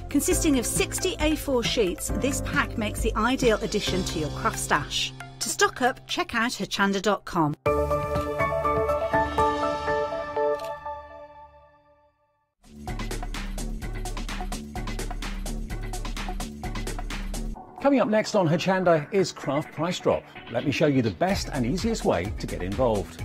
Consisting of 60 A4 sheets, this pack makes the ideal addition to your craft stash. To stock up, check out Hochanda.com. Coming up next on Hochanda is Craft Price Drop. Let me show you the best and easiest way to get involved.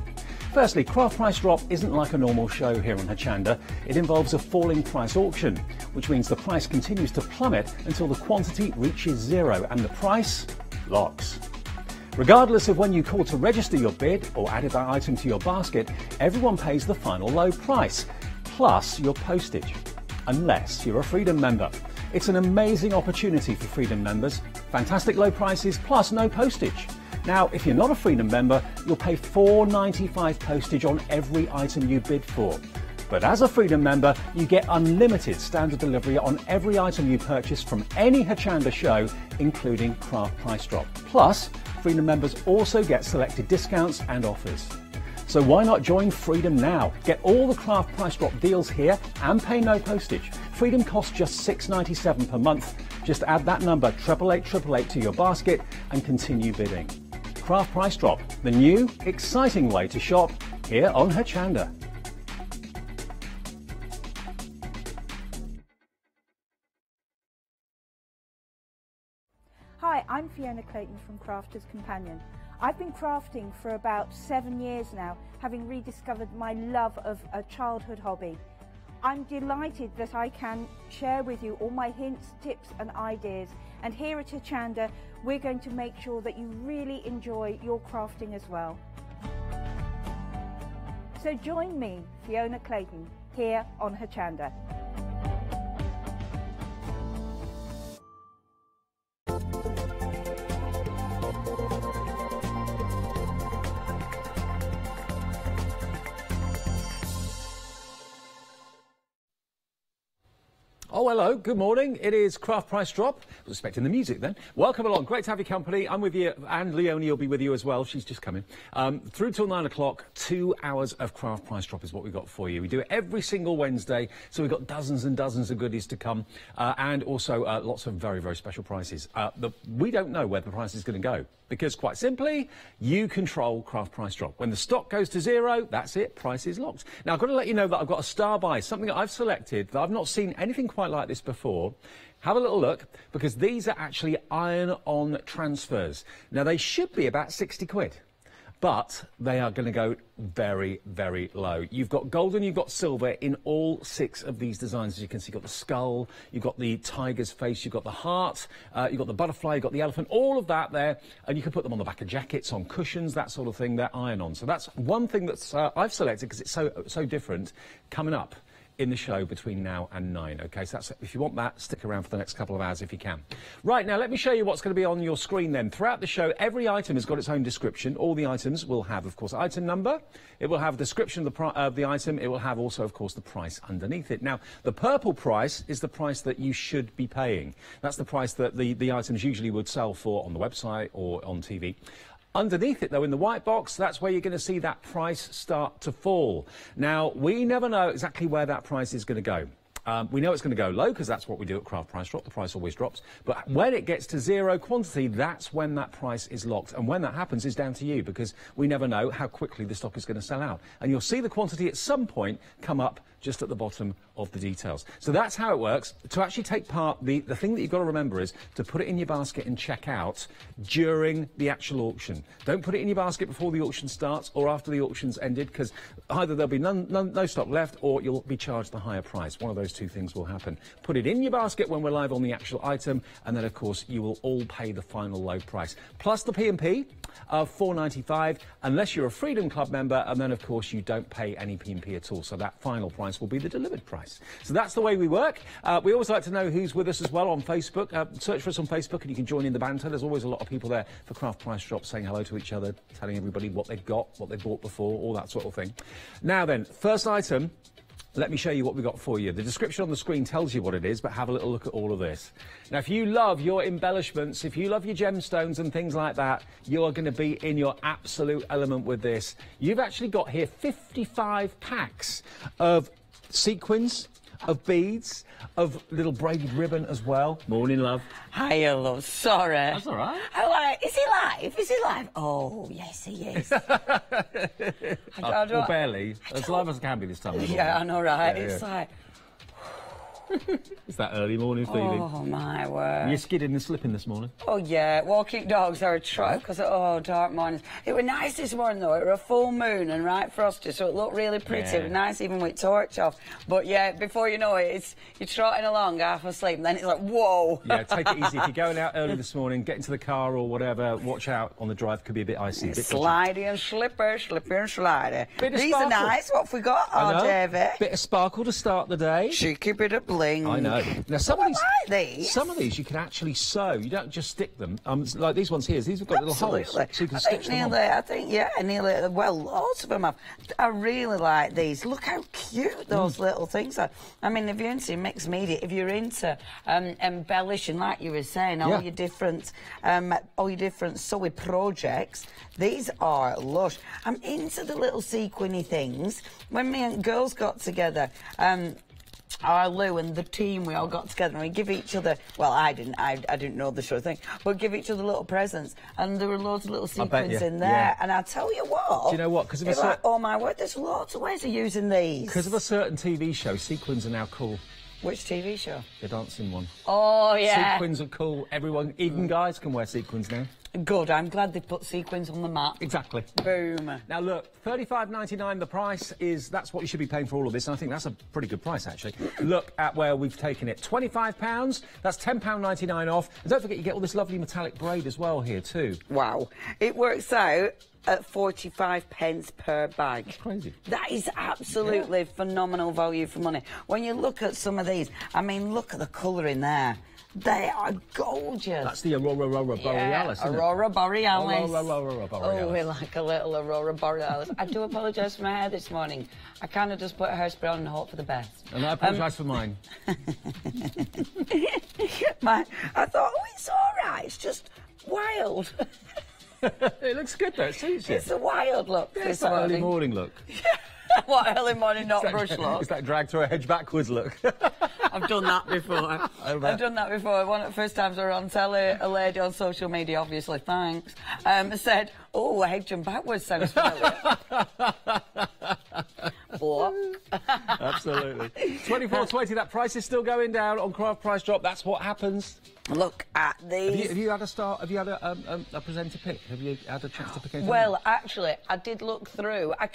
Firstly, Craft Price Drop isn't like a normal show here on Hochanda. It involves a falling price auction, which means the price continues to plummet until the quantity reaches zero and the price locks. Regardless of when you call to register your bid or added that item to your basket, everyone pays the final low price, plus your postage, unless you're a Freedom member. It's an amazing opportunity for Freedom members. Fantastic low prices plus no postage. Now, if you're not a Freedom member, you'll pay $4.95 postage on every item you bid for. But as a Freedom member, you get unlimited standard delivery on every item you purchase from any Hochanda show, including Craft Price Drop. Plus, Freedom members also get selected discounts and offers. So why not join Freedom now? Get all the Craft Price Drop deals here and pay no postage. Freedom costs just $6.97 per month. Just add that number 88888 to your basket and continue bidding. Craft Price Drop, the new, exciting way to shop here on Hochanda. Hi, I'm Fiona Clayton from Crafter's Companion. I've been crafting for about 7 years now, having rediscovered my love of a childhood hobby. I'm delighted that I can share with you all my hints, tips and ideas, and here at Hochanda we're going to make sure that you really enjoy your crafting as well. So join me, Fiona Clayton, here on Hochanda. Oh, hello, good morning. It is Craft Price Drop. I was expecting the music then. Welcome along. Great to have your company. I'm with you, and Leonie will be with you as well. She's just coming. Through till 9 o'clock, 2 hours of Craft Price Drop is what we've got for you. We do it every single Wednesday, so we've got dozens and dozens of goodies to come, and also lots of very, very special prices. We don't know where the price is going to go, because quite simply, you control Craft Price Drop. When the stock goes to zero, that's it, price is locked. Now, I've got to let you know that I've got a star buy, something that I've selected that I've not seen anything quite like this before. Have a little look, because these are actually iron-on transfers. Now, they should be about 60 quid. But they are going to go very, very low. You've got gold and you've got silver in all 6 of these designs. As you can see, you've got the skull, you've got the tiger's face, you've got the heart, you've got the butterfly, you've got the elephant, all of that there. And you can put them on the back of jackets, on cushions, that sort of thing. They're iron-on. So that's one thing that's I've selected because it's so different coming up in the show between now and 9. Okay, so that's, if you want that, stick around for the next couple of hours if you can. Right, now let me show you what's going to be on your screen then. Throughout the show, every item has got its own description. All the items will have, of course, item number. It will have a description of the item. It will have also, of course, the price underneath it. Now, the purple price is the price that you should be paying. That's the price that the items usually would sell for on the website or on TV. Underneath it, though, in the white box, that's where you're going to see that price start to fall. Now, we never know exactly where that price is going to go. We know it's going to go low because that's what we do at Craft Price Drop. The price always drops. But when it gets to zero quantity, that's when that price is locked. And when that happens is down to you, because we never know how quickly the stock is going to sell out. And you'll see the quantity at some point come up just at the bottom of the details. So that's how it works. To actually take part, the thing that you've got to remember is to put it in your basket and check out during the actual auction. Don't put it in your basket before the auction starts or after the auction's ended, because either there'll be no stock left or you'll be charged the higher price. One of those two things will happen. Put it in your basket when we're live on the actual item, and then, of course, you will all pay the final low price. Plus the P&P of $4.95, unless you're a Freedom Club member, and then, of course, you don't pay any P&P at all. So that final price will be the delivered price. So that's the way we work. We always like to know who's with us as well on Facebook. Search for us on Facebook and you can join in the banter. There's always a lot of people there for Craft Price Drop saying hello to each other, telling everybody what they've got, what they bought before, all that sort of thing. Now then, first item. Let me show you what we got for you. The description on the screen tells you what it is, but have a little look at all of this. Now, if you love your embellishments, if you love your gemstones and things like that, you are going to be in your absolute element with this. You've actually got here 55 packs of sequins, of beads, of little braided ribbon as well. Morning, love. Hiya, love. Sorry. That's all right. Is he live? Is he live? Oh, yes, he is. Well, barely. As live as it can be this time. Yeah, I know, right? Yeah, it's like... It's that early morning feeling. Oh, my word. You're skidding and slipping this morning? Oh, yeah. Walking dogs are a trip because, dark mornings. It was nice this morning, though. It was a full moon and right frosty, so it looked really pretty. Yeah. It was nice even with torch off. But, yeah, before you know it, you're trotting along half asleep, and then it's like, whoa. Yeah, take it easy. If you're going out early this morning, get into the car or whatever, watch out on the drive. Could be a bit icy. A bit slidey and slippery, slippery and slidey. These sparkle. are nice. What have we got? Oh, David. Bit of sparkle to start the day. Cheeky bit of bling. I know. Now, some of these you can actually sew. You don't just stick them. Like these ones here. These have got little holes, so you can stitch them on. I think, nearly. Well, lots of them have. I really like these. Look how cute those little things are. I mean, if you're into mixed media, if you're into embellishing, like you were saying, all your different sewing projects, these are lush. I'm into the little sequiny things. When me and girls got together, Lou and the team, we all got together and we give each other, well, I didn't know the sort of thing, but give each other little presents, and there were loads of little sequins in there, and I tell you what, do you know what, because of oh my word, there's lots of ways of using these. Because of a certain TV show, sequins are now cool. Which TV show? The dancing one. Oh, yeah. Sequins are cool. Everyone, even guys can wear sequins now. Good, I'm glad they put sequins on the map. Exactly. Boom. Now look, $35.99, the price is, that's what you should be paying for all of this, and I think that's a pretty good price actually. Look at where we've taken it. £25, that's £10.99 off. And don't forget you get all this lovely metallic braid as well here too. Wow. It works out at 45p per bag. That's crazy. That is absolutely phenomenal value for money. When you look at some of these, I mean, look at the colour in there. They are gorgeous. That's the Aurora Borealis, isn't Aurora Borealis. Aurora Borealis. Oh, we like a little Aurora Borealis. I do apologise for my hair this morning. I kind of just put hairspray on and hope for the best. And I apologise for mine. I thought, it's all right. It's just wild. It looks good though, it suits you. It's a wild look. Yeah, it's that early morning look. What, early morning, not brush look? It's that drag through a hedge backwards look. I've done that before. I've done that before. One of the first times I were on telly, a lady on social media, obviously, thanks, said, oh, hedging backwards sounds familiar. What? Absolutely. 24.20, that price is still going down on Kraft Price Drop. That's what happens. Look at these. Have you had a start? Have you had a presenter pick? Have you had a chance to pick anything? Well, actually, I did look through. I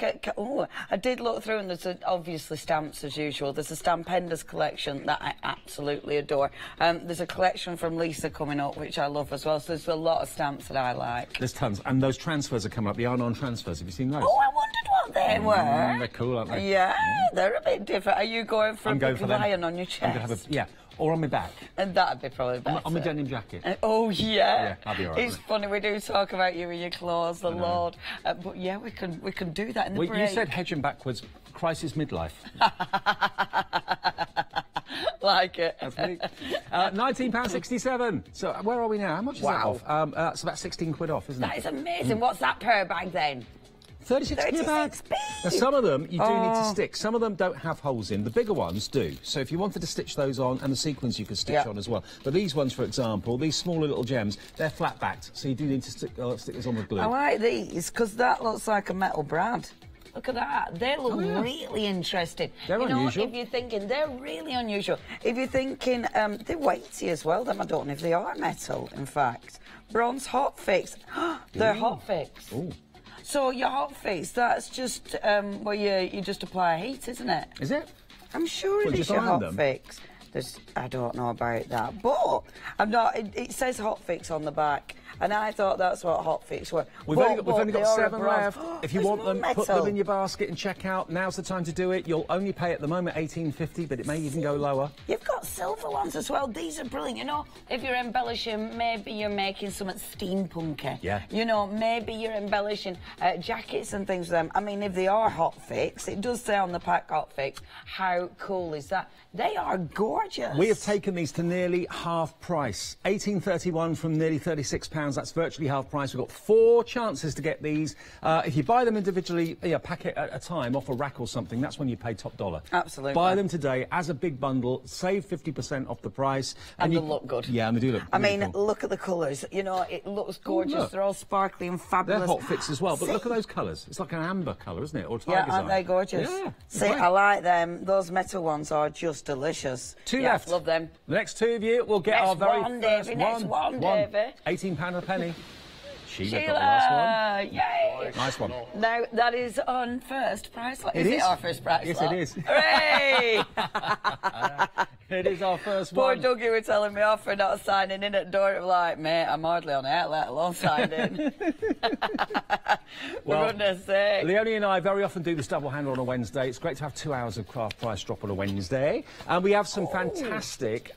did look through, and there's obviously stamps as usual. There's a Stampenders collection that I absolutely adore. There's a collection from Lisa coming up, which I love as well. So there's a lot of stamps that I like. There's tons, and those transfers are coming up. The Arnon transfers. Have you seen those? Oh, I wondered what they were. They're cool, aren't they? Yeah, they're a bit different. Are you going for a big lion on your chest? I'm going to have or on my back. And that'd be probably better. On my denim jacket. Oh, yeah. Yeah, I'll be all right. It's funny, we do talk about you and your clothes, the Lord. But yeah, we can do that in the break. You said hedging backwards, crisis midlife. Like it. That's me. £19.67. So where are we now? How much is that off? It's about 16 quid off, isn't it? That is amazing. What's that per bag then? 36p a bag. Now, some of them you do need to stick. Some of them don't have holes in. The bigger ones do. So if you wanted to stitch those on, and the sequins you could stitch on as well. But these ones, for example, these smaller little gems, they're flat-backed. So you do need to stick this on with glue. I like these because that looks like a metal brad. Look at that. They look really interesting. They're unusual. If you're thinking, they're really unusual. If you're thinking, they're weighty as well. Then I don't know if they are metal, in fact. Bronze hot fix. They're hot fix. Ooh. So your hot fix, that's just where you just apply heat, isn't it? Is it? I'm sure it is your hot fix. I don't know about that, but I'm not. It says hot fix on the back, and I thought that's what hot fix were. We've only got 7 left. If you want them, metal. put them in your basket and check out. Now's the time to do it. You'll only pay at the moment $18.50, but it may even go lower. You've got silver ones as well. These are brilliant. You know, if you're embellishing, maybe you're making something steampunky. Yeah. You know, maybe you're embellishing jackets and things with them. I mean, if they are hot fix, it does say on the pack hot fix. How cool is that? They are gorgeous. gorgeous. We have taken these to nearly half price. £18.31 from nearly £36. That's virtually half price. We've got 4 chances to get these. If you buy them individually, a packet at a time off a rack or something, that's when you pay top dollar. Absolutely. Buy them today as a big bundle, save 50% off the price. And they look good. Yeah, and they do look I mean, cool. look at the colours. You know, it looks gorgeous. Look. They're all sparkly and fabulous. They're hot fits as well, but look at those colours. It's like an amber colour, isn't it? Or tiger's Yeah, aren't eye. they gorgeous? Yeah. See, Great. I like them. Those metal ones are just delicious. 2 yeah, left. Love them. The next 2 of you will get Next our very one, first Davey, next one, Davey. £18 a penny. Sheila got the Sheila, last one. yay! Nice one. Now, that is on first price. It is. Is it our first price? Yes, lot? it is. Hooray! It is our first Poor one. Dougie were telling me off for not signing in at the door. It was like, mate, I'm hardly on it, let alone signed in. Well, For goodness sake. Leonie and I very often do this double handle on a Wednesday. It's great to have 2 hours of craft price drop on a Wednesday. And we have some fantastic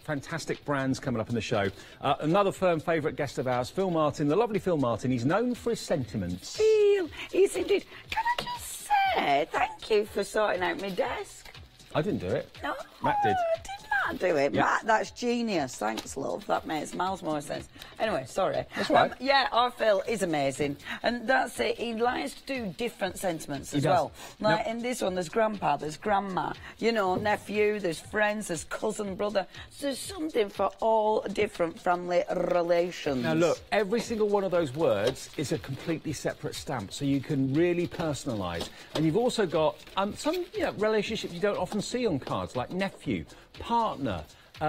brands coming up in the show. Another firm favourite guest of ours, Phil Martin, the lovely Phil Martin. He's known for his sentiments. Phil, he's indeed. Can I just say thank you for sorting out my desk? I didn't do it. No, Matt did. Did Matt do it? Yeah. Matt, that's genius. Thanks, love. That makes miles more sense. Anyway, sorry. That's right. Yeah, our Phil is amazing. And that's it. He likes to do different sentiments as does. well. Like Now- in this one, there's grandpa, there's grandma, you know, nephew, there's friends, there's cousin, brother. So there's something for all different family relations. Now, look, every single one of those words is a completely separate stamp, so you can really personalise. And you've also got some relationships you don't often see on cards, like nephew, partner,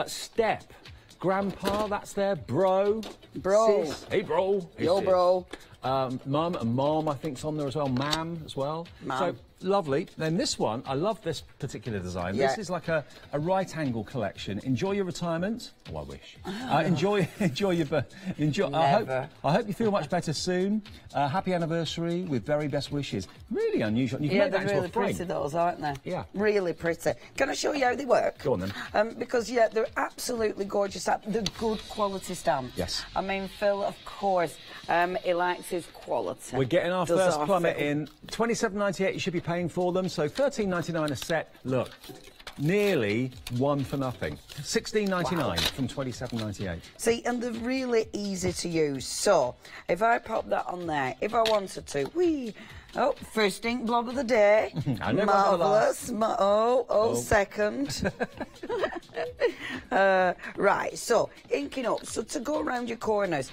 step, grandpa, that's there, bro. Sis. Hey, bro. Hey, Yo, sis. bro. Mum and mom, I think's on there as well. Mam as well. Mam. So lovely. Then this one, I love this particular design. Yeah. This is like a right angle collection. Enjoy your retirement. Oh, I wish. Enjoy your. Never. I hope you feel much better soon. Happy anniversary with very best wishes. Really unusual. You can Yeah, make that they're into really a frame. pretty, those, aren't they? Yeah. Really pretty. Can I show you how they work? Go on then. Because, yeah, they're absolutely gorgeous. They're good quality stamps. Yes. I mean, Phil, of course, he likes his quality. We're getting our Does first our plummet Phil. in. $27.98 you should be paying for them, so $13.99 a set. Look, nearly one for nothing. $16.99 from $27.98. See, and they're really easy to use. So, if I pop that on there, if I wanted to, oh, first ink blob of the day. I never have the last. Marvellous. Second. Right, so, inking up. So, to go around your corners,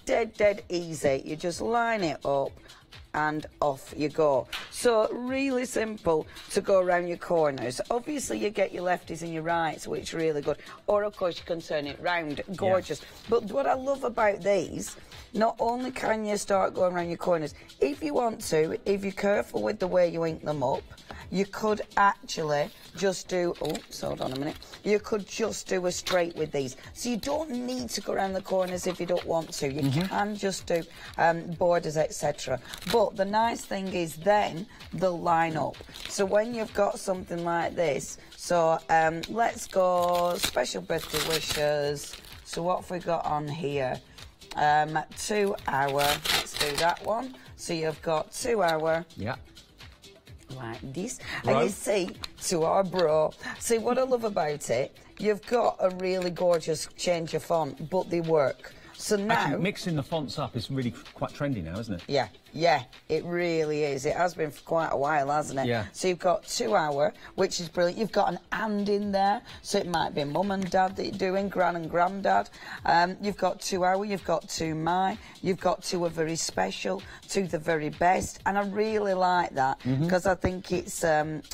dead easy. You just line it up and off you go. So really simple to go around your corners. Obviously you get your lefties and your rights, which is really good. Or of course you can turn it round. Gorgeous. Yeah. But what I love about these, not only can you start going around your corners, if you want to, if you're careful with the way you ink them up, you could actually just do, hold on a minute, you could just do a straight with these. So you don't need to go around the corners if you don't want to. You can just do borders, etc. But the nice thing is then they'll line up. So when you've got something like this, so let's go special birthday wishes. So what have we got on here? 2 hour, let's do that one. So you've got 2 hour. Yeah. Like this. Bro. And you see, to our bro. See, what I love about it, you've got a really gorgeous change of font, but they work. So now... Actually, mixing the fonts up is really quite trendy now, isn't it? Yeah, it really is. It has been for quite a while, hasn't it? Yeah. So you've got 2 hour, which is brilliant. You've got an and in there, so it might be mum and dad that you're doing, gran and grandad. You've got 2 hour, you've got 2 my, you've got 2 are very special, 2 the very best, and I really like that because I think it's 2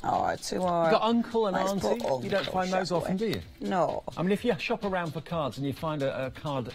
are. You've got uncle and Let's auntie. put uncle, You don't find those shall we? often, do you? No. I mean, if you shop around for cards and you find a card,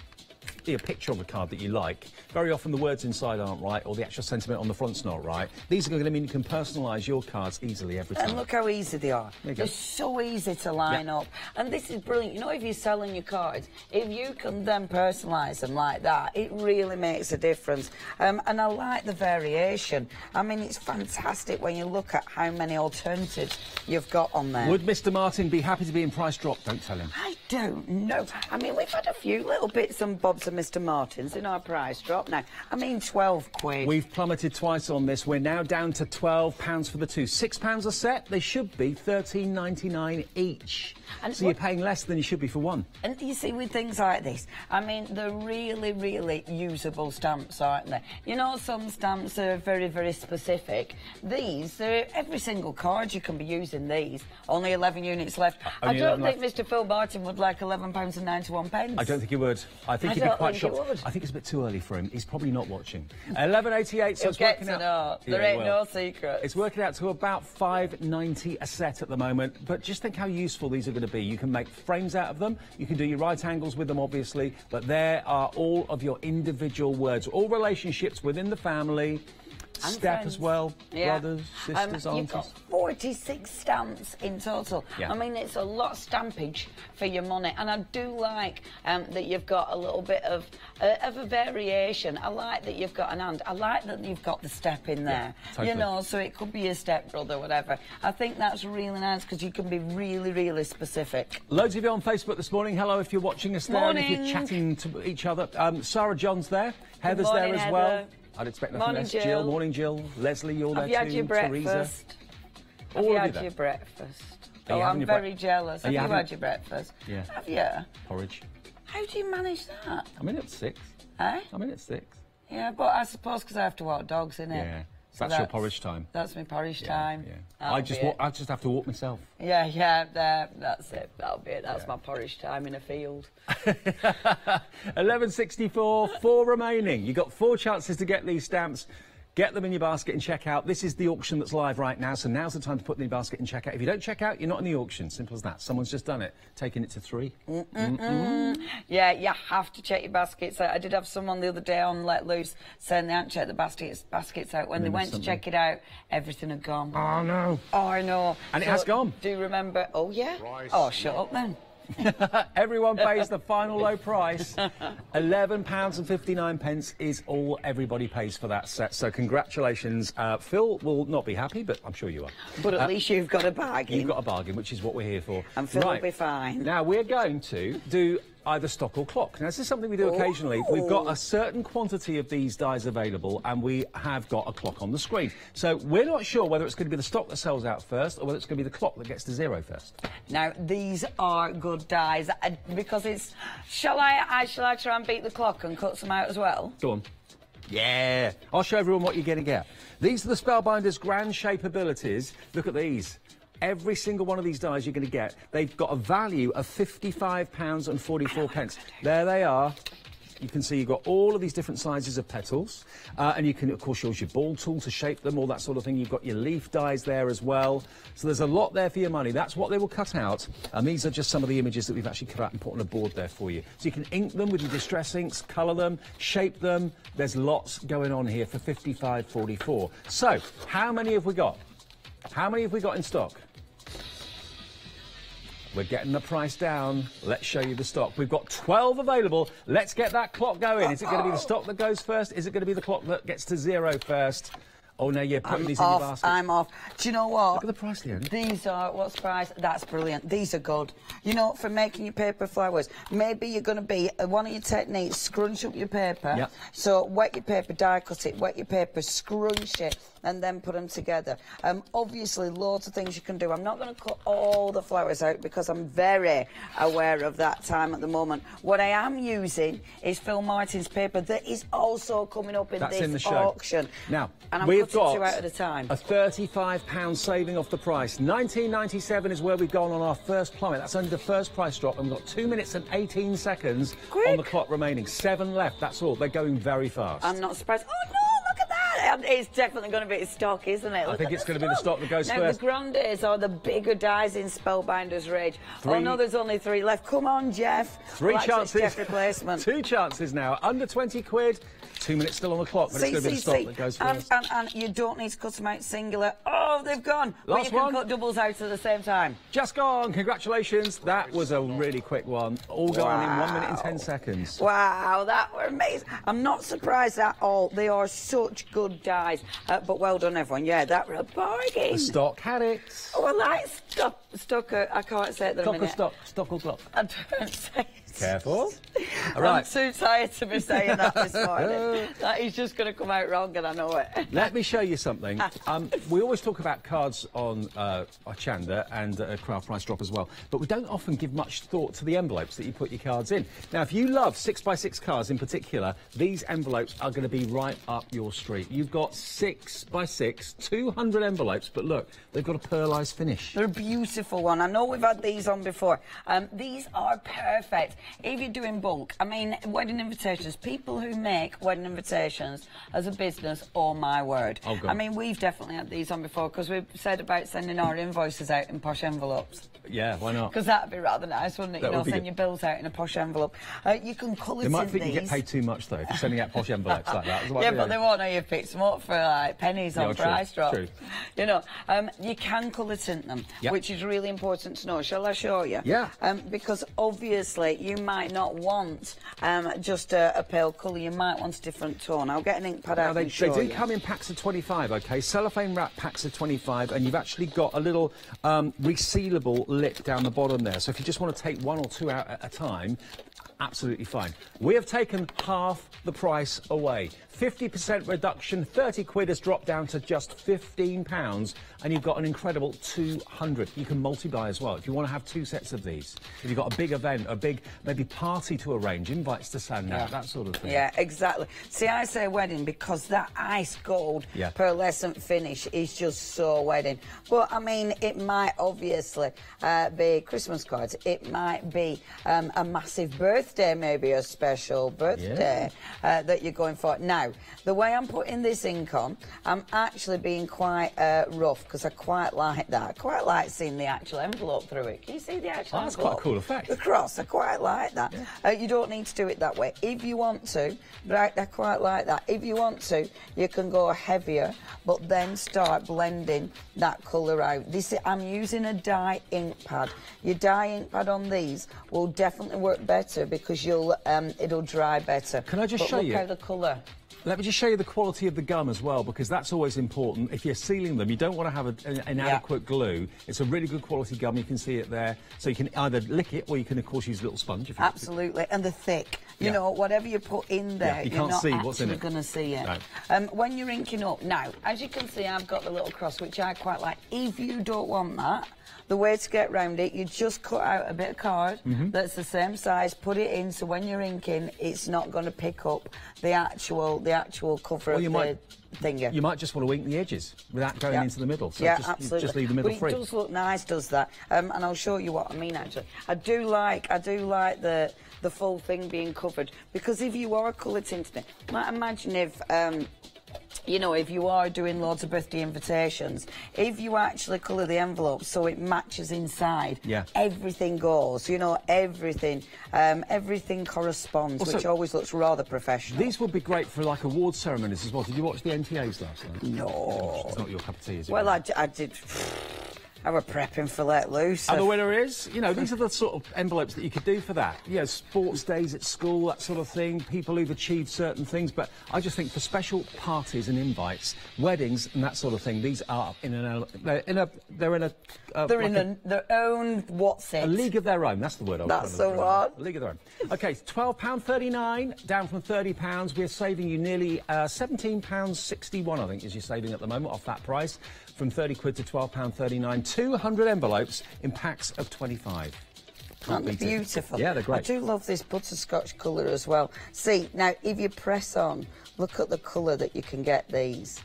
a picture of a card that you like, very often the words inside aren't right or the actual sentiment on the front's not right. These are going to mean you can personalise your cards easily every time. And look how easy they are. They're so easy to line up. And this is brilliant. You know, if you're selling your cards, if you can then personalise them like that, it really makes a difference. And I like the variation. I mean, it's fantastic when you look at how many alternatives you've got on there. Would Mr. Martin be happy to be in price drop? Don't tell him. I don't know. I mean, we've had a few little bits and bobs and of Mr. Martin's in our price drop now. I mean, 12 quid. We've plummeted twice on this. We're now down to £12 for the two. £6 a set. They should be £13.99 each. And so you're paying less than you should be for one. And you see, with things like this, I mean, they're really, really usable stamps, aren't they? You know, some stamps are very, very specific. These, every single card you can be using these. Only 11 units left. I don't think Mr. Phil Martin would like £11.91. I don't think he would. I think he'd be quite shocked. I think it's a bit too early for him. He's probably not watching. 11.88, so it's working out. There ain't no secret. It's working out to about £5.90 a set at the moment. But just think how useful these are going to be. You can make frames out of them. You can do your right angles with them, obviously. But there are all of your individual words, all relationships within the family. And step friends as well, brothers, sisters, aunties. You've got 46 stamps in total. Yeah. I mean, it's a lot of stampage for your money, and I do like that you've got a little bit of a variation. I like that you've got an and. I like that you've got the step in there. Yeah, totally. You know, so it could be a step brother, whatever. I think that's really nice because you can be really, really specific. Loads of you on Facebook this morning. Hello, if you're watching us there, morning. And if you're chatting to each other. Sarah John's there. Heather's morning, there as Heather. Well. I'd expect nothing less. Jill, morning, Jill. Leslie, you're there too. Have you had your breakfast? Have you had your breakfast? Oh, I'm very jealous. Have you had your breakfast? Yeah. Have you? Porridge. How do you manage that? I'm in at 6. Eh? I'm in at 6. Yeah, but I suppose because I have to walk dogs, innit? Yeah. So that's your porridge time. That's my porridge time. Yeah. I just have to walk myself. Yeah, that's it. That'll be it. That's my porridge time in a field. 11.64, 4 remaining. You've got 4 chances to get these stamps. Get them in your basket and check out. This is the auction that's live right now, so now's the time to put them in your basket and check out. If you don't check out, you're not in the auction. Simple as that. Someone's just done it, taking it to 3. Yeah, you have to check your baskets out. I did have someone the other day on Let Loose saying they hadn't checked the baskets out. When they went to check it out, everything had gone. Oh, no. Oh, I know. And it has gone. Do you remember? Oh, yeah? Oh, shut up then. Everyone pays the final low price. £11.59 is all everybody pays for that set. So congratulations. Phil will not be happy, but I'm sure you are. But at least you've got a bargain. You've got a bargain, which is what we're here for. And Phil will be fine. Now, we're going to do either stock or clock. Now, this is something we do occasionally. We've got a certain quantity of these dies available, and we have got a clock on the screen. So we're not sure whether it's going to be the stock that sells out first or whether it's going to be the clock that gets to 0 first. Now, these are good dies because it's... Shall I try and beat the clock and cut some out as well? Go on. Yeah. I'll show everyone what you're going to get. These are the Spellbinders' grand shape abilities. Look at these. Every single one of these dies you're going to get, they've got a value of £55.44. There they are. You can see you've got all of these different sizes of petals. And you can, of course, use your ball tool to shape them, all that sort of thing. You've got your leaf dies there as well. So there's a lot there for your money. That's what they will cut out. And these are just some of the images that we've actually cut out and put on a board there for you. So you can ink them with your distress inks, colour them, shape them. There's lots going on here for £55.44. So, how many have we got? How many have we got in stock? We're getting the price down. Let's show you the stock. We've got 12 available. Let's get that clock going. Is it going to be the stock that goes first? Is it going to be the clock that gets to 0 first? Oh, no, you're putting these in your basket. I'm off. Do you know what? Look at the price, Leonie. These are, what's the price? That's brilliant. These are good. You know, for making your paper flowers, maybe you're going to be, one of your techniques, scrunch up your paper. Yep. So wet your paper, die cut it, wet your paper, scrunch it, and then put them together. Obviously, loads of things you can do. I'm not going to cut all the flowers out because I'm very aware of that time at the moment. What I am using is Phil Martin's paper that is also coming up in this auction. Now, and I'm we've got 2 out at a time. A £35 saving off the price. £19.97 is where we've gone on our first plummet. That's only the first price drop, and we've got 2 minutes and 18 seconds on the clock remaining. 7 left, that's all. They're going very fast. I'm not surprised. Oh, no, look at that! It's definitely going to be stock, isn't it? I think it's going to be the stock that goes first. The grandes are the bigger dies in Spellbinders range. Oh, no, there's only 3 left. Come on, Jeff. 3 chances. Jeff replacement. 2 chances now. Under 20 quid. 2 minutes still on the clock, but it's going to be the stock that goes first. And you don't need to cut them out singular. Oh, they've gone. Last but you one. can cut doubles out at the same time. Just gone. Congratulations. That was a really quick one. All going in 1 minute and 10 seconds. Wow, that were amazing. I'm not surprised at all. They are such good dies. But well done, everyone. Yeah, that were a bargain. The stock had it. Oh, I like stock. I can't say it in a minute. Stock or clock? I don't say it. Careful. All right. I'm too tired to be saying that this morning. That is just going to come out wrong, and I know it. Let me show you something. We always talk about cards on Hochanda and Craft Price Drop as well, but we don't often give much thought to the envelopes that you put your cards in. Now, if you love 6x6 cards in particular, these envelopes are going to be right up your street. You've got 6x6, 200 envelopes, but look, they've got a pearlised finish. They're a beautiful one. I know we've had these on before. These are perfect if you're doing bulk. I mean, wedding invitations, people who make wedding invitations as a business, oh my word. Oh, God. I mean, we've definitely had these on before because we've said about sending our invoices out in posh envelopes. Yeah, why not? Because that'd be rather nice, wouldn't it? That you know, would be send good. your bills out in a posh envelope. You can colour They might tint think these. you get paid too much, though, for sending out posh envelopes like that. Yeah, but they won't know you picked them up for like pennies on true, Price Drop. true. You know, you can colour tint them, which is really important to know. Shall I show you? Yeah. Because obviously you might not want just a pale colour. You might want a different tone. I'll get an ink pad out and show you. They do come in packs of 25, OK? Cellophane wrap packs of 25, and you've actually got a little resealable lip down the bottom there. So if you just want to take one or two out at a time, absolutely fine. We have taken half the price away. 50% reduction, 30 quid has dropped down to just £15, and you've got an incredible 200. You can multi-buy as well if you want to have two sets of these. If you've got a big event, a big maybe party to arrange, invites to send out, that sort of thing. Yeah, exactly. See, I say wedding because that ice gold pearlescent finish is just so wedding. But, I mean, it might obviously be Christmas cards. It might be a massive birthday, maybe a special birthday that you're going for. Now, the way I'm putting this ink on, I'm actually being quite rough because I quite like that. I quite like seeing the actual envelope through it. Can you see the actual envelope? That's quite a cool effect. The cross, I quite like that. Yeah. You don't need to do it that way. If you want to, right, I quite like that. If you want to, you can go heavier, but then start blending that colour out. I'm using a dye ink pad. Your dye ink pad on these will definitely work better because it'll dry better. Can I just show you? Look how the colour. Let me just show you the quality of the gum as well, because that's always important. If you're sealing them, you don't want to have an inadequate glue. It's a really good quality gum. You can see it there. So you can either lick it or you can, of course, use a little sponge. If you Absolutely. And the thick. You know, whatever you put in there, you you're can't not see what's in actually it. going to see it. No. When you're inking up, now, as you can see, I've got the little cross, which I quite like. If you don't want that, the way to get round it, you just cut out a bit of card that's the same size, put it in, so when you're inking, it's not going to pick up the actual cover of the thing. You might just want to ink the edges without going into the middle. So absolutely. Just leave the middle free. But it does look nice, does that? And I'll show you what I mean, actually. I do like the full thing being covered, because if you are colour tinting it, like imagine if you know, if you are doing loads of birthday invitations, if you actually colour the envelope so it matches inside, everything goes, you know, everything corresponds, also, which always looks rather professional. These would be great for, like, award ceremonies as well. Did you watch the NTAs last night? No. It's not your cup of tea, is it? Well, I did... I were prepping for Let Loose. And the winner is, you know, these are the sort of envelopes that you could do for that. You know, sports days at school, that sort of thing, people who've achieved certain things. But I just think for special parties and invites, weddings and that sort of thing, these are they're in their own, what's it? A league of their own, that's the word I was That's the one. A league of their own. OK, £12.39, down from £30. We're saving you nearly £17.61, I think, is your saving at the moment off that price. From 30 quid to £12.39, 200 envelopes in packs of 25. Aren't they beautiful? Yeah, they're great. I do love this butterscotch colour as well. See, now, if you press on, look at the colour that you can get these.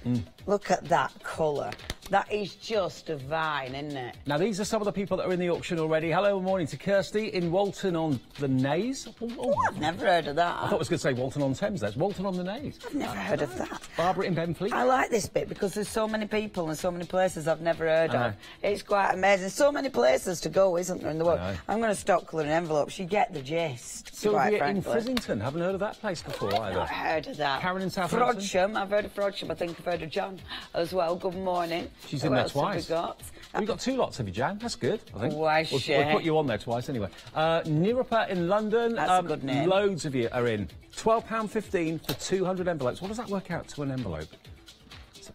Look at that colour. That is just divine, isn't it? Now, these are some of the people that are in the auction already. Hello, morning to Kirsty in Walton on the Naze. Oh, I've never heard of that. I thought I was going to say Walton on Thames. That's Walton on the Naze. I've never heard of that. Barbara in Benfleet. I like this bit because there's so many people and so many places I've never heard of. It's quite amazing. So many places to go, isn't there, in the world? I'm going to stop colouring envelopes. You get the gist. Sylvia in Frizzington. Haven't heard of that place before either. I've not heard of that. Karen in Southampton. Frodsham. I've heard of Frodsham. I think I've heard of John as well. Good morning. She's in there twice. We've got two lots of you, Jan. That's good, I think. Why, we'll put you on there twice anyway. Nirupa in London. That's a good name. Loads of you are in. £12.15 for 200 envelopes. What does that work out to an envelope?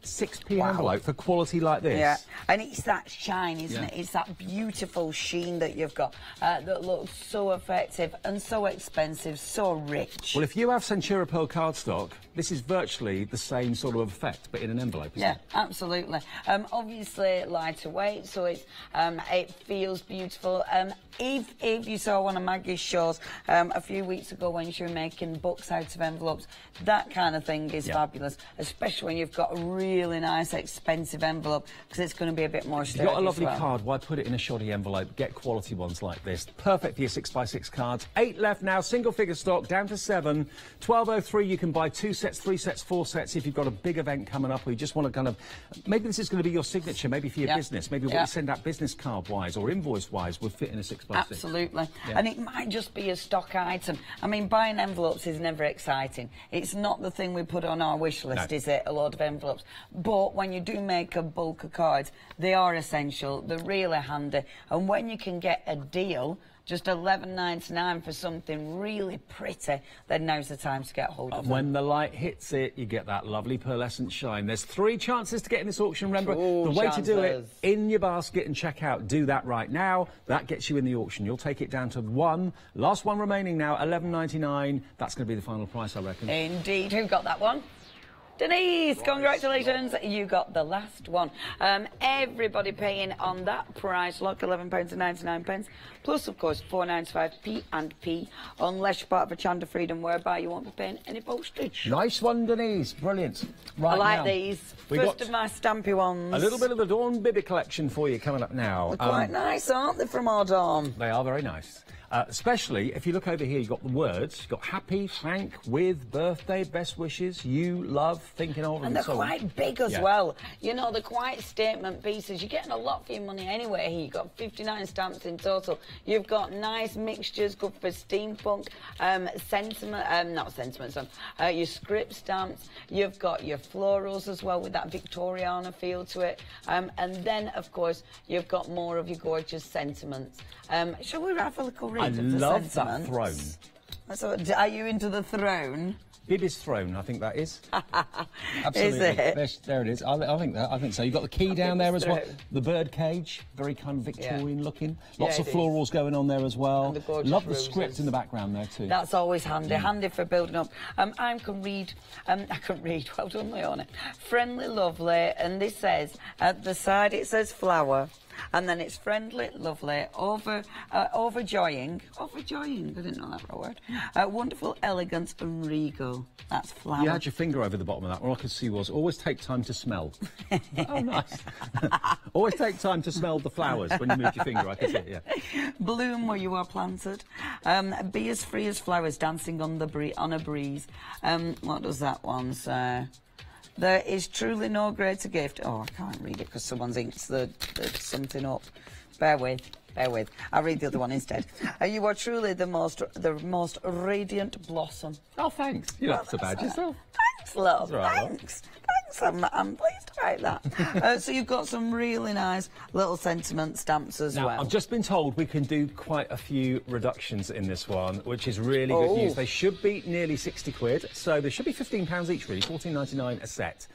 6p envelope for quality like this. Yeah, and it's that shine, isn't it? It's that beautiful sheen that you've got that looks so effective and so expensive, so rich. Well, if you have Centura Pearl cardstock, this is virtually the same sort of effect, but in an envelope, isn't it? Yeah, absolutely. Obviously lighter weight, so it's it feels beautiful. If you saw one of Maggie's shows a few weeks ago when she was making books out of envelopes, that kind of thing is fabulous, especially when you've got a really nice, expensive envelope, because it's going to be a bit more sturdy. You've got a lovely card, why put it in a shoddy envelope? Get quality ones like this. Perfect for your 6x6 cards. 8 left now, single figure stock, down to 7. 12.03, you can buy 2 sets, 3 sets, 4 sets if you've got a big event coming up, or you just want to kind of, maybe this is going to be your signature, maybe for your business, maybe what you send out business card-wise or invoice-wise would fit in a 6x6. Absolutely. And it might just be a stock item. I mean, buying envelopes is never exciting. It's not the thing we put on our wish list, is it? A load of envelopes. But when you do make a bulk of cards, they are essential. They're really handy. And when you can get a deal, just $11.99 for something really pretty, then now's the time to get hold of them. When the light hits it, you get that lovely pearlescent shine. There's 3 chances to get in this auction. Remember, the way to do it, in your basket and check out. Do that right now. That gets you in the auction. You'll take it down to 1. Last one remaining now, $11.99. That's going to be the final price, I reckon. Indeed. Who got that one? Denise, congratulations, you got the last one. Everybody paying on that price, look, £11.99, plus, of course, £4.95p and P, unless you're part of a Hochanda Freedom, whereby you won't be paying any postage. Nice one, Denise. Brilliant. Right, I like now, these. First of my stampy ones. A little bit of the Dawn Bibby collection for you coming up now. They're quite nice, aren't they, from our Dawn? They are very nice. Especially if you look over here, you've got the words. You've got happy, thank, with, birthday, best wishes, you, love, thinking of, and they're quite big as well. You know, they're quite statement pieces. You're getting a lot for your money anyway here. You've got 59 stamps in total. You've got nice mixtures, good for steampunk, your script stamps. You've got your florals as well with that Victoriana feel to it. And then, of course, you've got more of your gorgeous sentiments. Shall we have a little read? I love that throne. So, are you into the throne? Bibby's throne, I think that is. Absolutely. Is it? There it is. I think so. You've got the key down there as well. The bird cage, very kind of Victorian looking. Lots of florals going on there as well. Love the script in the background there too. That's always handy. Handy for building up. I can read. Well done, Leona. Friendly, lovely, and this says at the side it says flower. And then it's friendly, lovely, overjoying. Overjoying, I didn't know that word. Wonderful, elegant, and regal. That's flower. You had your finger over the bottom of that. All I could see was always take time to smell. Oh, nice. Always take time to smell the flowers when you move your finger. I could see it, yeah. Bloom where you are planted. Be as free as flowers dancing on a breeze. What does that one say? There is truly no greater gift. Oh, I can't read it because someone's inked the something up. Bear with. I'll read the other one instead. You are truly the most radiant blossom. Oh, thanks. You don't have to badge yourself. Thanks, love. Right, Thanks. I'm pleased about that. So you've got some really nice little sentiment stamps as well. I've just been told we can do quite a few reductions in this one, which is really good news. They should be nearly 60 quid, so they should be £15 each, really, £14.99 a set.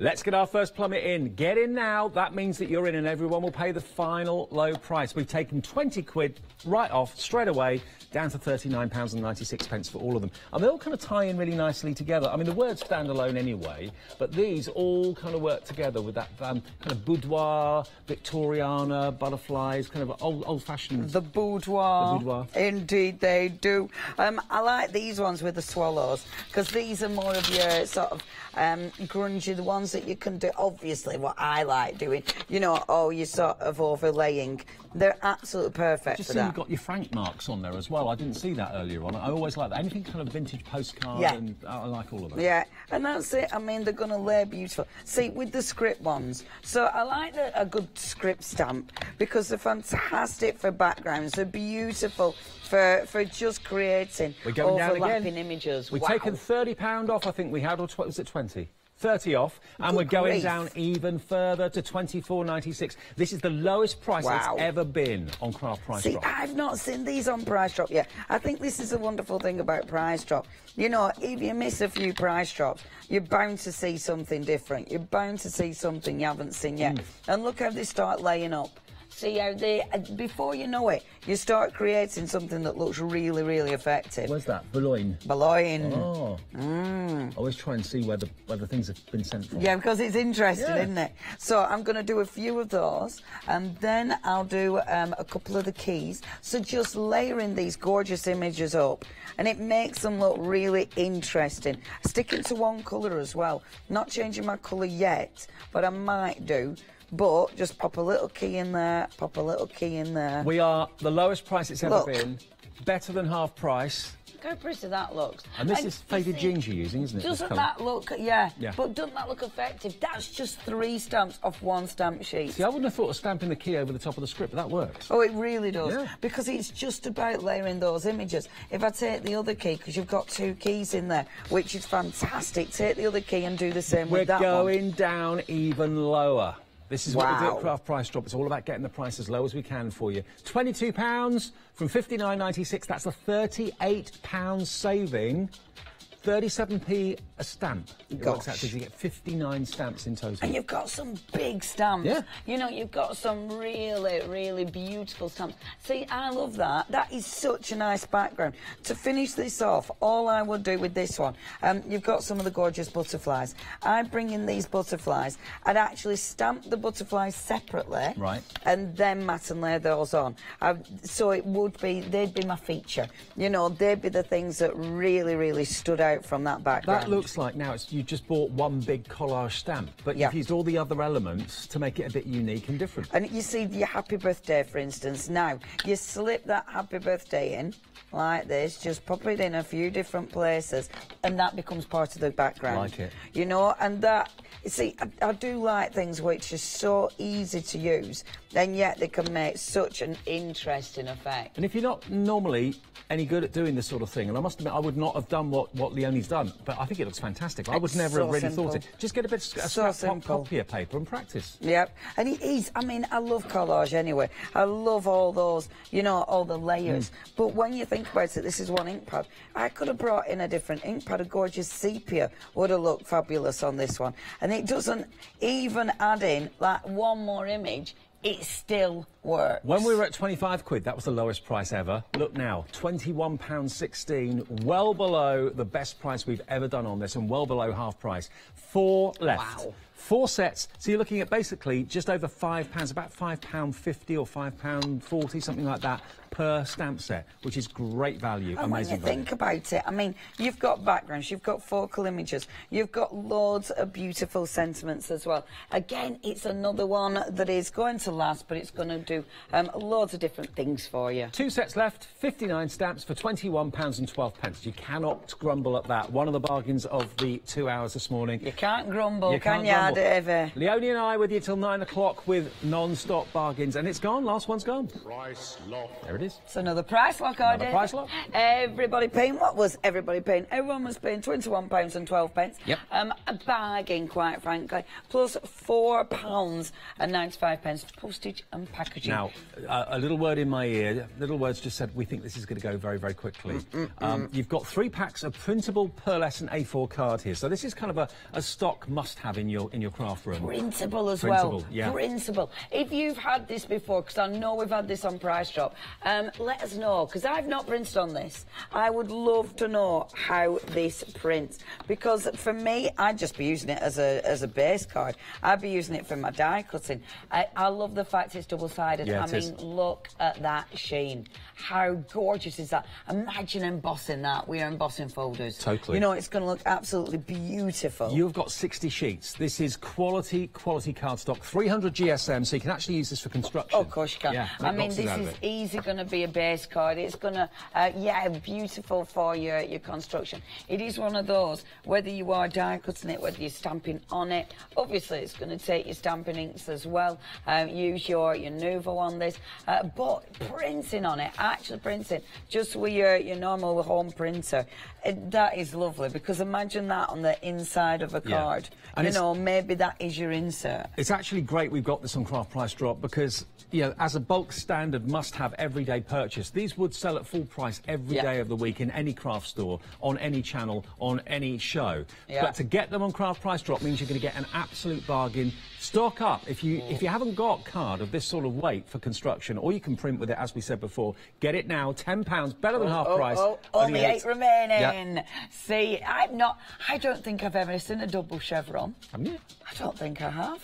Let's get our first plummet in. Get in now. That means that you're in and everyone will pay the final low price. We've taken 20 quid right off, straight away, down to £39.96 for all of them. And they all kind of tie in really nicely together. I mean, the words stand alone anyway, but these all kind of work together with that kind of boudoir, Victoriana, butterflies, kind of old-fashioned... The boudoir. The boudoir. Indeed, they do. I like these ones with the swallows, because these are more of your sort of grungy, the ones that you can do, obviously, what I like doing, you know, you're sort of overlaying. They're absolutely perfect for that. You've got your frank marks on there as well. I didn't see that earlier on. I always like that. Anything kind of vintage postcard, and I like all of that. Yeah, and that's it. I mean, they're going to lay beautiful. See, with the script ones, so I like a good script stamp because they're fantastic for backgrounds. They're beautiful for just creating We're going down overlapping again. images. We've taken £30 off, I think we had, or was it 20? 30 off, and we're going grief. down even further to £24.96. This is the lowest price it's ever been on Craft Price Drop. See, I've not seen these on Price Drop yet. I think this is a wonderful thing about Price Drop. You know, if you miss a few price drops, you're bound to see something different. You're bound to see something you haven't seen yet. And look how they start laying up. See how they, before you know it, you start creating something that looks really, really effective. Where's that? Boulogne. Boulogne. Oh. I always try and see where the things have been sent from. Yeah, because it's interesting, isn't it? So I'm going to do a few of those, and then I'll do a couple of the keys. So just layering these gorgeous images up, and it makes them look really interesting. Sticking to one colour as well. Not changing my colour yet, but I might do. But just pop a little key in there, pop a little key in there. We are the lowest price it's ever been, better than half price. Look how pretty that looks. And this is faded jeans you're using, isn't it? Doesn't that look, yeah, but doesn't that look effective? That's just 3 stamps off 1 stamp sheet. See, I wouldn't have thought of stamping the key over the top of the script, but that works. Oh, it really does, because it's just about layering those images. If I take the other key, because you've got 2 keys in there, which is fantastic, take the other key and do the same with that one. We're going down even lower. This is what we do at Craft Price Drop. It's all about getting the price as low as we can for you. £22 from £59.96. That's a £38 saving. 37p a stamp. It works out because you get 59 stamps in total. And you've got some big stamps. Yeah. You know, you've got some really, really beautiful stamps. See, I love that. That is such a nice background. To finish this off, all I will do with this one, you've got some of the gorgeous butterflies. I bring in these butterflies. I'd actually stamp the butterflies separately. Right. And then mat and lay those on. So it would be, they'd be my feature. You know, they'd be the things that really, really stood out from that background. That looks like now you just bought one big collage stamp, but you've used all the other elements to make it a bit unique and different. And you see your happy birthday, for instance. Now, you slip that happy birthday in like this, just pop it in a few different places, and that becomes part of the background. Like it. You know, and that, you see, I do like things which are so easy to use, and yet they can make such an interesting effect. And if you're not normally any good at doing this sort of thing, and I must admit I would not have done what Leonie's done, but I think it looks fantastic. I would never have really thought it. Just get a bit of scrap copier paper and practice. Yep, and it is. I mean, I love collage anyway. I love all those, you know, all the layers. But when you think about it, this is one ink pad. I could have brought in a different ink pad. A gorgeous sepia would have looked fabulous on this one. And it doesn't even add in like one more image. It still works. When we were at 25 quid, that was the lowest price ever. Look now, £21.16, well below the best price we've ever done on this, and well below half price. 4 left. Wow. 4 sets, so you're looking at basically just over £5, about £5.50 or £5.40, something like that, per stamp set, which is great value, and amazing when you think about it, I mean, you've got backgrounds, you've got focal images, you've got loads of beautiful sentiments as well. Again, it's another one that is going to last, but it's going to do loads of different things for you. 2 sets left, 59 stamps for £21.12. You cannot grumble at that. One of the bargains of the 2 hours this morning. You can't grumble, can you, Davey? Leonie and I with you till 9 o'clock with non-stop bargains, and it's gone. Last one's gone. Price lock. There it is. It's another price lock, Another price lock. Everybody paying. What was everybody paying? Everyone was paying £21.12. Yep. A bargain, quite frankly. Plus £4.95 for postage and packaging. Now, a little word in my ear. Little words just said we think this is going to go very, very quickly. You've got 3 packs of printable Pearlescent A4 card here, so this is kind of a stock must-have in your craft room. Printable as Printable, well. yeah. Printable. If you've had this before, because I know we've had this on Price Drop, let us know, because I've not printed on this. I would love to know how this prints, because for me, I'd just be using it as a base card. I'd be using it for my die cutting. I love the fact it's double-sided. Yeah, I mean, look at that sheen. How gorgeous is that? Imagine embossing that. We are embossing folders. Totally. You know, it's going to look absolutely beautiful. You've got 60 sheets. This is quality cardstock, 300 GSM, so you can actually use this for construction. Oh, of course you can. Yeah, I mean, this is easy going to be a base card. It's going to, beautiful for your construction. It is one of those, whether you are die cutting it, whether you're stamping on it, obviously it's going to take your stamping inks as well. Use your removal on this, but printing on it, actually printing, just with your normal home printer, that is lovely, because imagine that on the inside of a card. And you know, maybe that is your insert. It's actually great we've got this on Craft Price Drop, because, you know, as a bulk standard must-have everyday purchase, these would sell at full price every day of the week in any craft store, on any channel, on any show. But to get them on Craft Price Drop means you're going to get an absolute bargain. Stock up. If you haven't got card of this sort of weight for construction, or you can print with it, as we said before, get it now. £10, better than half price. Only 8 remaining. See, I don't think I've ever seen a double chevron. Haven't you? I don't think I have.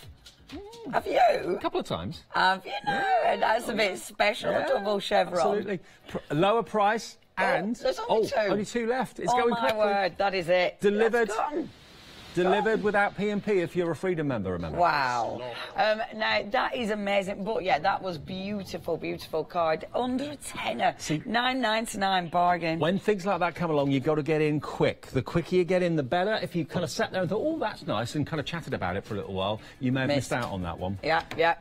Have you? A couple of times. Have you? No, that's a bit special, a double chevron. Absolutely. Lower price and... there's only 2. Only 2 left. It's going quickly. Oh, my word, that is it. Delivered. That's gone. Delivered without P&P if you're a Freedom member, remember? Wow. Now, that is amazing. But, yeah, that was beautiful, beautiful card. Under a tenner. See, $9.99 bargain. When things like that come along, you've got to get in quick. The quicker you get in, the better. If you kind of sat there and thought, oh, that's nice, and kind of chatted about it for a little while, you may have missed out on that one. Yeah.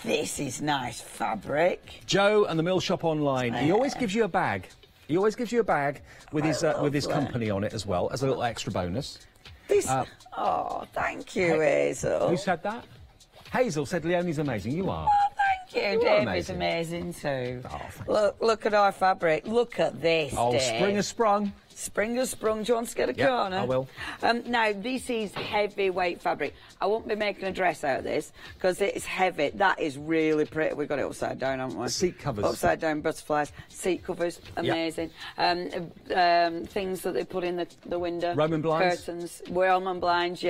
This is nice fabric. Joe and the Mill Shop Online. He always gives you a bag. He always gives you a bag with his company on it as well, as a little extra bonus. Oh, thank you, Hazel. Who said that? Hazel said Leonie's amazing. You are. Oh, thank you. David's amazing too. Oh, look at our fabric. Look at this. Oh, Dave. spring has sprung. Spring has sprung. Do you want to get a corner? I will. Now, this is heavyweight fabric. I won't be making a dress out of this because it's heavy. That is really pretty. We've got it upside down, haven't we? Seat covers. Upside down butterflies. Seat covers. Amazing. Things that they put in the window. Roman blinds. Curtains. Roman blinds,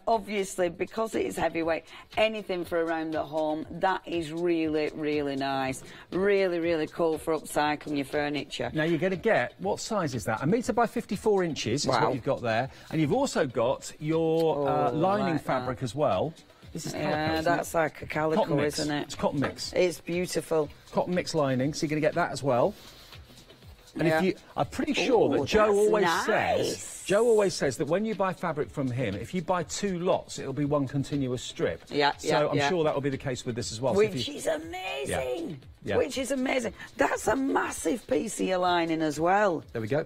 obviously, because it is heavyweight, anything for around the home, that is really, really nice. Really, really cool for upcycling your furniture. Now, you're going to get, what size is that? 1 metre by 54 inches is what you've got there. And you've also got your lining fabric as well. This is calico, that's like a calico, isn't it? It's cotton mix. It's beautiful. Cotton mix lining, so you're going to get that as well. And if you, I'm pretty sure that Joe always says that when you buy fabric from him, if you buy 2 lots, it'll be 1 continuous strip. So I'm sure that will be the case with this as well. Which is amazing. Which is amazing. That's a massive piece of your lining as well. There we go.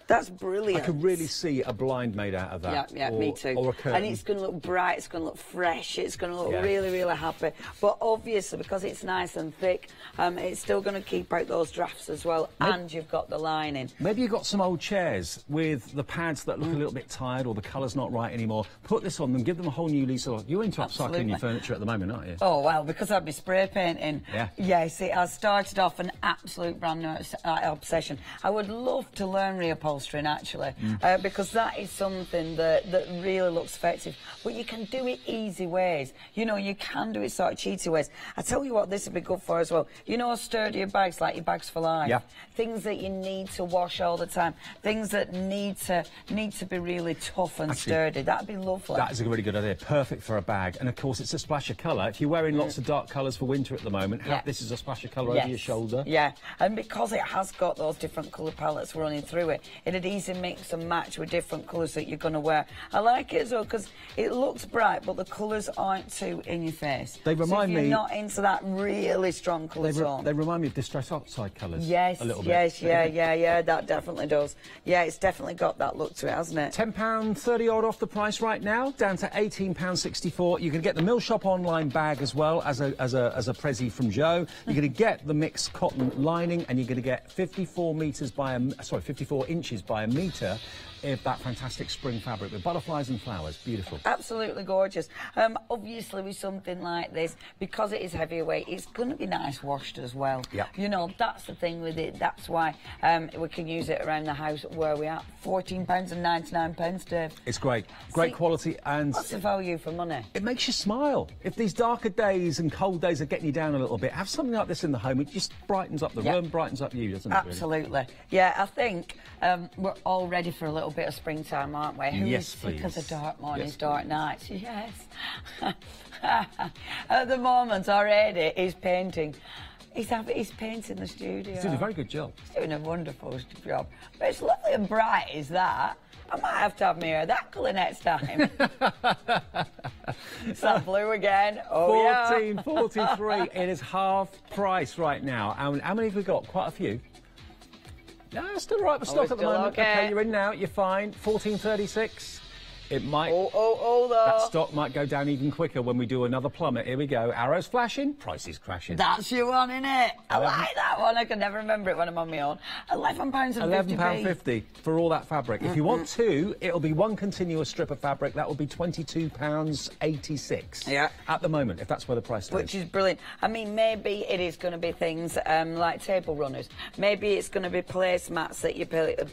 That's brilliant. I can really see a blind made out of that. Me too. Or a curtain. And it's going to look bright, it's going to look fresh, it's going to look really, really happy. But obviously, because it's nice and thick, it's still going to keep out those drafts as well, and you've got the lining. Maybe you've got some old chairs with the pads that look a little bit tired or the colour's not right anymore. Put this on them, give them a whole new lease of life. You're into upcycling your furniture at the moment, aren't you? Oh, well, because I'd be spray painting. Yeah, see, I started off an absolute brand new obsession. I would love to learn reupholstering, actually. Because that is something that really looks effective. But you can do it easy ways. You know, you can do it sort of cheaty ways. I tell you what, this would be good for as well. You know, sturdier bags, like your bags for life. Things that you need to wash all the time. Things that need to be really tough and sturdy. That'd be lovely. That is a really good idea. Perfect for a bag. And of course, it's a splash of colour. If you're wearing lots of dark colours for winter at the moment, this is a splash of colour over your shoulder. And because it has got those different colour palettes running through it, it'd easy mix and match with different colours that you're going to wear. I like it as well because it looks bright, but the colours aren't too in your face. They remind me... you're not into that really strong colour tone. They remind me of Distress Oxide colours. Yes, a little bit. Yeah, that definitely does. Yeah, it's definitely got that look to it, hasn't it? £10.30 odd off the price right now, down to £18.64. You can get the Mill Shop Online bag as well as a prezi from Joe. You're going to get the mixed cotton lining, and you're going to get 54 inches by a metre of that fantastic spring fabric with butterflies and flowers. Beautiful. Absolutely gorgeous. Obviously, with something like this, because it is heavyweight, it's going to be nice washed as well. You know, that's the thing with it. That's why we can use it around the house where we are. £14.99, Dave. It's great. Great quality, and... what's the value for money? It makes you smile. If these darker days and cold days are getting you down a little bit, have something like this in the home. It just brightens up the room, brightens up you, doesn't it? Absolutely. Really? Yeah, I think we're all ready for a little bit of springtime, aren't we? Who is sick of the dark mornings, dark nights? Yes. At the moment, already, he's painting. He's painting the studio. He's doing a very good job. He's doing a wonderful job. But it's lovely and bright, is that? I might have to have my hair that colour next time. It's that blue again. Oh, yeah. 14.43. It is half price right now. And how many have we got? Quite a few. No, still right for stock at the moment. Okay, you're in now. You're fine. 14.36. It might. That stock might go down even quicker when we do another plummet. Here we go. Arrows flashing. Prices crashing. That's your one, innit? I like that one. I can never remember it when I'm on my own. £11.50. £11.50 for all that fabric. If you want two, it'll be one continuous strip of fabric. That will be £22.86. Yeah. At the moment, if that's where the price stays. Which is brilliant. I mean, maybe it is going to be things like table runners. Maybe it's going to be placemats that you're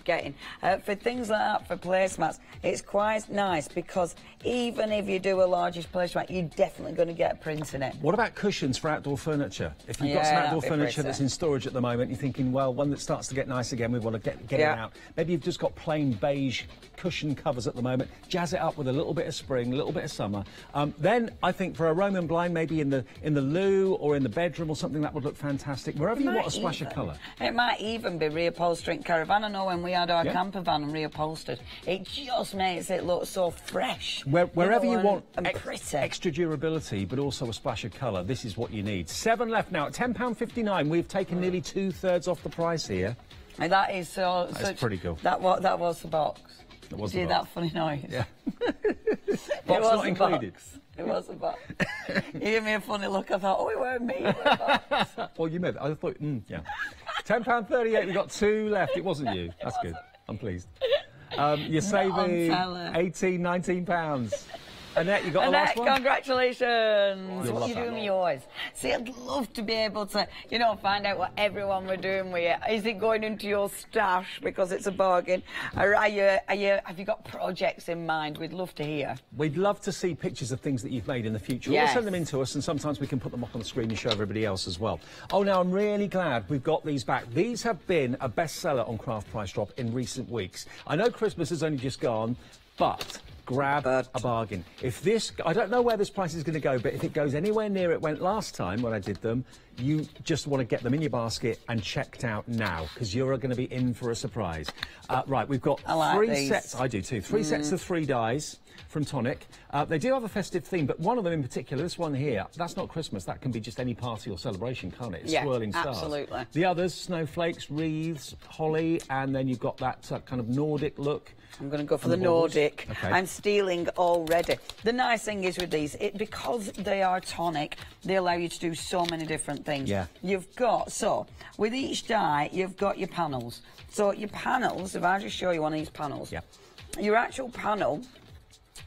getting. For things like that, for placemats, it's quite nice because even if you do a largest placemat, you're definitely going to get a print in it. What about cushions for outdoor furniture? If you've got some outdoor furniture that's in storage at the moment, you're thinking, well, when it starts to get nice again, we want to get it out. Maybe you've just got plain beige cushion covers at the moment. Jazz it up with a little bit of spring, a little bit of summer. Then I think for a Roman blind, maybe in the loo or in the bedroom or something, that would look fantastic. Wherever you want a splash of colour. It might even be reupholstering caravan. I know when we had our camper van and reupholstered, it just makes it look so fresh. Wherever you want pretty. Extra durability, but also a splash of colour, this is what you need. 7 left now at £10.59. We've taken nearly 2/3 off the price here. And that is so. That's pretty cool. That was the box. That was the box. That funny noise. Yeah. Box not included. It was a box. You gave me a funny look. I thought, oh, it weren't me. Well, you made it. I thought, yeah. £10.38. We've got 2 left. It wasn't you. That's good. I'm pleased. You're saving £18, £19. Annette, you got the last one? Congratulations. What are you doing with yours? See, I'd love to be able to, you know, find out what everyone we're doing with it. Is it going into your stash because it's a bargain? Or have you got projects in mind? We'd love to hear. We'd love to see pictures of things that you've made in the future. Yes. Or send them in to us, and sometimes we can put them up on the screen and show everybody else as well. Oh, now, I'm really glad we've got these back. These have been a bestseller on Craft Price Drop in recent weeks. I know Christmas has only just gone, but grab a bargain. If this, I don't know where this price is going to go, but if it goes anywhere near it went last time when I did them, you just want to get them in your basket and checked out now, because you're going to be in for a surprise. Right, we've got 3 sets. I do too. 3 sets of 3 dies from Tonic. They do have a festive theme, but one of them in particular, this one here, that's not Christmas. That can be just any party or celebration, can't it? It's swirling stars. Absolutely. The others, snowflakes, wreaths, holly, and then you've got that kind of Nordic look. I'm going to go for the Nordic. Okay. I'm stealing already. The nice thing is with these, because they are Tonic, they allow you to do so many different things. Yeah. You've got, so, with each die, you've got your panels. So your panels, if I just show you one of these panels, your actual panel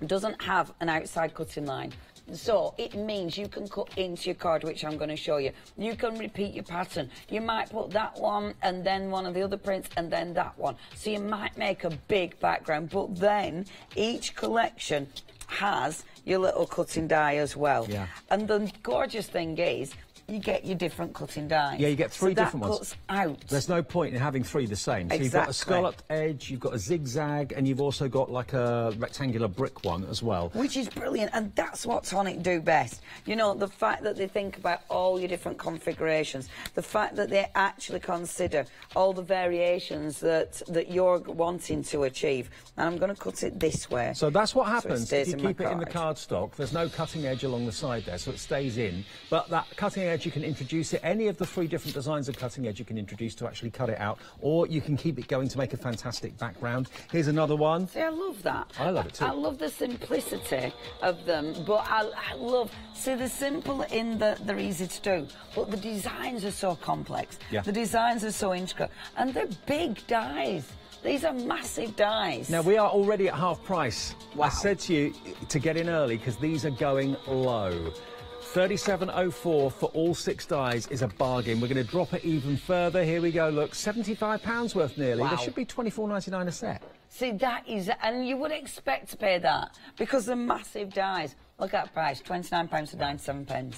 doesn't have an outside cutting line. So it means you can cut into your card, which I'm going to show you. You can repeat your pattern. You might put that one and then one of the other prints and then that one. So you might make a big background, but then each collection has your little cutting die as well. Yeah. And the gorgeous thing is, you get your different cutting dies. Yeah, you get 3 different ones. Cuts out. There's no point in having 3 the same. So you've got a scalloped edge, you've got a zigzag, and you've also got like a rectangular brick one as well. Which is brilliant, and that's what Tonic do best. You know, the fact that they think about all your different configurations, the fact that they actually consider all the variations that you're wanting to achieve. And I'm going to cut it this way. So that's what happens if you keep it in the cardstock. There's no cutting edge along the side there, so it stays in. But that cutting edge, you can introduce it. Any of the 3 different designs of cutting edge you can introduce to actually cut it out, or you can keep it going to make a fantastic background. Here's another one. See, I love that. I love it too. I love the simplicity of them, but I love, see, they're simple in that they're easy to do, but the designs are so complex. Yeah. The designs are so intricate, and they're big dies. These are massive dies. Now, we are already at half price. Wow. I said to you to get in early because these are going low. £37.04 for all 6 dies is a bargain. We're going to drop it even further. Here we go, look, £75 worth nearly. Wow. There should be £24.99 a set. See, that is, and you would expect to pay that because they're massive dies. Look at that price, £29.97.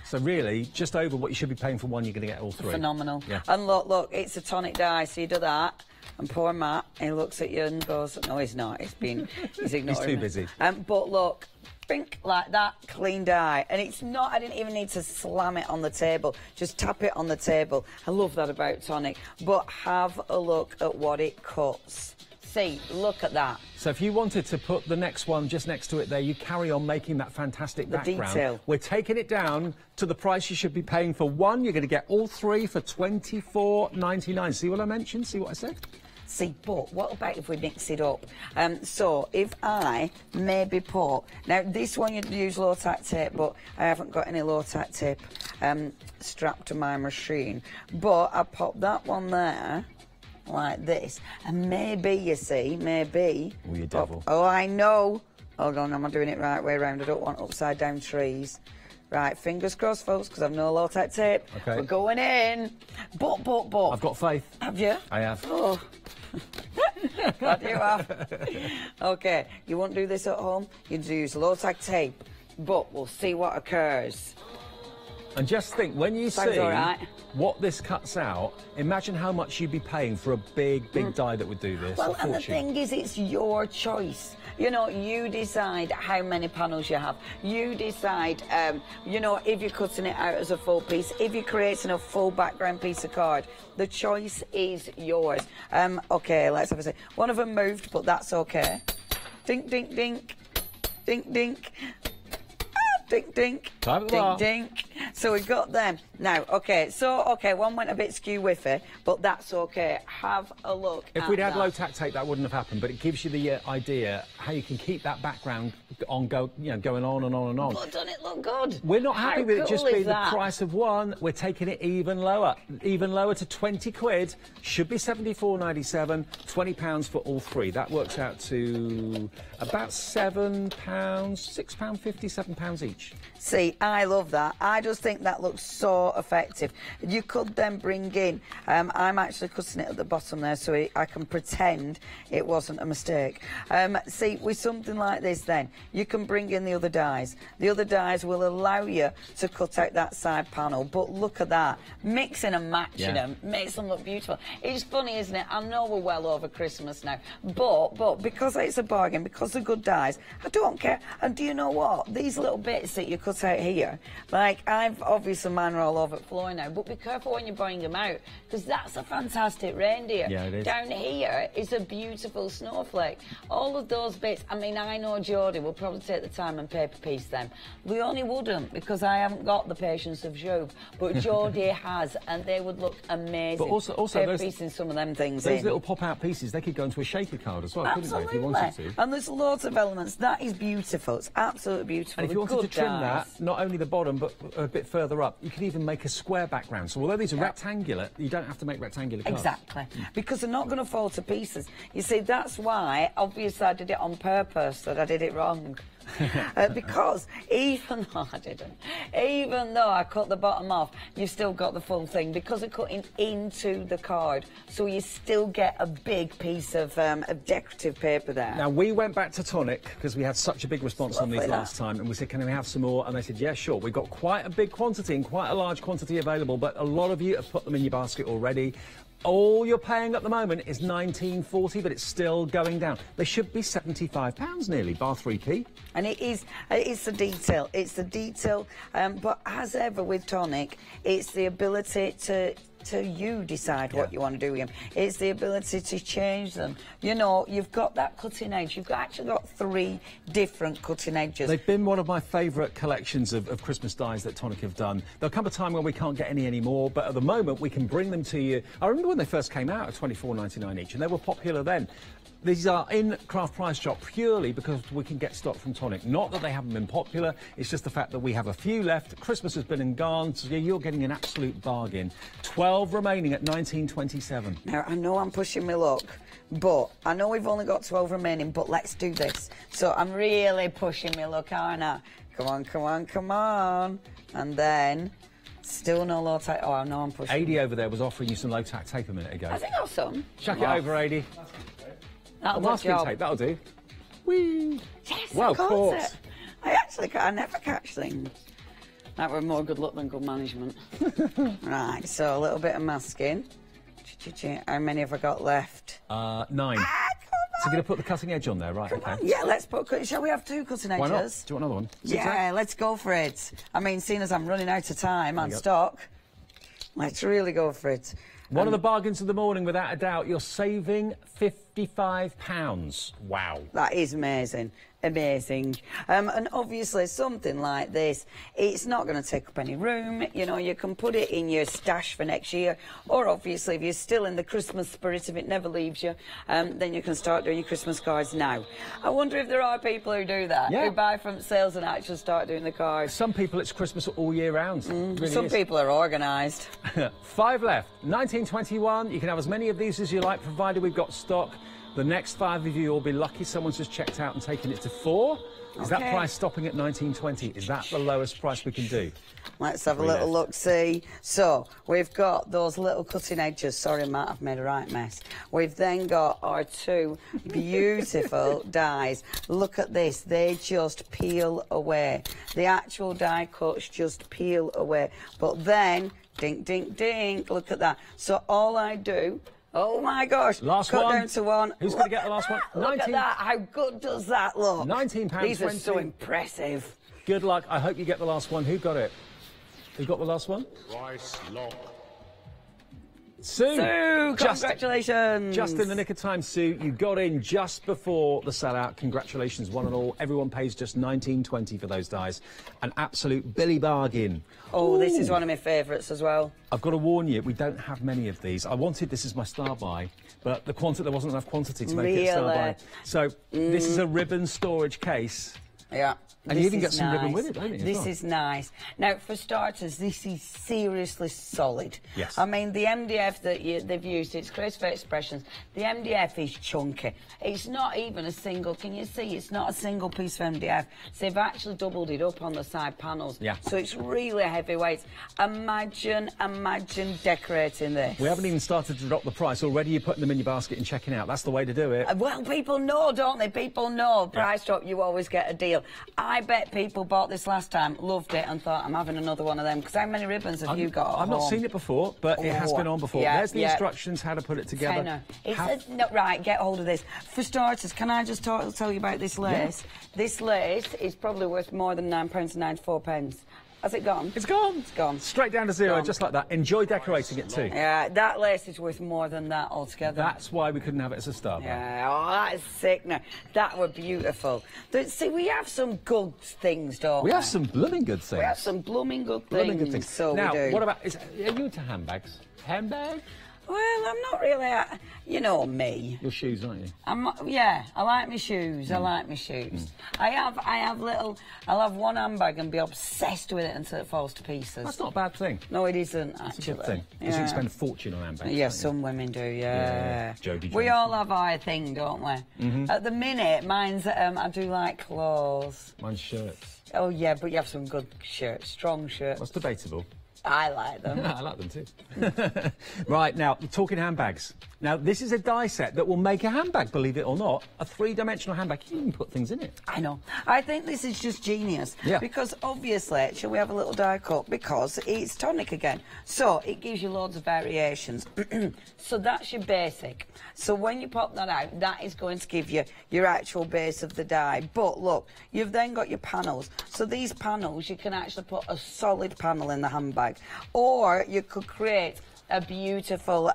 So really, just over what you should be paying for one, you're going to get all 3. Phenomenal. Yeah. And look, it's a Tonic die, so you do that. And poor Matt, he looks at you and goes, no, he's not. He's ignoring He's too busy. But look, bink, like that, clean die. And it's not, I didn't even need to slam it on the table. Just tap it on the table. I love that about Tonic. But have a look at what it cuts. See, look at that. So if you wanted to put the next one just next to it there, you carry on making that fantastic background. Detail. We're taking it down to the price you should be paying for one. You're going to get all three for $24.99. See what I mentioned? See what I said? See, but what about if we mix it up? So if I maybe put... Now, this one you'd use low-tack tape, but I haven't got any low-tack tape strapped to my machine. But I pop that one there, like this, and maybe, you see, maybe... Oh, you devil. Oh, I know. Hold on, am I doing it the right way around? I don't want upside-down trees. Right, fingers crossed, folks, because I've no low-tack tape. Okay. We're going in. But... I've got faith. Have you? I have. Oh. Glad you have. Okay, you won't do this at home. You'd use low-tack tape, but we'll see what occurs. And just think, when you Sounds see all right. what this cuts out, imagine how much you'd be paying for a big die that would do this. Well, a and the fortune. thing is, it's your choice. You know, you decide how many panels you have. You decide, you know, if you're cutting it out as a full piece, if you're creating a full background piece of card. The choice is yours. OK, let's have a say. One of them moved, but that's OK. Dink, dink, dink. Dink, dink. Dink, dink. Time at the Dink, bar. dink. So we've got them. Now, OK, so, OK, one went a bit skew-whiffy, but that's OK. Have a look If at we'd had that. low-tack tape, that wouldn't have happened, but it gives you the idea how you can keep that background on, going on and on and on. But doesn't it look good? We're not happy How with it just cool being is the that? price of one. We're taking it even lower to 20 quid. Should be £74.97, £20 for all three. That works out to about £7, £6.50, £7 each. See, I love that. I just think that looks so effective. You could then bring in, I'm actually cutting it at the bottom there so I can pretend it wasn't a mistake. See, with something like this then, you can bring in the other dies. The other dies will allow you to cut out that side panel, but look at that. Mixing and matching them makes them look beautiful. It's funny, isn't it? I know we're well over Christmas now, but because it's a bargain, because they're good dies, I don't care. And do you know what? These little bits that you cut out here, like I've obviously mine are all over the floor now, but be careful when you're buying them out, because that's a fantastic reindeer. Yeah, it is. Down here is a beautiful snowflake. All of those bits, I mean, I know Jodie will probably take the time and paper piece them. We only wouldn't, because I haven't got the patience of Job, but Jodie has, and they would look amazing. But also paper those, piecing some of them things those in. little pop-out pieces, they could go into a shaker card as well, couldn't they, if you wanted to? And there's loads of elements. That is beautiful. It's absolutely beautiful. And if you wanted to trim that, not only the bottom, but a bit further up, you could even make a square background. So although these are rectangular, you don't have to make rectangular cards. Exactly. Because they're not going to fall to pieces. You see, that's why, obviously, I did it on purpose, that I did it wrong. Because even though I didn't, even though I cut the bottom off, you've still got the full thing because of cutting into the card. So you still get a big piece of decorative paper there. Now, we went back to Tonic because we had such a big response on these last time, and we said, can we have some more? And they said, yeah, sure. We've got quite a big quantity and quite a large quantity available, but a lot of you have put them in your basket already. All you're paying at the moment is £19.40, but it's still going down. They should be £75 nearly, bar 3p. And it's the detail. It's the detail. But as ever with Tonic, it's the ability to you decide what you want to do with them. It's the ability to change them. You know, you've got that cutting edge. You've actually got 3 different cutting edges. They've been one of my favourite collections of Christmas dies that Tonic have done. There'll come a time when we can't get any anymore, but at the moment we can bring them to you. I remember when they first came out at £24.99 each, and they were popular then. These are in Kraft Price Shop purely because we can get stock from Tonic. Not that they haven't been popular, it's just the fact that we have a few left. Christmas has been and gone, so you're getting an absolute bargain. 12 remaining at £19.27. Now, I know I'm pushing my luck, but I know we've only got 12 remaining, but let's do this. So I'm really pushing my luck, aren't I? Come on, come on, come on. And then, still no low tack. Oh, I know I'm pushing. Adi over there was offering you some low tack tape a minute ago. I think I've some. Chuck it over, Adi. That'll do the Masking job. tape, that'll do. Whee! Yes, Well of course. caught. I never catch things. That were more good luck than good management. Right, so a little bit of masking. How many have I got left? 9. Come on. So you're going to put the cutting edge on there, right? Come on. Yeah, let's put. Shall we have 2 cutting edges? Why not? Do you want another one? Yeah, let's go for it. I mean, seeing as I'm running out of time on stock, let's really go for it. One of the bargains of the morning, without a doubt. You're saving £55. Wow. That is amazing. Amazing. And obviously something like this, it's not going to take up any room. You know, you can put it in your stash for next year, or obviously if you're still in the Christmas spirit, if it never leaves you, then you can start doing your Christmas cards now. I wonder if there are people who do that, who buy from sales and actually start doing the cards. Some people, it's Christmas all year round. Really Some people are organised. 5 left. 1921. You can have as many of these as you like, provided we've got stock. The next 5 of you will be lucky someone's just checked out and taken it to 4. Is that price stopping at 19.20? Is that the lowest price we can do? Let's have a little look, see. So, we've got those little cutting edges. Sorry, Matt, I've made a right mess. We've then got our 2 beautiful dies. Look at this. They just peel away. The actual die cuts just peel away. But then, dink, dink, dink, look at that. So, all I do... Oh my gosh! Last Cut one. Down to 1. Who's going to get the last one? Look at that! How good does that look? £19.20. These are so impressive. Good luck. I hope you get the last one. Who got it? Who got the last one? Price lock. Sue! Congratulations! Just in the nick of time, Sue. You got in just before the sellout. Congratulations, one and all. Everyone pays just $19.20 for those dies. An absolute Billy bargain. Oh, this is one of my favourites as well. I've got to warn you, we don't have many of these. I wanted this as my star buy, but there wasn't enough quantity to make it a star buy. So this is a ribbon storage case. Yeah. And you even get some ribbon with it, don't you? This is nice. Now, for starters, this is seriously solid. Yes. I mean, the MDF that they've used, it's Creative Expressions, the MDF is chunky. It's not even a single, can you see? It's not a single piece of MDF. So they've actually doubled it up on the side panels. Yeah. So it's really heavyweight. Imagine decorating this. We haven't even started to drop the price. Already you're putting them in your basket and checking out. That's the way to do it. Well, people know, don't they? People know. Price drop, you always get a deal. I bet people bought this last time, loved it, and thought, I'm having another one of them. Because how many ribbons have you got at I've not home? seen it before, but it has been on before. Yeah, There's the instructions how to put it together. Right, get hold of this. For starters, can I just tell you about this lace? Yeah. This lace is probably worth more than £9.94. Has it gone? It's gone. It's gone. Straight down to zero, just like that. Enjoy decorating it too. Yeah, that lace is worth more than that altogether. That's why we couldn't have it as a star buy. Yeah, oh, that is sick now. That were beautiful. See, we have some good things, don't we? We have some blooming good things. We have some blooming good things. So now, we do. what about, are you into handbags? Handbag? Well, I'm not really, you know me. Your shoes, aren't you? Yeah, I like my shoes. I like my shoes. I'll have one handbag and be obsessed with it until it falls to pieces. That's not a bad thing. No, it isn't, actually. It's a good thing. Because you can spend a fortune on handbags. Yeah, some women do, yeah. Jodie We Johnson. all have our thing, don't we? At the minute, mine's, I do like clothes. Mine's shirts. Oh, yeah, but you have some good shirts, strong shirts. That's debatable. I like them. I like them too. Right, now, we're talking handbags. Now, this is a die set that will make a handbag, believe it or not. A 3-dimensional handbag. You can even put things in it. I know. I think this is just genius. Yeah. Because, obviously, shall we have a little die cut? Because it's tonic again. So, it gives you loads of variations. So, that's your basic. So, when you pop that out, that is going to give you your actual base of the die. But, look, you've then got your panels. So, these panels, you can actually put a solid panel in the handbag. Or you could create a beautiful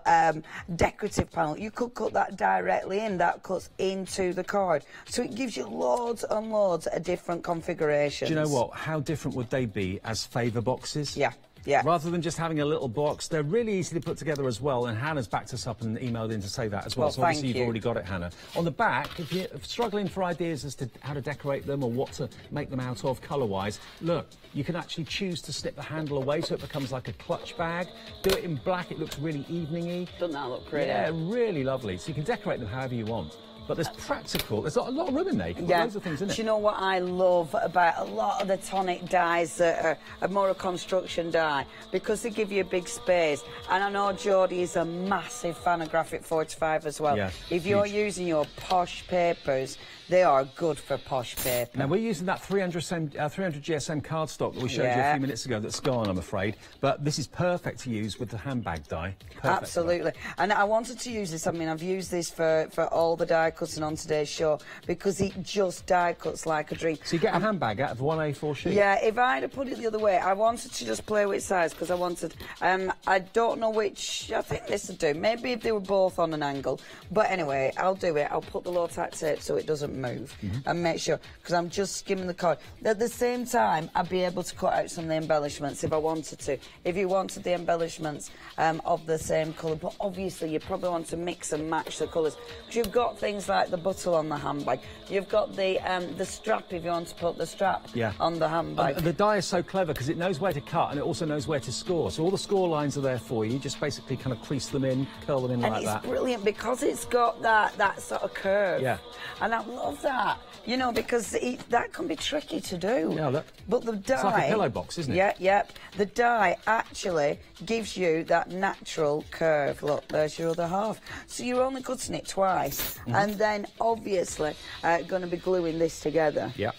decorative panel. You could cut that directly in. That cuts into the card. So it gives you loads and loads of different configurations. Do you know what? How different would they be as favour boxes? Yeah. Yeah. Rather than just having a little box, they're really easy to put together as well, and Hannah's backed us up and emailed in to say that as well. So obviously you've already got it, Hannah. On the back, if you're struggling for ideas as to how to decorate them or what to make them out of colour-wise, look, you can actually choose to snip the handle away so it becomes like a clutch bag. Do it in black, it looks really evening-y. Doesn't that look pretty? Yeah, really lovely. So you can decorate them however you want. But there's practical, there's a lot of room in there. You can put loads of things in it. Do you know what I love about a lot of the tonic dies that are more a construction die? Because they give you a big space. And I know Jodie is a massive fan of Graphic 45 as well. Yeah, if you're using your posh papers, they are good for posh paper. Now, we're using that 300 GSM cardstock that we showed you a few minutes ago that's gone, I'm afraid. But this is perfect to use with the handbag die. Perfect. Absolutely. And I wanted to use this, I mean, I've used this for all the die cutting on today's show because it just die cuts like a dream. So you get a handbag out of one A4 sheet? Yeah, if I'd have put it the other way, I wanted to just play with size because I wanted, I don't know which, I think this would do. Maybe if they were both on an angle. But anyway, I'll do it. I'll put the low tack tape so it doesn't move and make sure, because I'm just skimming the card. At the same time, I'd be able to cut out some of the embellishments if I wanted to. If you wanted the embellishments of the same colour, but obviously you probably want to mix and match the colours. Because you've got things like the buttle on the handbag. You've got the strap if you want to put the strap on the handbag. The die is so clever because it knows where to cut and it also knows where to score. So all the score lines are there for you. You just basically kind of crease them in, curl them in like that. And it's brilliant because it's got that sort of curve. Yeah. And I love that, you know, because that can be tricky to do. Yeah, look. But the die... It's like a pillow box, isn't it? Yeah, yeah. The die actually gives you that natural curve. Look, there's your other half. So you're only cutting it twice. And then, obviously, going to be gluing this together. Yeah.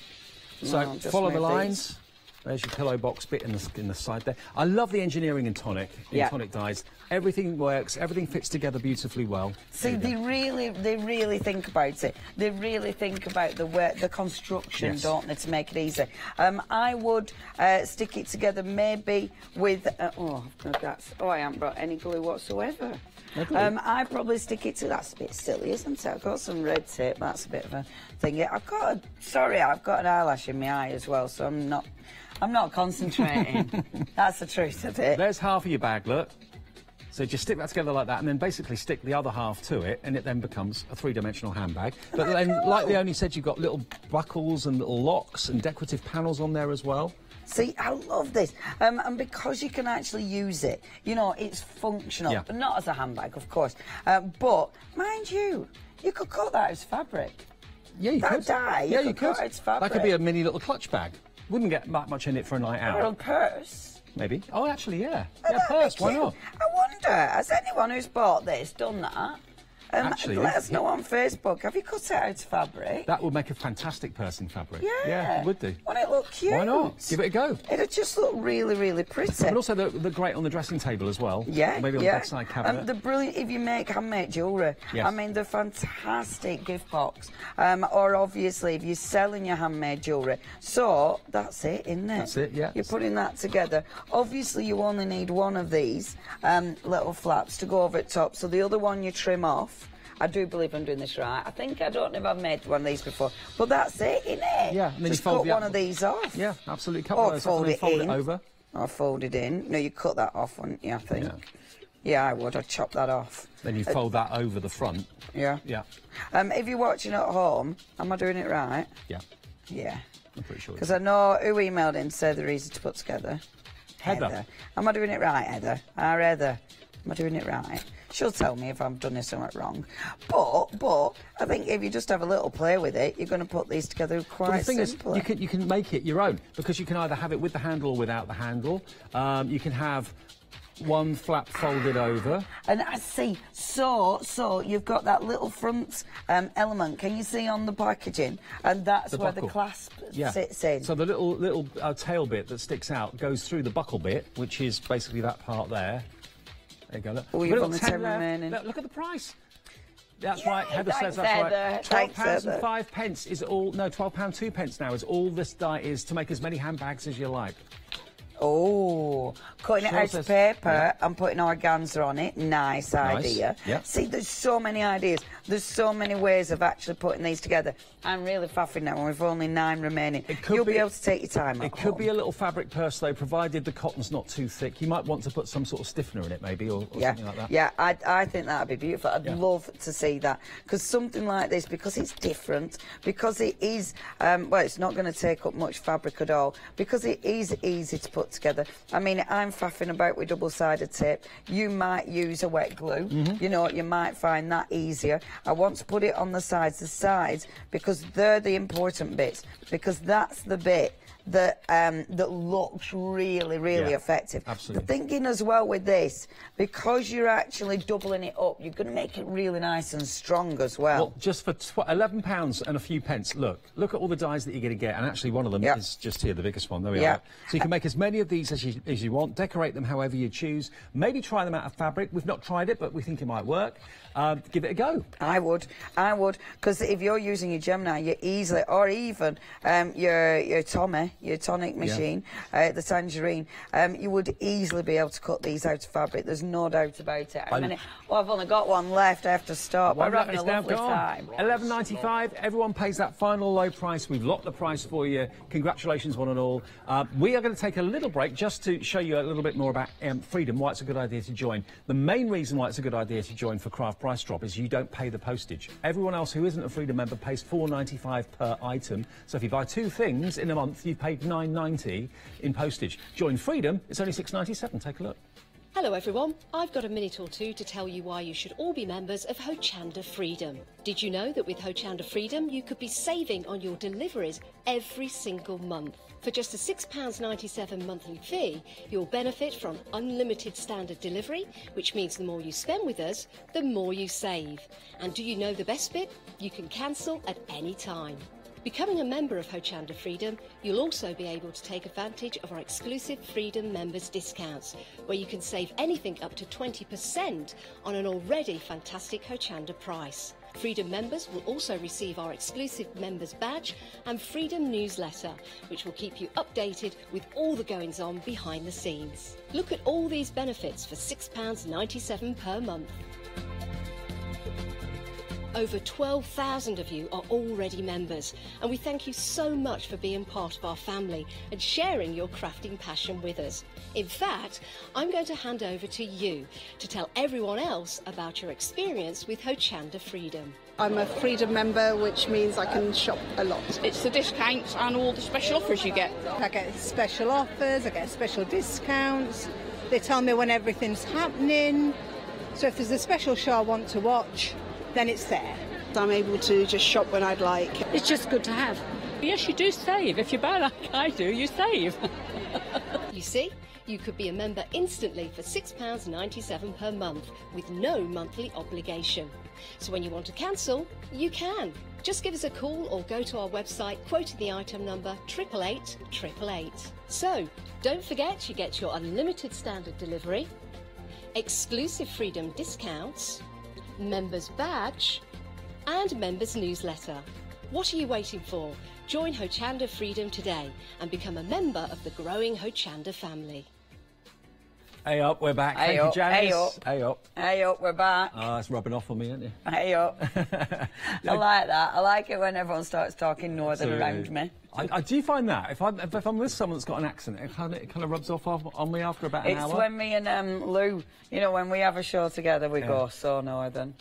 So follow the lines. There's your pillow box bit in the side there. I love the engineering in Tonic, Tonic dies. Everything works, everything fits together beautifully well. See, they really think about it. They really think about the construction, don't they, to make it easy. I would stick it together maybe with... I haven't brought any glue whatsoever. I probably stick it to... That's a bit silly, isn't it? I've got some red tape. That's a bit of a thing. I've got an eyelash in my eye as well, so I'm not concentrating. That's the truth of it. There's half of your bag, look. So just stick that together like that and then basically stick the other half to it and it then becomes a three-dimensional handbag. But then, like Leonie said, you've got little buckles and little locks and decorative panels on there as well. See, I love this. And because you can actually use it, you know, it's functional. But not as a handbag, of course. But, mind you, you could cut that as fabric. Yeah, you could. Yeah, you could. That could be a mini little clutch bag. Wouldn't get that much in it for a night out. Or a purse. Maybe. Oh, actually, yeah. Yeah, purse, why not? I wonder, has anyone who's bought this done that? Actually, let us know on Facebook. Have you cut it out of fabric? That would make a fantastic purse in fabric. Yeah, it would do. Wouldn't it look cute? Why not? Give it a go. It'd just look really, really pretty. But also they're great on the dressing table as well. Yeah, or maybe on the bedside cabinet. They're brilliant if you make handmade jewellery. Yes. I mean, they're fantastic gift box. Or obviously if you're selling your handmade jewellery. So that's it, isn't it? That's it, yeah. You're putting that together. Obviously you only need one of these little flaps to go over the top. So the other one you trim off. I do believe I'm doing this right. I don't know if I've made one of these before. But that's it, isn't it? Yeah. And then just you fold cut one of these off. Yeah, absolutely. Cut one of those off and then fold it over. Or fold it in. No, you cut that off, wouldn't you, I think? Yeah, I would. I'd chop that off. Then you fold that over the front. Yeah. Yeah. If you're watching at home, am I doing it right? Yeah. Yeah. I'm pretty sure. Because I know who emailed in to say they're easy to put together. Heather. Am I doing it right, Heather? Heather. Am I doing it right? She'll tell me if I've done this something wrong. But I think if you just have a little play with it, you're going to put these together quite simply. The thing is, you can make it your own because you can either have it with the handle or without the handle. You can have one flap folded over. And I see. So you've got that little front element. Can you see on the packaging? And that's where the clasp sits in. So the little tail bit that sticks out goes through the buckle bit, which is basically that part there. There you go. Look. Oh, you've got the 10 remaining. Look at the price. That's right. Heather says that's right. £12.05 is all. No, £12.02 now is all this die is to make as many handbags as you like. Oh, cutting it out of paper and putting organza on it. Nice idea. Yeah. See, there's so many ideas. There's so many ways of actually putting these together. I'm really faffing now, and we've only 9 remaining. You'll be able to take your time. It could be a little fabric purse, though, provided the cotton's not too thick. You might want to put some sort of stiffener in it, maybe, or something like that. Yeah, I think that'd be beautiful. I'd love to see that. Because something like this, because it's different, because it is, well, it's not going to take up much fabric at all, because it is easy to put together. I mean, I'm faffing about with double-sided tape. You might use a wet glue. You know, you might find that easier. I want to put it on the sides, because they're the important bits, because that's the bit that that looks really, really effective. Absolutely. But thinking as well with this, because you're actually doubling it up, you're going to make it really nice and strong as well. Well, just for £11 and a few pence, look at all the dies that you're going to get, and actually one of them is just here, the biggest one. There we are. So you can make as many of these as you want, decorate them however you choose, maybe try them out of fabric. We've not tried it, but we think it might work. Give it a go. I would, because if you're using your Gemini, you easily, or even your Tonic machine, the Tangerine, you would easily be able to cut these out of fabric. There's no doubt about it. I've only got one left. I have to stop. We're having a lovely time. $11.95. Everyone pays that final low price. We've locked the price for you. Congratulations, one and all. We are going to take a little break just to show you a little bit more about Freedom, why it's a good idea to join. The main reason why it's a good idea to join for Craft Price Drop is you don't pay the postage. Everyone else who isn't a Freedom member pays $4.95 per item. So if you buy 2 things in a month, you've paid $9.90 in postage. Join Freedom, it's only $6.97. Take a look. Hello everyone, I've got a minute or two to tell you why you should all be members of Hochanda Freedom. Did you know that with Hochanda Freedom you could be saving on your deliveries every single month? For just a £6.97 monthly fee, you'll benefit from unlimited standard delivery, which means the more you spend with us, the more you save. And do you know the best bit? You can cancel at any time. Becoming a member of Hochanda Freedom, you'll also be able to take advantage of our exclusive Freedom members discounts, where you can save anything up to 20% on an already fantastic Hochanda price. Freedom members will also receive our exclusive members badge and Freedom newsletter, which will keep you updated with all the goings-on behind the scenes. Look at all these benefits for £6.97 per month. Over 12,000 of you are already members, and we thank you so much for being part of our family and sharing your crafting passion with us. In fact, I'm going to hand over to you to tell everyone else about your experience with Hochanda Freedom. I'm a Freedom member, which means I can shop a lot. It's the discounts and all the special offers you get. I get special offers, I get special discounts. They tell me when everything's happening. So if there's a special show I want to watch, then it's there. I'm able to just shop when I'd like. It's just good to have. Yes, you do save. If you buy like I do, you save. You see, you could be a member instantly for £6.97 per month with no monthly obligation. So when you want to cancel, you can. Just give us a call or go to our website quoting the item number 888 888. So don't forget you get your unlimited standard delivery, exclusive Freedom discounts, members badge and members newsletter. What are you waiting for? Join Hochanda Freedom today and become a member of the growing Hochanda family. Hey up, we're back. Hey Thank up, you, Janice. hey up. Hey up. Hey up, we're back. Oh, it's rubbing off on me, isn't it? Hey up. I like that. I like it when everyone starts talking northern around me. I do find that if I'm with someone that's got an accent, it kind of rubs off on me after about an hour. It's when me and Lou, you know, when we have a show together, we go so northern.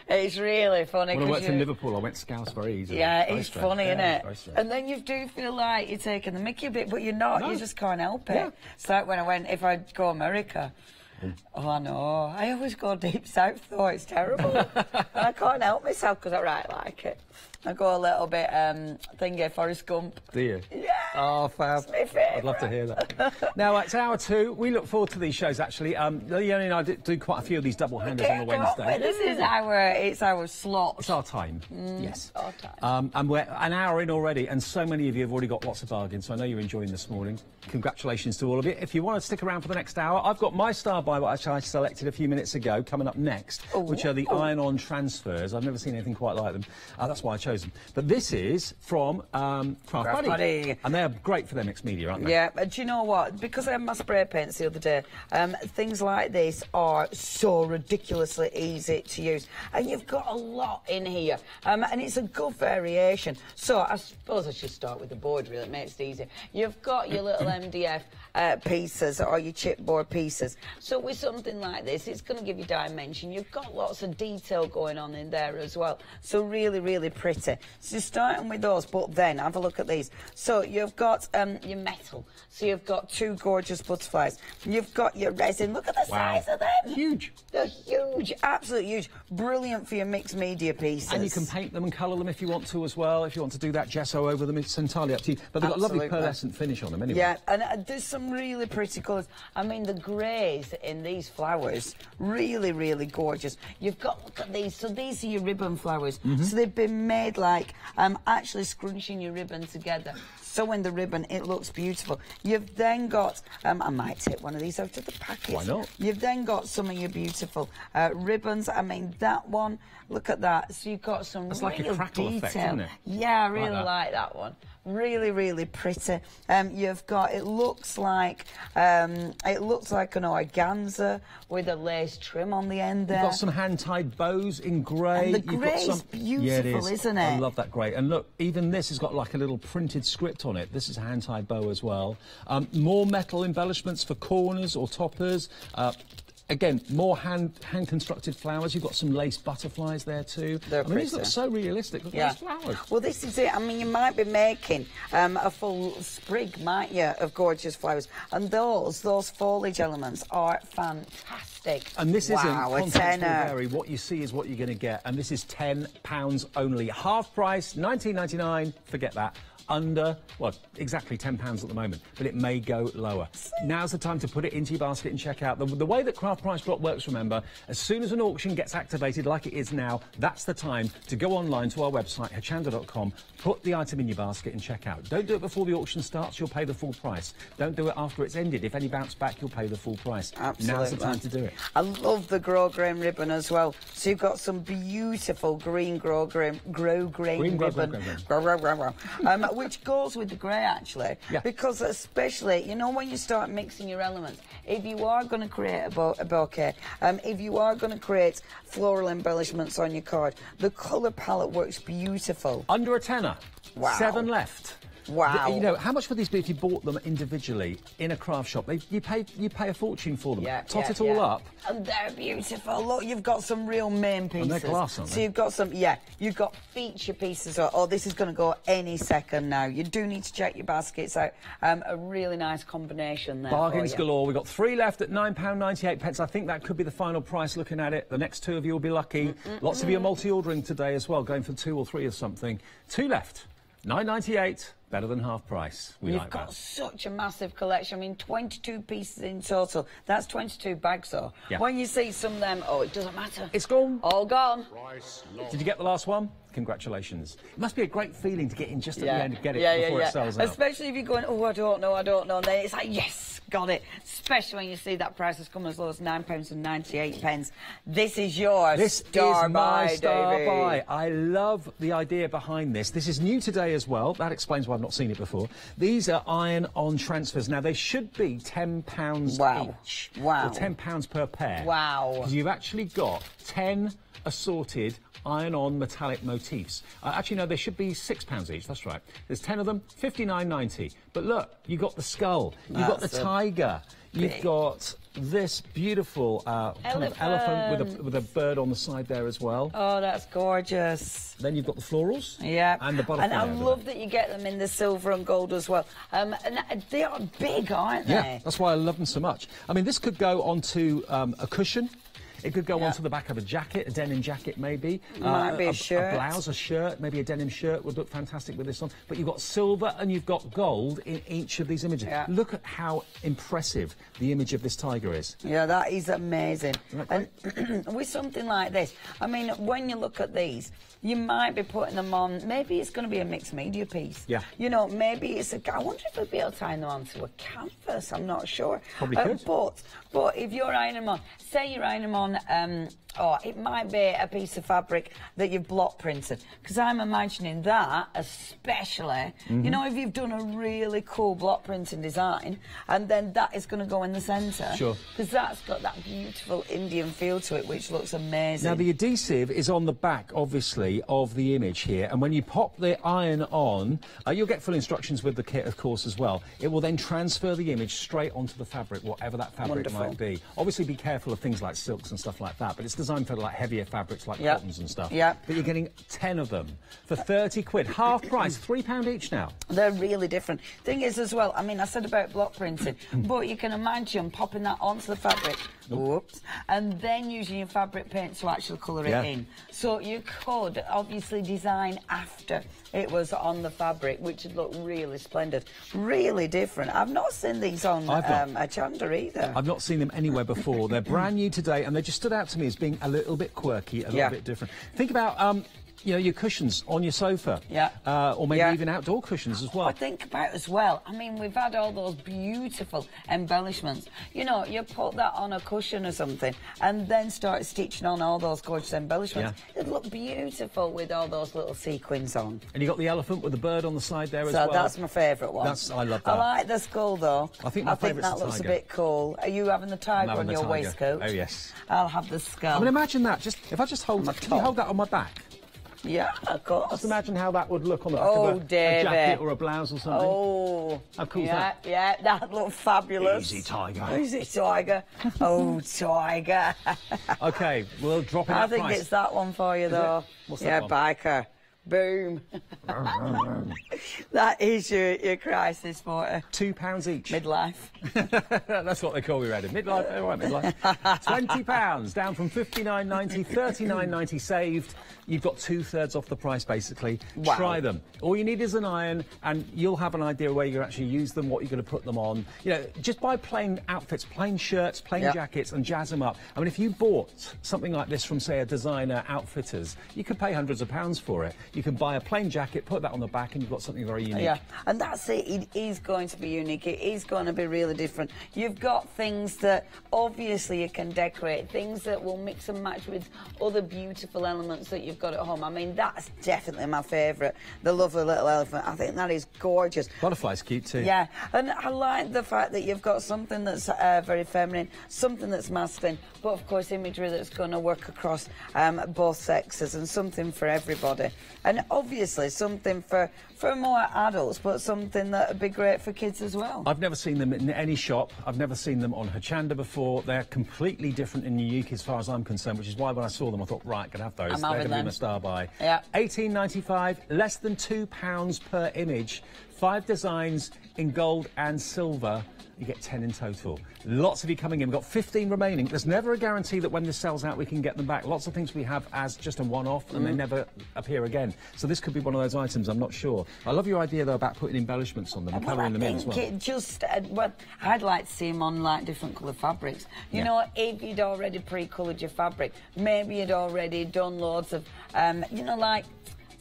It's really funny. When I worked in Liverpool, I went Scouse very easily. Yeah, very it's strange. funny, yeah, isn't it? And then you do feel like you're taking the mickey a bit, but you're not. No. You just can't help it. Yeah. It's like when if I go America. Oh, I know. I always go deep south, though. It's terrible. And I can't help myself because I like it. I go a little bit thingy, Forrest Gump. Do you? Yeah. Oh, fab. It's my favourite. I'd love to hear that. Now, it's hour 2. We look forward to these shows, actually. Leonie and I do quite a few of these double-handers on a Wednesday. This is our slot. It's our time, yes. Our time. And we're an hour in already, and so many of you have already got lots of bargains, so I know you're enjoying this morning. Congratulations to all of you. If you want to stick around for the next hour, I've got my star buy, which I selected a few minutes ago, coming up next, which are the iron-on transfers. I've never seen anything quite like them. That's why I chose them. But this is from Craft Buddy. And they're great for their mixed media, aren't they? Yeah, but do you know what? Because I had my spray paints the other day, things like this are so ridiculously easy to use. And you've got a lot in here. And it's a good variation. So I suppose I should start with the board, really. It makes it easier. You've got your little MDF pieces or your chipboard pieces. So with something like this, it's going to give you dimension. You've got lots of detail going on in there as well. So really, really pretty. So you're starting with those, but then have a look at these. So you've got your metal. So you've got 2 gorgeous butterflies. You've got your resin. Look at the size of them. Huge. They're huge, absolutely huge. Brilliant for your mixed media pieces. And you can paint them and colour them if you want to as well. If you want to do that gesso over them, it's entirely up to you. But they've got a lovely pearlescent finish on them anyway. Yeah, and there's some really pretty colours. I mean, the greys in these flowers, really, really gorgeous. You've got, look at these. So these are your ribbon flowers. So they've been made like actually scrunching your ribbon together. So behind the ribbon, it looks beautiful. You've then got, I might take one of these out of the packet. Why not? You've then got some of your beautiful ribbons. I mean, that one, look at that. So you've got some That's real like a crackle detail. effect, isn't it? Yeah, I really like that one. Really, really pretty. You've got, it looks like an organza with a lace trim on the end there. You've got some hand-tied bows in grey. And the grey's beautiful, isn't it? I love that grey. And look, even this has got like a little printed script on it. This is a hand-tied bow as well. More metal embellishments for corners or toppers. Again, more hand-constructed flowers. You've got some lace butterflies there too. They're pretty. These look so realistic. Look at those flowers. Well, this is it. I mean, you might be making a full sprig, might you, of gorgeous flowers. And those foliage elements are fantastic. And this isn't context will tenner. vary. What you see is what you're going to get. And this is £10 only. Half price, $19.99. Forget that. Under, well, exactly £10 at the moment, but it may go lower. Now's the time to put it into your basket and check out. The way that Craft Price Drop works, remember, as soon as an auction gets activated like it is now, that's the time to go online to our website, hochanda.com, put the item in your basket and check out. Don't do it before the auction starts, you'll pay the full price. Don't do it after it's ended. If any bounce back, you'll pay the full price. Absolutely. Now's the time to do it. I love the grosgrain ribbon as well. So you've got some beautiful green grosgrain ribbon, which goes with the grey actually. Yeah. Because especially, you know, when you start mixing your elements, if you are going to create a bouquet, if you are going to create floral embellishments on your card, the colour palette works beautiful. Under a tenner. Wow. 7 left. Wow. You know, how much would these be if you bought them individually in a craft shop? You pay a fortune for them. Tot it all up. And they're beautiful. Look, you've got some real main pieces. And they're glass, aren't they? So you've got some, you've got feature pieces. Oh, this is going to go any second now. You do need to check your baskets out. A really nice combination there. Bargains galore. We've got 3 left at £9.98. I think that could be the final price looking at it. The next 2 of you will be lucky. Lots of you are multi-ordering today as well, going for 2 or 3 of something. 2 left. £9.98. Better than half price. You've got such a massive collection. I mean, 22 pieces in total. That's 22 bags, though. Yeah. When you see some of them, oh, it doesn't matter. It's gone. All gone. Did you get the last one? Congratulations. It must be a great feeling to get in just at the end and get it before it sells out. Especially if you're going, oh, I don't know. And then it's like, yes, got it. Especially when you see that price has come as low as £9.98. This is yours. This is my star buy. I love the idea behind this. This is new today as well. That explains why I've not seen it before. These are iron-on transfers. Now, they should be £10 each. Wow. Or £10 per pair. Wow. Because you've actually got 10 assorted iron-on metallic motifs. Actually, no, they should be £6 each. That's right. There's 10 of them, £59.90. But look, you've got the skull, you've got the tiger, you've got this beautiful kind of elephant with a bird on the side there as well. Oh, that's gorgeous. Then you've got the florals. Yeah. And the butterfly. And I love that you get them in the silver and gold as well. And they are big, aren't they? Yeah, that's why I love them so much. I mean, this could go onto a cushion. It could go onto the back of a jacket, a denim jacket maybe. Might be a shirt. A blouse, a shirt, maybe a denim shirt would look fantastic with this on. But you've got silver and you've got gold in each of these images. Yeah. Look at how impressive the image of this tiger is. Yeah, that is amazing. And with something like this, I mean, when you look at these, you might be putting them on, maybe it's going to be a mixed media piece. Yeah. You know, maybe it's I wonder if we'll be able to tie them onto a canvas, I'm not sure. Probably could. But if you're ironing them on, say you're ironing them on, it might be a piece of fabric that you've block printed. Because I'm imagining that, especially, you know, if you've done a really cool block printing design, and then that is going to go in the centre. Sure. Because that's got that beautiful Indian feel to it, which looks amazing. Now, the adhesive is on the back, obviously, of the image here. And when you pop the iron on, you'll get full instructions with the kit, of course, as well. It will then transfer the image straight onto the fabric, whatever that fabric might be. Obviously, be careful of things like silks and stuff like that, but it's designed for like heavier fabrics like cottons and stuff. Yeah. But you're getting 10 of them for 30 quid. Half price, £3 each now. They're really different. Thing is as well, I mean, I said about block printing, but you can imagine popping that onto the fabric, whoops, and then using your fabric paint to actually colour it in. So you could obviously design after it was on the fabric, which would look really splendid. Really different. I've not seen these on Hochanda either. I've not seen them anywhere before. They're brand new today, and they just stood out to me as being a little bit quirky, a little bit different. Think about you know, your cushions on your sofa. Yeah. Or maybe even outdoor cushions as well. I think about as well, I mean, we've had all those beautiful embellishments. You know, you put that on a cushion or something and then start stitching on all those gorgeous embellishments. It'd look beautiful with all those little sequins on. And you got the elephant with the bird on the side there as well. So that's my favourite one. I love that. I like the skull though. I think that looks a bit cool. Are you having the tiger on your waistcoat? Oh yes. I'll have the skull. I mean, imagine that. Just if I just hold, can you hold that on my back? Yeah, of course. Just imagine how that would look on the back of a jacket or a blouse or something. Oh, how cool is that? Yeah, that looked fabulous. Easy, tiger. Easy, tiger. Oh, tiger. Okay, we'll drop in that price. I think it's that one for you, though. What's that one? Biker. Boom. That is your crisis mortar. £2 each. Midlife. That's what they call me, Reddy. Midlife, all right, midlife. £20, down from £59.90, £39.90 saved. You've got 2/3 off the price, basically. Wow. Try them. All you need is an iron, and you'll have an idea where you actually use them, what you're going to put them on. You know, just buy plain outfits, plain shirts, plain jackets, and jazz them up. I mean, if you bought something like this from, say, a designer outfitters, you could pay hundreds of pounds for it. You can buy a plain jacket, put that on the back, and you've got something very unique. Yeah, and that's it. It is going to be unique. It is going to be really different. You've got things that obviously you can decorate, things that will mix and match with other beautiful elements that you've got at home. I mean, that's definitely my favourite. The lovely little elephant. I think that is gorgeous. Butterfly's cute too. Yeah, and I like the fact that you've got something that's very feminine, something that's masculine, but of course imagery that's going to work across both sexes, and something for everybody. And obviously something for more adults, but something that would be great for kids as well. I've never seen them in any shop. I've never seen them on Hochanda before. They're completely different and unique as far as I'm concerned, which is why when I saw them I thought, right, can have those. They're going to be my star buy. Yeah. £18.95, less than £2 per image. 5 designs in gold and silver. You get 10 in total. Lots of you coming in. We've got 15 remaining. There's never a guarantee that when this sells out we can get them back. Lots of things we have as just a one-off and they never appear again. So this could be one of those items, I'm not sure. I love your idea though about putting embellishments on them and colouring them in as well. It just, well, I'd like to see them on like different colour fabrics. You know, if you'd already pre-coloured your fabric, maybe you'd already done loads of, you know, like,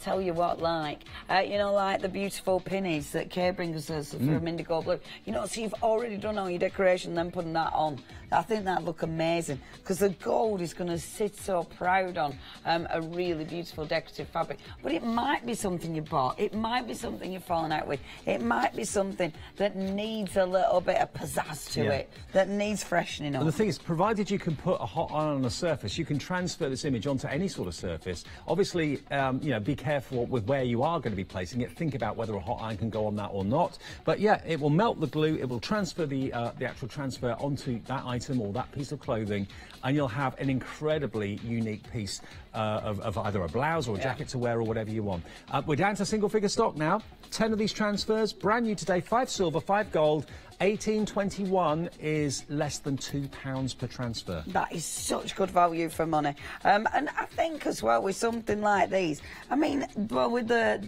tell you what, like, you know, like the beautiful pinnies that Kay brings us from Indigo Blue. You know, so you've already done all your decoration, then putting that on. I think that'd look amazing, because the gold is going to sit so proud on a really beautiful decorative fabric. But it might be something you bought. It might be something you've fallen out with. It might be something that needs a little bit of pizzazz to it, that needs freshening up. And the thing is, provided you can put a hot iron on a surface, you can transfer this image onto any sort of surface. Obviously, you know, be careful with where you are going to be placing it. Think about whether a hot iron can go on that or not. But yeah, it will melt the glue. It will transfer the actual transfer onto that item or that piece of clothing, and you'll have an incredibly unique piece of either a blouse or a jacket to wear or whatever you want. We're down to single figure stock now. 10 of these transfers, brand new today, 5 silver, 5 gold. 18.21 is less than £2 per transfer. That is such good value for money. And I think as well with something like these, I mean, well, with the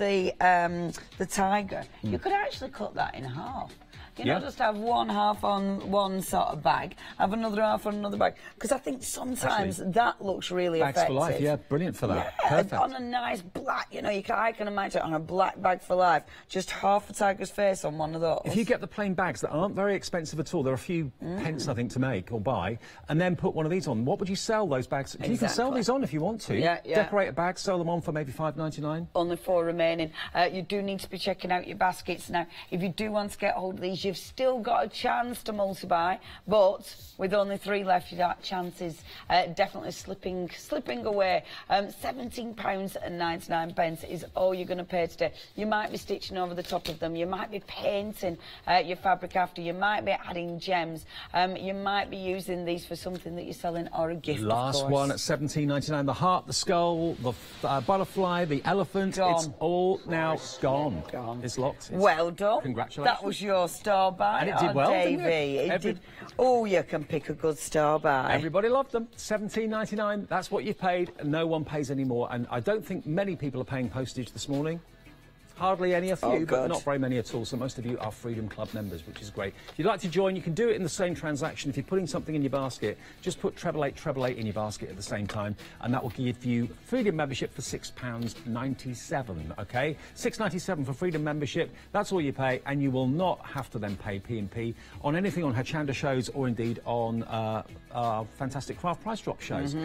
tiger, you could actually cut that in half. You know, just have one half on one sort of bag, have another half on another bag. Because I think sometimes that looks really effective. Bags for life, yeah, brilliant for that. Yeah, perfect. On a nice black, you know, I can imagine on a black bag for life, just half a tiger's face on one of those. If you get the plain bags that aren't very expensive at all, there are a few pence, I think, to make or buy, and then put one of these on, what would you sell those bags? You can sell these on if you want to. Yeah. Decorate a bag, sell them on for maybe £5.99. Only 4 remaining. You do need to be checking out your baskets now. If you do want to get hold of these, you've still got a chance to multi-buy, but with only 3 left, your chance is definitely slipping away. £17.99 is all you're going to pay today. You might be stitching over the top of them, you might be painting your fabric after, you might be adding gems, you might be using these for something that you're selling or a gift. Last one at £17.99. The heart, the skull, the butterfly, the elephant. Gone. It's all now gone. It's locked. Well done. Congratulations. That was your star buy. And it did well, didn't it? It did. Oh, you can pick a good star buy. Everybody loved them. £17.99. That's what you paid. No one pays any more. And I don't think many people are paying postage this morning. hardly any, a few, but God. not very many at all. So most of you are Freedom Club members, which is great. If you'd like to join, you can do it in the same transaction. If you're putting something in your basket, just put treble eight in your basket at the same time, and that will give you Freedom membership for £6.97. Okay, £6.97 for Freedom membership. That's all you pay, and you will not have to then pay P&P on anything on Hochanda shows or indeed on our fantastic craft price drop shows.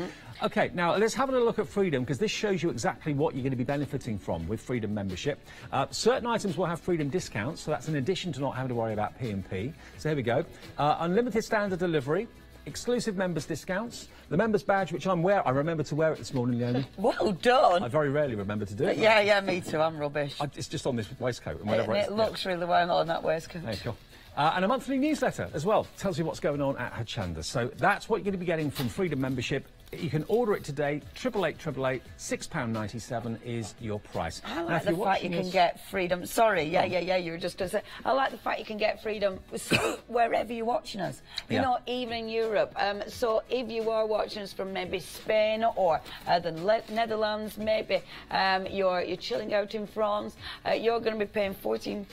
Okay, now let's have a little look at Freedom, because this shows you exactly what you're going to be benefiting from with Freedom membership. Certain items will have Freedom discounts, so that's in addition to not having to worry about P&P. So here we go. Unlimited standard delivery, exclusive members discounts, the members badge, which I remember to wear it this morning, Leonie. Well done. I very rarely remember to do it. Yeah, me too. I'm rubbish. It's just on this waistcoat and whatever. It looks really well on that waistcoat. There you go. And a monthly newsletter as well. Tells you what's going on at Hochanda. So that's what you're going to be getting from Freedom membership. You can order it today, 88888, £6.97 is your price. I like the fact you can get Freedom. Sorry, yeah, you were just going to say. I like the fact you can get Freedom wherever you're watching us. You know, even in Europe. So if you are watching us from maybe Spain or the Netherlands, maybe you're chilling out in France, you're going to be paying £14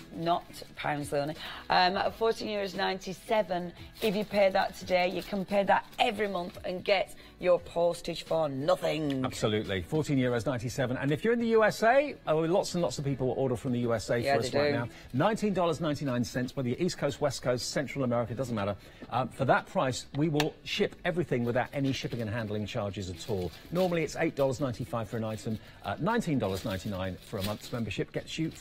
Leonie, €14.97. If you pay that today, you can pay that every month and get your postage for nothing. Absolutely. €14.97. And if you're in the USA, lots and lots of people order from the USA for us right now. $19.99, whether you're East Coast, West Coast, Central America, doesn't matter. For that price, we will ship everything without any shipping and handling charges at all. Normally, it's $8.95 for an item, $19.99 for a month's membership gets you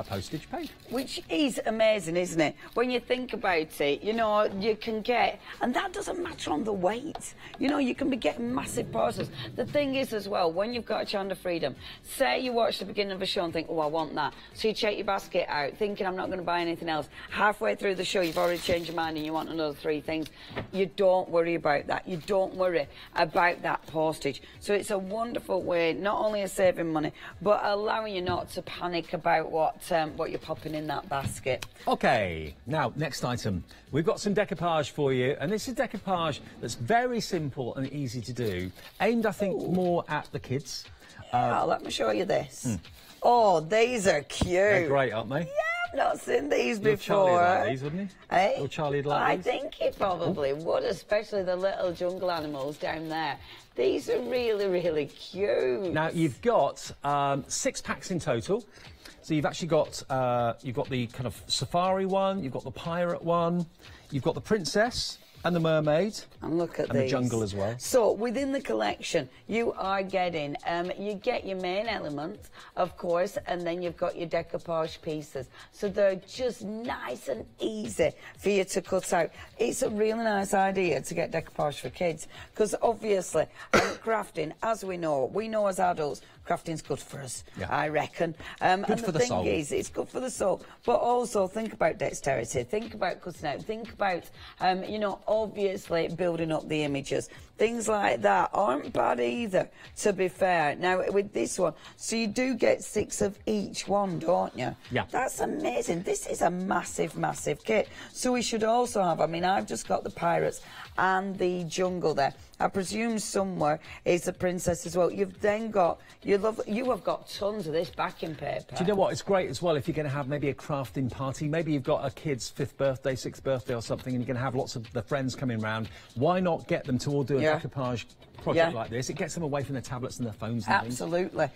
postage paid. Which is amazing, isn't it? When you think about it, you know, you can get, and that doesn't matter on the weight. You know, you can be getting massive parcels. The thing is as well, when you've got Hochanda Freedom, say you watch the beginning of a show and think, oh, I want that. So you check your basket out, thinking I'm not going to buy anything else. Halfway through the show, you've already changed your mind and you want another 3 things. You don't worry about that. You don't worry about that postage. So it's a wonderful way, not only of saving money, but allowing you not to panic about what you're popping in that basket. Okay, now, next item. We've got some decoupage for you, and this is decoupage that's very simple and easy to do, aimed, I think, more at the kids. Let me show you this. Oh, these are cute. They're great, aren't they? Yeah, I've not seen these before. Charlie would like these, wouldn't he? Hey? Or Charlie'd like these? I think he probably would, especially the little jungle animals down there. These are really, really cute. Now, you've got 6 packs in total. So you've actually got the kind of safari one, you've got the pirate one, you've got the princess and the mermaid. And look at and these. The jungle as well. So within the collection, you are getting, you get your main elements, of course, and then you've got your decoupage pieces. So they're just nice and easy for you to cut out. It's a really nice idea to get decoupage for kids, because obviously, crafting, as we know as adults, crafting's good for us, I reckon. Good and for the soul. The thing is, it's good for the soul, but also think about dexterity, think about cutting out, think about, you know, obviously building up the images. Things like that aren't bad either, to be fair. Now, with this one, so you do get 6 of each one, don't you? Yeah. That's amazing. This is a massive, massive kit. So we should also have, I mean, I've just got the pirates and the jungle there. I presume somewhere is the princess as well. You've then got, you have got tons of this backing paper. Do you know what? It's great as well if you're going to have maybe a crafting party. Maybe you've got a kid's 5th birthday, 6th birthday or something, and you're going to have lots of the friends coming round. Why not get them to all do a decoupage project like this? It gets them away from their tablets and their phones and Absolutely.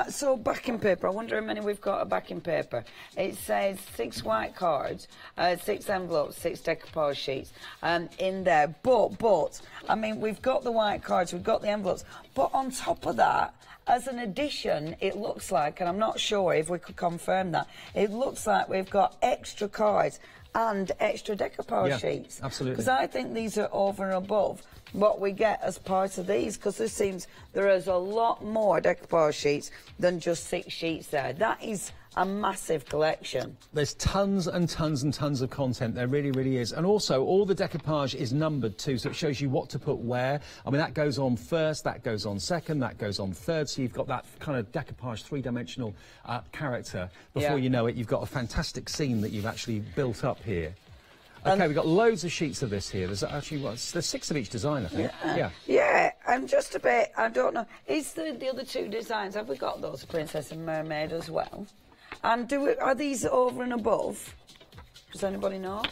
So backing paper, I wonder how many we've got of backing paper. It says 6 white cards, 6 envelopes, 6 decoupage sheets in there. But, I mean, we've got the white cards, we've got the envelopes, but on top of that, as an addition, it looks like, and I'm not sure if we could confirm that, it looks like we've got extra cards and extra decoupage sheets. Absolutely. Because I think these are over and above what we get as part of these, because there seems there is a lot more decoupage sheets than just 6 sheets there. That is a massive collection. There's tons and tons and tons of content. There really, really is. And also, all the decoupage is numbered too, so it shows you what to put where. I mean, that goes on first, that goes on second, that goes on third, so you've got that kind of decoupage 3-dimensional character. Before you know it, you've got a fantastic scene that you've actually built up here. Okay, we've got loads of sheets of this here. There's actually, there's 6 of each design, I think. Yeah, I'm just a bit, I don't know. Is the other 2 designs, have we got those, Princess and Mermaid as well? And are these over and above? Does anybody know?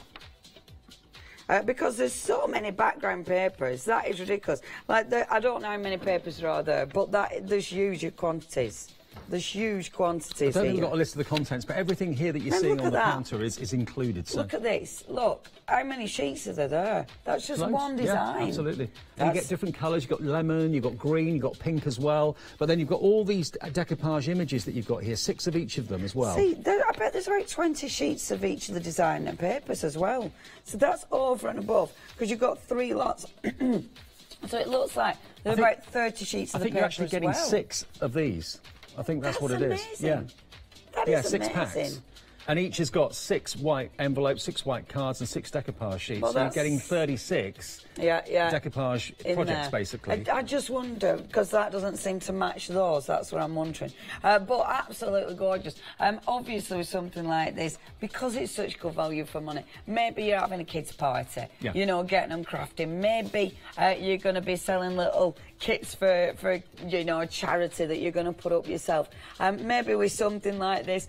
Because there's so many background papers, that is ridiculous. Like, I don't know how many papers there are there, but there's huge quantities. There's huge quantities. I don't think here. we've got a list of the contents, but everything here that you're seeing on the counter is included. So. Look at this. Look, how many sheets are there? That's just one design. Yeah, absolutely. And you get different colours. You've got lemon, you've got green, you've got pink as well. But then you've got all these decoupage images that you've got here, 6 of each of them as well. See, I bet there's about 20 sheets of each of the design and papers as well. So that's over and above, because you've got 3 lots. So it looks like there's about 30 sheets of the paper. I think you're actually getting 6 of these. I think that's what it is. Yeah. That is 6 amazing. packs. And each has got 6 white envelopes, 6 white cards and 6 decoupage sheets. Well, so you're getting 36 decoupage projects, basically. I just wonder, because that doesn't seem to match those, that's what I'm wondering. But absolutely gorgeous. Obviously, with something like this, because it's such good value for money, maybe you're having a kids' party, you know, getting them crafting. Maybe you're going to be selling little kits for you know, a charity that you're going to put up yourself. Maybe with something like this,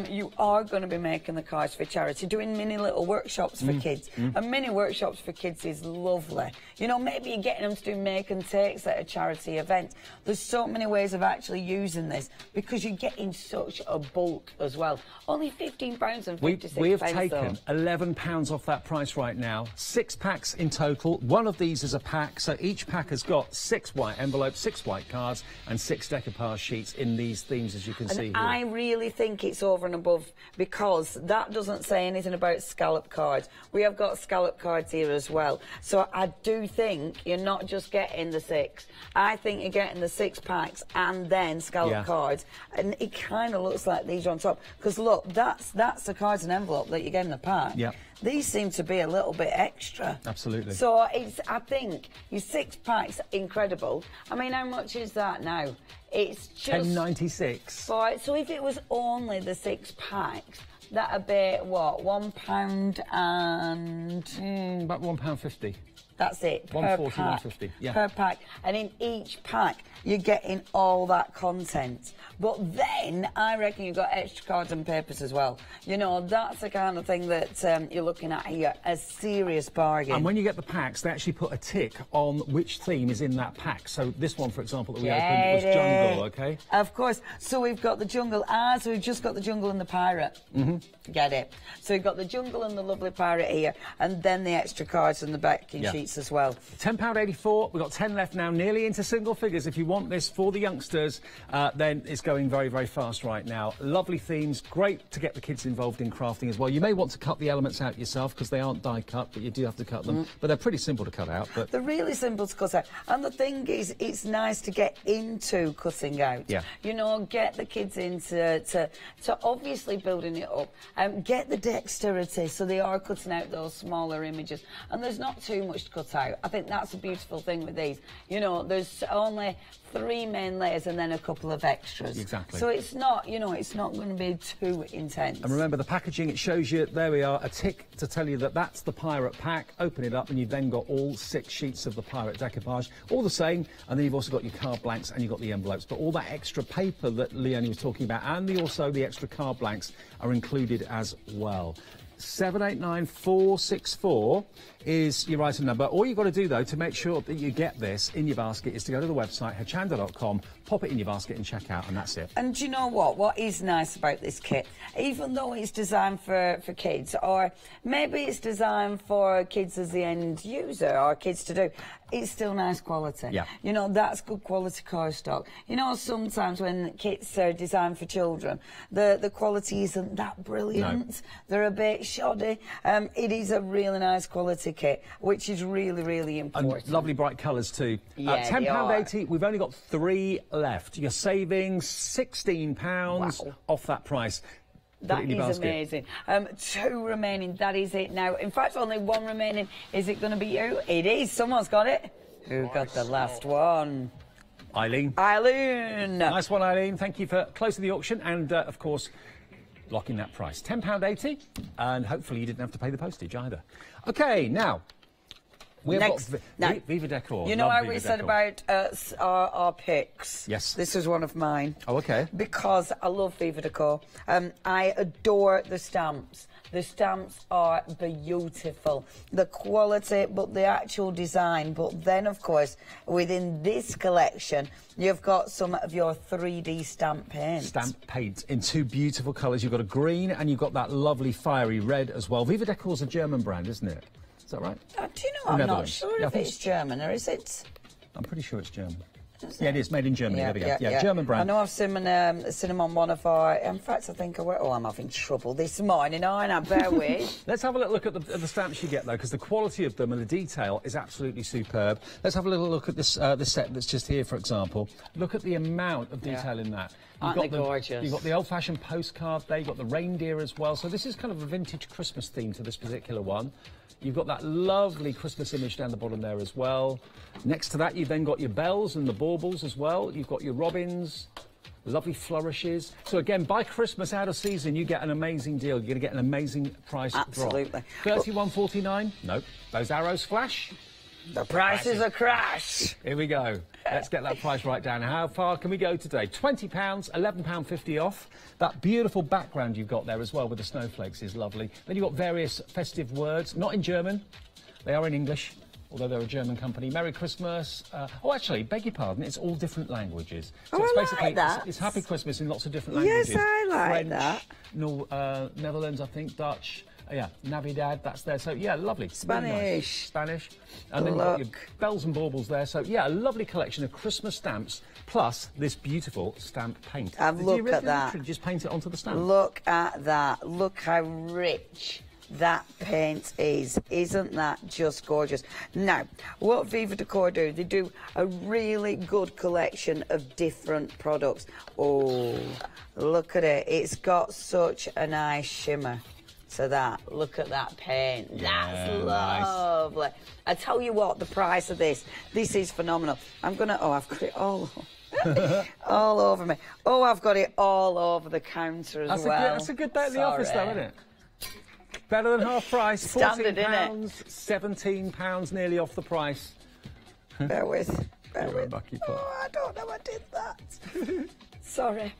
you are going to be making the cards for charity, doing mini little workshops for kids. And mini workshops for kids is lovely. You know, maybe you're getting them to do make and takes at a charity event. There's so many ways of actually using this, because you're getting such a bulk as well. Only £15.56. We have taken £11 off that price right now. 6 packs in total. One of these is a pack, so each pack has got 6 white envelopes, 6 white cards and 6 decoupage sheets in these themes, as you can see here. I really think it's over and above, because that doesn't say anything about scallop cards. We have got scallop cards here as well. So I do think you're not just getting the 6. I think you're getting the 6 packs and then scallop cards. And it kind of looks like these are on top. Because look, that's the cards and envelope that you get in the pack. Yeah. These seem to be a little bit extra. Absolutely. So I think your 6 packs, incredible. I mean, how much is that now? It's just £10.96. So if it was only the 6 packs, that'd be what, £1 and about £1.50. That's it. £1.40, £1.50. Yeah. Per pack. And in each pack, you're getting all that content. But then, I reckon you've got extra cards and papers as well. You know, that's the kind of thing that you're looking at here, a serious bargain. And when you get the packs, they actually put a tick on which theme is in that pack. So this one, for example, that we opened was jungle, OK? Of course. So we've got the jungle. So we've just got the jungle and the pirate. Get it? So we've got the jungle and the lovely pirate here, and then the extra cards and the backing sheets as well. £10.84. We've got 10 left now, nearly into single figures. If you want this for the youngsters, then it's going very, very fast right now. Lovely themes, great to get the kids involved in crafting as well. You may want to cut the elements out yourself, because they aren't die cut, but you do have to cut them. But they're pretty simple to cut out. But they're really simple to cut out. And the thing is, it's nice to get into cutting out. Yeah. You know, get the kids into to obviously building it up. Get the dexterity, so they are cutting out those smaller images. And there's not too much to cut out. I think that's a beautiful thing with these. You know, there's only 3 main layers and then a couple of extras. Exactly. So it's not, you know, it's not going to be too intense. And remember, the packaging, it shows you, there we are, a tick to tell you that that's the pirate pack. Open it up and you've then got all 6 sheets of the pirate decoupage, all the same. And then you've also got your card blanks and you've got the envelopes. But all that extra paper that Leonie was talking about, and also the extra card blanks, are included as well. 789464 is your item number. All you've got to do, though, to make sure that you get this in your basket is to go to the website, hochanda.com, pop it in your basket and check out, and that's it. And do you know what? What is nice about this kit, even though it's designed for kids, or maybe it's designed for kids as the end user, or kids to do, it's still nice quality. Yeah. You know, that's good quality cardstock. You know, sometimes when kits are designed for children, the quality isn't that brilliant. No. They're a bit shoddy. It is a really nice quality kit, which is really, really important. And lovely bright colours too. Yeah, £10.80. We've only got 3 left. You're saving £16 off that price. That is amazing. 2 remaining, that is it now. In fact, only 1 remaining. Is it going to be you? It is. Someone's got it. Who got the last one? Eileen. Eileen. Nice one, Eileen. Thank you for closing the auction and, of course, locking that price. £10.80, and hopefully you didn't have to pay the postage either. OK, now, We've Next, got Viva Decor. You know how Viva we said Decor. about our picks? Yes. This is one of mine. Oh, okay. Because I love Viva Decor. I adore the stamps. The stamps are beautiful. The quality, but the actual design. But then, of course, within this collection, you've got some of your 3D stamp paints. Stamp paint in two beautiful colours. You've got a green and you've got that lovely fiery red as well. Viva Decor's a German brand, isn't it? Is that right? Do you know, I'm not sure if it's German or is it? I'm pretty sure it's German. Yeah, it is made in Germany. Yeah, there we go. Yeah, German brand. I know I've seen them on one of our. In fact, I think I'm having trouble this morning, aren't I? Bear with. Let's have a little look at the stamps you get, though, because the quality of them and the detail is absolutely superb. Let's have a little look at this this set that's just here, for example. Look at the amount of detail in that. Aren't they gorgeous? You've got the old-fashioned postcard there. You've got the reindeer as well. So this is kind of a vintage Christmas theme to this particular one. You've got that lovely Christmas image down the bottom there as well. Next to that, you've then got your bells and the baubles as well. You've got your robins, lovely flourishes. So again, by Christmas out of season, you get an amazing deal. You're going to get an amazing price Absolutely. drop. $31.49? Nope. Those arrows flash. The price is a crash. Here we go. Let's get that price right down. How far can we go today? £20, £11.50 off. That beautiful background you've got there as well with the snowflakes is lovely. Then you've got various festive words, not in German. They are in English, although they're a German company. Merry Christmas. Oh, actually, beg your pardon, it's all different languages. So it's basically like that. It's Happy Christmas in lots of different languages. Yes, I like French, that. Netherlands, I think, Dutch. Yeah, Navidad, that's there. So, yeah, lovely. Spanish. Really nice. Spanish. And then you've got your bells and baubles there. So, yeah, a lovely collection of Christmas stamps, plus this beautiful stamp paint. Look at that. Just paint it onto the stamp. Look at that. Look how rich that paint is. Isn't that just gorgeous? Now, what Viva Decor do, they do a really good collection of different products. Oh, look at it. It's got such a nice shimmer. So that, look at that paint. Yeah, that's lovely. Nice. I tell you what, the price of this is phenomenal. I'm gonna, I've got it all all over me. Oh, I've got it all over the counter as well. That's a good day at the office, though, isn't it? Better than half price. Standard, £14, £17 nearly off the price. Bear with. Bucky pot. Oh, I don't know I did that. Sorry.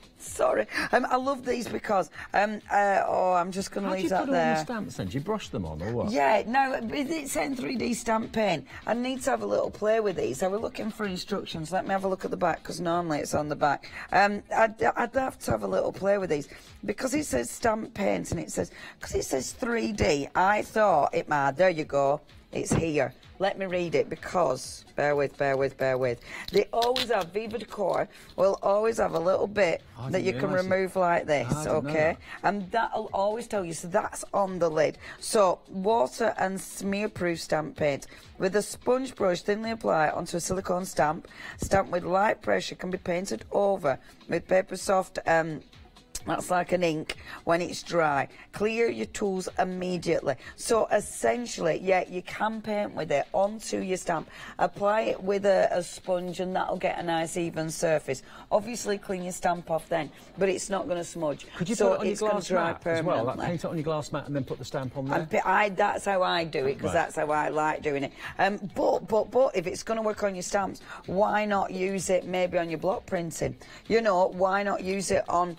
I love these because, I'm just going to leave that there. How do you put all the stamps then? Do you brush them on or what? Yeah, no, it's in 3D stamp paint. I need to have a little play with these. I was looking for instructions. Let me have a look at the back because normally it's on the back. I'd have to have a little play with these because it says stamp paint and because it says 3D, I thought there you go. It's here. Let me read it because, bear with. They always have, Viva Decor will always have a little bit that you can remove like this, okay? And that'll always tell you, so that's on the lid. So, water and smear-proof stamp paint. With a sponge brush, thinly apply it onto a silicone stamp. Stamp with light pressure can be painted over with paper soft, that's like an ink when it's dry. Clear your tools immediately. So essentially, yeah, you can paint with it onto your stamp. Apply it with a sponge and that'll get a nice even surface. Obviously clean your stamp off then, but it's not going to smudge. Could you put it on your glass mat as well? Like paint it on your glass mat and then put the stamp on there? That's how I do it because that's how I like doing it. But if it's going to work on your stamps, why not use it maybe on your block printing? You know, why not use it on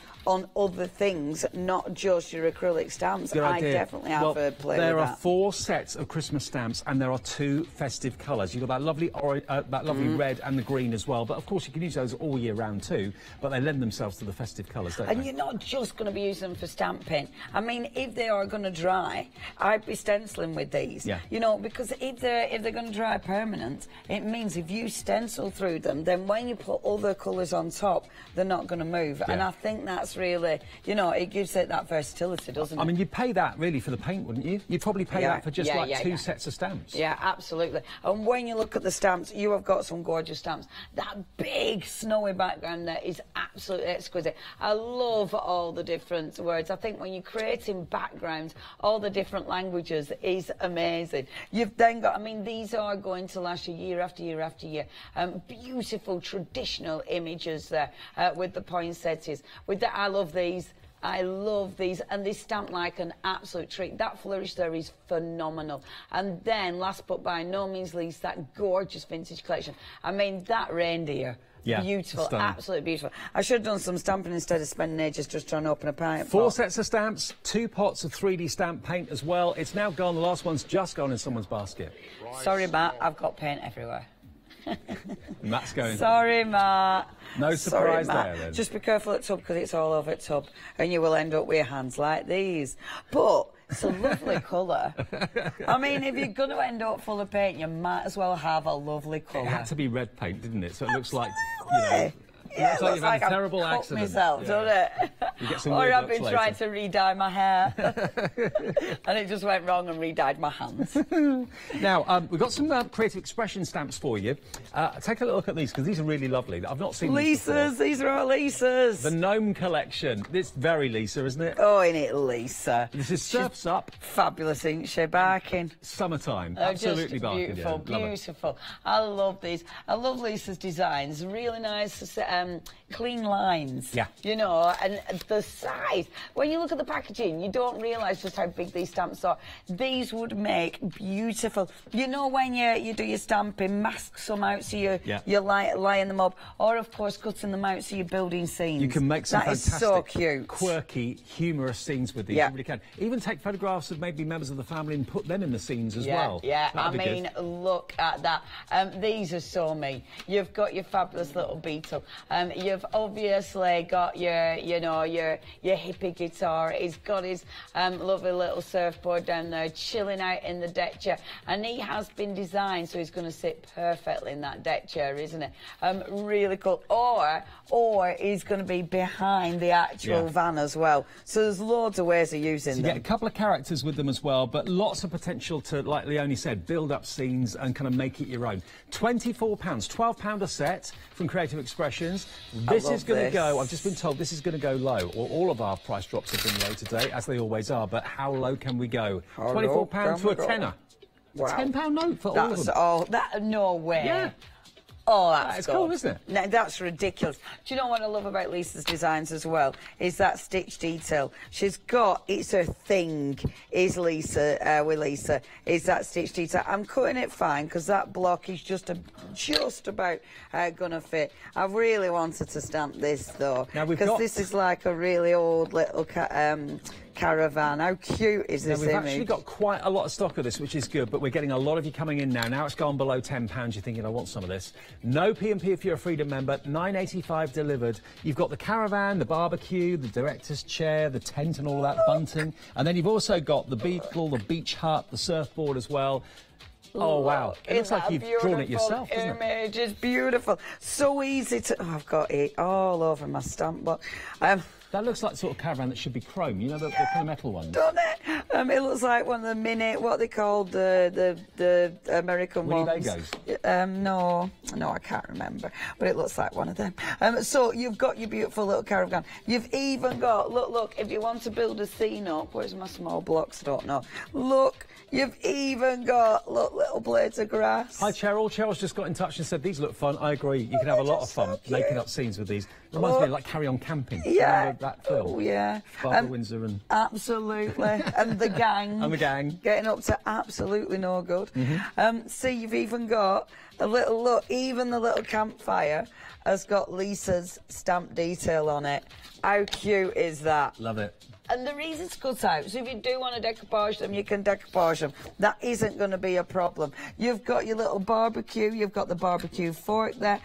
other things, not just your acrylic stamps? Good idea. I definitely have a play with that. There are 4 sets of Christmas stamps and there are 2 festive colours. You've got that lovely red and the green as well, but of course you can use those all year round too, but they lend themselves to the festive colours, don't they? And you're not just going to be using them for stamp paint. I mean, if they are going to dry, I'd be stenciling with these. Yeah. You know, because if they're going to dry permanent, it means if you stencil through them, then when you put other colours on top, they're not going to move. Yeah. And I think that's really, you know, it gives it that versatility, doesn't it? I mean, you'd pay that really for the paint, wouldn't you? You'd probably pay that for just two sets of stamps. Yeah, absolutely. And when you look at the stamps, you have got some gorgeous stamps. That big snowy background there is absolutely exquisite. I love all the different words. I think when you're creating backgrounds, all the different languages is amazing. You've then got, I mean, these are going to last you year after year after year. Beautiful traditional images there with the poinsettias. With that, I love these. I love these, and they stamp like an absolute treat. That flourish there is phenomenal. And then, last but by no means least, that gorgeous vintage collection. I mean, that reindeer. Yeah, beautiful, absolutely beautiful. I should have done some stamping instead of spending ages just trying to open a pint. 4 sets of stamps, 2 pots of 3D stamp paint as well. It's now gone. The last one's just gone in someone's basket. Sorry, Matt, I've got paint everywhere. Matt's going. Sorry, Matt. No surprise there, then. Just be careful at tub, because it's all over at tub, and you will end up with your hands like these. But it's a lovely colour. I mean, if you're going to end up full of paint, you might as well have a lovely colour. It had to be red paint, didn't it? So it looks like, you know... Yeah, it looks like you've had a terrible accident. Myself, doesn't it? You get some or I've been later. trying to re-dye my hair and it just went wrong and re-dyed my hands. Now, we've got some creative expression stamps for you. Take a look at these, because these are really lovely. I've not seen these before. These are all Lisa's. The Gnome collection. It's very Lisa, isn't it? Oh, isn't it, Lisa? This is Surf's Up. Fabulous, isn't she? Barking. Summertime. Oh, Absolutely barking. Beautiful, yeah. beautiful. I love these. I love Lisa's designs. Really nice, clean lines. Yeah. You know, and the size. When you look at the packaging, you don't realise just how big these stamps are. These would make beautiful. You know, when you do your stamping, mask some out so you line them up, or of course cutting them out so you're building scenes. You can make some fantastic, so cute, quirky, humorous scenes with these. You really can. Even take photographs of maybe members of the family and put them in the scenes as well. Yeah, I mean, look at that. These are so me. You've got your fabulous little beetle. You've obviously got your hippie guitar. He's got his lovely little surfboard down there, chilling out in the deck chair, and he has been designed so he's going to sit perfectly in that deck chair, isn't it? Really cool. Or he's going to be behind the actual van as well. So there's loads of ways of using them. You get a couple of characters with them as well, but lots of potential to, like Leonie said, build up scenes and kind of make it your own. £24, £12 a set from Creative Expressions. This is going to go, I've just been told this is going to go low. All of our price drops have been low today, as they always are, but how low can we go? £24 to a tenner. Wow. £10 note for all of them. No way. Yeah. Oh, that's cool, isn't it? No, that's ridiculous. Do you know what I love about Lisa's designs as well? Is that stitch detail. She's got, it's her thing, is Lisa, with Lisa, is that stitch detail. I'm cutting it fine, because that block is just about gonna fit. I really wanted to stamp this, though, because this is like a really old little caravan. How cute is this image? We've actually got quite a lot of stock of this, which is good, but we're getting a lot of you coming in now. Now it's gone below £10. You're thinking, I want some of this. No P&P if you're a Freedom member. £9.85 delivered. You've got the caravan, the barbecue, the director's chair, the tent and all that bunting. And then you've also got the beetle, the beach hut, the surfboard as well. Oh, wow. It looks like you've drawn it yourself, doesn't it? It's beautiful. So easy to... Oh, I've got it all over my stamp book. That looks like the sort of caravan that should be chrome, you know, the kind of metal ones. Doesn't it? It looks like one of the mini, what they called the American Winnie ones. Bagos? No, I can't remember, but it looks like one of them. So you've got your beautiful little caravan. You've even got, look, if you want to build a scene up, where's my small blocks? I don't know. Look, you've even got, little blades of grass. Hi, Cheryl. Cheryl's just got in touch and said these look fun. I agree. You can have a lot of fun making up scenes with these. Reminds me of like Carry On Camping. Yeah. That film. Oh, yeah. Barbara Windsor and... Absolutely. And the gang. And the gang. Getting up to absolutely no good. See, you've even got a little look. Even the little campfire has got Lisa's stamp detail on it. How cute is that? Love it. And the reason's cut out, so if you do want to decoupage them, you can decoupage them. That isn't going to be a problem. You've got your little barbecue, you've got the barbecue fork there.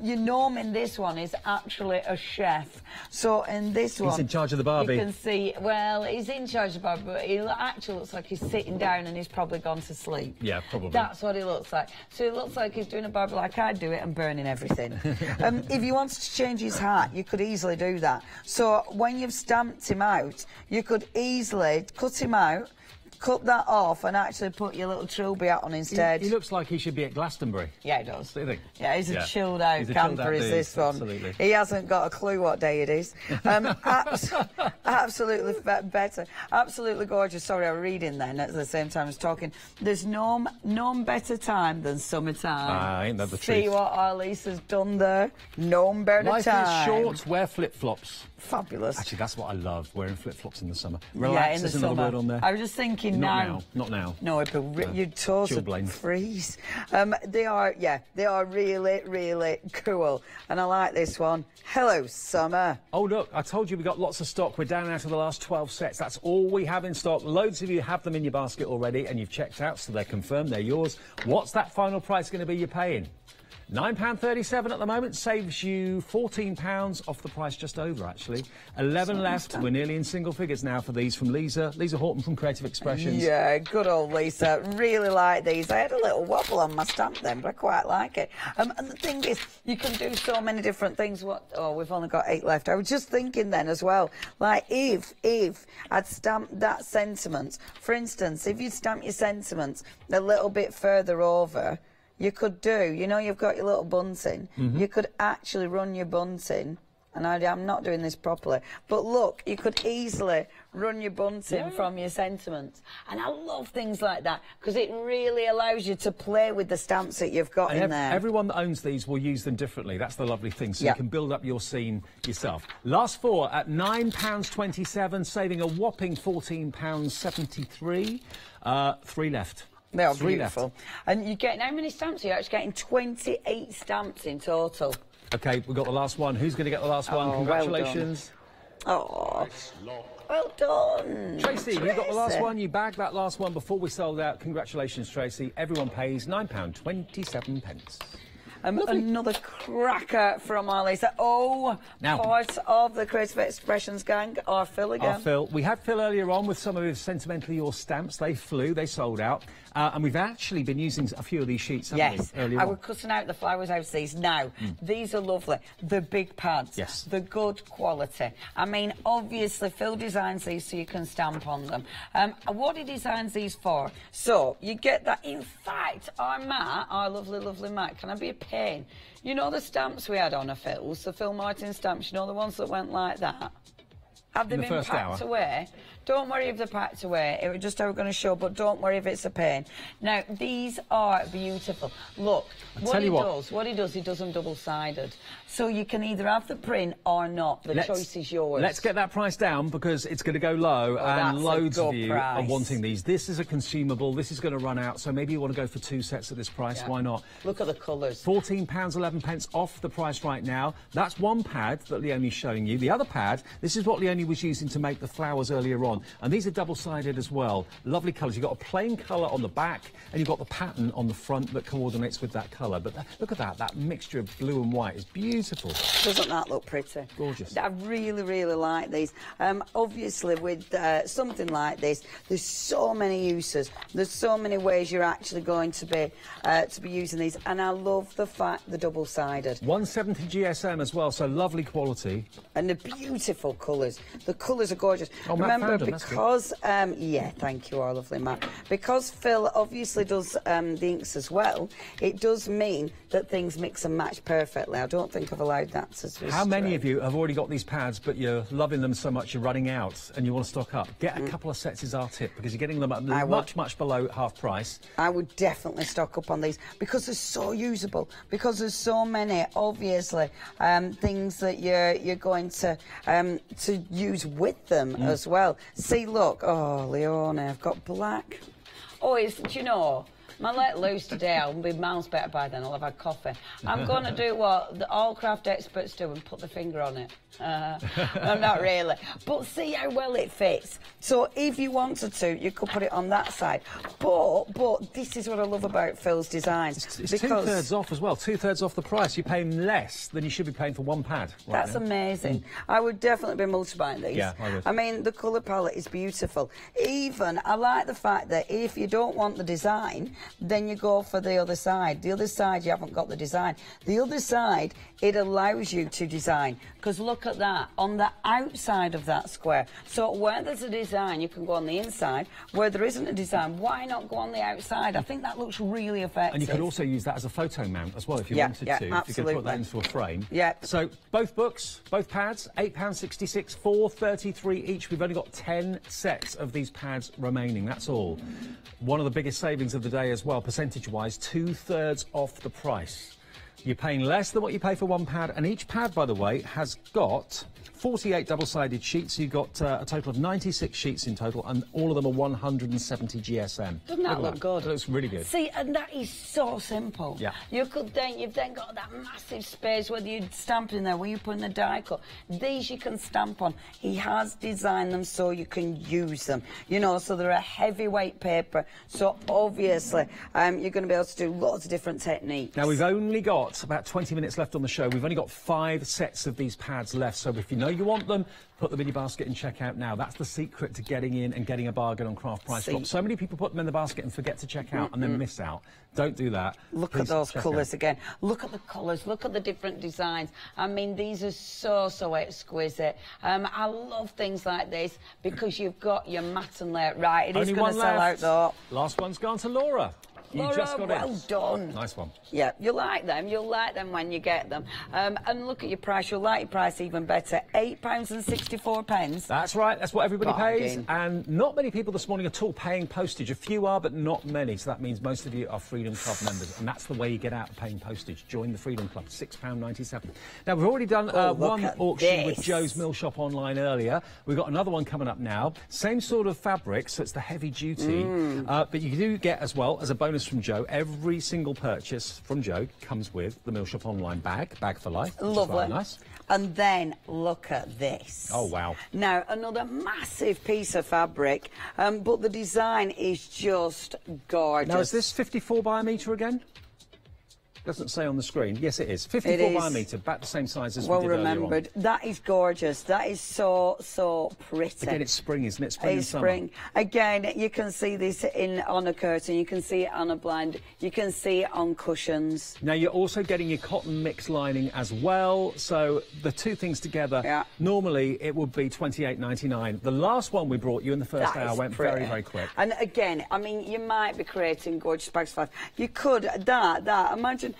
Your gnome in this one is actually a chef. So in this one... He's in charge of the barbie. You can see, well, he's in charge of the barbie, but he actually looks like he's sitting down and he's probably gone to sleep. Yeah, probably. That's what he looks like. So it looks like he's doing a barbie like I do it and burning everything. If you wanted to change his hat, you could easily do that. So when you've stamped him out, you could easily cut him out, cut that off and actually put your little trilby hat on instead. He looks like he should be at Glastonbury. Yeah, he does. Do you think? Yeah, he's a chilled out camper, is this one. Absolutely. He hasn't got a clue what day it is. Absolutely better. Absolutely gorgeous. Sorry, I'm reading then at the same time as talking. There's no better time than summertime. Ain't that the truth? See what our Lisa's done there? No better Life time. is short, wear flip-flops. Fabulous. Actually, that's what I love, wearing flip-flops in the summer. Yeah, Relax, in the there's another summer. word on there. I was just thinking Not now. No, it'd be your toes would freeze. They are really, really cool. And I like this one. Hello, summer. Oh, look, I told you we got lots of stock. We're down out of the last 12 sets. That's all we have in stock. Loads of you have them in your basket already, and you've checked out, so they're confirmed, they're yours. What's that final price going to be you're paying? £9.37 at the moment, saves you £14 off the price just over, actually. 11 left. We're nearly in single figures now for these from Lisa Horton from Creative Expressions. Yeah, good old Lisa. Really like these. I had a little wobble on my stamp then, but I quite like it. And the thing is, you can do so many different things. We've only got 8 left. I was just thinking then as well, like if I'd stamped that sentiment, for instance, if you stamp your sentiments a little bit further over, you could you've got your little bunting. You could actually run your bunting, and I'm not doing this properly, but look, you could easily run your bunting from your sentiments. And I love things like that, because it really allows you to play with the stamps that you've got in there. Everyone that owns these will use them differently. That's the lovely thing, so you can build up your scene yourself. Last 4 at £9.27, saving a whopping £14.73. 3 left. They are beautiful. And you're getting, how many stamps are you actually getting? 28 stamps in total. OK, we've got the last one. Who's going to get the last one? Congratulations. Well done. Well done. Tracy, you got the last one. You bagged that last one before we sold out. Congratulations, Tracy. Everyone pays £9.27. Another cracker from our Lisa. Part of the Creative Expressions gang, our Phil again. Our Phil. We had Phil earlier on with some of his Sentimentally Yours stamps. They flew, they sold out. And we've actually been using a few of these sheets, haven't we, earlier on? I was cutting out the flowers out of these. Now, these are lovely. The big pads. Yes. The good quality. I mean, obviously, Phil designs these so you can stamp on them. What he designs these for? So, you get that. In fact, our Matt, our lovely, lovely Matt, can I be a pain? You know the stamps we had on a Phil's, the Phil Martin stamps, you know the ones that went like that? Have they been packed away? Don't worry if they're packed away. It was just how we're going to show, but don't worry if it's a pain. Now, these are beautiful. Look, what he does, he does them double-sided. So you can either have the print or not. The choice is yours. Let's get that price down, because it's going to go low, and loads of you are wanting these. This is a consumable. This is going to run out, so maybe you want to go for 2 sets at this price. Why not? Look at the colours. £14.11 off the price right now. That's one pad that Leonie's showing you. The other pad, this is what Leonie was using to make the flowers earlier on. And these are double-sided as well. Lovely colours. You've got a plain colour on the back, and you've got the pattern on the front that coordinates with that colour. But look at that. That mixture of blue and white is beautiful. Doesn't that look pretty? Gorgeous. I really, really like these. Obviously, with something like this, there's so many uses. There's so many ways you're actually going to be using these. And I love the fact they're double-sided. 170 GSM as well, so lovely quality. And the beautiful colours. The colours are gorgeous. Oh, remember, because thank you, our lovely Matt. Because Phil obviously does the inks as well, it does mean that things mix and match perfectly. I don't think I've allowed that to switch. How many of you have already got these pads, but you're loving them so much you're running out and you want to stock up? Get a couple of sets is our tip, because you're getting them at much below half price. I would definitely stock up on these, because they're so usable, because there's so many, obviously, things that you're going to use with them as well. See, look, oh, Leone, I've got black. Oh, do you know, my let loose today, I'll be miles better by then, I'll have had coffee. I'm going to do what all craft experts do and put the finger on it. I'm not really. But see how well it fits. So if you wanted to, you could put it on that side. But this is what I love about Phil's designs. It's because 2/3 off as well, 2/3 off the price. You're paying less than you should be paying for one pad. Right, that's amazing. I would definitely be multiplying these. Yeah, I would. I mean, the colour palette is beautiful. Even, I like the fact that if you don't want the design, then you go for the other side. The other side, you haven't got the design. The other side, it allows you to design. Because look at that, on the outside of that square. So where there's a design, you can go on the inside. Where there isn't a design, why not go on the outside? I think that looks really effective. And you could also use that as a photo mount as well if you wanted to. Absolutely. If you could put that into a frame. Yeah. So both books, both pads, £8.66, $4.33 each. We've only got 10 sets of these pads remaining, that's all. One of the biggest savings of the day as well, percentage-wise, 2/3 off the price. You're paying less than what you pay for one pad, and each pad, by the way, has got 48 double-sided sheets. You've got a total of 96 sheets in total, and all of them are 170 GSM. Doesn't that look good? It looks really good. See, and that is so simple. Yeah. You've then got that massive space, whether you stamp in there, where you put in the die cut. These you can stamp on. He has designed them so you can use them. You know, so they're a heavyweight paper. So obviously, you're going to be able to do lots of different techniques. Now, we've only got about 20 minutes left on the show. We've only got 5 sets of these pads left, so if you know you want them, put them in your basket and check out now. That's the secret to getting in and getting a bargain on Craft Price Drop. So many people put them in the basket and forget to check out and then miss out. Don't do that. Look at those colours again. Look at the colours. Look at the different designs. I mean, these are so exquisite. I love things like this because you've got your matte and layer. Right, it is going to sell out though. Last one's gone to Laura. You just got well done. Nice one. Yeah, you like them. You'll like them when you get them. And look at your price. You'll like your price even better. £8.64. That's right. That's what everybody pays. And not many people this morning at all paying postage. A few are, but not many. So that means most of you are Freedom Club members. And that's the way you get out of paying postage. Join the Freedom Club. £6.97. Now, we've already done one auction with Joe's Mill Shop online earlier. We've got another one coming up now. Same sort of fabric, so it's the heavy duty. But you do get, as well, as a bonus from Joe, every single purchase from Joe comes with the Mill Shop Online bag for life. Lovely. Nice. And then look at this. Oh, wow. Now, another massive piece of fabric, but the design is just gorgeous. Now, is this 54 by a metre again? Doesn't say on the screen. Yes, it is. 54 by a metre, about the same size as we did remembered. Earlier on. That is gorgeous. That is so pretty. Again, it's spring, isn't it? Spring and summer. Spring. Again, you can see this on a curtain. You can see it on a blind. You can see it on cushions. Now, you're also getting your cotton mix lining as well. So the two things together, normally it would be $28.99. The last one we brought you in the first hour went very quick. And again, I mean, you might be creating gorgeous bags for life. You could, imagine.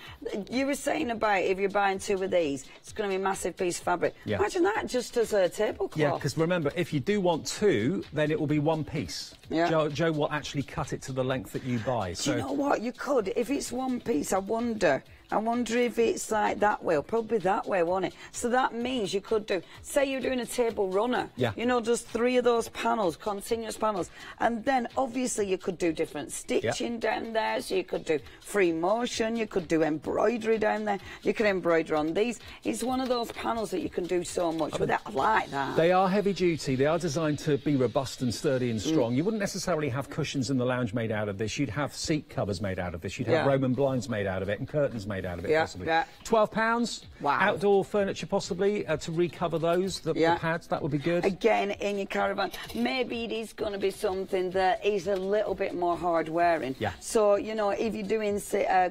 You were saying about if you're buying 2 of these, it's going to be a massive piece of fabric. Yeah. Imagine that just as a tablecloth. Yeah, because remember, if you do want 2, then it will be 1 piece. Yeah. Joe will actually cut it to the length that you buy. Do you know what? You could. If it's 1 piece, I wonder if it's like that way, or probably that way, won't it? So that means you could do, say you're doing a table runner, you know, just 3 of those panels, continuous panels, and then obviously you could do different stitching down there, so you could do free motion, you could do embroidery down there, you could embroider on these. It's one of those panels that you can do so much with it. I like that. They are heavy duty, they are designed to be robust and sturdy and strong. You wouldn't necessarily have cushions in the lounge made out of this, you'd have seat covers made out of this, you'd have Roman blinds made out of it, and curtains made out of it, possibly. £12. Wow. Outdoor furniture, possibly, to recover those, the pads, that would be good. Again, in your caravan, maybe it is going to be something that is a little bit more hard wearing. Yeah. So, you know, if you're doing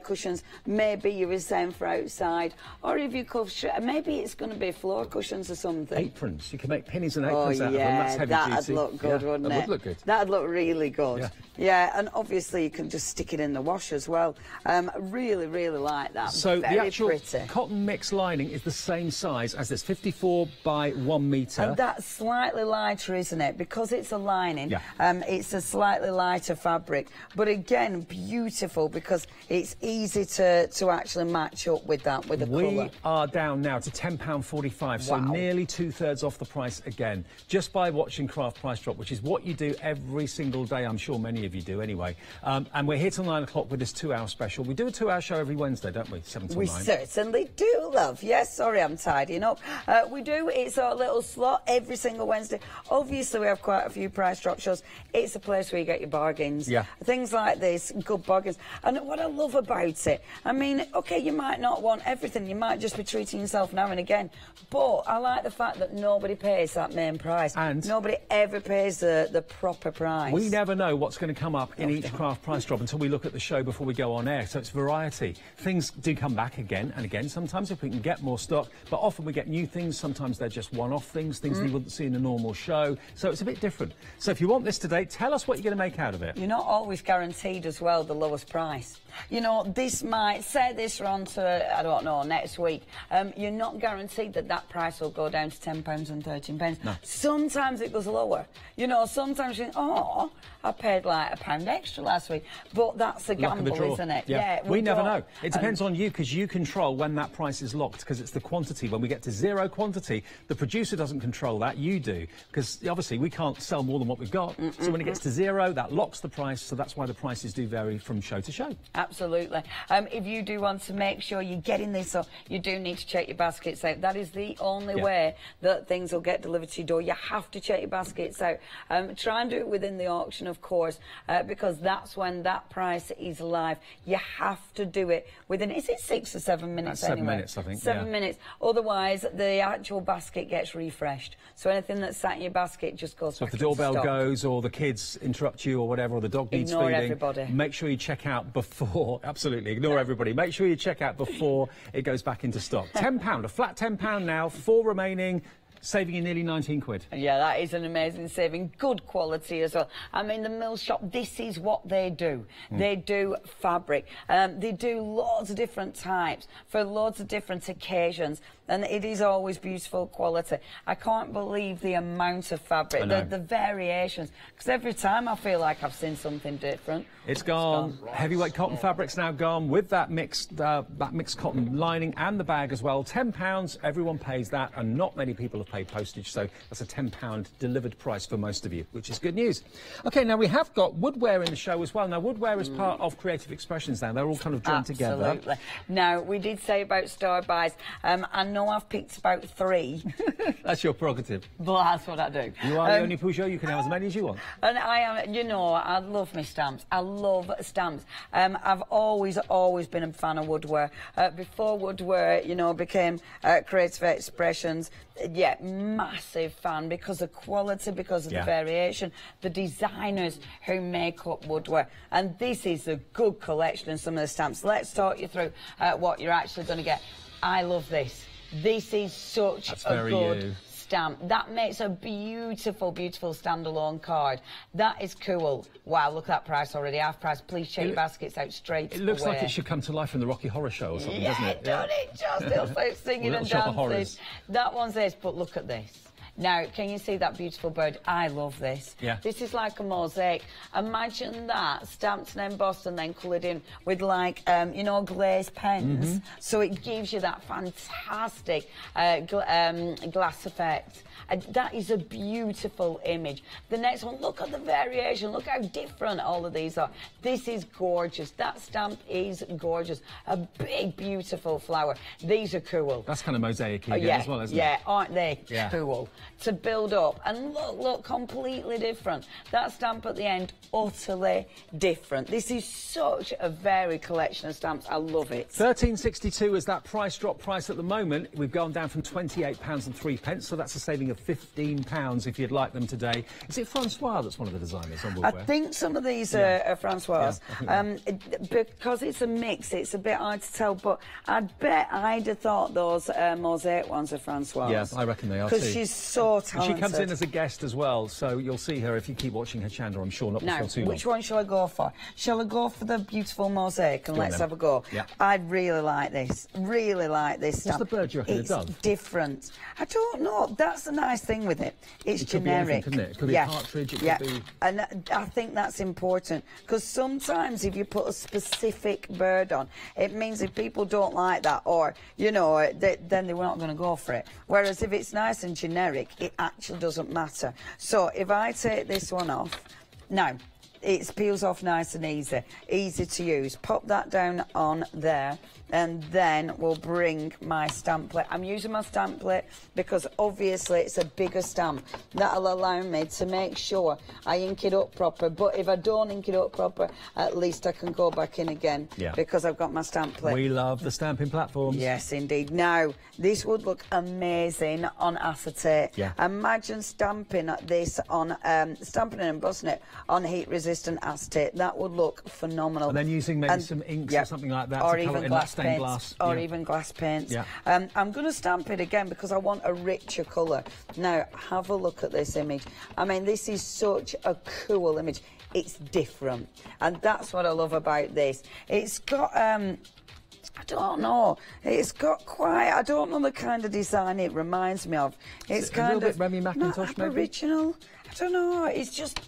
cushions, maybe you're reserving for outside, or if you maybe it's going to be floor cushions or something. Aprons. You can make pennies and aprons out of them. That's heavy that'd duty. Look good, wouldn't it? That would look good. That'd look really good. Yeah, and obviously you can just stick it in the wash as well. Really like that. So very the actual pretty. Cotton mix lining is the same size as this, 54 by 1 metre. And that's slightly lighter, isn't it? Because it's a lining, it's a slightly lighter fabric. But again, beautiful because it's easy to actually match up with that, with the colour. We are down now to £10.45, so nearly 2/3 off the price again, just by watching Craft Price Drop, which is what you do every single day. I'm sure many of you do anyway. And we're here till 9 o'clock with this 2-hour special. We do a 2-hour show every Wednesday, don't we? don't we? 7 till We 9. certainly do, love. Yes, sorry, I'm tidying up. We do. It's our little slot every single Wednesday. Obviously, we have quite a few price drop shows. It's a place where you get your bargains. Yeah. Things like this, good bargains. And what I love about it, I mean, OK, you might not want everything. You might just be treating yourself now and again. But I like the fact that nobody pays that main price. And nobody ever pays the proper price. We never know what's going to come up in each craft price drop until we look at the show before we go on air. So it's variety. Things do come back again and again. Sometimes if we can get more stock, but often we get new things. Sometimes they're just one-off things we wouldn't see in a normal show. So it's a bit different. So if you want this today, tell us what you're going to make out of it. You're not always guaranteed as well the lowest price. You know, this might say this on to, I don't know, next week. You're not guaranteed that price will go down to £10 and 13 pence. No. Sometimes it goes lower. You know, sometimes you think, oh, I paid like £1 extra last week. But that's a gamble, isn't it? Yeah, we never know. It depends on you, because you control when that price is locked, because it's the quantity. When we get to zero quantity, the producer doesn't control that, you do. Because obviously we can't sell more than what we've got. So when it gets to zero, that locks the price. So that's why the prices do vary from show to show. Absolutely. If you do want to make sure you're getting this, so you do need to check your baskets out. That is the only way that things will get delivered to your door. You have to check your baskets out. Try and do it within the auction, of course, because that's when that price is live. You have to do it within, is it 6 or 7 minutes? That's 7 anyway? minutes, I think. 7 minutes. Otherwise, the actual basket gets refreshed. So anything that's sat in your basket just goes So back if the doorbell into stock. goes, or the kids interrupt you, or whatever, or the dog needs Ignore feeding, everybody. make sure you check out before. Absolutely, ignore everybody. Make sure you check out before it goes back into stock. £10, a flat £10 now, 4 remaining. Saving you nearly 19 quid. Yeah, that is an amazing saving. Good quality as well. I mean, the mill shop, this is what they do. They do fabric. They do loads of different types for loads of different occasions. And it is always beautiful quality. I can't believe the amount of fabric, the variations. Because every time I feel like I've seen something different. It's gone. Heavyweight cotton fabric's now gone with that mixed cotton lining and the bag as well. £10, everyone pays that, and not many people have paid postage, so that's a £10 delivered price for most of you, which is good news. OK, now we have got Woodware in the show as well. Now, Woodware is part of Creative Expressions now. They're all kind of joined together. Absolutely. Now, we did say about store buys. I know I've picked about 3. That's your prerogative. But that's what I do. You are the only Peugeot. You can have as many as you want. And I am, you know, I love my stamps. I love stamps. I've always been a fan of Woodware. Before Woodware, you know, became Creative Expressions, yeah, massive fan because of quality, because of the variation, the designers who make up Woodware. And this is a good collection of some of the stamps. Let's talk you through what you're actually going to get. I love this. This is such a good stamp. That makes a beautiful, beautiful standalone card. That is cool. Wow, look at that price already. Half price. Please check your baskets out straight away. It looks like it should come to life in the Rocky Horror Show or something, doesn't it? Don't it just? They'll start singing and dancing. That one's this, but look at this. Now, can you see that beautiful bird? I love this. Yeah. This is like a mosaic. Imagine that stamped and embossed and then coloured in with, like, you know, glazed pens. So it gives you that fantastic glass effect. That is a beautiful image. The next one, look at the variation. Look how different all of these are. This is gorgeous. That stamp is gorgeous. A big, beautiful flower. These are cool. That's kind of mosaic-y again as well, isn't it? Yeah, aren't they cool? To build up. And look, completely different. That stamp at the end, utterly different. This is such a varied collection of stamps. I love it. £13.62 is that price drop price at the moment. We've gone down from £28 and 3 pence, so that's a saving of £15 if you'd like them today. Is it Francois that's one of the designers on Woodware? I think some of these are Francois. Because it's a mix, it's a bit hard to tell, but I'd bet I'd have thought those mosaic ones are Francois. Yeah, I reckon they are too. Because she's so talented. She comes in as a guest as well, so you'll see her if you keep watching Hochanda, I'm sure, not before too long. Which one shall I go for? Shall I go for the beautiful mosaic and let's have a go? Yeah. I'd really like this. Really like this stamp. What's the bird you reckon it does? It's different. I don't know. That's the nice thing with it. It's generic. Could be anything, couldn't it? It could be a partridge, it could be... And I think that's important, because sometimes if you put a specific bird on, it means if people don't like that, or, you know, then they're not going to go for it. Whereas if it's nice and generic, it actually doesn't matter. So if I take this one off, now, it peels off nice and easy to use. Pop that down on there, and then we'll bring my stamp plate. I'm using my stamp plate because obviously it's a bigger stamp. That'll allow me to make sure I ink it up proper, but if I don't ink it up proper, at least I can go back in again because I've got my stamp plate. We love the stamping platforms. Yes, indeed. Now, this would look amazing on acetate. Yeah. Imagine stamping this on, stamping and embossing it on heat-resistant acetate. That would look phenomenal. And then using maybe some inks or something like that to colour in that stained glass. Or even glass paints. Yeah. I'm going to stamp it again because I want a richer colour. Now, have a look at this image. I mean, this is such a cool image. It's different. And that's what I love about this. It's got... I don't know. It's got quite... I don't know the kind of design it reminds me of. It's kind a little of... bit Remy McIntosh, maybe? Original. I don't know. It's just...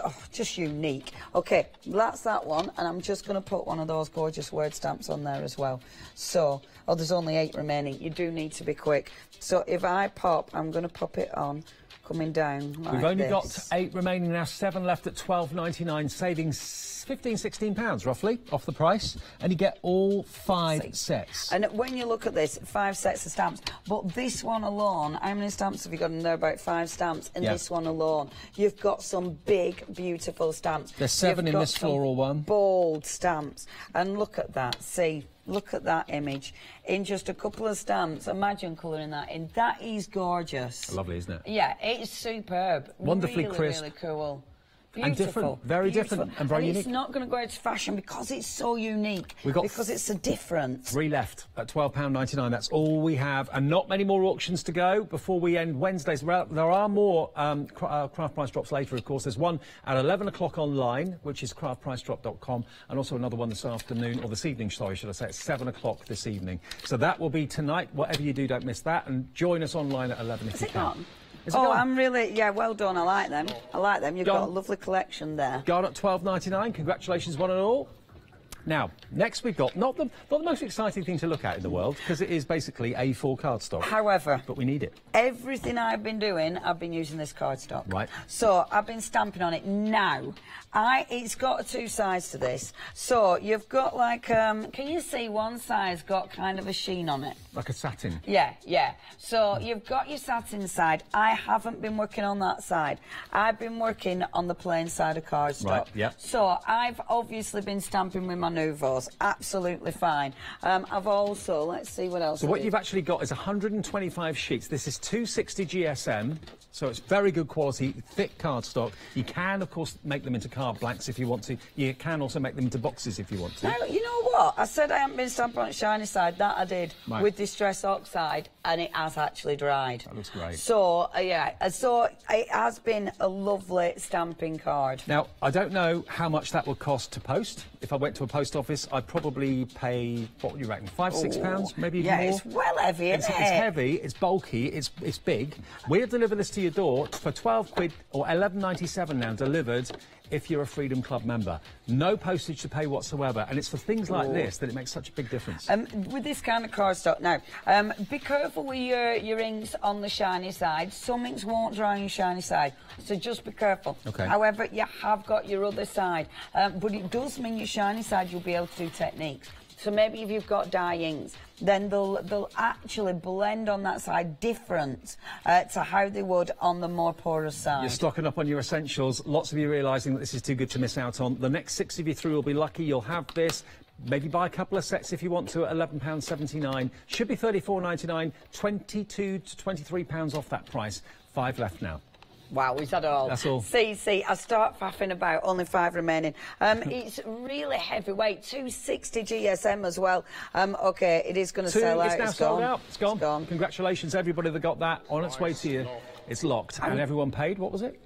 Oh, just unique. Okay, that's that one, and I'm just going to put one of those gorgeous word stamps on there as well. So, oh, there's only 8 remaining. You do need to be quick. So if I pop, I'm going to pop it on, coming down like We've only this. got 8 remaining now, 7 left at £12.99, saving £15–16 roughly off the price, and you get all 5 sets. And when you look at this, 5 sets of stamps, but this one alone, how many stamps have you got in there? About 5 stamps in this one alone. You've got some big, beautiful stamps. There's 7 in this floral one. Bold stamps. And look at that, see. Look at that image. In just a couple of stamps, imagine colouring that in. That is gorgeous. Lovely, isn't it? Yeah, it's superb. Wonderfully really, crisp. really cool. Beautiful. And different, very different and very unique. It's not going to go out of fashion because it's so unique. Because it's a difference. 3 left at £12.99. That's all we have, and not many more auctions to go before we end Wednesdays. There are more craft price drops later, of course. There's one at 11 o'clock online, which is craftpricedrop.com, and also another one this afternoon, or this evening, sorry, should I say, at 7 o'clock this evening. So that will be tonight. Whatever you do, don't miss that, and join us online at 11 if you can. Oh, I'm really, well done. I like them. I like them. You've got a lovely collection there. Gone at £12.99. Congratulations, one and all. Now, next we've got not the most exciting thing to look at in the world, because it is basically A4 cardstock. However, but we need it. Everything I've been doing, I've been using this cardstock. Right. So I've been stamping on it. Now, it's got 2 sides to this. So you've got like, can you see one side's got kind of a sheen on it? Like a satin. Yeah, yeah. So you've got your satin side. I haven't been working on that side. I've been working on the plain side of cardstock. Right, yeah. So I've obviously been stamping with my Nouveaus, absolutely fine. I've also, let's see what else. So what you've actually got is 125 sheets. This is 260 GSM, so it's very good quality, thick cardstock. You can, of course, make them into card blanks if you want to. You can also make them into boxes if you want to. Now, you know what? I said I haven't been stamping on the shiny side. That I did with Distress Oxide, and it has actually dried. That looks great. So, yeah, so it has been a lovely stamping card. Now, I don't know how much that would cost to post. If I went to a post office, I'd probably pay, what would you reckon, £5–6, maybe even more? Yeah, it's well heavy, isn't it? It's heavy, it's bulky, it's big. We'll deliver this to your door for £12 or £11.97 now delivered if you're a Freedom Club member. No postage to pay whatsoever, and it's for things like this that it makes such a big difference. With this kind of cardstock, now, be careful with your inks on the shiny side. Some inks won't dry on your shiny side, so just be careful. Okay. However, you have got your other side, but it does mean your shiny side you'll be able to do techniques. So maybe if you've got dye inks, then they'll actually blend on that side different to how they would on the more porous side. You're stocking up on your essentials. Lots of you realising that this is too good to miss out on. The next 6 of you through will be lucky. You'll have this. Maybe buy a couple of sets if you want to at £11.79. Should be $34.99. £22 to £23 off that price. 5 left now. Wow, is that all? That's all. See, I start faffing about, only 5 remaining. It's really heavyweight, 260 GSM as well. OK, it is going to sell out. It's now sold out. It's gone. Congratulations, everybody that got that. On its way to you. It's locked. And everyone paid, what was it?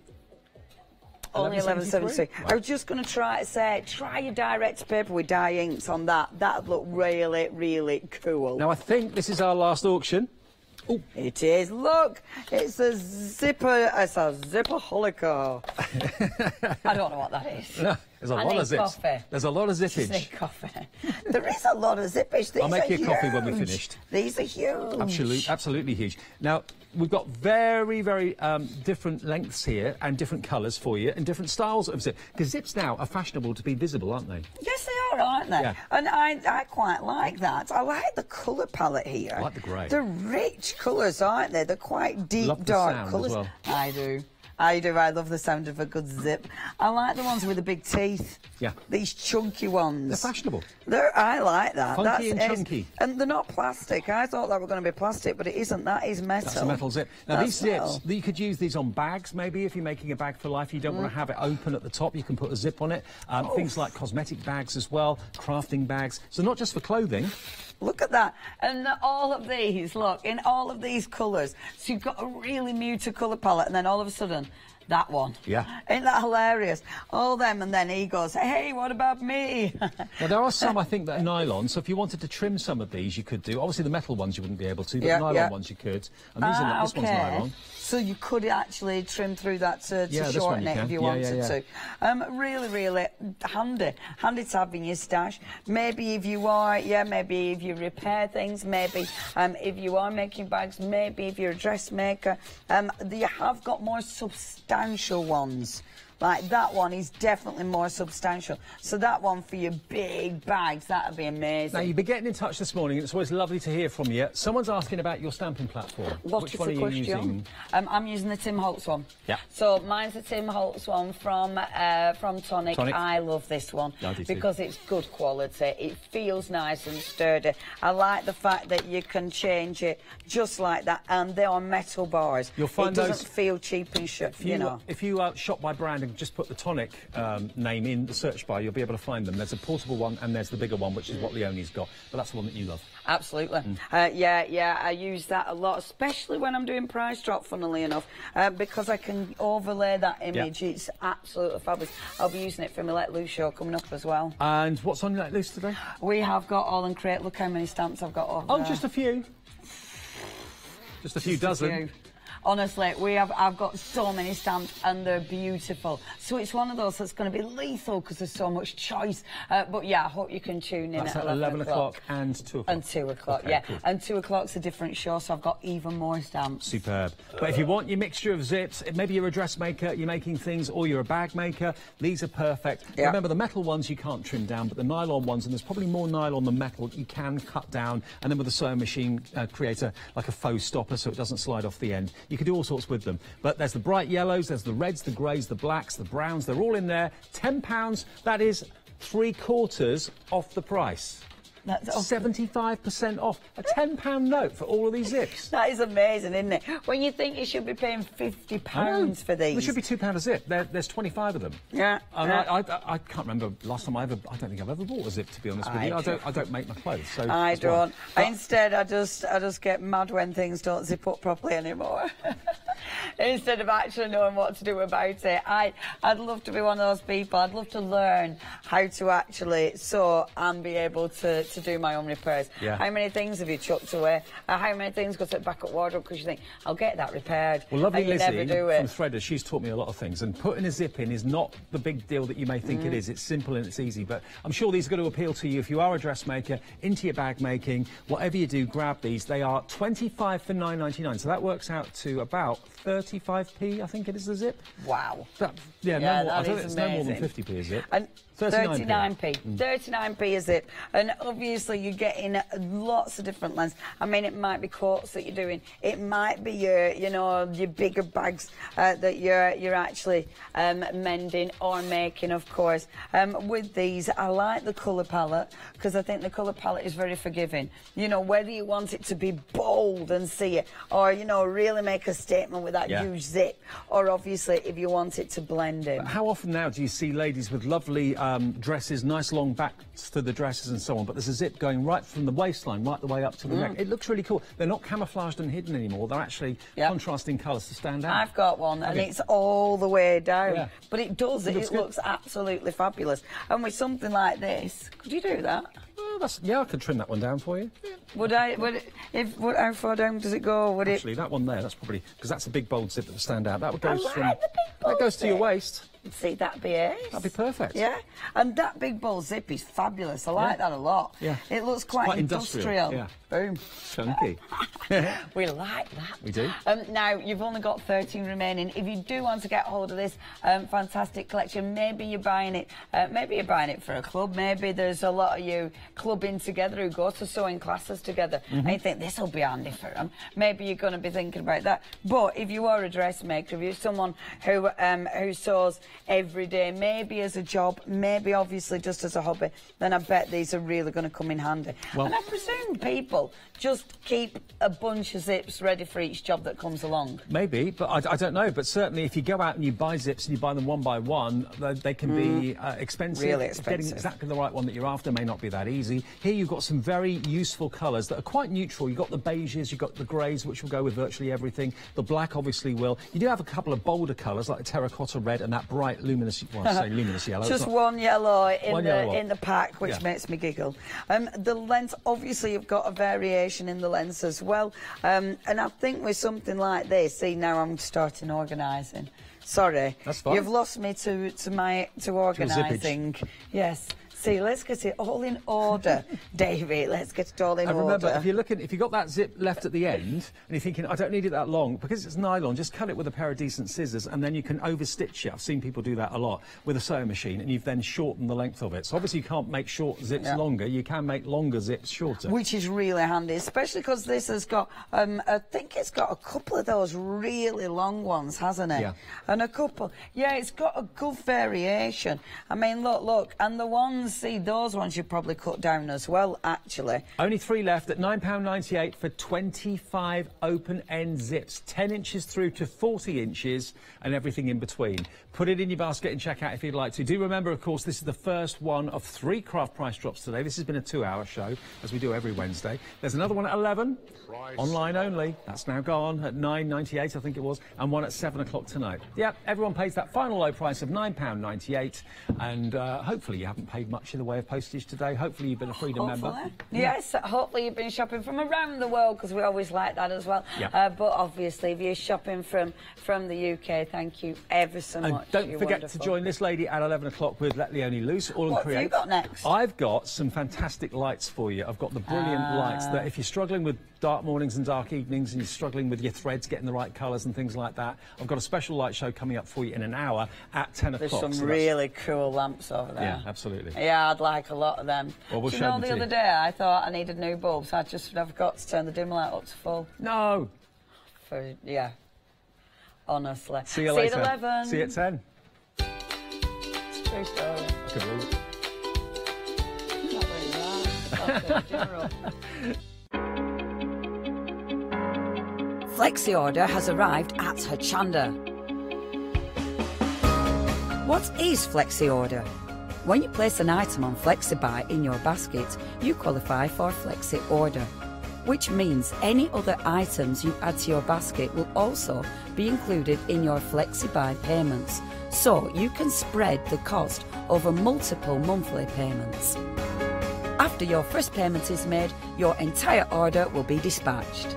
Only £11.73. Right. I was just going to try your direct paper with dye inks on that. That'd look really, really cool. Now, I think this is our last auction Oh, it is. Look, it's a zipper. It's a zipperholica. I don't know what that is. No, there's a lot of zips. Coffee. There's a lot of zippage. Just need coffee. There is a lot of zippage. These I'll make you a coffee when we're huge. finished. These are huge. Absolutely huge. Now, we've got very, very different lengths here and different colours for you and different styles of zip. Because zips now are fashionable to be visible, aren't they? Yes, they are, aren't they? Yeah. And I quite like that. I like the colour palette here. I like the grey. They're rich colours, aren't they? They're quite deep, Love the dark sound colours. as well. I do. I do. I love the sound of a good zip. I like the ones with the big teeth. Yeah. These chunky ones. They're fashionable. I like that. Funky and chunky. And they're not plastic. I thought they were going to be plastic, but it isn't. That is metal. That's a metal zip. Now, That's these metal. zips, you could use these on bags, maybe, if you're making a bag for life. You don't want to have it open at the top. You can put a zip on it. Things like cosmetic bags as well, crafting bags. So not just for clothing. Look at that. And all of these, look, in all of these colours. So you've got a really muted colour palette, and then all of a sudden, that one. Yeah. Ain't that hilarious? All them, and then he goes, hey, what about me? Now, there are some, I think, that are nylon, so if you wanted to trim some of these, you could do. Obviously, the metal ones you wouldn't be able to, but nylon ones you could. And these are, this one's nylon. So you could actually trim through that to shorten it if you wanted to. Really, really handy. Handy to have in your stash. Maybe if you are, maybe if you repair things, maybe if you are making bags, maybe if you're a dressmaker. You have got more substantial ones. Like that one is definitely more substantial. So that one for your big bags, that would be amazing. Now, you've been getting in touch this morning. It's always lovely to hear from you. Someone's asking about your stamping platform. Which one are you using? I'm using the Tim Holtz one. Yeah. So mine's the Tim Holtz one from Tonic. I love this one because it's good quality. It feels nice and sturdy. I like the fact that you can change it just like that, and they are metal bars. You'll find it doesn't feel cheap and you know. If you shop by brand and just put the Tonic name in the search bar, you'll be able to find them. There's a portable one and there's the bigger one, which is what Leonie's got. But that's the one that you love. Absolutely. I use that a lot, especially when I'm doing price drop, funnily enough, because I can overlay that image. It's absolutely fabulous. I'll be using it for my Let Loose show coming up as well. And what's on Let Loose today? We have got all and crate. Look how many stamps I've got over there. Just a few. Just a few dozen. Honestly, I've got so many stamps and they're beautiful. So it's one of those that's going to be lethal because there's so much choice. But yeah, I hope you can tune in at 11 o'clock and 2 o'clock. And 2 o'clock, okay, cool. And 2 o'clock's a different show, so I've got even more stamps. Superb. But if you want your mixture of zips, maybe you're a dressmaker, you're making things, or you're a bag maker, these are perfect. Yeah. Remember, the metal ones you can't trim down, but the nylon ones, and there's probably more nylon than metal, you can cut down, and then with a sewing machine, create like a faux stopper so it doesn't slide off the end. You can do all sorts with them. But there's the bright yellows, there's the reds, the greys, the blacks, the browns, they're all in there. £10, that is 3/4 off the price. That's 75% off. A £10 note for all of these zips. That is amazing, isn't it? When you think you should be paying £50 for these. There should be £2 a zip. There's 25 of them. Yeah. And I can't remember last time I don't think I've ever bought a zip, to be honest with you. I don't make my clothes. So I don't. Instead, I just get mad when things don't zip up properly anymore. Instead of actually knowing what to do about it. I'd love to be one of those people. I'd love to learn how to actually sew and be able to do my own repairs. Yeah. How many things have you chucked away? How many things go to the back up wardrobe because you think, I'll get that repaired. Well, lovely and you Lizzie never do it. from Threaders, she's taught me a lot of things, and putting a zip in is not the big deal that you may think it is. It's simple and it's easy, but I'm sure these are going to appeal to you if you are a dressmaker, into your bag making, whatever you do, grab these. They are 25 for $9.99, so that works out to about 35p, I think it is, the zip. Wow. I don't think it's no more than 50p a zip. And 39p. 39p a zip. And obviously you're getting lots of different lengths. I mean, it might be coats that you're doing. It might be your bigger bags that you're actually mending or making, of course. With these, I like the colour palette because I think the colour palette is very forgiving. You know, whether you want it to be bold and see it, or, really make a statement with that huge zip, or obviously if you want it to blend in. How often now do you see ladies with lovely dresses, nice long backs to the dresses and so on, but there's a zip going right from the waistline right the way up to the neck? It looks really cool. They're not camouflaged and hidden anymore. They're actually contrasting colours to stand out. I've got one, and it's all the way down. But it does. It looks absolutely fabulous. And with something like this, could you do that? Oh, yeah, I could trim that one down for you. How far down does it go? Actually, that one there, that's probably, because that's a big bold zip that would stand out. That would go that goes to your waist. See, that'd be it. That'd be perfect. Yeah, and that big bowl zip is fabulous. I like that a lot. Yeah. It looks quite industrial. Yeah. Boom. Chunky. We like that. We do. Now, you've only got 13 remaining. If you do want to get hold of this fantastic collection, maybe you're buying it for a club. Maybe there's a lot of you clubbing together who go to sewing classes together, and you think this will be handy for them. Maybe you're going to be thinking about that. But if you are a dressmaker, if you're someone who sews every day, maybe as a job, maybe obviously just as a hobby, then I bet these are really going to come in handy. Well, and I presume people just keep a bunch of zips ready for each job that comes along. Maybe, but I don't know. But certainly if you go out and you buy zips and you buy them one by one, they can be expensive. Really expensive. Getting exactly the right one that you're after may not be that easy. Here you've got some very useful colours that are quite neutral. You've got the beiges, you've got the greys, which will go with virtually everything. The black obviously will. You do have a couple of bolder colours like the terracotta red and that bright luminous, well, I say luminous yellow. Just one yellow in the pack, which makes me giggle. The length, obviously you've got a variation in the lengths as well. And I think with something like this, see, now I'm starting organising. Sorry. That's fine. You've lost me to organising. Yes. See, let's get it all in order, Davey. Let's get it all in order. And remember, if you've got that zip left at the end and you're thinking, I don't need it that long, because it's nylon, just cut it with a pair of decent scissors and then you can overstitch it. I've seen people do that a lot with a sewing machine, and you've then shortened the length of it. So obviously you can't make short zips longer. You can make longer zips shorter. Which is really handy, especially because this has got, I think it's got a couple of those really long ones, hasn't it? Yeah. And a couple. Yeah, it's got a good variation. I mean, look, and the ones, see, those ones you probably cut down as well, actually. Only 3 left at £9.98 for 25 open-end zips, 10 inches through to 40 inches and everything in between. Put it in your basket and check out if you'd like to. Do remember, of course, this is the first one of 3 craft price drops today. This has been a 2-hour show, as we do every Wednesday. There's another one at 11, online only. That's now gone at £9.98, I think it was, and one at 7 o'clock tonight. Yep, everyone pays that final low price of £9.98, and hopefully you haven't paid much in the way of postage today. Hopefully you've been a Freedom member. Yes, hopefully you've been shopping from around the world, because we always like that as well. Yeah. But obviously, if you're shopping from the UK, thank you ever so much. Don't forget to join this lady at 11 o'clock with Let Leonie Loose. What have you got next? I've got some fantastic lights for you. I've got the brilliant lights that if you're struggling with dark mornings and dark evenings and you're struggling with your threads, getting the right colours and things like that, I've got a special light show coming up for you in an hour at 10 o'clock. There's some really cool lamps over there. Yeah, absolutely. Yeah, I'd like a lot of them. Well, we'll Do you know, the other day I thought I needed new bulbs. I just never got to turn the dim light up to full. No. Yeah. Honestly. See you later. See you at 11. See you at 10. It's true story. I could believe it. Flexi order has arrived at Hochanda. What is Flexi order? When you place an item on Flexi Buy in your basket, you qualify for Flexi order, which means any other items you add to your basket will also be included in your Flexi Buy payments, so you can spread the cost over multiple monthly payments. After your first payment is made, your entire order will be dispatched.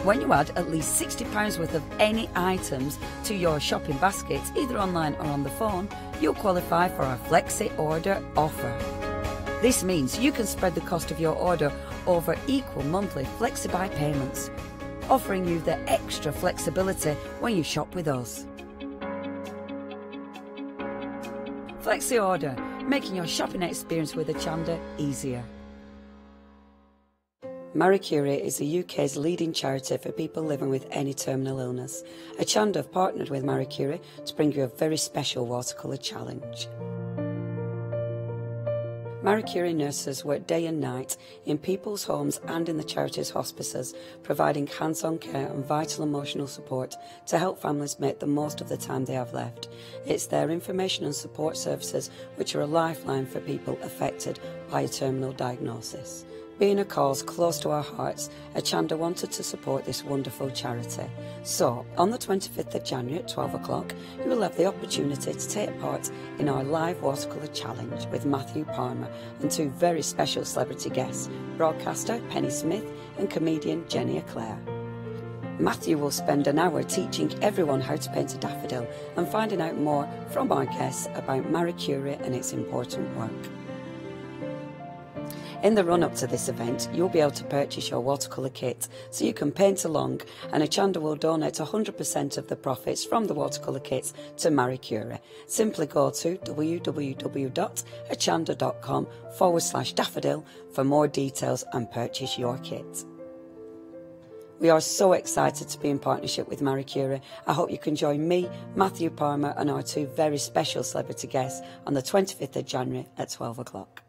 When you add at least £60 worth of any items to your shopping basket, either online or on the phone, you'll qualify for our Flexi Order offer. This means you can spread the cost of your order over equal monthly Flexi Buy payments, offering you the extra flexibility when you shop with us. Flexi Order, making your shopping experience with Hochanda easier. Marie Curie is the UK's leading charity for people living with any terminal illness. Hochanda have partnered with Marie Curie to bring you a very special watercolour challenge. Marie Curie nurses work day and night in people's homes and in the charity's hospices, providing hands-on care and vital emotional support to help families make the most of the time they have left. It's their information and support services which are a lifeline for people affected by a terminal diagnosis. Being a cause close to our hearts, Hochanda wanted to support this wonderful charity. So, on the 25th of January at 12 o'clock, you will have the opportunity to take part in our live watercolour challenge with Matthew Palmer and 2 very special celebrity guests, broadcaster Penny Smith and comedian Jenny Eclair. Matthew will spend an hour teaching everyone how to paint a daffodil and finding out more from our guests about Marie Curie and its important work. In the run-up to this event, you'll be able to purchase your watercolour kit so you can paint along, and Hochanda will donate 100% of the profits from the watercolour kits to Marie Curie. Simply go to www.hochanda.com/daffodil for more details and purchase your kit. We are so excited to be in partnership with Marie Curie. I hope you can join me, Matthew Palmer and our 2 very special celebrity guests on the 25th of January at 12 o'clock.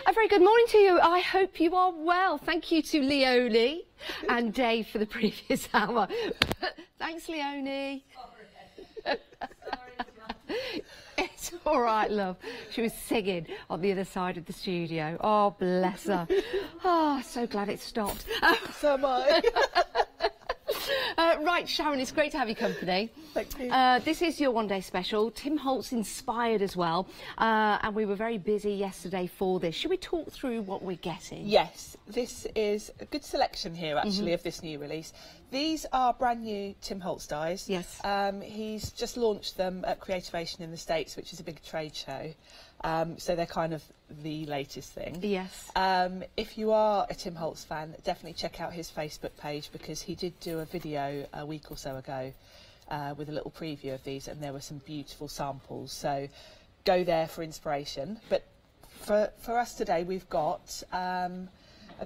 A very good morning to you. I hope you are well. Thank you to Leonie and Dave for the previous hour. Thanks, Leonie. It's all right, love. She was singing on the other side of the studio. Oh, bless her. Oh, so glad it stopped. So am I. Right, Sharon, it's great to have your company. Thank you. This is your one-day special. Tim Holtz inspired as well, and we were very busy yesterday for this. Should we talk through what we're getting? Yes, this is a good selection here, actually, of this new release. These are brand new Tim Holtz dies. Yes. He's just launched them at Creativation in the States, which is a big trade show. So they're kind of the latest thing. Yes. If you are a Tim Holtz fan, definitely check out his Facebook page, because he did do a video a week or so ago with a little preview of these, and there were some beautiful samples. So go there for inspiration. But for us today, we've got a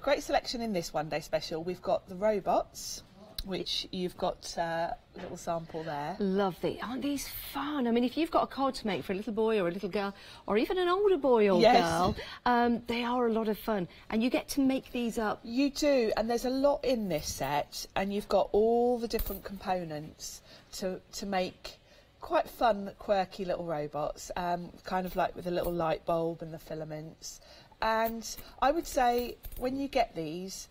great selection in this one day special. We've got the robots, which you've got a little sample there. Lovely. Aren't these fun? I mean, if you've got a card to make for a little boy or a little girl, or even an older boy or girl, they are a lot of fun. And you get to make these up. You do, and there's a lot in this set, and you've got all the different components to make quite fun, quirky little robots, kind of like with a little light bulb and the filaments. And I would say, when you get these,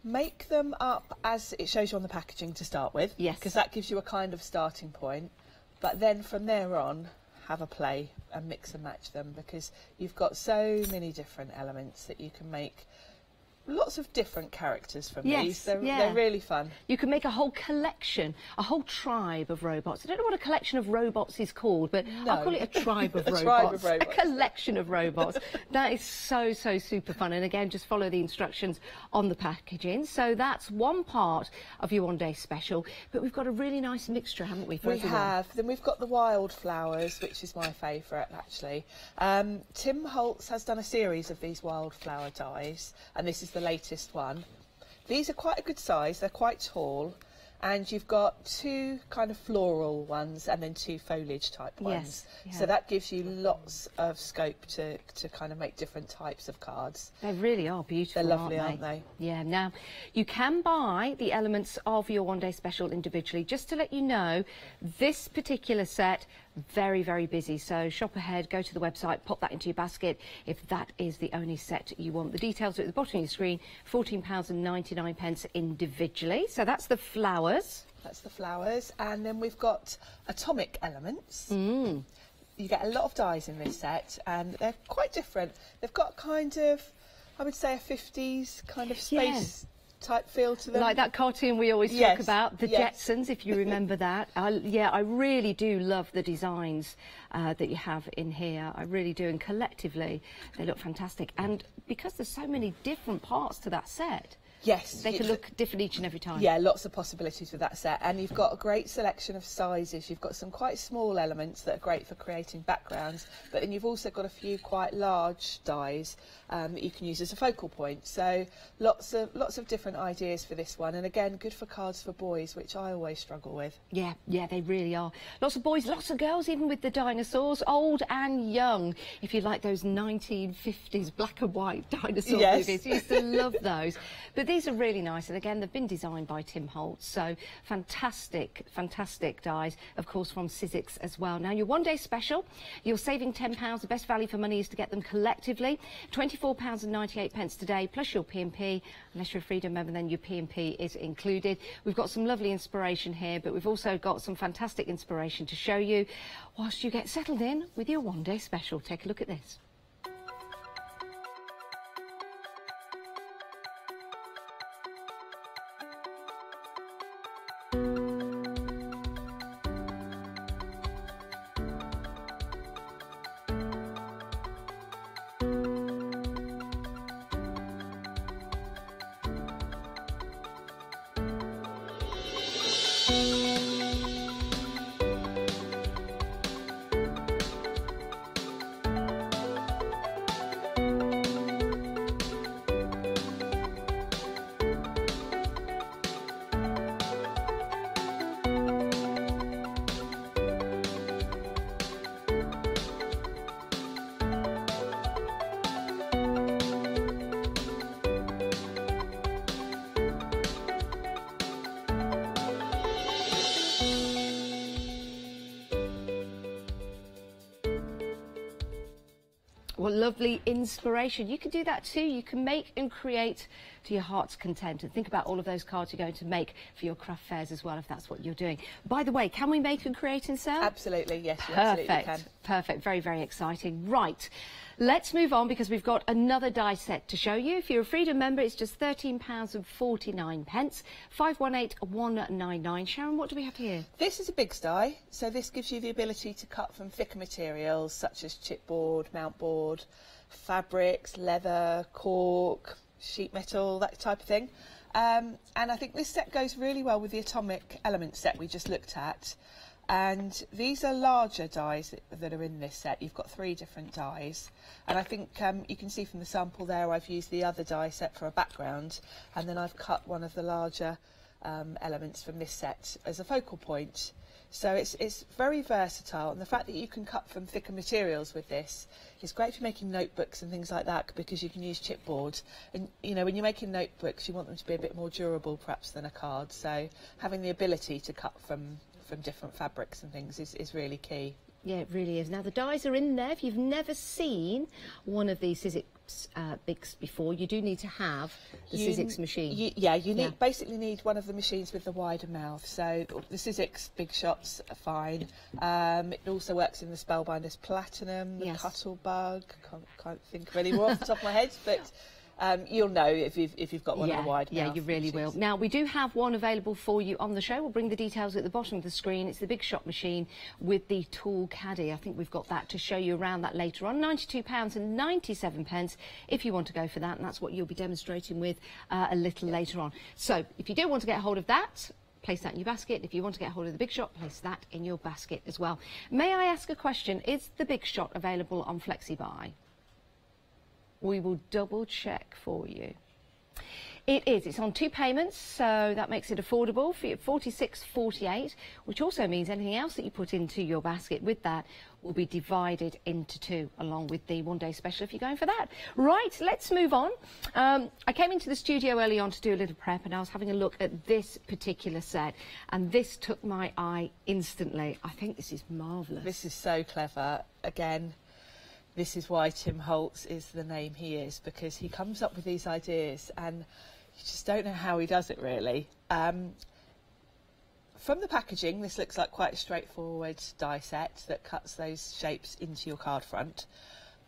make them up as it shows you on the packaging to start with. Yes. Because that gives you a kind of starting point. But then from there on, have a play and mix and match them, because you've got so many different elements that you can make lots of different characters from these. They're really fun. You can make a whole collection, a whole tribe of robots. I don't know what a collection of robots is called, but I'll call it a tribe of robots. Tribe of robots. A collection of robots. That is so super fun. And again, just follow the instructions on the packaging. So that's one part of your one-day special. But we've got a really nice mixture, haven't we? We have. Then we've got the wildflowers, which is my favourite, actually. Tim Holtz has done a series of these wildflower dies, and this is the latest one. These are quite a good size, they're quite tall, and you've got 2 kind of floral ones and then 2 foliage type ones. Yes, so that gives you lots of scope to kind of make different types of cards. They really are beautiful. They're lovely, aren't they? Yeah. Now, you can buy the elements of your one-day special individually. Just to let you know, this particular set, very busy, so shop ahead, go to the website, pop that into your basket if that is the only set you want. The details are at the bottom of your screen. £14.99 individually. So that's the flowers. That's the flowers, and then we've got atomic elements. You get a lot of dies in this set, and they're quite different. They've got kind of, I would say, a 50s kind of space type feel to them. Like that cartoon we always talk about, the Jetsons, if you remember that. I really do love the designs that you have in here. I really do, and collectively they look fantastic. And because there's so many different parts to that set, Yes. They can look different each and every time. Yeah, lots of possibilities with that set. And you've got a great selection of sizes. You've got some quite small elements that are great for creating backgrounds, but then you've also got a few quite large dies that you can use as a focal point. So lots of different ideas for this one. And again, good for cards for boys, which I always struggle with. Yeah, they really are. Lots of boys, lots of girls, even with the dinosaurs, old and young. If you like those 1950s black and white dinosaur movies, you used to love those. But these are really nice, and again, they've been designed by Tim Holtz, so fantastic dies, of course, from Sizzix as well. Now, your one-day special, you're saving £10. The best value for money is to get them collectively. £24.98 today, plus your P&P. Unless you're a Freedom member, then your P&P is included. We've got some lovely inspiration here, but we've also got some fantastic inspiration to show you whilst you get settled in with your one-day special. Take a look at this. What lovely inspiration. You can do that too. You can make and create to your heart's content, and think about all of those cards you're going to make for your craft fairs as well, if that's what you're doing. By the way, can we make and create and sell? Absolutely, yes. Perfect. You absolutely can. Perfect. Very, very exciting. Right. Let's move on, because we've got another die set to show you. If you're a Freedom member, it's just £13.49. 518199. Sharon, what do we have here? This is a big die, so this gives you the ability to cut from thicker materials such as chipboard, mountboard, fabrics, leather, cork, sheet metal, that type of thing. And I think this set goes really well with the Atomic Element set we just looked at. And these are larger dies that are in this set. You've got 3 different dies. And I think you can see from the sample there, I've used the other die set for a background. And then I've cut one of the larger elements from this set as a focal point. So it's very versatile. And the fact that you can cut from thicker materials with this is great for making notebooks and things like that, because you can use chipboard. And, you know, when you're making notebooks, you want them to be a bit more durable, perhaps, than a card. So having the ability to cut from different fabrics and things is really key. Yeah, it really is. Now, the dies are in there. If you've never seen one of these Sizzix bigs before, you do need to have the Sizzix machine. You basically need one of the machines with the wider mouth. So the Sizzix big shots are fine. It also works in the Spellbinders Platinum, the Cuttlebug. Can't think of any more off the top of my head, but you'll know if you've got one of the wide mouth. Yeah, you really will. Now, we do have one available for you on the show. We'll bring the details at the bottom of the screen. It's the Big Shot machine with the tool caddy. I think we've got that to show you around that later on. £92.97 if you want to go for that, and that's what you'll be demonstrating with a little later on. So, if you do want to get hold of that, place that in your basket. If you want to get hold of the Big Shot, place that in your basket as well. May I ask a question? Is the Big Shot available on Flexi Buy? We will double check for you. It is. It's on 2 payments, so that makes it affordable for you at $46.48, which also means anything else that you put into your basket with that will be divided into 2, along with the one-day special if you're going for that. Right, let's move on. I came into the studio early on to do a little prep, and I was having a look at this particular set, and this took my eye instantly. I think this is marvellous. This is so clever. Again, this is why Tim Holtz is the name he is, because he comes up with these ideas and you just don't know how he does it, really. From the packaging, this looks like quite a straightforward die set that cuts those shapes into your card front.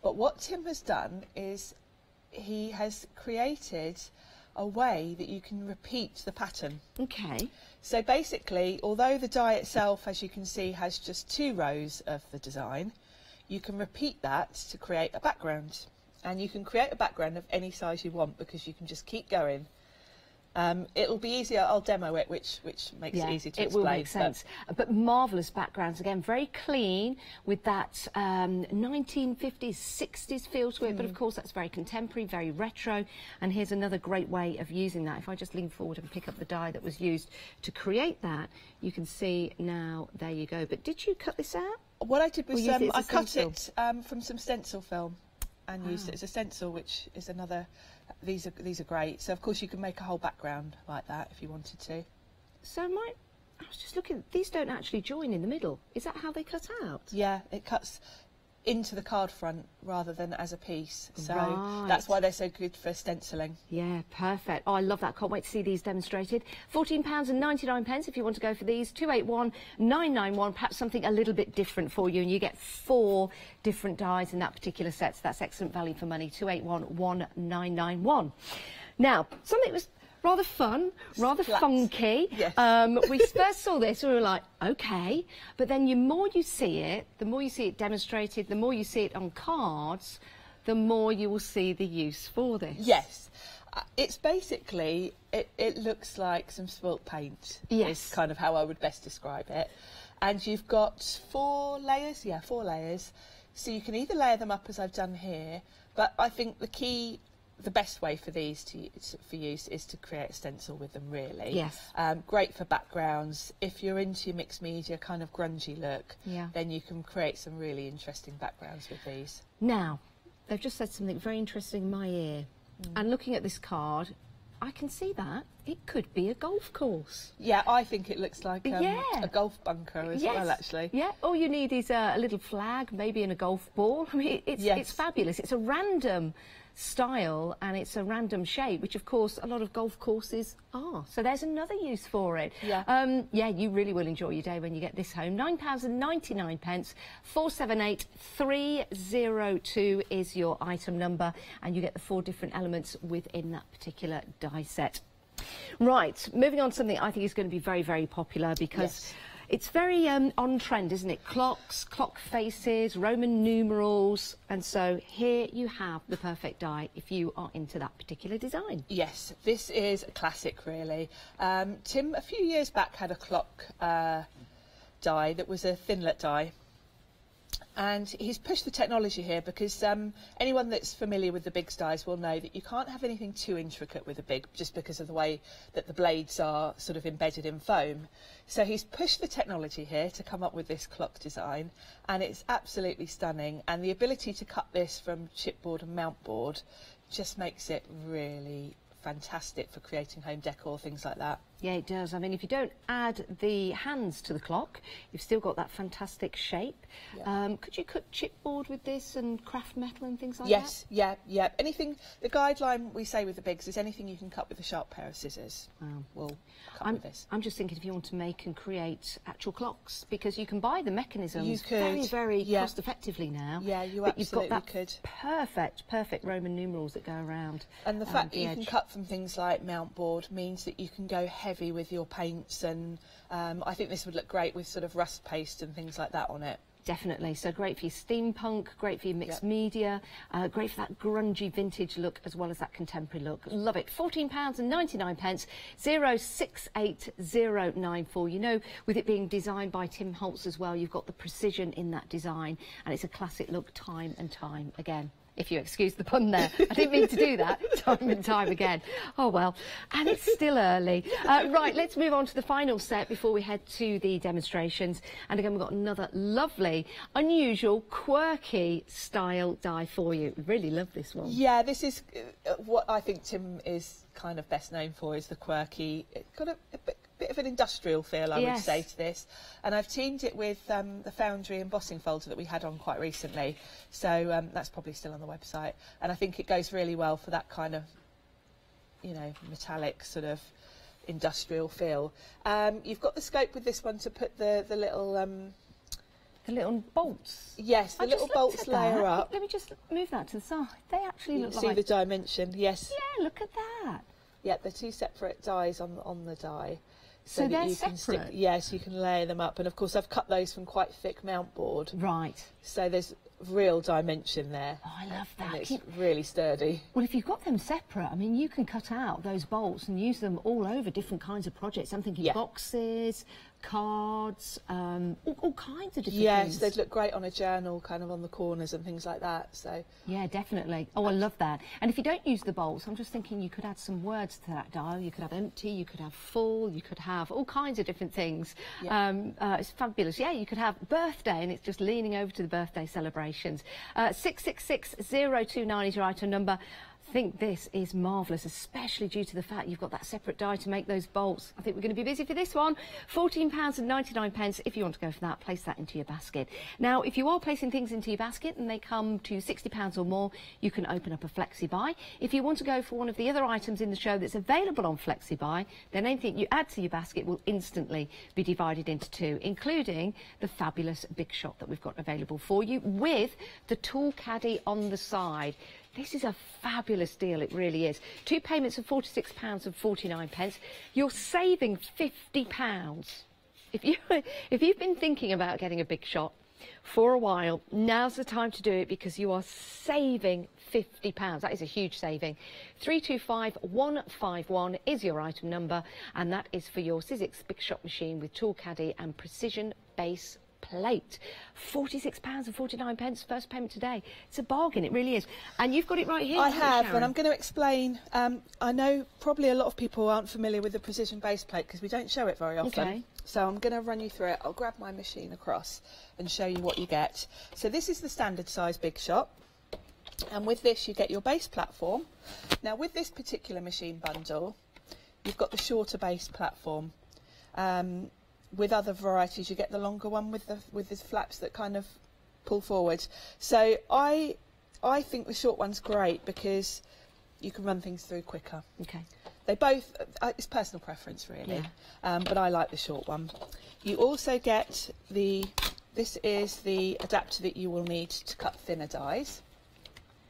But what Tim has done is he has created a way that you can repeat the pattern. Okay. So basically, although the die itself, as you can see, has just 2 rows of the design, you can repeat that to create a background. And you can create a background of any size you want, because you can just keep going It'll be easier. I'll demo it, which makes it easy to explain. It will make sense. But marvellous backgrounds again, very clean with that 1950s, 60s feel to it. But of course, that's very contemporary, very retro. And here's another great way of using that. If I just lean forward and pick up the die that was used to create that, you can see now. There you go. But did you cut this out? What I did was I cut it from some stencil film and used it as a stencil, which is another. These are great. So of course you can make a whole background like that if you wanted to. So I was just looking. These don't actually join in the middle. Is that how they cut out? Yeah, it cuts into the card front rather than as a piece. So right. That's why they're so good for stenciling. Yeah, perfect. Oh, I love that. Can't wait to see these demonstrated. £14.99 if you want to go for these. 281991, perhaps something a little bit different for you, and you get 4 different dies in that particular set. So that's excellent value for money. 281991. Now, something that was rather fun, rather funky. Yes. We first saw this, we were like, OK. But then the more you see it demonstrated, the more you see it on cards, the more you will see the use for this. Yes. It's basically, it looks like some spilt paint. Yes. Is kind of how I would best describe it. And you've got 4 layers. Yeah, 4 layers. So you can either layer them up as I've done here, but I think the best way for these for use is to create a stencil with them, really. Yes. Great for backgrounds. If you're into your mixed media kind of grungy look, then you can create some really interesting backgrounds with these. Now, they've just said something very interesting in my ear. And looking at this card, I can see that it could be a golf course. Yeah, I think it looks like a golf bunker as well, actually. Yeah, all you need is a little flag, maybe in a golf ball. I mean, it's fabulous. It's a random style and it's a random shape, which of course a lot of golf courses are. So there's another use for it. Yeah. Yeah, you really will enjoy your day when you get this home. £9.99, 478302 is your item number, and you get the 4 different elements within that particular die set. Right, moving on to something I think is going to be very, very popular because it's very on trend, isn't it? Clocks, clock faces, Roman numerals, and so here you have the perfect die if you are into that particular design. Yes, this is a classic, really. Tim, a few years back, had a clock die that was a thinlet die. And he's pushed the technology here because anyone that's familiar with the Biggs dies will know that you can't have anything too intricate with a Big just because of the way that the blades are sort of embedded in foam. So he's pushed the technology here to come up with this clock design, and it's absolutely stunning. And the ability to cut this from chipboard and mountboard just makes it really fantastic for creating home decor, things like that. Yeah, it does. I mean, if you don't add the hands to the clock, you've still got that fantastic shape. Yeah. Could you cut chipboard with this and craft metal and things like that? Yes, yeah. Anything, the guideline we say with the Biggs is anything you can cut with a sharp pair of scissors. We'll cut with this. I'm just thinking if you want to make and create actual clocks, because you can buy the mechanisms you could, very cost effectively now. Yeah, you but absolutely you've got that could. Perfect Roman numerals that go around. And the fact that you can cut from things like mountboard means that you can go heavy with your paints, and I think this would look great with sort of rust paste and things like that on it. Definitely. So great for your steampunk, great for your mixed media, great for that grungy vintage look as well as that contemporary look. Love it. £14.99, 068094. You know, with it being designed by Tim Holtz as well, you've got the precision in that design, and it's a classic look time and time again. If you excuse the pun there. I didn't mean to do that time and time again. Oh, well. And it's still early. Right, let's move on to the final set before we head to the demonstrations. And again, we've got another lovely, unusual, quirky style die for you. Really love this one. Yeah, this is what I think Tim is kind of best known for, is the quirky, got a bit of an industrial feel, I would say, to this. And I've teamed it with the Foundry embossing folder that we had on quite recently. So that's probably still on the website. And I think it goes really well for that kind of, you know, metallic sort of industrial feel. You've got the scope with this one to put the little... the little bolts? Yes, the little bolts layer up. Let me just move that to the side. They actually look like... See the dimension, yes. Yeah, look at that. Yeah, they're 2 separate dies on the die. So that they're you can separate? Yes, you can layer them up. And of course, I've cut those from quite thick mountboard. Right. So there's real dimension there. Oh, I love that. And it's really sturdy. Well, if you've got them separate, I mean, you can cut out those bolts and use them all over different kinds of projects. I'm thinking boxes, cards, all kinds of different things. Yes, they'd look great on a journal, kind of on the corners and things like that. So yeah, definitely. Oh, I love that. And if you don't use the bolts, I'm just thinking you could add some words to that dial. You could have empty, you could have full, you could have all kinds of different things. Yeah. It's fabulous. Yeah, you could have birthday, and it's just leaning over to the birthday celebrations. 666029 is your item number. I think this is marvellous, especially due to the fact you've got that separate die to make those bolts. I think we're going to be busy for this one. £14.99. If you want to go for that, place that into your basket. Now, if you are placing things into your basket and they come to £60 or more, you can open up a Flexi buy. If you want to go for one of the other items in the show that's available on Flexi buy, then anything you add to your basket will instantly be divided into two, including the fabulous big shot that we've got available for you with the tool caddy on the side. This is a fabulous deal, it really is. 2 payments of £46.49. You're saving £50. If you've been thinking about getting a big shot for a while, now's the time to do it because you are saving £50. That is a huge saving. 325151 is your item number, and that is for your Sizzix Big Shot machine with tool caddy and precision base plate. £46.49, first payment today. It's a bargain, it really is. And you've got it right here. I have, Sharon. and I'm going to explain. I know probably a lot of people aren't familiar with the precision base plate because we don't show it very often. Okay. So I'm going to run you through it. I'll grab my machine across and show you what you get. So this is the standard size Big Shot. And with this you get your base platform. Now with this particular machine bundle, you've got the shorter base platform. With other varieties, you get the longer one with the flaps that kind of pull forward. So I think the short one's great because you can run things through quicker. Okay. They both, it's personal preference really, but I like the short one. You also get this is the adapter that you will need to cut thinner dies.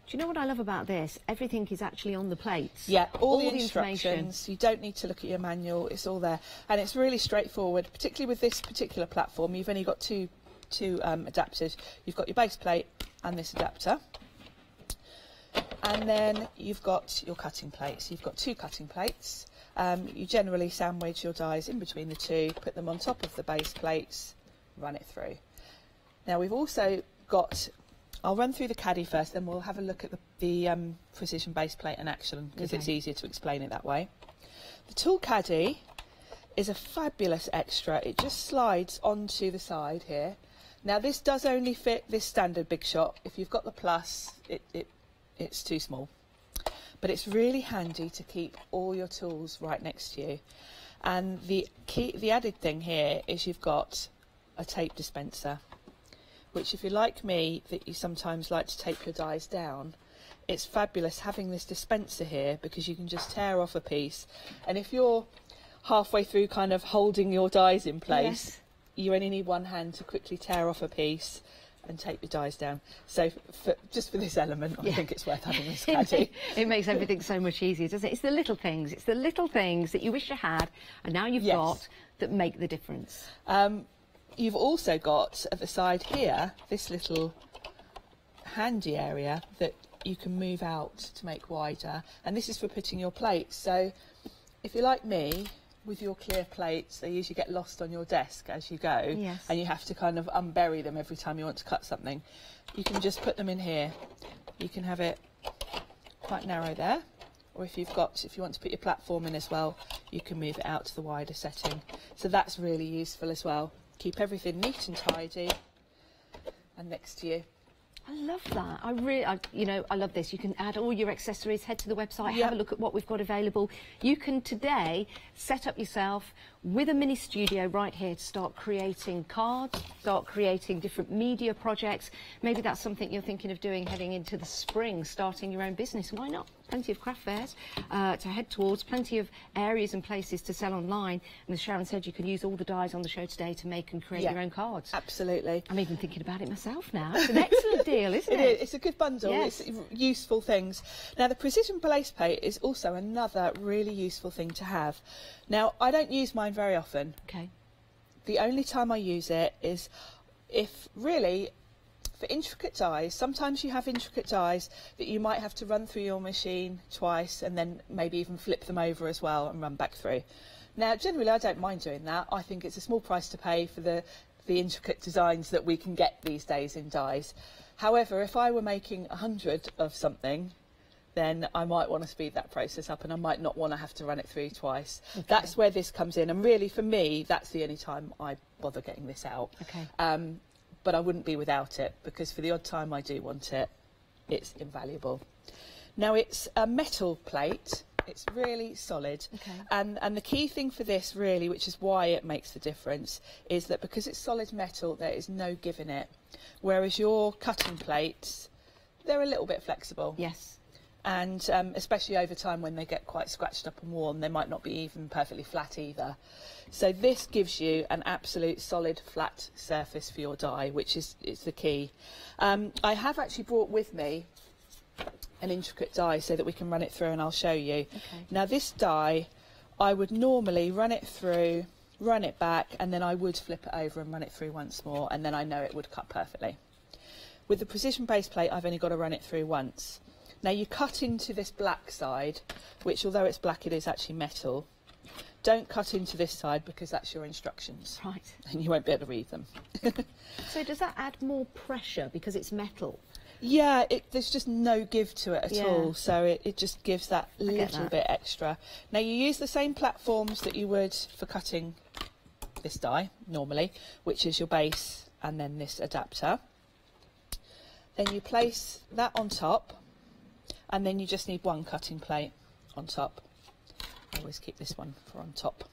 Do you know what I love about this? Everything is actually on the plates. Yeah, all the information. instructions. You don't need to look at your manual. It's all there, and it's really straightforward. Particularly with this particular platform, you've only got two adapters. You've got your base plate and this adapter, and then you've got your cutting plates. You've got 2 cutting plates. You generally sandwich your dies in between the 2, put them on top of the base plates, run it through. Now we've also got. I'll run through the caddy first, then we'll have a look at the precision base plate in action because it's easier to explain it that way. The tool caddy is a fabulous extra. It just slides onto the side here. Now this does only fit this standard Big Shot. If you've got the plus, it's too small. But it's really handy to keep all your tools right next to you. And the added thing here is you've got a tape dispenser, which if you're like me, that you sometimes like to tape your dies down, it's fabulous having this dispenser here because you can just tear off a piece. And if you're halfway through kind of holding your dies in place, you only need one hand to quickly tear off a piece and tape your dies down. So just for this element, I think it's worth having this caddy. It makes everything so much easier, doesn't it? It's the little things. It's the little things that you wish you had and now you've got that make the difference. You've also got at the side here this little handy area that you can move out to make wider, and this is for putting your plates. So if you're like me, with your clear plates, they usually get lost on your desk as you go, and you have to kind of unbury them every time you want to cut something. You can just put them in here. You can have it quite narrow there, or if you want to put your platform in as well, you can move it out to the wider setting. So that's really useful as well. Keep everything neat and tidy and next to you. I love that. I love this. You can add all your accessories, head to the website, have a look at what we've got available. You can today set up yourself with a mini studio right here to start creating cards, start creating different media projects. Maybe that's something you're thinking of doing heading into the spring, starting your own business. Why not? Plenty of craft fairs to head towards, plenty of areas and places to sell online. And as Sharon said, you can use all the dies on the show today to make and create your own cards. Absolutely. I'm even thinking about it myself now. It's an excellent deal, isn't it? It is. It's a good bundle. It's useful things. Now, the precision base plate is also another really useful thing to have. Now, I don't use mine very often. Okay. The only time I use it is if really For intricate dies, sometimes you have intricate dies that you might have to run through your machine twice and then maybe even flip them over as well and run back through. Now, generally, I don't mind doing that. I think it's a small price to pay for the intricate designs that we can get these days in dies. However, if I were making 100 of something, then I might want to speed that process up and I might not want to have to run it through twice. Okay. That's where this comes in, and really for me that's the only time I bother getting this out. Okay. But I wouldn't be without it, because for the odd time I do want it, it's invaluable. Now, it's a metal plate, it's really solid, okay. and the key thing for this really, which is why it makes the difference, is that because it's solid metal there is no give in it, whereas your cutting plates, they're a little bit flexible. Yes. And especially over time when they get quite scratched up and worn, they might not be even perfectly flat either. So this gives you an absolute solid flat surface for your die, which is the key. I have actually brought with me an intricate die so that we can run it through, and I'll show you. Okay. Now this die, I would normally run it through, run it back, and then I would flip it over and run it through once more, and then I know it would cut perfectly. With the precision base plate, I've only got to run it through once. Now you cut into this black side, which although it's black, it is actually metal. Don't cut into this side because that's your instructions. Right. And you won't be able to read them. So does that add more pressure because it's metal? Yeah, there's just no give to it at all, so it just gives that little bit extra. Now you use the same platforms that you would for cutting this die normally, which is your base and then this adapter. Then you place that on top, and then you just need one cutting plate on top. I always keep this one for on top.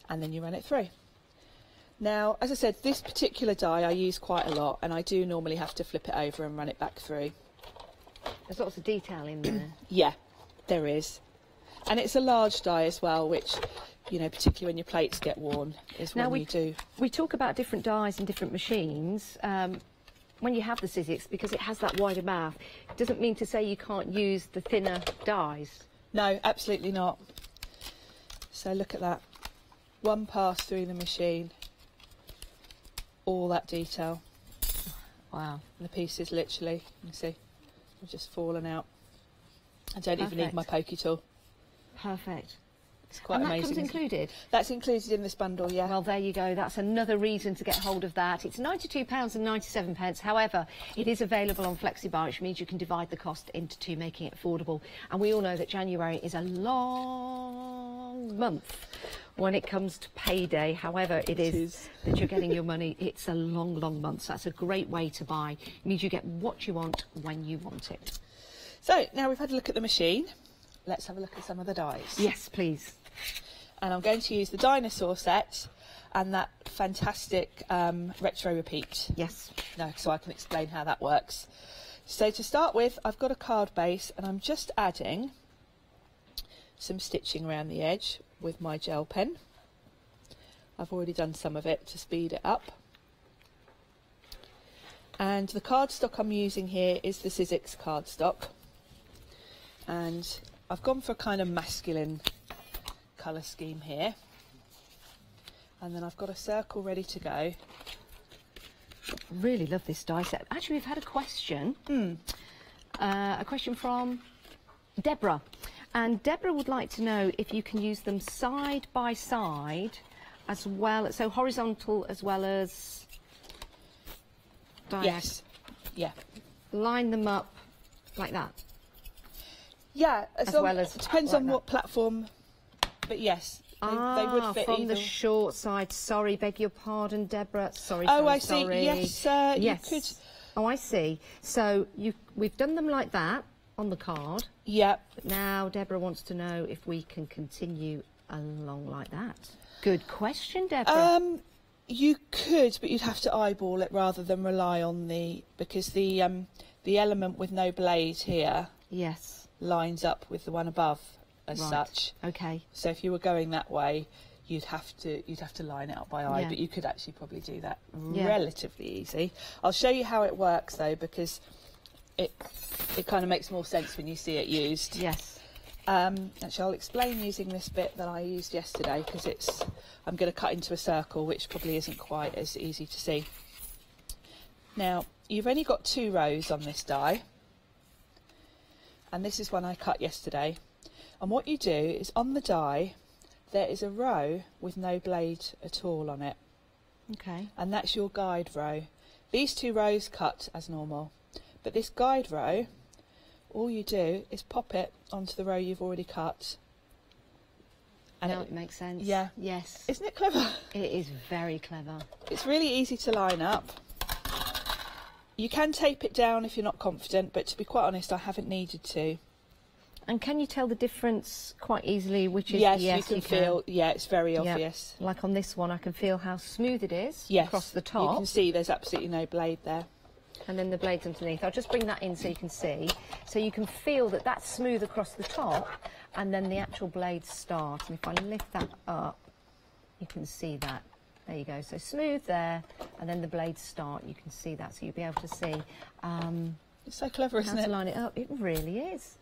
And then you run it through. Now, as I said, this particular die I use quite a lot, and I do normally have to flip it over and run it back through. There's lots of detail in there. Yeah, there is. And it's a large die as well, which, you know, particularly when your plates get worn, is now when you do. We talk about different dies and different machines. When you have the Sizzix, because it has that wider mouth, it doesn't mean to say you can't use the thinner dies. No, absolutely not. So look at that. One pass through the machine. All that detail. Wow. And the pieces literally, you see, have just fallen out. I don't even need my pokey tool. Perfect. It's quite amazing. And that comes included? That's included in this bundle, yeah. Well, there you go. That's another reason to get hold of that. It's £92.97. However, it is available on Flexi Buy, which means you can divide the cost into two, making it affordable. And we all know that January is a long month when it comes to payday. However, it is that you're getting your money. It's a long, long month. So that's a great way to buy. It means you get what you want when you want it. So now we've had a look at the machine. Let's have a look at some of the dies. Yes, please. And I'm going to use the dinosaur set and that fantastic retro repeat. Yes. No, so I can explain how that works. So to start with, I've got a card base and I'm just adding some stitching around the edge with my gel pen. I've already done some of it to speed it up. And the cardstock I'm using here is the Sizzix cardstock. And I've gone for a kind of masculine colour scheme here. And then I've got a circle ready to go. Really love this die set. Actually, we've had a question. A question from Deborah. And Deborah would like to know if you can use them side by side as well, so horizontal as well as diagonal. Yes. Yeah. Line them up like that. Yeah, as well as it depends on what platform, but yes, they would fit from either. the short side. Sorry, beg your pardon, Deborah. Sorry. Oh, I sorry. see. Yes, yes. You could. Oh, I see. So we've done them like that on the card. Yep. But now Deborah wants to know if we can continue along like that. Good question, Deborah. You could, but you'd have to eyeball it rather than rely on because the element with no blade here. Yes. Lines up with the one above as right. such. Okay. So if you were going that way, you'd have to line it up by eye, but you could actually probably do that relatively easy. I'll show you how it works though, because it kind of makes more sense when you see it used. Yes. Actually, I'll explain using this bit that I used yesterday, because I'm going to cut into a circle, which probably isn't quite as easy to see. Now, you've only got 2 rows on this die, and this is one I cut yesterday. And what you do is on the die, there is a row with no blade at all on it. Okay. And that's your guide row. These 2 rows cut as normal, but this guide row, all you do is pop it onto the row you've already cut. And now it makes sense. Yeah. Yes. Isn't it clever? It is very clever. It's really easy to line up. You can tape it down if you're not confident, but to be quite honest, I haven't needed to. And can you tell the difference quite easily, which is... Yes, you can feel, yeah, it's very obvious. Like on this one, I can feel how smooth it is across the top. You can see there's absolutely no blade there. And then the blade's underneath. I'll just bring that in so you can see. So you can feel that that's smooth across the top, and then the actual blades start. And if I lift that up, you can see that. There you go. So smooth there, and then the blades start. You can see that, so you'll be able to see. It's so clever, isn't it? How to line it up. It really is.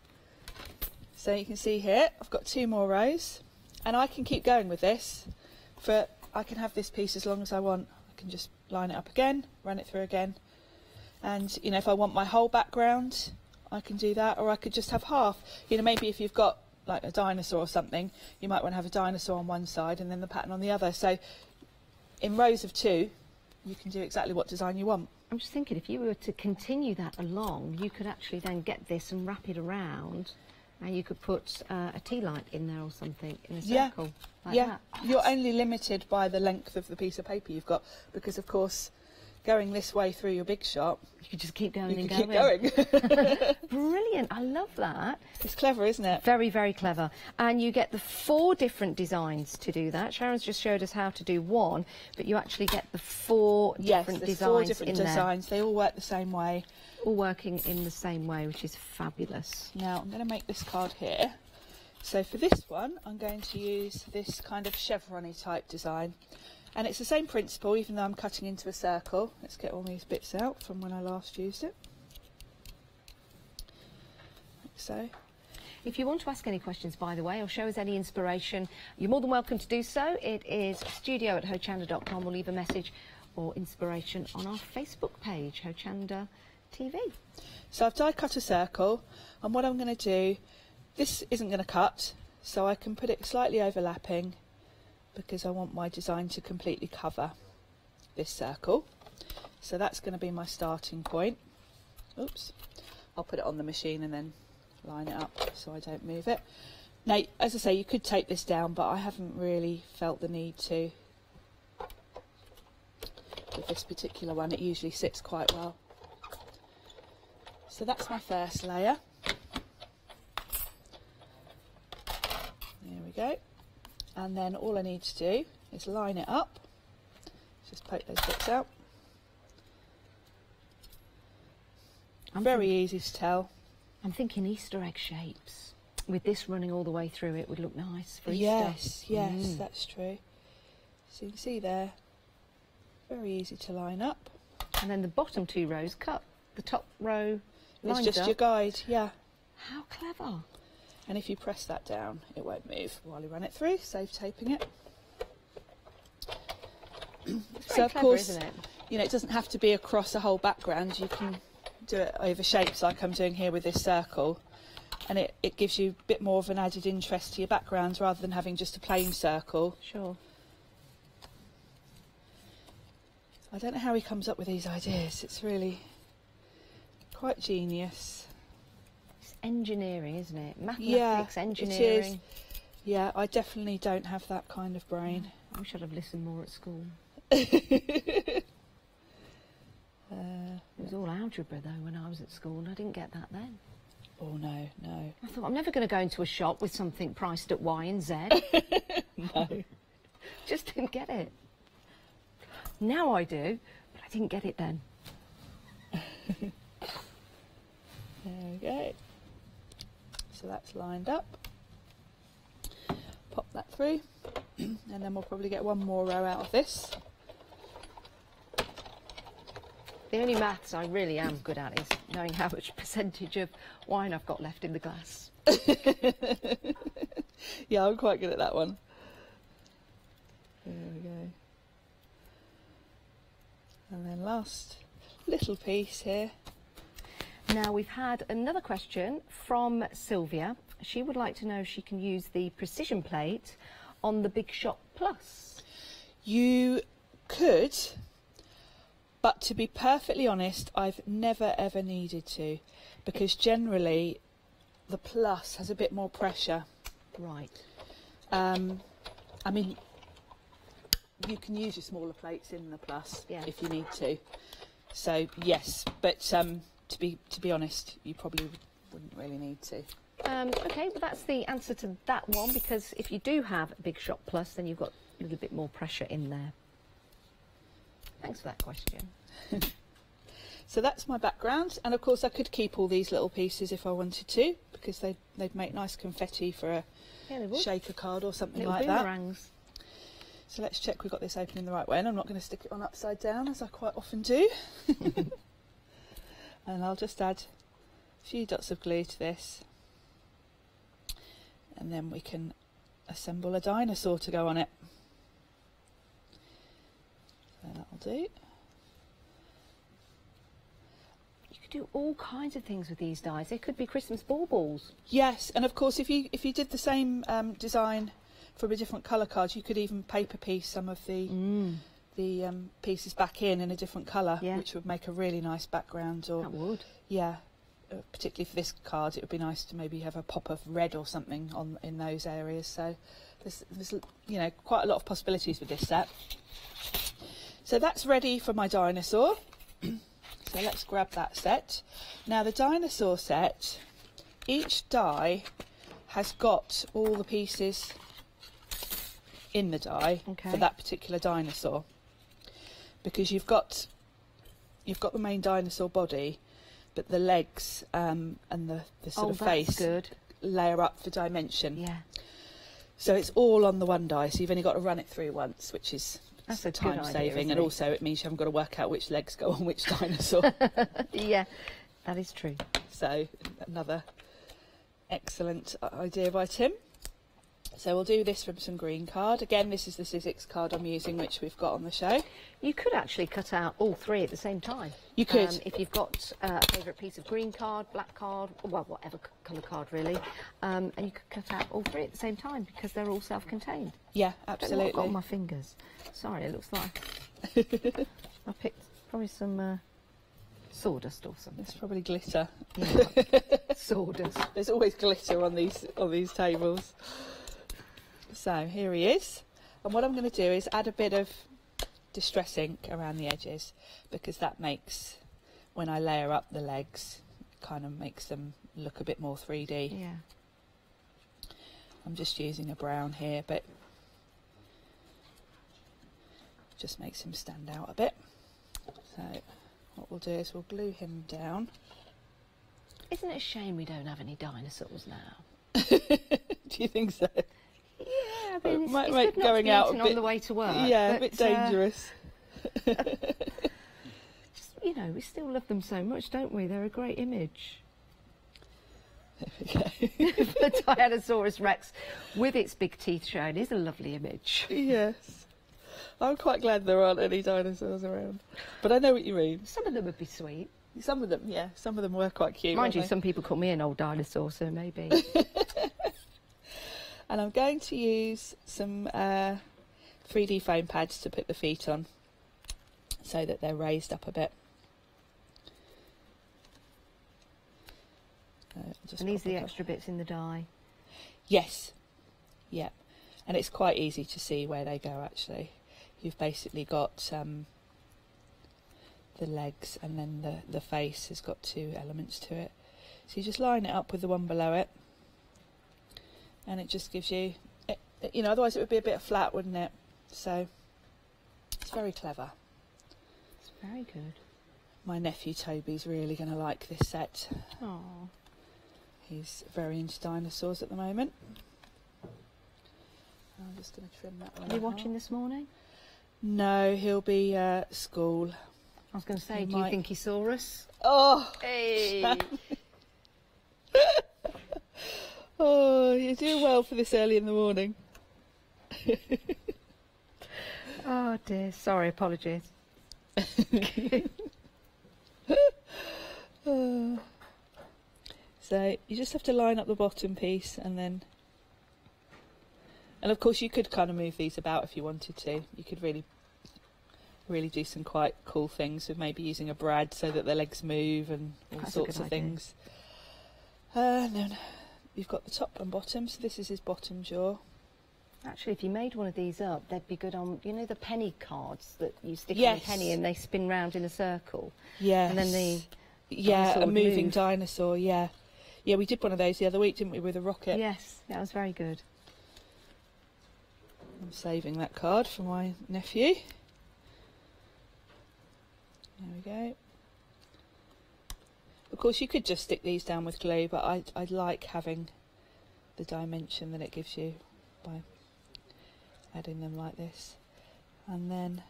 So you can see here, I've got 2 more rows, and I can keep going with this. I can have this piece as long as I want. I can just line it up again, run it through again. And, you know, if I want my whole background, I can do that, or I could just have half. You know, maybe if you've got like a dinosaur or something, you might want to have a dinosaur on one side and then the pattern on the other. So in rows of 2, you can do exactly what design you want. I'm just thinking, if you were to continue that along, you could actually then get this and wrap it around, and you could put a tea light in there or something in a circle. Like that. You're only limited by the length of the piece of paper you've got, because of course going this way through your big shop, you can just keep going and going. Keep going. Brilliant, I love that. It's clever, isn't it? Very, very clever. And you get the 4 different designs to do that. Sharon's just showed us how to do 1, but you actually get the 4 different designs. 4 different designs. They all work the same way. All working in the same way, which is fabulous. Now I'm going to make this card here. So for this one, I'm going to use this kind of chevron-y type design. And it's the same principle, even though I'm cutting into a circle. Let's get all these bits out from when I last used it. Like so. If you want to ask any questions, by the way, or show us any inspiration, you're more than welcome to do so. It is studio@hochanda.com. We'll leave a message or inspiration on our Facebook page, Hochanda TV. So I've die cut a circle, and what I'm going to do, this isn't going to cut, so I can put it slightly overlapping, because I want my design to completely cover this circle. So that's going to be my starting point. Oops. I'll put it on the machine and then line it up so I don't move it. Now, as I say, you could take this down, but I haven't really felt the need to. With this particular one, it usually sits quite well. So that's my first layer. There we go. And then all I need to do is line it up. Just poke those bits out. Very easy to tell. I'm thinking Easter egg shapes. With this running all the way through, it would look nice for Easter. Yes, Mm. that's true. So you can see there, very easy to line up. And then the bottom 2 rows cut. The top row It's lines just up. your guide, yeah. How clever. And if you press that down, it won't move while you run it through. Save taping it. It's So of clever, course, isn't it? you know, it doesn't have to be across a whole background. You can do it over shapes like I'm doing here with this circle. And it gives you a bit more of an added interest to your background rather than having just a plain circle. Sure. I don't know how he comes up with these ideas. It's really quite genius. Engineering, isn't it? Mathematics, engineering. It is. Yeah, I definitely don't have that kind of brain. I wish I'd have listened more at school. It was all algebra though when I was at school, and I didn't get that then. Oh no, no. I thought I'm never going to go into a shop with something priced at Y and Z. No. Just didn't get it. Now I do, but I didn't get it then. There we go. So that's lined up. Pop that through, and then we'll probably get 1 more row out of this. The only maths I really am good at is knowing how much percentage of wine I've got left in the glass. Yeah, I'm quite good at that one. There we go. And then last little piece here. Now we've had another question from Sylvia. She would like to know if she can use the precision plate on the Big Shot Plus. You could, but to be perfectly honest, I've never ever needed to, because generally the Plus has a bit more pressure. Right. I mean, you can use your smaller plates in the Plus if you need to. So yes, but to be honest, you probably wouldn't really need to. Okay, well that's the answer to that one, because if you do have a Big Shot Plus, then you've got a little bit more pressure in there. Thanks for that question. So that's my background, and of course I could keep all these little pieces if I wanted to, because they'd make nice confetti for a shaker card or something little like boomerangs. that. So let's check we've got this opening the right way, and I'm not going to stick it on upside down as I quite often do. And I'll just add a few dots of glue to this, and then we can assemble a dinosaur to go on it. So that'll do. You could do all kinds of things with these dies. They could be Christmas baubles. Yes, and of course if you did the same design from a different colour card, you could even paper piece some of the pieces back in a different colour, which would make a really nice background. Or that would. Yeah, particularly for this card, it would be nice to maybe have a pop of red or something in those areas. So there's you know, quite a lot of possibilities with this set. So that's ready for my dinosaur. So let's grab that set. Now the dinosaur set, each die has got all the pieces in the die for that particular dinosaur, because you've got the main dinosaur body, but the legs and the sort of face layer up for dimension. Yeah. So it's all on the one die, so you've only got to run it through once, which is time saving, and also it means you haven't got to work out which legs go on which dinosaur. Yeah, that is true. So another excellent idea by Tim. So we'll do this from some green card. Again, this is the Sizzix card I'm using, which we've got on the show. You could actually cut out all three at the same time. You could. If you've got a favourite piece of green card, black card, well, whatever colour card really, and you could cut out all three at the same time, because they're all self-contained. Yeah, absolutely. I've got on my fingers. Sorry, it looks like I picked probably some sawdust or something. It's probably glitter. Yeah, sawdust. There's always glitter on these tables. So here he is, and what I'm going to do is add a bit of distress ink around the edges, because that makes, when I layer up the legs, kind of makes them look a bit more 3D. Yeah. I'm just using a brown here, but just makes him stand out a bit. So what we'll do is we'll glue him down. Isn't it a shame we don't have any dinosaurs now? Do you think so? Yeah, I mean, it might it's make good not going to be out eaten a bit on the way to work. Yeah, but, a bit dangerous. Just, you know, we still love them so much, don't we? They're a great image. The Tyrannosaurus Rex, with its big teeth showing, is a lovely image. Yes. I'm quite glad there aren't any dinosaurs around. But I know what you mean. Some of them would be sweet. Some of them, yeah. Some of them were quite cute. Mind you, some people call me an old dinosaur, so maybe. And I'm going to use some 3D foam pads to put the feet on, so that they're raised up a bit. And these are the extra bits in the die? Yes. Yeah. And it's quite easy to see where they go, actually. You've basically got the legs, and then the face has got two elements to it. So you just line it up with the one below it, and it just gives you, you know, otherwise it would be a bit flat, wouldn't it? So it's very clever. It's very good. My nephew Toby's really going to like this set. Oh. He's very into dinosaurs at the moment. I'm just going to trim that one. Are you watching this morning? No, he'll be at school. I was going to say, do you think he saw us? Oh! Hey! Oh, you're doing well for this early in the morning. Oh dear, sorry, apologies. So you just have to line up the bottom piece, and then, and of course you could kind of move these about if you wanted to. You could really do some quite cool things with maybe using a brad so that the legs move and all sorts of things. No, you've got the top and bottom, so this is his bottom jaw. Actually, if you made one of these up, they'd be good on, you know, the penny cards that you stick on a penny and they spin round in a circle. Yes. And then the a moving dinosaur. Yeah, we did one of those the other week, didn't we, with a rocket? Yes, that was very good. I'm saving that card for my nephew. There we go. Of course, you could just stick these down with glue, but I like having the dimension that it gives you by adding them like this. And then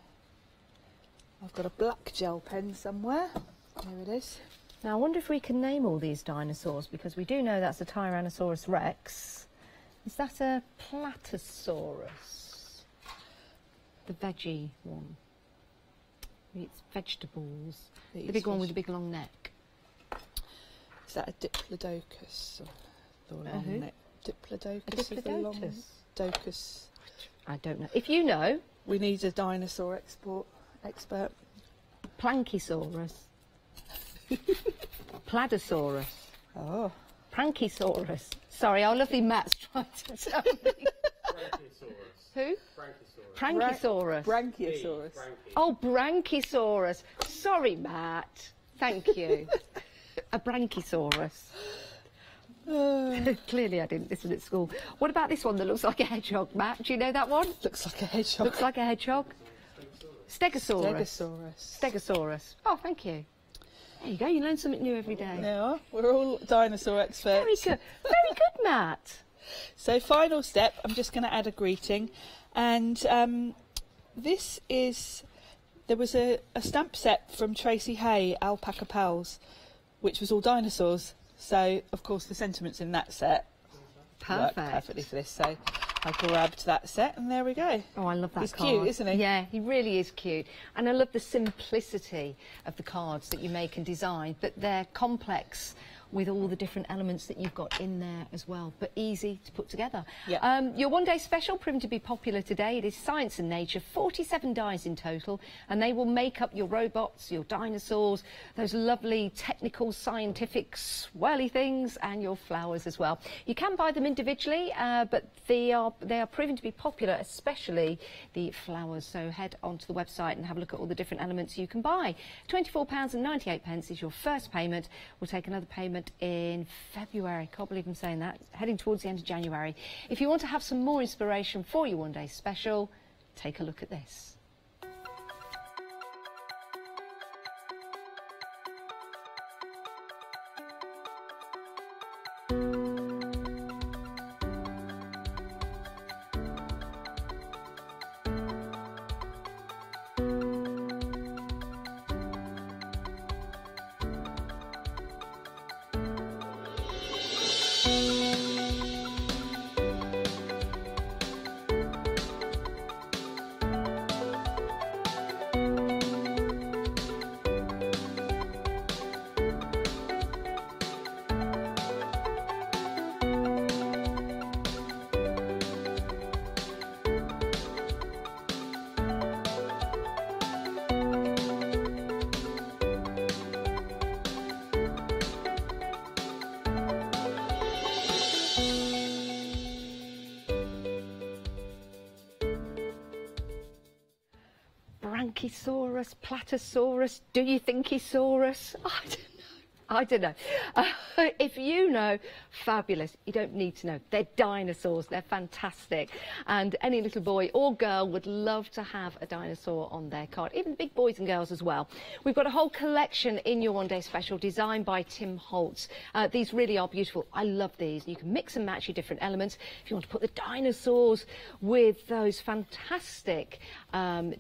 I've got a black gel pen somewhere. There it is. Now, I wonder if we can name all these dinosaurs, because we do know that's a Tyrannosaurus Rex. Is that a Platysaurus? The veggie one. It's vegetables. The big one with the big long neck. Is that a Diplodocus? Or the long neck? Diplodocus? A Diplodocus? Docus. I don't know. If you know. We need a dinosaur expert. Plankysaurus. Pladosaurus. Oh. Prankysaurus. Sorry, our lovely Matt's trying to tell me. Who? Prankysaurus. Brachiosaurus. Oh, Brachiosaurus. Sorry, Matt. Thank you. A Brachiosaurus. Clearly I didn't listen at school. What about this one that looks like a hedgehog, Matt? Do you know that one? Looks like a hedgehog. Looks like a hedgehog. Stegosaurus. Stegosaurus. Stegosaurus. Oh, thank you. There you go, you learn something new every day. Yeah, we're all dinosaur experts. Very good. Very good, Matt. So final step, I'm just going to add a greeting. And this is, there was a stamp set from Tracy Hay, Alpaca Pals, which was all dinosaurs. So, of course, the sentiments in that set work perfectly for this. So I grabbed that set, and there we go. Oh, I love that He's card. cute, isn't he? Yeah, he really is cute. And I love the simplicity of the cards that you make and design, but they're complex with all the different elements that you've got in there as well, but easy to put together. Yeah. Your one-day special proving to be popular today. It is Science and Nature, 47 dies in total, and they will make up your robots, your dinosaurs, those lovely technical, scientific, swirly things, and your flowers as well. You can buy them individually, but they are proving to be popular, especially the flowers. So head onto the website and have a look at all the different elements you can buy. £24.98 is your first payment. We'll take another payment in February. Can't believe I'm saying that. Heading towards the end of January. If you want to have some more inspiration for your one-day special, take a look at this. Brachiosaurus, Platysaurus, do you think he saw us? I don't know. If you know, fabulous. You don't need to know. They're dinosaurs. They're fantastic. And any little boy or girl would love to have a dinosaur on their card. Even big boys and girls as well. We've got a whole collection in your one-day special designed by Tim Holtz. These really are beautiful. I love these. You can mix and match your different elements. If you want to put the dinosaurs with those fantastic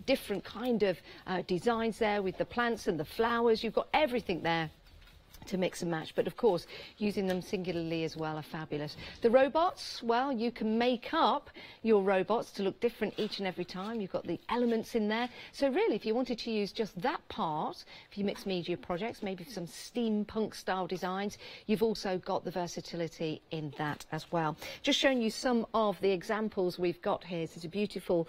different kind of designs there with the plants and the flowers, you've got everything there to mix and match, but of course using them singularly as well are fabulous. The robots, well, you can make up your robots to look different each and every time. You've got the elements in there, so really if you wanted to use just that part for your mixed media projects, maybe for some steampunk style designs, you've also got the versatility in that as well. Just showing you some of the examples we've got here. This is a beautiful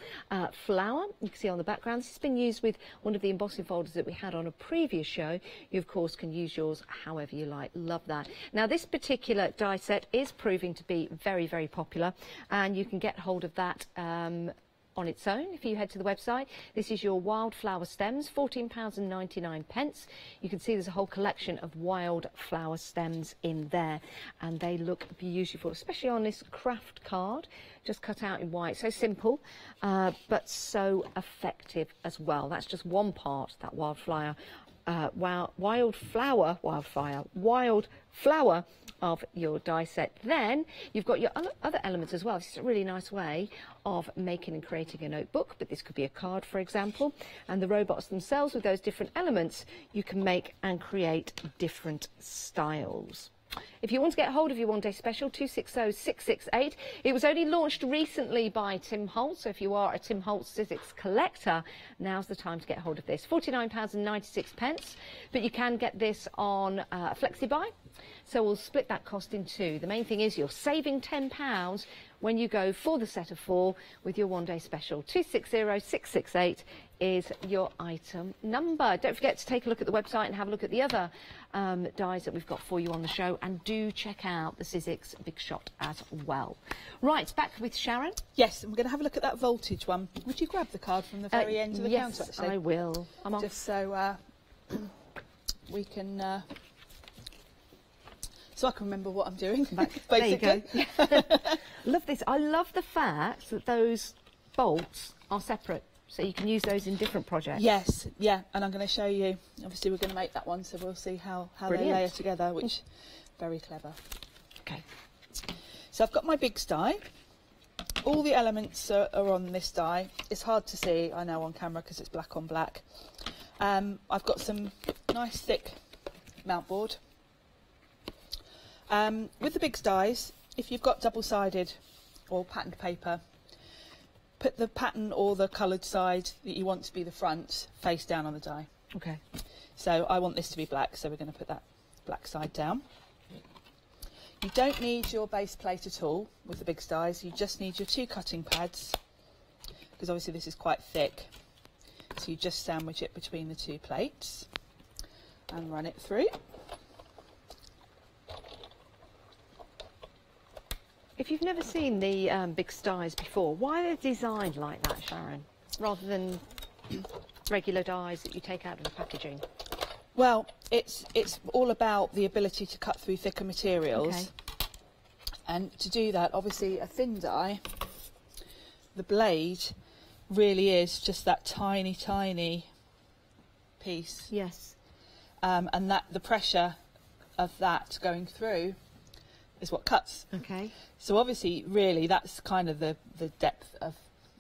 flower you can see on the background. This has been used with one of the embossing folders that we had on a previous show. You of course can use yours however you like. Love that. Now this particular die set is proving to be very, very popular, and you can get hold of that on its own if you head to the website. This is your wildflower stems, £14.99. You can see there's a whole collection of wildflower stems in there, and they look beautiful, especially on this Kraft card, just cut out in white. So simple, but so effective as well. That's just one part, that wildflower of your die set. Then you've got your other elements as well. This is a really nice way of making and creating a notebook, but this could be a card, for example, and the robots themselves with those different elements, you can make and create different styles. If you want to get hold of your one-day special, 260668. It was only launched recently by Tim Holtz, so if you are a Tim Holtz Sizzix collector, now's the time to get hold of this. £49.96, but you can get this on Flexi buy, so we'll split that cost in two. The main thing is you're saving £10 when you go for the set of 4 with your one-day special. 260668 is your item number. Don't forget to take a look at the website and have a look at the other dies that we've got for you on the show, and do check out the Sizzix Big Shot as well. Right, back with Sharon. Yes, and we're going to have a look at that voltage one. Would you grab the card from the very end of the counter, actually? Yes, I will. I'm off. Just so we can... so I can remember what I'm doing, basically. There you go. Love this. I love the fact that those bolts are separate, so you can use those in different projects. Yes, yeah, and I'm going to show you. Obviously, we're going to make that one, so we'll see how they layer together, which very clever. Okay. So I've got my big die. All the elements are on this die. It's hard to see, I know, on camera because it's black on black. I've got some nice thick mount board. With the big dies, if you've got double-sided or patterned paper, put the pattern or the coloured side that you want to be the front face down on the die. Okay. So I want this to be black, so we're going to put that black side down. You don't need your base plate at all with the big dies. You just need your 2 cutting pads, because obviously this is quite thick. So you just sandwich it between the 2 plates and run it through. If you've never seen the big dies before, why are they designed like that, Sharon, rather than regular dies that you take out of the packaging? Well, it's all about the ability to cut through thicker materials. Okay. And to do that, obviously, a thin die, the blade really is just that tiny, tiny piece. Yes. And that the pressure of that going through is what cuts. Okay. So obviously, really, that's kind of the depth of,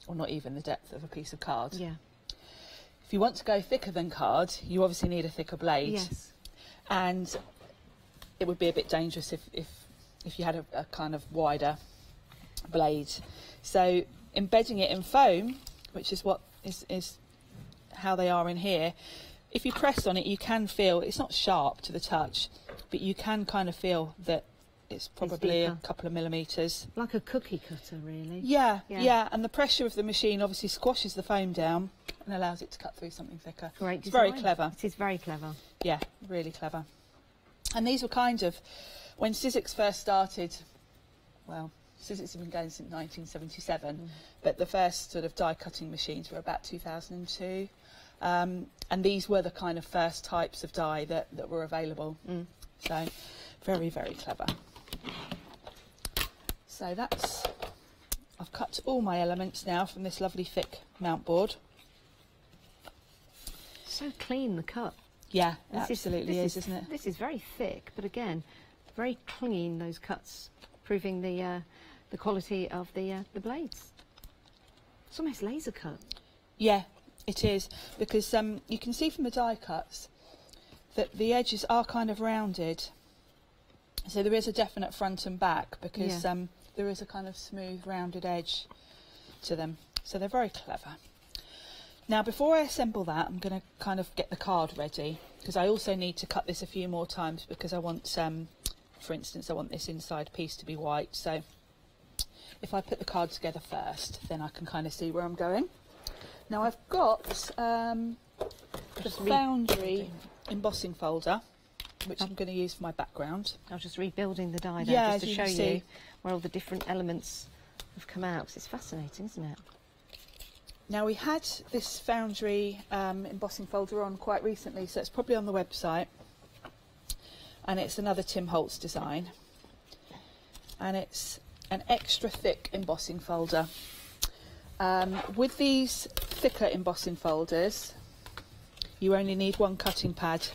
or not even the depth of a piece of card. Yeah. If you want to go thicker than card, you obviously need a thicker blade. Yes. And it would be a bit dangerous if you had a kind of wider blade. So embedding it in foam, which is what is how they are in here, if you press on it, you can feel, it's not sharp to the touch, but you can kind of feel that it's probably a couple of millimetres. Like a cookie cutter, really. Yeah, yeah, and the pressure of the machine obviously squashes the foam down and allows it to cut through something thicker. Great It's design. very clever. It is very clever. Yeah, really clever. And these were kind of, when Sizzix first started, well, Sizzix have been going since 1977, but the first sort of die cutting machines were about 2002. And these were the kind of first types of die that were available. So, very, very clever. So that's, I've cut all my elements now from this lovely thick mount board. So clean, the cut. Yeah, it absolutely is, isn't it? This is very thick, but again, very clean, those cuts, proving the quality of the blades. It's almost laser cut. Yeah, it is, because you can see from the die cuts that the edges are kind of rounded. So there is a definite front and back because there is a kind of smooth rounded edge to them. So they're very clever. Now before I assemble that, I'm going to kind of get the card ready, because I also need to cut this a few more times because I want, for instance, I want this inside piece to be white. So if I put the card together first, then I can kind of see where I'm going. Now I've got the Foundry embossing folder, which I'm going to use for my background. I was just rebuilding the die there, just to show you where all the different elements have come out, because it's fascinating, isn't it? Now we had this Foundry embossing folder on quite recently, so it's probably on the website, and it's another Tim Holtz design, and it's an extra thick embossing folder. With these thicker embossing folders, you only need one cutting pad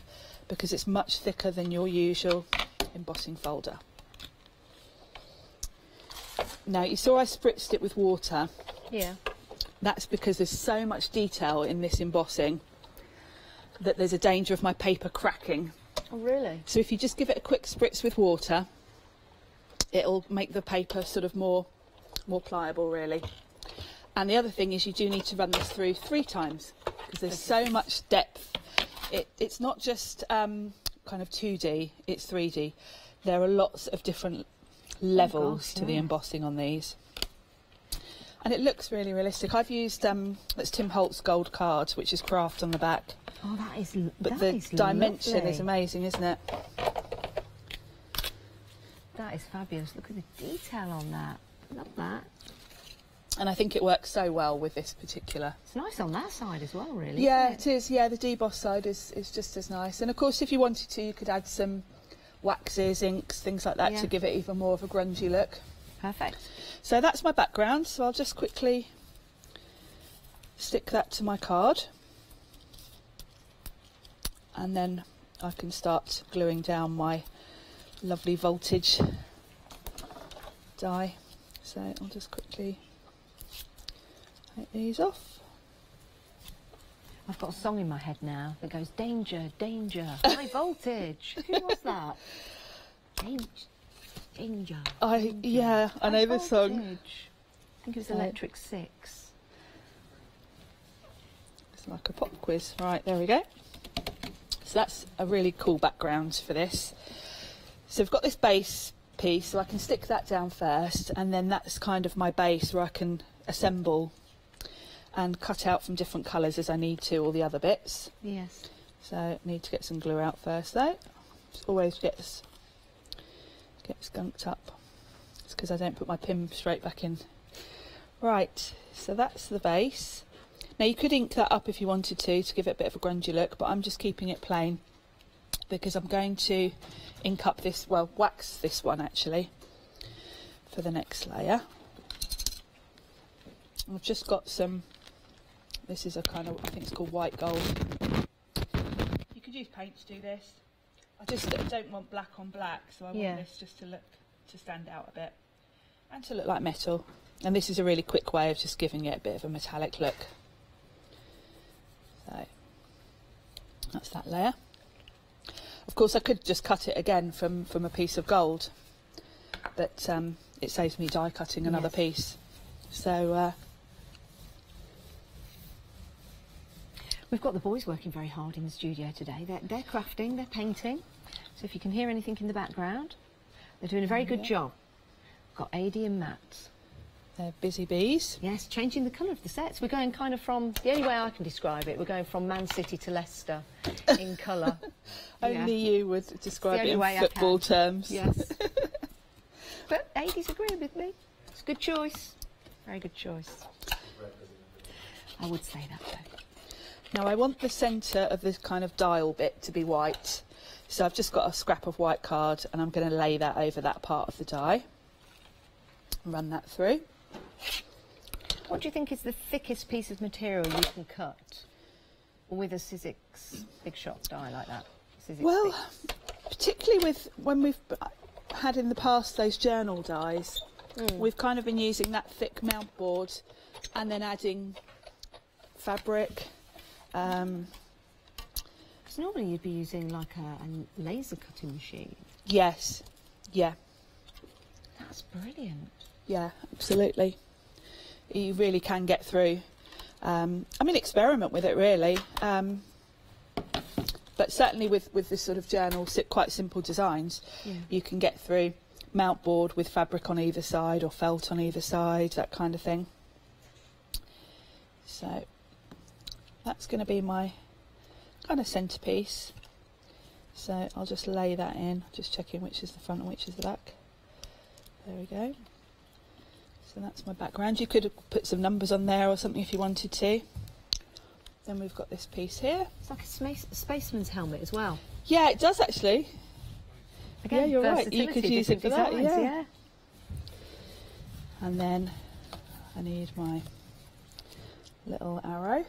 because it's much thicker than your usual embossing folder. Now you saw I spritzed it with water. Yeah. That's because there's so much detail in this embossing that there's a danger of my paper cracking. Oh really? So if you just give it a quick spritz with water, it'll make the paper sort of more pliable really. And the other thing is you do need to run this through 3 times because there's so much depth. It's not just kind of 2D, it's 3D. There are lots of different levels to the embossing on these. And it looks really realistic. I've used that's Tim Holtz gold card, which is Kraft on the back. Oh, that is But the dimension lovely. is amazing, isn't it? That is fabulous. Look at the detail on that. Love that. And I think it works so well with this particular. It's nice on that side as well, really. Yeah, isn't it is. Yeah, the deboss side is just as nice. And of course, if you wanted to, you could add some waxes, inks, things like that to give it even more of a grungy look. Perfect. So that's my background. So I'll just quickly stick that to my card. And then I can start gluing down my lovely voltage die. So I'll just quickly take these off. I've got a song in my head now that goes, danger, danger, high voltage. Who was that? Danger, danger. Yeah, I know the song. I think it was Electric 6. It's like a pop quiz. Right, there we go. So that's a really cool background for this. So I've got this base piece, so I can stick that down first, and then that's kind of my base where I can assemble and cut out from different colours as I need to all the other bits. Yes. So I need to get some glue out first though. Just always gets gunked up. It's because I don't put my pin straight back in. Right, so that's the base. Now you could ink that up if you wanted to give it a bit of a grungy look, but I'm just keeping it plain because I'm going to ink up this, well, wax this one actually for the next layer. I've just got some, this is a kind of, I think it's called white gold. You could use paint to do this. I don't want black on black, so I want this just to stand out a bit and to look like metal. And this is a really quick way of just giving it a bit of a metallic look. So that's that layer. Of course I could just cut it again from a piece of gold, but it saves me die cutting another piece. So we've got the boys working very hard in the studio today. They're crafting, they're painting. So if you can hear anything in the background, they're doing a very good job. Got AD and Matt. They're busy bees. Yes, changing the colour of the sets. We're going kind of from, the only way I can describe it, we're going from Man City to Leicester in colour. Only you would describe it in football terms. Yes. But AD's agreeing with me. It's a good choice. Very good choice. I would say that though. Now I want the centre of this kind of dial bit to be white. So I've just got a scrap of white card and I'm going to lay that over that part of the die. Run that through. What do you think is the thickest piece of material you can cut with a Sizzix big shot die like that? Well, particularly with when we've had in the past those journal dies, we've kind of been using that thick mount board and then adding fabric, Because normally you'd be using like a laser cutting machine. Yes. Yeah. That's brilliant. Yeah, absolutely. You really can get through. I mean, experiment with it really. But certainly with this sort of journal, quite simple designs, you can get through mount board with fabric on either side or felt on either side, that kind of thing. So that's going to be my kind of centerpiece. So I'll just lay that in, just checking which is the front and which is the back. There we go. So that's my background. You could have put some numbers on there or something if you wanted to. Then we've got this piece here. It's like a spaceman's helmet as well. Yeah, it does actually. Again, yeah, you're right. You could use it for that. Yeah. And then I need my little arrow.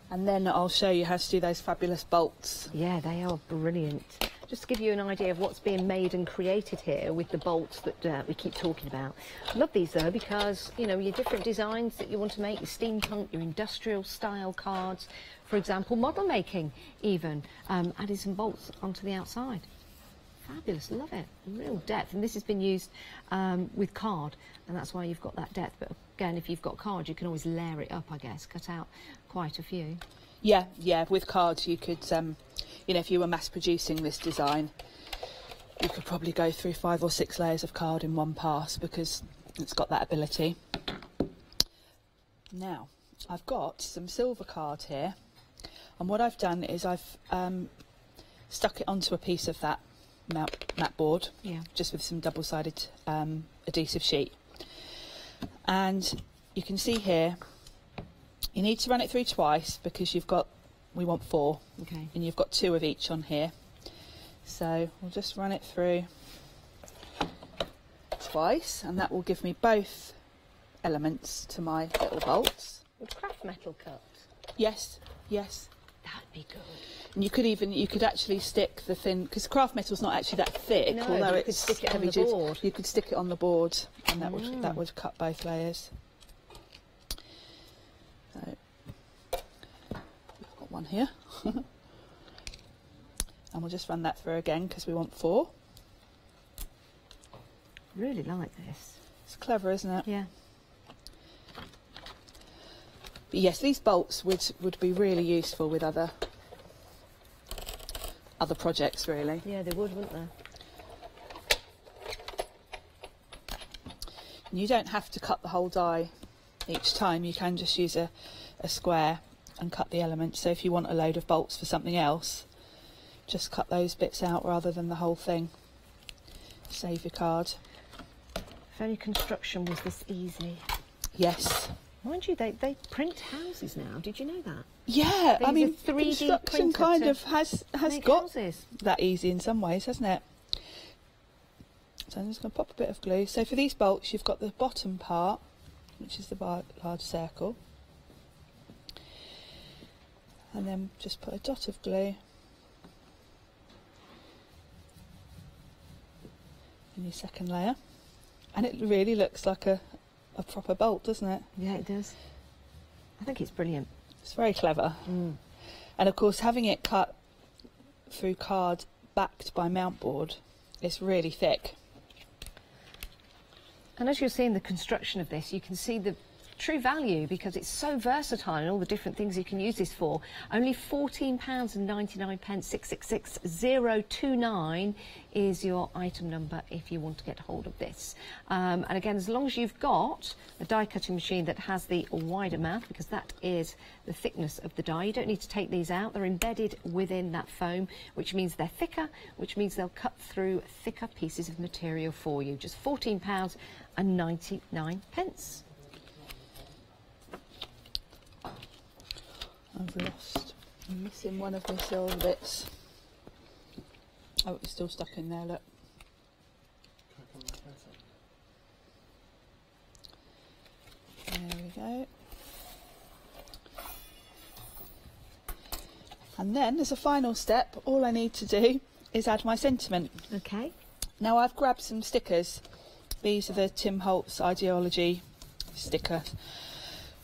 And then I'll show you how to do those fabulous bolts. Yeah, they are brilliant. Just to give you an idea of what's being made and created here with the bolts that we keep talking about. I love these though because, you know, your different designs that you want to make, your steampunk, your industrial style cards, for example, model making even, adding some bolts onto the outside. Fabulous, love it, real depth. And this has been used with card, and that's why you've got that depth. But again, if you've got card, you can always layer it up, I guess, cut out quite a few. Yeah, yeah, with cards you could, you know, if you were mass producing this design, you could probably go through 5 or 6 layers of card in one pass because it's got that ability. Now, I've got some silver card here, and what I've done is I've stuck it onto a piece of that matte board, just with some double-sided adhesive sheet. And you can see here, you need to run it through twice because we want 4, and you've got 2 of each on here. So we'll just run it through twice, and that will give me both elements to my little bolts. With craft metal cut? Yes, yes. That'd be good. And you could actually stick the thin, because craft metal's not actually that thick, no, although you it's could stick it heavy on the board. You could stick it on the board, and that would cut both layers. So, got one here, and we'll just run that through again because we want 4. Really like this. It's clever, isn't it? Yeah. But yes, these bolts would be really useful with other projects, really. Yeah, they would, wouldn't they? And you don't have to cut the whole die each time. You can just use a square and cut the elements. So if you want a load of bolts for something else, just cut those bits out rather than the whole thing. Save your card. If only construction was this easy. Yes. Mind you, they print houses now. Did you know that? Yeah, I mean, 3D construction kind of has got houses. that easy in some ways, hasn't it? So I'm just going to pop a bit of glue. So for these bolts, you've got the bottom part, which is the large circle. And then just put a dot of glue in your second layer. And it really looks like a proper bolt, doesn't it? Yeah, it does. I think it's brilliant. It's very clever. And of course, having it cut through card backed by mount board, it's really thick. And as you're seeing the construction of this, you can see the true value because it's so versatile and all the different things you can use this for. Only £14.99, 666029 is your item number if you want to get hold of this. And again, as long as you've got a die cutting machine that has the wider mouth, because that is the thickness of the die, you don't need to take these out. They're embedded within that foam, which means they're thicker, which means they'll cut through thicker pieces of material for you. Just £14.99. I'm missing one of my silver bits. Oh, it's still stuck in there, look. There we go. And then, as a final step, all I need to do is add my sentiment. Okay. Now I've grabbed some stickers. These are the Tim Holtz Ideology stickers.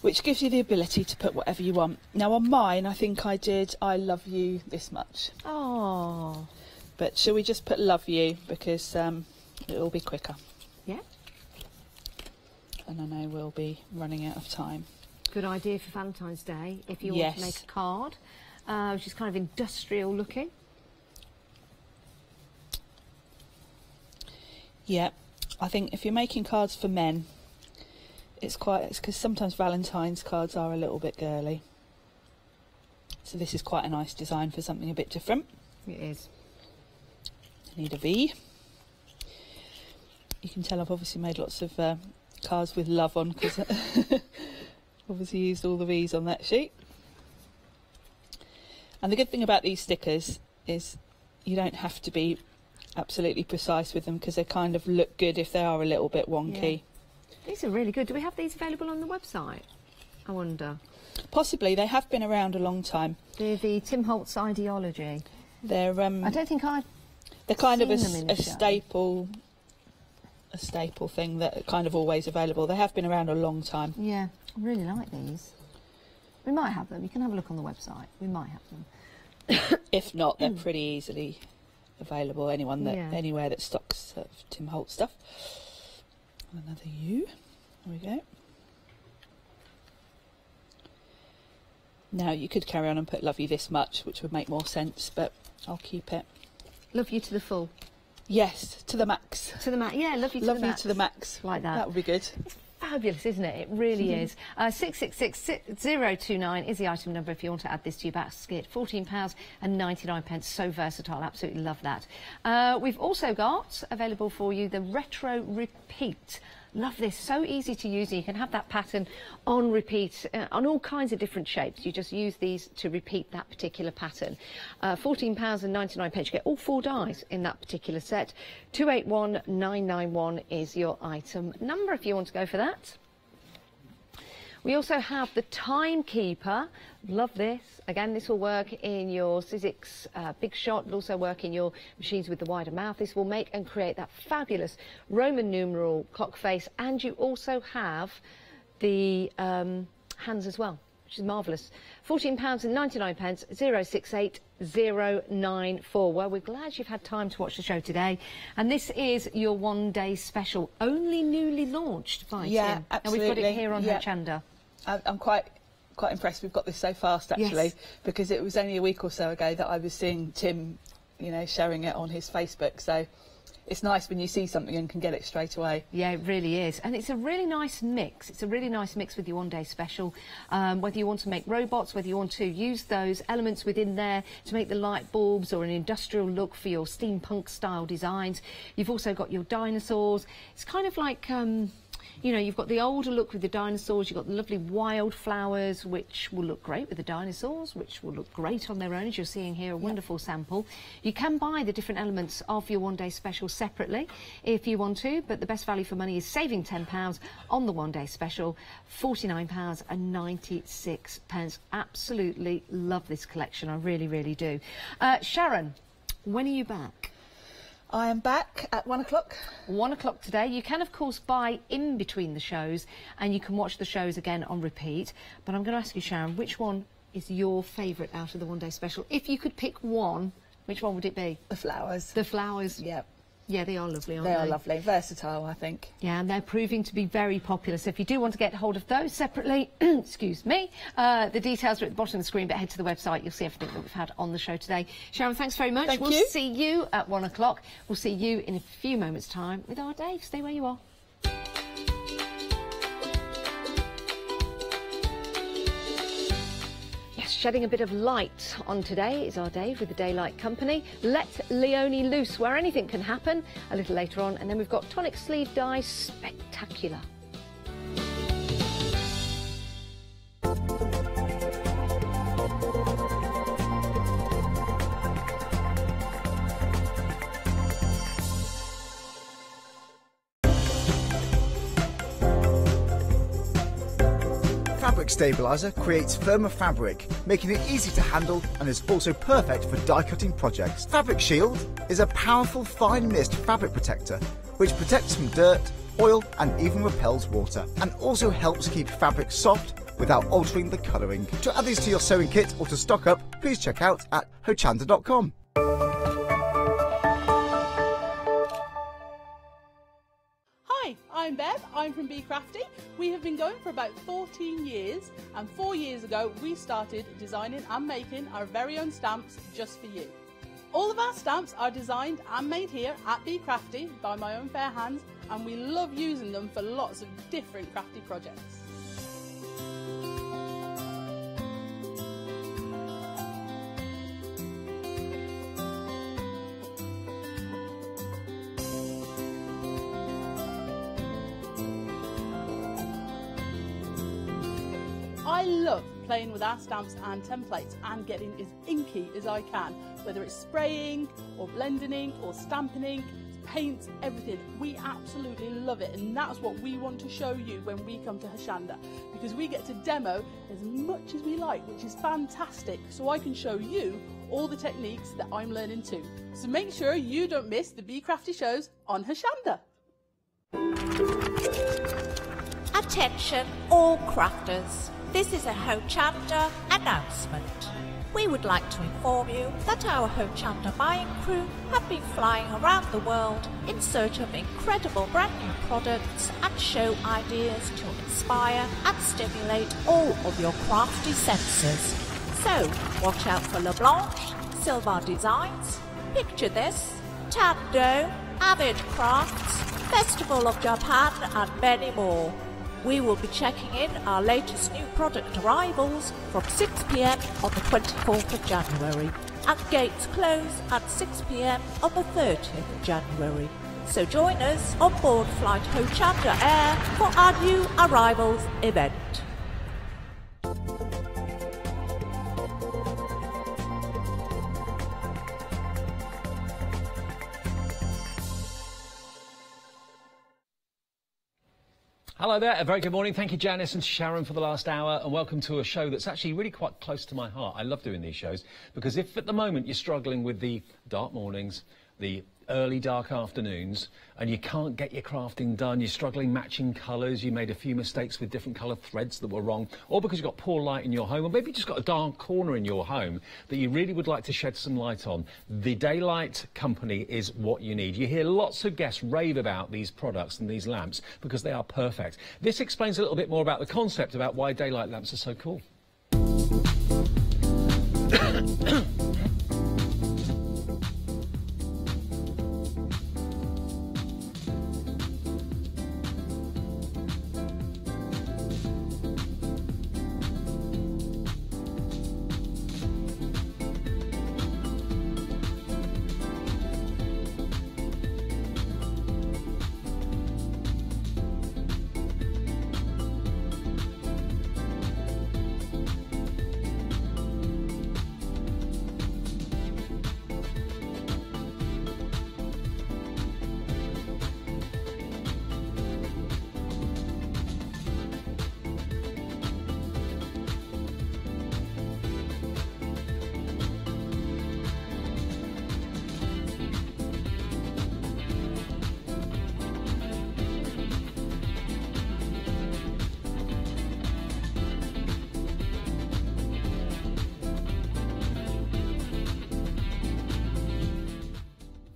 which gives you the ability to put whatever you want. Now on mine, I think I did I love you this much. Oh. But shall we just put love you, because it'll be quicker. Yeah. And I know we'll be running out of time. Good idea for Valentine's Day if you want to make a card, which is kind of industrial looking. Yeah, I think if you're making cards for men, it's because sometimes Valentine's cards are a little bit girly. So this is quite a nice design for something a bit different. It is. I need a V. You can tell I've obviously made lots of cards with love on, because obviously used all the V's on that sheet. And the good thing about these stickers is you don't have to be absolutely precise with them, because they kind of look good if they are a little bit wonky. Yeah. These are really good. Do we have these available on the website? I wonder. Possibly. They have been around a long time. They're the Tim Holtz ideology. They're I don't think I've they're kind of a staple thing that are kind of always available. They have been around a long time. Yeah, I really like these. We might have them. You can have a look on the website. We might have them. If not, they're pretty easily available. Anywhere that stocks Tim Holtz stuff. Another U. There we go. Now you could carry on and put love you this much, which would make more sense, but I'll keep it. Love you to the full. Yes, to the max. To the max. Yeah, love you to the max. Love you to the max. Like that. That would be good. It's fabulous, isn't it? It really is. 666029 is the item number if you want to add this to your basket. £14.99. So versatile. Absolutely love that. We've also got available for you the Retro Repeat. Love this, so easy to use. You can have that pattern on repeat on all kinds of different shapes. You just use these to repeat that particular pattern. £14.99. You get all 4 dies in that particular set. 281991 is your item number if you want to go for that. We also have the Timekeeper. Love this. Again, this will work in your Sizzix Big Shot. It'll also work in your machines with the wider mouth. This will make and create that fabulous Roman numeral clock face. And you also have the hands as well, which is marvellous. £14.99, 068094. Well, we're glad you've had time to watch the show today. And this is your one-day special, only newly launched by Tim. Absolutely. And we've got it here on Hochanda. I'm quite impressed we've got this so fast, actually, because it was only a week or so ago that I was seeing Tim, sharing it on his Facebook. So it's nice when you see something and can get it straight away. Yeah, it really is. And it's a really nice mix. It's a really nice mix with your one-day special. Whether you want to make robots, whether you want to use those elements within there to make the light bulbs or an industrial look for your steampunk-style designs. You've also got your dinosaurs. It's kind of like... you've got the older look with the dinosaurs, you've got the lovely wildflowers, which will look great with the dinosaurs, which will look great on their own, as you're seeing here, a wonderful sample. You can buy the different elements of your one-day special separately if you want to, but the best value for money is saving £10 on the one-day special, £49.96. Absolutely love this collection, I really, really do. Sharon, when are you back? I am back at 1 o'clock. 1 o'clock today. You can, of course, buy in between the shows and you can watch the shows again on repeat. But I'm going to ask you, Sharon, which one is your favourite out of the one-day special? If you could pick one, which one would it be? The flowers. The flowers? Yep. Yeah, they are lovely, aren't they? They are lovely. Versatile, I think. Yeah, and they're proving to be very popular. So if you do want to get hold of those separately, excuse me, the details are at the bottom of the screen, but head to the website. You'll see everything that we've had on the show today. Sharon, thanks very much. We'll see you at 1 o'clock. We'll see you in a few moments' time with our Dave. Stay where you are. Shedding a bit of light on today is our Dave with the Daylight Company. Let Leonie loose where anything can happen a little later on. And then we've got Tonic Sleeve Die Spectacular. Fabric Stabilizer creates firmer fabric, making it easy to handle and is also perfect for die cutting projects. Fabric Shield is a powerful fine mist fabric protector which protects from dirt, oil and even repels water, and also helps keep fabric soft without altering the colouring. To add these to your sewing kit or to stock up, please check out at hochanda.com. Hi, I'm Bev, I'm from Be Crafty. We have been going for about 14 years, and 4 years ago we started designing and making our very own stamps just for you. All of our stamps are designed and made here at Be Crafty by my own fair hands, and we love using them for lots of different crafty projects. I love playing with our stamps and templates and getting as inky as I can, whether it's spraying or blending ink or stamping ink, paints, everything. We absolutely love it, and that's what we want to show you when we come to Hochanda, because we get to demo as much as we like, which is fantastic, so I can show you all the techniques that I'm learning too. So make sure you don't miss the Be Crafty shows on Hochanda. Attention all crafters. This is a Hochanda announcement. We would like to inform you that our Hochanda buying crew have been flying around the world in search of incredible brand new products and show ideas to inspire and stimulate all of your crafty senses. So watch out for La Blanche, Silva Designs, Picture This, Tando, Avid Crafts, Festival of Japan and many more. We will be checking in our latest new product arrivals from 6 p.m. on the 24th of January, and gates close at 6 p.m. on the 30th of January. So join us on board Flight Hochanda Air for our new arrivals event. Hello there, a very good morning. Thank you, Janice and Sharon, for the last hour, and welcome to a show that's actually really quite close to my heart. I love doing these shows because if at the moment you're struggling with the dark mornings, the early dark afternoons, and you can't get your crafting done, you're struggling matching colours, you made a few mistakes with different colour threads that were wrong, or because you've got poor light in your home, or maybe you've just got a dark corner in your home that you really would like to shed some light on, the Daylight Company is what you need. You hear lots of guests rave about these products and these lamps because they are perfect. This explains a little bit more about the concept about why daylight lamps are so cool.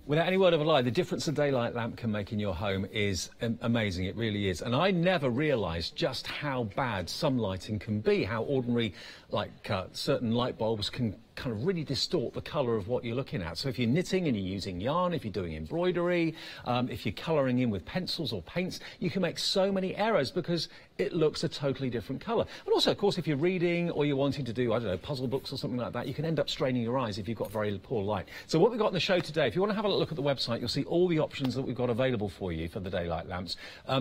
Without any word of a lie, the difference a daylight lamp can make in your home is amazing. It really is. And I never realised just how bad some lighting can be, how ordinary, like certain light bulbs can kind of really distort the colour of what you're looking at. So if you're knitting and you're using yarn, if you're doing embroidery, if you're colouring in with pencils or paints, you can make so many errors because it looks a totally different colour. And also, of course, if you're reading or you're wanting to do, I don't know, puzzle books or something like that, you can end up straining your eyes if you've got very poor light. So what we've got in the show today, if you want to have a look at the website, you'll see all the options that we've got available for you for the daylight lamps.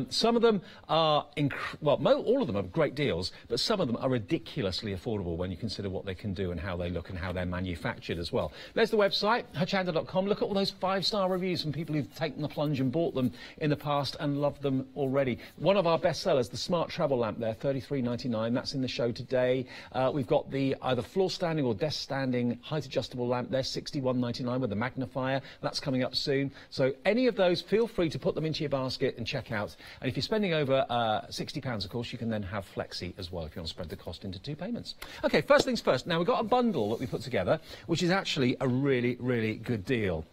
Some of them are, all of them are great deals, but some of them are ridiculously affordable when you consider what they can do and how they look and how they're manufactured as well. There's the website, Hochanda.com. Look at all those 5-star reviews from people who've taken the plunge and bought them in the past and loved them already. One of our best sellers, the Smart Travel Lamp there, $33.99. That's in the show today. We've got the either floor standing or desk standing height adjustable lamp there, $61.99 with a magnifier. That's coming up soon. So any of those, feel free to put them into your basket and check out. And if you're spending over £60, of course, you can then have Flexi as well if you want to spread the cost into 2 payments. OK, first things first. Now, we've got a bundle that we put together, which is actually a really, really good deal.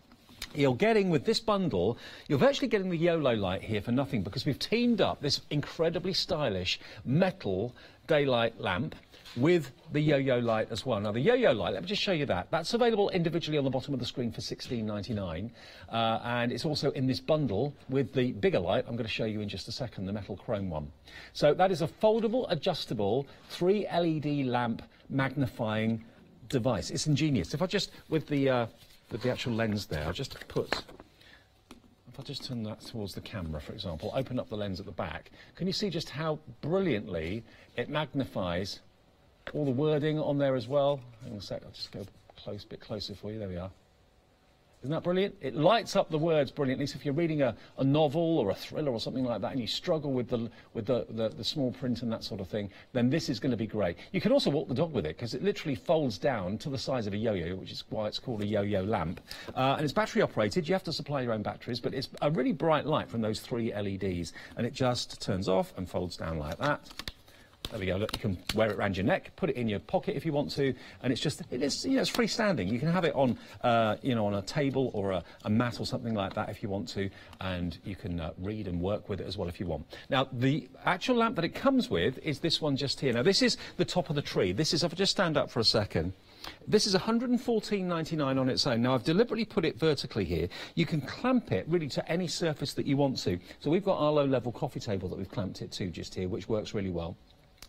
You're getting, with this bundle, you're virtually getting the YOLO light here for nothing, because we've teamed up this incredibly stylish metal daylight lamp with the yo-yo light as well. Now, the yo-yo light, let me just show you that. That's available individually on the bottom of the screen for $16.99. And it's also in this bundle with the bigger light. I'm going to show you in just a second, the metal chrome one. So that is a foldable, adjustable, 3 LED lamp magnifying device. It's ingenious. If I just, with the actual lens there, I'll just put... If I just turn that towards the camera, for example, open up the lens at the back, can you see just how brilliantly it magnifies all the wording on there as well? Hang on a sec, I'll just go a bit closer for you. There we are. Isn't that brilliant? It lights up the words brilliantly. So if you're reading a novel or a thriller or something like that and you struggle with the small print and that sort of thing, then this is going to be great. You can also walk the dog with it, because it literally folds down to the size of a yo-yo, which is why it's called a yo-yo lamp. And it's battery operated. You have to supply your own batteries, but it's a really bright light from those 3 LEDs. And it just turns off and folds down like that. There we go. Look, you can wear it around your neck, put it in your pocket if you want to, and it's just, it's freestanding. You can have it on, on a table or a mat or something like that if you want to, and you can read and work with it as well if you want. Now, the actual lamp that it comes with is this one just here. Now, this is the top of the tree. This is, if I just stand up for a second, this is $114.99 on its own. Now, I've deliberately put it vertically here. You can clamp it really to any surface that you want to. So we've got our low-level coffee table that we've clamped it to just here, which works really well.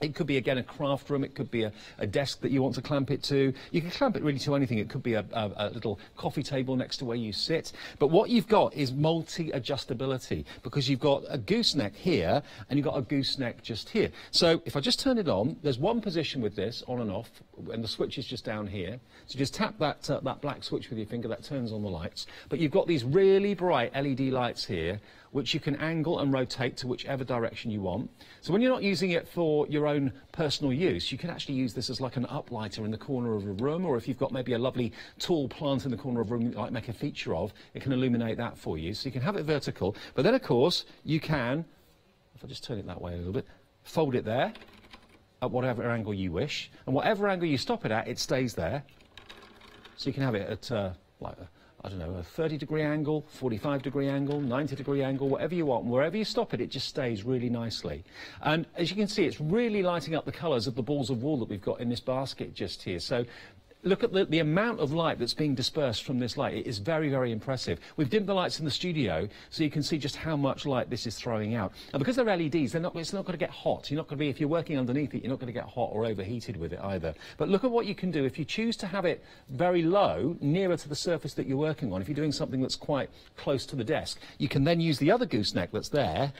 It could be, again, a craft room. It could be a desk that you want to clamp it to. You can clamp it really to anything. It could be a little coffee table next to where you sit. But what you've got is multi-adjustability, because you've got a gooseneck here and you've got a gooseneck just here. So if I just turn it on, there's one position with this, on and off, and the switch is just down here. So just tap that black switch with your finger, that turns on the lights. But you've got these really bright LED lights here, which you can angle and rotate to whichever direction you want. So when you're not using it for your own personal use, you can actually use this as like an uplighter in the corner of a room, or if you've got maybe a lovely tall plant in the corner of a room you'd like to make a feature of, it can illuminate that for you. So you can have it vertical, but then of course you can, if I just turn it that way a little bit, fold it there at whatever angle you wish, and whatever angle you stop it at, it stays there. So you can have it at I don't know, a 30-degree angle, 45-degree angle, 90-degree angle, whatever you want. Wherever you stop it, it just stays really nicely. And as you can see, it's really lighting up the colours of the balls of wool that we've got in this basket just here. So look at the amount of light that's being dispersed from this light. It is very, very impressive. We've dimmed the lights in the studio so you can see just how much light this is throwing out. And because they're LEDs, it's not going to get hot. You're not going to be, if you're working underneath it, you're not going to get hot or overheated with it either. But look at what you can do. If you choose to have it very low, nearer to the surface that you're working on, if you're doing something that's quite close to the desk, you can then use the other gooseneck that's there,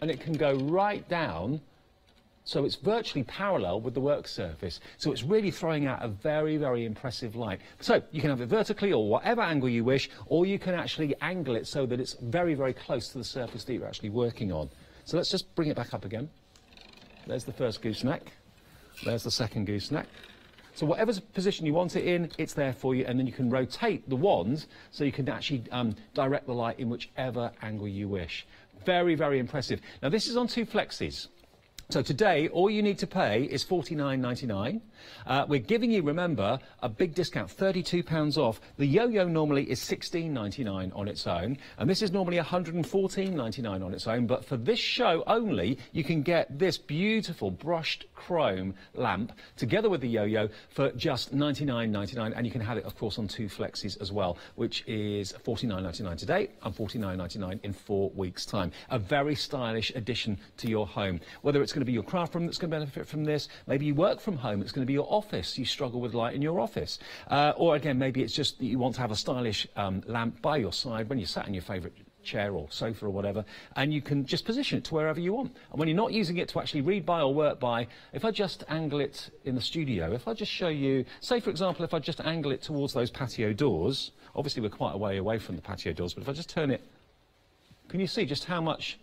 and it can go right down. So it's virtually parallel with the work surface. So it's really throwing out a very, very impressive light. So you can have it vertically or whatever angle you wish, or you can actually angle it so that it's very, very close to the surface that you're actually working on. So let's just bring it back up again. There's the first gooseneck. There's the second gooseneck. So whatever position you want it in, it's there for you, and then you can rotate the wand so you can actually direct the light in whichever angle you wish. Very, very impressive. Now, this is on 2 Flexis. So today, all you need to pay is $49.99. We're giving you, remember, a big discount, £32 off. The yo-yo normally is $16.99 on its own, and this is normally $114.99 on its own. But for this show only, you can get this beautiful brushed chrome lamp together with the yo-yo for just $99.99, and you can have it, of course, on 2 Flexis as well, which is $49.99 today and $49.99 in 4 weeks' time. A very stylish addition to your home. Whether it's going to be your craft room that's going to benefit from this, maybe you work from home, it's going to be your office, you struggle with light in your office, or again, maybe it's just that you want to have a stylish lamp by your side when you're sat in your favourite chair or sofa or whatever, and you can just position it to wherever you want. And when you're not using it to actually read by or work by, if I just angle it in the studio, if I just show you, say for example, if I just angle it towards those patio doors, obviously we're quite a way away from the patio doors, but if I just turn it, can you see just how much,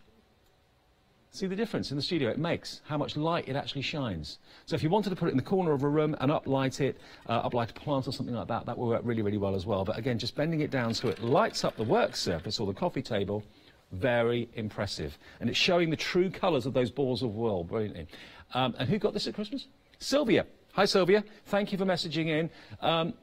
see the difference in the studio it makes, how much light it actually shines. So if you wanted to put it in the corner of a room and uplight it, uplight a plant or something like that, that will work really, really well as well. But again, just bending it down so it lights up the work surface or the coffee table, very impressive. And it's showing the true colours of those balls of wool brilliantly. And who got this at Christmas? Sylvia. Hi, Sylvia. Thank you for messaging in.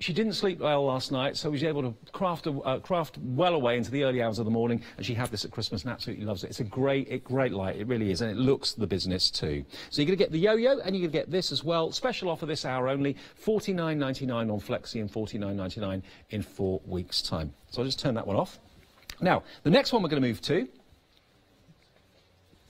She didn't sleep well last night, so she was able to craft well away into the early hours of the morning, and she had this at Christmas and absolutely loves it. It's a great light, it really is, and it looks the business too. So you're going to get the yo-yo, and you're going to get this as well. Special offer this hour only, $49.99 on Flexi and $49.99 in 4 weeks' time. So I'll just turn that one off. Now, the next one we're going to move to,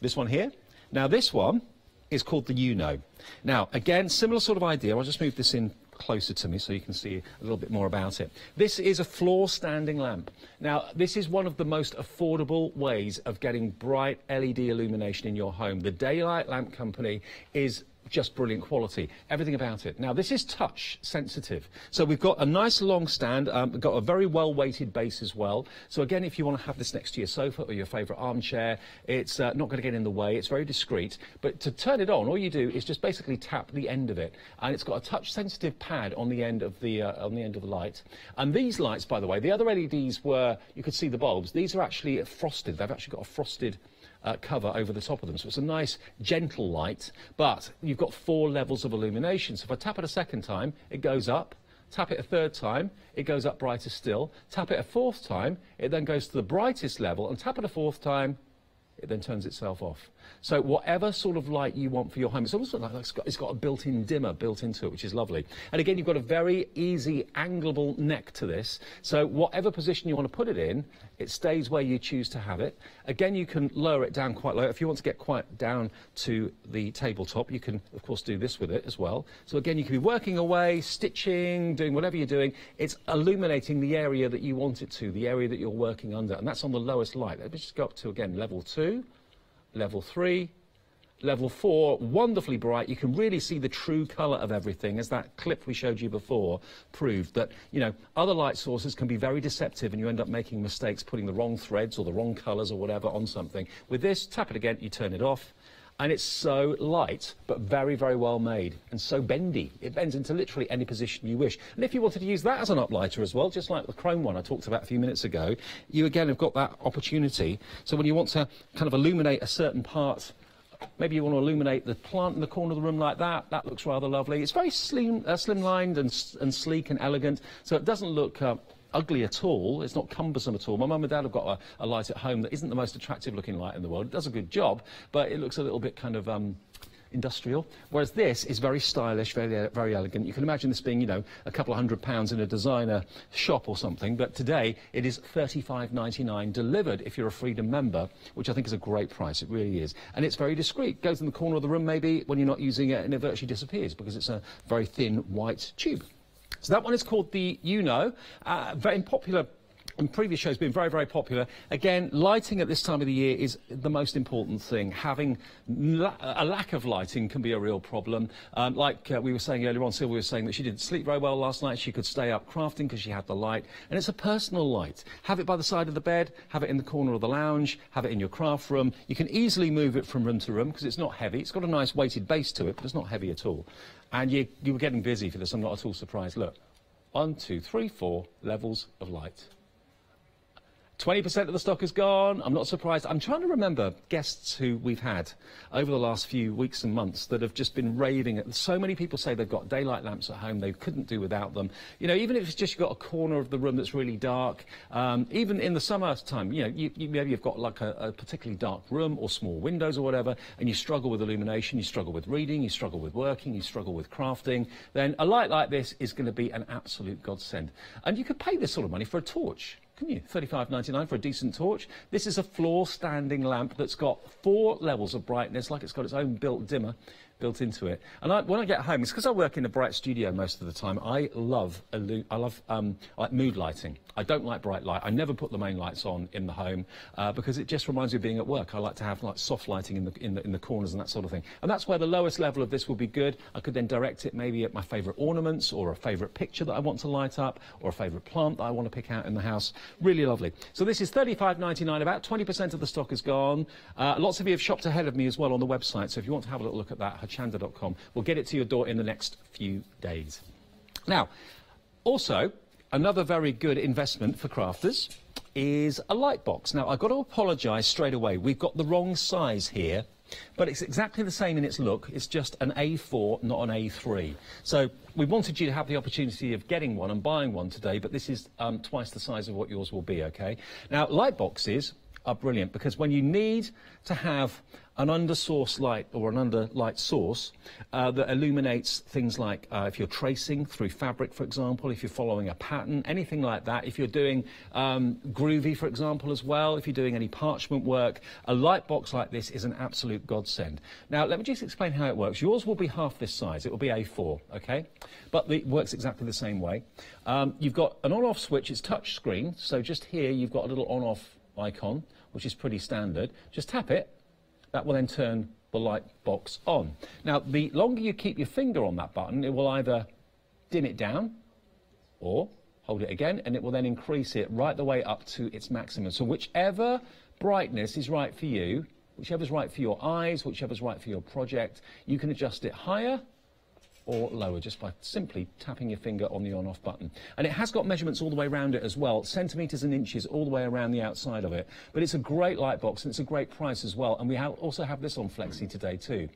this one here. Now, this one is called the You-Know. Now, again, similar sort of idea. I'll just move this in closer to me so you can see a little bit more about it. This is a floor standing lamp. Now, this is one of the most affordable ways of getting bright LED illumination in your home. The Daylight Lamp Company is just brilliant quality, everything about it. Now, this is touch sensitive, so we've got a nice long stand, we've got a very well weighted base as well. So again, if you want to have this next to your sofa or your favourite armchair, it's not going to get in the way. It's very discreet, but to turn it on, all you do is just basically tap the end of it, and it's got a touch sensitive pad on the end of the light. And these lights, by the way, the other LEDs were, you could see the bulbs, these are actually frosted. They've actually got a frosted cover over the top of them, so it's a nice gentle light, but you've got 4 levels of illumination. So if I tap it a second time, it goes up. Tap it a third time, it goes up brighter still. Tap it a 4th time, it then goes to the brightest level, and tap it a 4th time, it then turns itself off. So whatever sort of light you want for your home, it's almost like it's got a built-in dimmer built into it, which is lovely. And again, you've got a very easy angleable neck to this, so whatever position you want to put it in, it stays where you choose to have it. Again, you can lower it down quite low. If you want to get quite down to the tabletop, you can, of course, do this with it as well. So again, you can be working away, stitching, doing whatever you're doing. It's illuminating the area that you want it to, the area that you're working under, and that's on the lowest light. Let me just go up to, again, level 2. Level 3, level 4, wonderfully bright. You can really see the true colour of everything, as that clip we showed you before proved that, you know, other light sources can be very deceptive and you end up making mistakes putting the wrong threads or the wrong colours or whatever on something. With this, tap it again, you turn it off, and it's so light but very, very well made and so bendy. It bends into literally any position you wish. And if you wanted to use that as an uplighter as well, just like the chrome one I talked about a few minutes ago, you again have got that opportunity. So when you want to kind of illuminate a certain part, maybe you want to illuminate the plant in the corner of the room like that, that looks rather lovely. It's very slimlined and sleek and elegant, so it doesn't look ugly at all. It's not cumbersome at all. My mum and dad have got a light at home that isn't the most attractive looking light in the world. It does a good job, but it looks a little bit kind of industrial, whereas this is very stylish, very, very elegant. You can imagine this being, you know, a couple of £100 in a designer shop or something, but today it is $35.99 delivered if you're a Freedom member, which I think is a great price. It really is. And it's very discreet. Goes in the corner of the room maybe when you're not using it, and it virtually disappears because it's a very thin white tube. So that one is called the You-Know, very popular. In previous shows, been very, very popular. Again, lighting at this time of the year is the most important thing. Having a lack of lighting can be a real problem. Like we were saying earlier on, Sylvia was saying that she didn't sleep very well last night. She could stay up crafting because she had the light. And it's a personal light. Have it by the side of the bed, have it in the corner of the lounge, have it in your craft room. You can easily move it from room to room because it's not heavy. It's got a nice weighted base to it, but it's not heavy at all. And you were getting busy for this. I'm not at all surprised. Look, 1, 2, 3, 4 levels of light. 20% of the stock is gone. I'm not surprised. I'm trying to remember guests who we've had over the last few weeks and months that have just been raving. So many people say they've got daylight lamps at home. They couldn't do without them. You know, even if it's just you've got a corner of the room that's really dark, even in the summertime, you know, maybe you've got like a particularly dark room or small windows or whatever, and you struggle with illumination, you struggle with reading, you struggle with working, you struggle with crafting, then a light like this is going to be an absolute godsend. And you could pay this sort of money for a torch. Can you? $35.99 for a decent torch. This is a floor standing lamp that's got 4 levels of brightness, like it's got its own built dimmer. built into it. And when I get home, it's because I work in a bright studio most of the time. I love like mood lighting. I don't like bright light. I never put the main lights on in the home because it just reminds me of being at work. I like to have like soft lighting in the corners and that sort of thing. And that's where the lowest level of this will be good. I could then direct it maybe at my favourite ornaments or a favourite picture that I want to light up or a favourite plant that I want to pick out in the house. Really lovely. So this is $35.99. About 20% of the stock is gone. Lots of you have shopped ahead of me as well on the website. So if you want to have a little look at that, hochanda.com. We'll get it to your door in the next few days. Now, also, another very good investment for crafters is a light box. Now, I've got to apologise straight away. We've got the wrong size here, but it's exactly the same in its look. It's just an A4, not an A3. So we wanted you to have the opportunity of getting one and buying one today, but this is twice the size of what yours will be, OK? Now, light boxes are brilliant because when you need to have an under-source light or an under-light source that illuminates things like if you're tracing through fabric, for example, if you're following a pattern, anything like that, if you're doing groovy, for example, as well, if you're doing any parchment work, a light box like this is an absolute godsend. Now, let me just explain how it works. Yours will be half this size. It will be A4, OK? But it works exactly the same way. You've got an on-off switch. It's touch screen. So just here, you've got a little on-off icon, which is pretty standard. Just tap it. That will then turn the light box on. Now, the longer you keep your finger on that button, it will either dim it down or hold it again, and it will then increase it right the way up to its maximum. So whichever brightness is right for you, whichever's right for your eyes, whichever's right for your project, you can adjust it higher or lower just by simply tapping your finger on the on-off button. And it has got measurements all the way around it as well, centimetres and inches all the way around the outside of it. But it's a great light box and it's a great price as well. And we also have this on Flexi today too.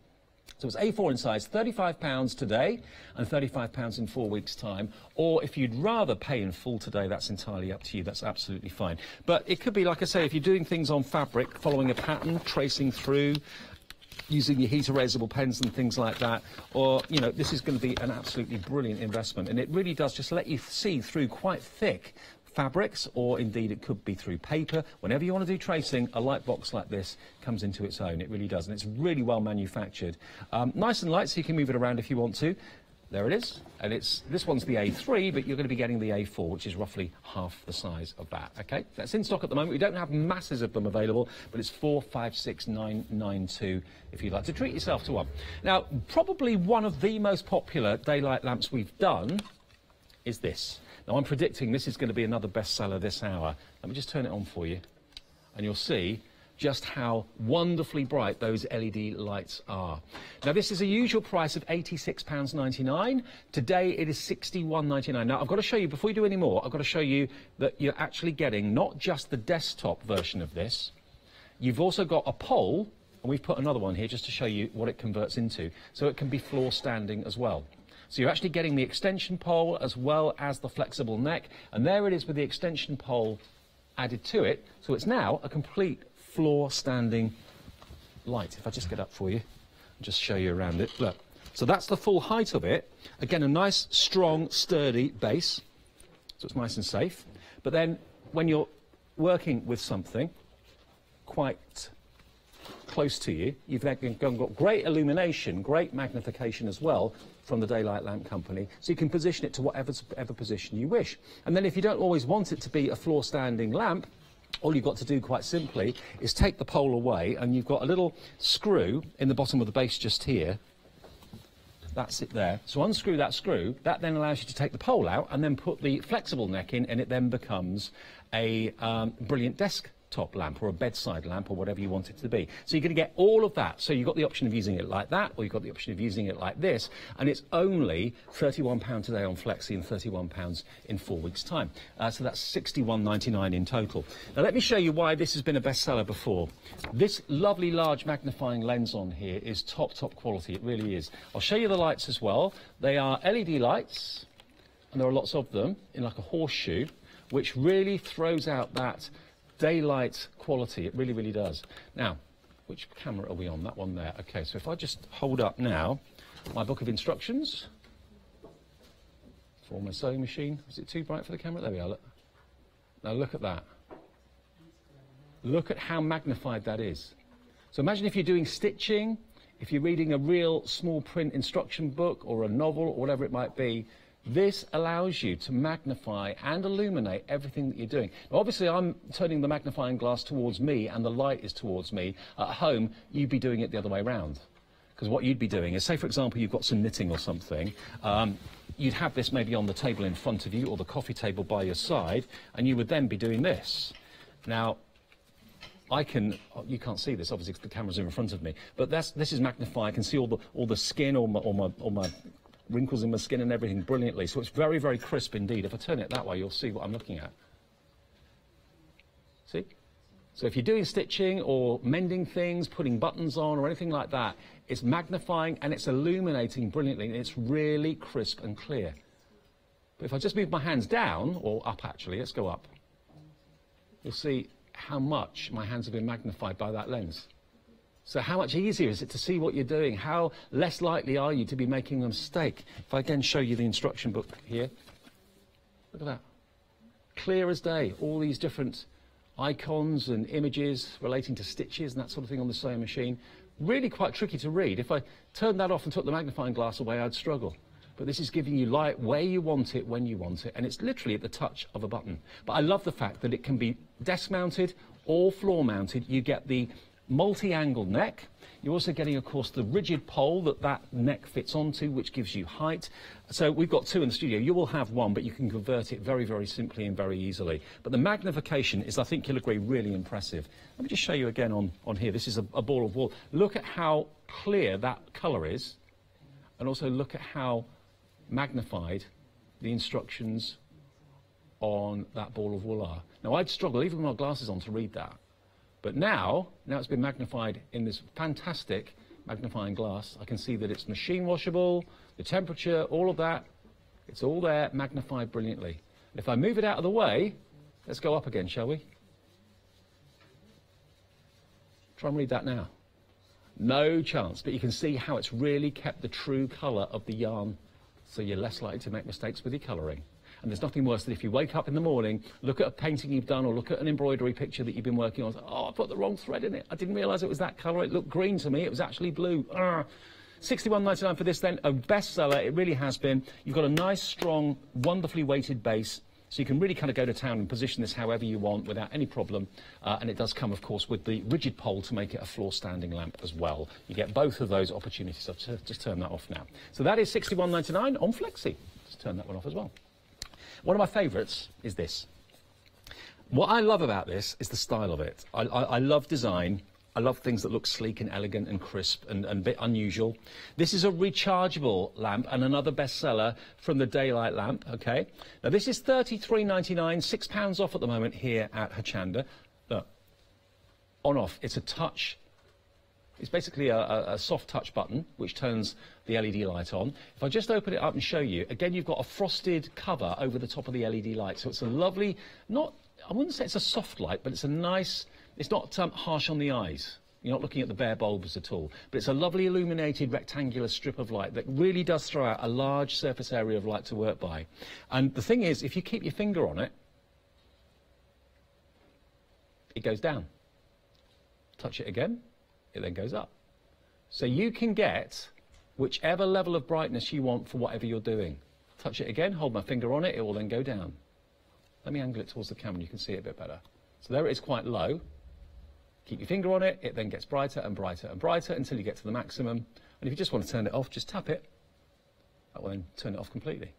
So it's A4 in size, £35 today and £35 in 4 weeks' time. Or if you'd rather pay in full today, that's entirely up to you. That's absolutely fine. But it could be, like I say, if you're doing things on fabric, following a pattern, tracing through, using your heat erasable pens and things like that, or, you know, this is going to be an absolutely brilliant investment. And it really does just let you see through quite thick fabrics, or indeed it could be through paper. Whenever you want to do tracing, a light box like this comes into its own. It really does, and it's really well manufactured. Nice and light, so you can move it around if you want to. There it is, and this one's the A3, but you're going to be getting the A4, which is roughly half the size of that. Okay, that's in stock at the moment. We don't have masses of them available, but it's 456992 if you'd like to treat yourself to one. Now, probably one of the most popular daylight lamps we've done is this. Now, I'm predicting this is going to be another bestseller this hour. Let me just turn it on for you, and you'll see just how wonderfully bright those LED lights are. Now, this is a usual price of £86.99. Today, it is £61.99. Now, I've got to show you, before you do any more, I've got to show you that you're actually getting not just the desktop version of this. You've also got a pole, and we've put another one here just to show you what it converts into. So it can be floor standing as well. So you're actually getting the extension pole as well as the flexible neck. And there it is with the extension pole added to it. So it's now a complete floor standing light. If I just get up for you and just show you around it, look. So that's the full height of it. Again, a nice, strong, sturdy base. So it's nice and safe. But then when you're working with something quite close to you, you've then got great illumination, great magnification as well from the Daylight Lamp Company, so you can position it to whatever position you wish. And then if you don't always want it to be a floor standing lamp, all you've got to do quite simply is take the pole away, and you've got a little screw in the bottom of the base just here. That's it there. So unscrew that screw. That then allows you to take the pole out and then put the flexible neck in, and it then becomes a brilliant desktop lamp or a bedside lamp or whatever you want it to be. So you're going to get all of that. So you've got the option of using it like that, or you've got the option of using it like this, and it's only £31 today on Flexi and £31 in 4 weeks' time. So that's £61.99 in total. Now let me show you why this has been a bestseller before. This lovely large magnifying lens on here is top quality. It really is. I'll show you the lights as well. They are LED lights, and there are lots of them in like a horseshoe, which really throws out that daylight quality. It really, really does. Now, which camera are we on? That one there. Okay, so if I just hold up now my book of instructions for my sewing machine. Is it too bright for the camera? There we are. Look. Now look at that. Look at how magnified that is. So imagine if you're doing stitching, if you're reading a real small print instruction book or a novel or whatever it might be, this allows you to magnify and illuminate everything that you're doing. Now, obviously, I'm turning the magnifying glass towards me and the light is towards me. At home, you'd be doing it the other way around. Because what you'd be doing is, say, for example, you've got some knitting or something, you'd have this maybe on the table in front of you or the coffee table by your side, and you would then be doing this. Now, you can't see this, obviously, because the camera's in front of me, but this is magnified. I can see all the skin, all my wrinkles in my skin and everything brilliantly. So it's very, very crisp indeed. If I turn it that way, you'll see what I'm looking at. See? So if you're doing stitching or mending things, putting buttons on or anything like that, it's magnifying and it's illuminating brilliantly, and it's really crisp and clear. But if I just move my hands down, or up actually, let's go up, you'll see how much my hands have been magnified by that lens. So how much easier is it to see what you're doing? How less likely are you to be making a mistake? If I again show you the instruction book here, look at that. Clear as day, all these different icons and images relating to stitches and that sort of thing on the sewing machine. Really quite tricky to read. If I turned that off and took the magnifying glass away, I'd struggle. But this is giving you light where you want it, when you want it, and it's literally at the touch of a button. But I love the fact that it can be desk mounted or floor mounted. You get the multi-angle neck. You're also getting, of course, the rigid pole that neck fits onto, which gives you height. So we've got two in the studio. You will have one, but you can convert it very, very simply and very easily. But the magnification is, I think you'll agree, really impressive. Let me just show you again on here. This is a ball of wool. Look at how clear that colour is, and also look at how magnified the instructions on that ball of wool are. Now, I'd struggle, even with my glasses on, to read that. But now it's been magnified in this fantastic magnifying glass. I can see that it's machine washable, the temperature, all of that. It's all there, magnified brilliantly. And if I move it out of the way, let's go up again, shall we? Try and read that now. No chance, but you can see how it's really kept the true colour of the yarn, so you're less likely to make mistakes with your colouring. And there's nothing worse than if you wake up in the morning, look at a painting you've done or look at an embroidery picture that you've been working on, oh, I put the wrong thread in it. I didn't realise it was that colour. It looked green to me. It was actually blue. £61.99 for this then, a bestseller. It really has been. You've got a nice, strong, wonderfully weighted base, so you can really kind of go to town and position this however you want without any problem. And it does come, of course, with the rigid pole to make it a floor standing lamp as well. You get both of those opportunities. I'll just turn that off now. So that is £61.99 on Flexi. Just turn that one off as well. One of my favourites is this. What I love about this is the style of it. I love design. I love things that look sleek and elegant and crisp and a bit unusual. This is a rechargeable lamp and another bestseller from the Daylight lamp, okay? Now, this is $33.99, £6 off at the moment here at Hochanda. Look, on off, it's a touch. It's basically a soft touch button which turns the LED light on. If I just open it up and show you, again, you've got a frosted cover over the top of the LED light. So it's a lovely, I wouldn't say it's a soft light, but it's a nice, it's not harsh on the eyes. You're not looking at the bare bulbs at all. But it's a lovely illuminated rectangular strip of light that really does throw out a large surface area of light to work by. And the thing is, if you keep your finger on it, it goes down. Touch it again. It then goes up. So you can get whichever level of brightness you want for whatever you're doing. Touch it again, hold my finger on it, it will then go down. Let me angle it towards the camera, you can see it a bit better. So there it is, quite low. Keep your finger on it, it then gets brighter and brighter and brighter until you get to the maximum. And if you just want to turn it off, just tap it. That will then turn it off completely.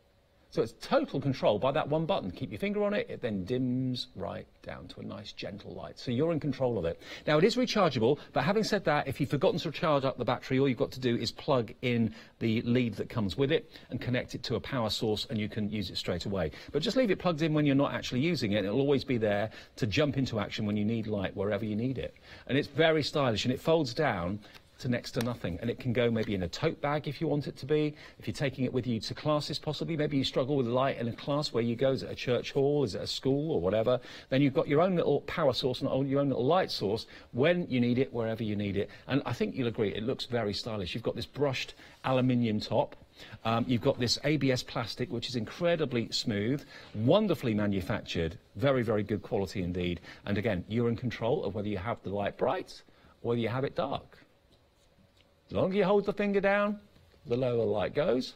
So it's total control by that one button. Keep your finger on it, it then dims right down to a nice gentle light. So you're in control of it. Now, it is rechargeable, but having said that, if you've forgotten to charge up the battery, all you've got to do is plug in the lead that comes with it and connect it to a power source, and you can use it straight away. But just leave it plugged in when you're not actually using it. It'll always be there to jump into action when you need light, wherever you need it. And it's very stylish, and it folds down to next to nothing, and it can go maybe in a tote bag if you want it to be, if you're taking it with you to classes possibly. Maybe you struggle with light in a class. Where you go, is it a church hall, is it a school or whatever, then you've got your own little power source and your own little light source when you need it, wherever you need it. And I think you'll agree it looks very stylish. You've got this brushed aluminium top, you've got this ABS plastic which is incredibly smooth, wonderfully manufactured, very, very good quality indeed. And again, you're in control of whether you have the light bright or whether you have it dark. As long as you hold the finger down, the lower the light goes.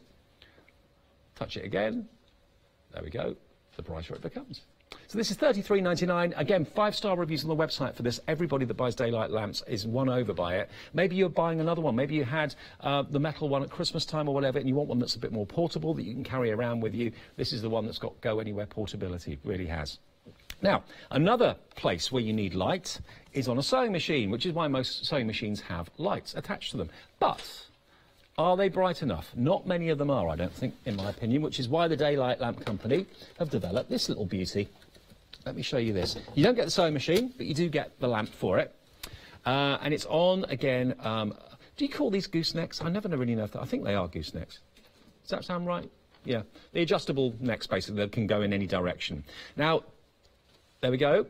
Touch it again. There we go. The brighter it becomes. So this is $33.99. Again, 5-star reviews on the website for this. Everybody that buys daylight lamps is won over by it. Maybe you're buying another one. Maybe you had the metal one at Christmas time or whatever, and you want one that's a bit more portable that you can carry around with you. This is the one that's got go anywhere portability. It really has. Now, another place where you need light is on a sewing machine, which is why most sewing machines have lights attached to them. But are they bright enough? Not many of them are, I don't think, in my opinion, which is why the Daylight Lamp Company have developed this little beauty. Let me show you this. You don't get the sewing machine, but you do get the lamp for it. And it's on, again, do you call these goosenecks? I never really know if I think they are goosenecks. Does that sound right? Yeah. The adjustable necks, basically, that can go in any direction. Now, there we go.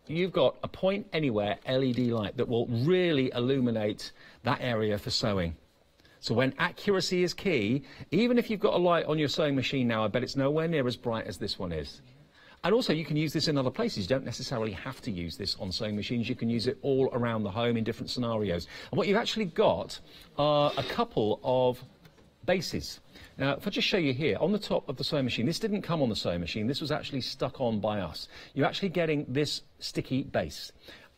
You've got a point anywhere LED light that will really illuminate that area for sewing. So when accuracy is key, even if you've got a light on your sewing machine now, I bet it's nowhere near as bright as this one is. And also, you can use this in other places. You don't necessarily have to use this on sewing machines. You can use it all around the home in different scenarios. And what you've actually got are a couple of bases. Now, if I just show you here, on the top of the sewing machine, this didn't come on the sewing machine. This was actually stuck on by us. You're actually getting this sticky base.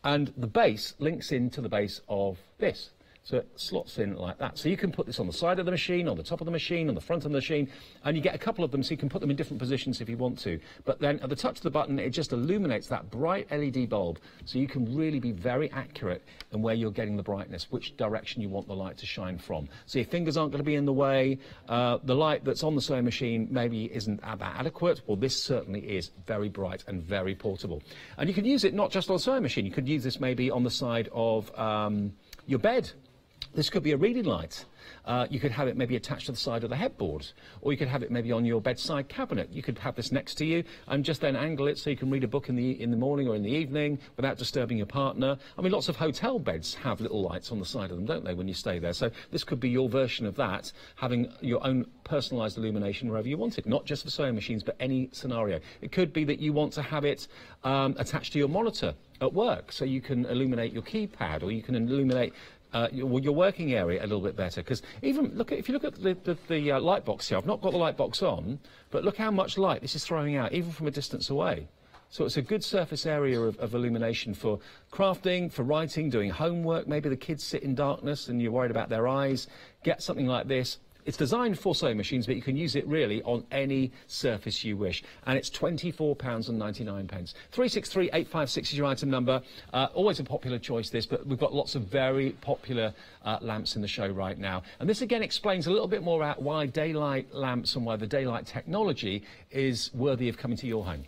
And the base links into the base of this. So it slots in like that. So you can put this on the side of the machine, on the top of the machine, on the front of the machine, and you get a couple of them so you can put them in different positions if you want to. But then at the touch of the button, it just illuminates that bright LED bulb, so you can really be very accurate in where you're getting the brightness, which direction you want the light to shine from. So your fingers aren't going to be in the way. The light that's on the sewing machine maybe isn't that adequate. Well, this certainly is very bright and very portable. And you can use it not just on the sewing machine. You could use this maybe on the side of your bed. This could be a reading light. You could have it maybe attached to the side of the headboard, or you could have it maybe on your bedside cabinet. You could have this next to you and just then angle it so you can read a book in the morning or in the evening without disturbing your partner. I mean, lots of hotel beds have little lights on the side of them, don't they, when you stay there? So this could be your version of that, having your own personalised illumination wherever you want it, not just for sewing machines, but any scenario. It could be that you want to have it attached to your monitor at work, so you can illuminate your keypad, or you can illuminate your working area a little bit better. Because even if you look at the light box here, I've not got the light box on, but look how much light this is throwing out, even from a distance away. So it's a good surface area of illumination for crafting, for writing, doing homework. Maybe the kids sit in darkness and you're worried about their eyes. Get something like this. It's designed for sewing machines, but you can use it really on any surface you wish. And it's £24.99. 363856 is your item number. Always a popular choice, this, but we've got lots of very popular lamps in the show right now. And this again explains a little bit more about why daylight lamps and why the daylight technology is worthy of coming to your home.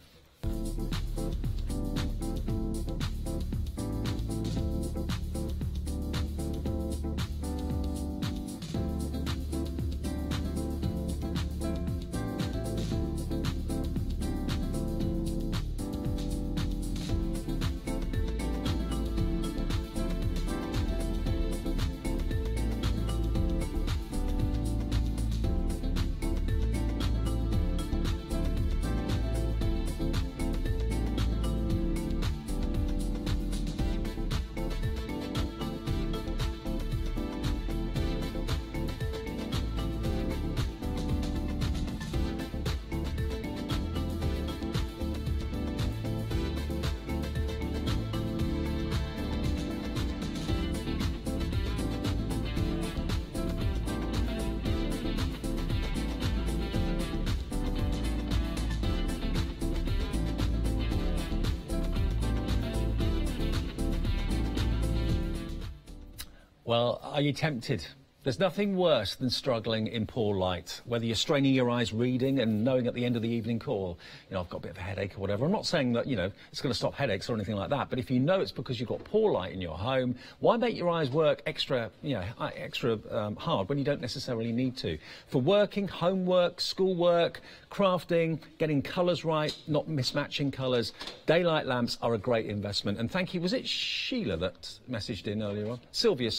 Well, are you tempted? There's nothing worse than struggling in poor light, whether you're straining your eyes reading and knowing at the end of the evening call, you know, I've got a bit of a headache or whatever. I'm not saying that, you know, it's going to stop headaches or anything like that, but if you know it's because you've got poor light in your home, why make your eyes work extra, you know, extra hard when you don't necessarily need to? For working, homework, schoolwork, crafting, getting colours right, not mismatching colours, daylight lamps are a great investment. And thank you, was it Sheila that messaged in earlier on? Sylvia,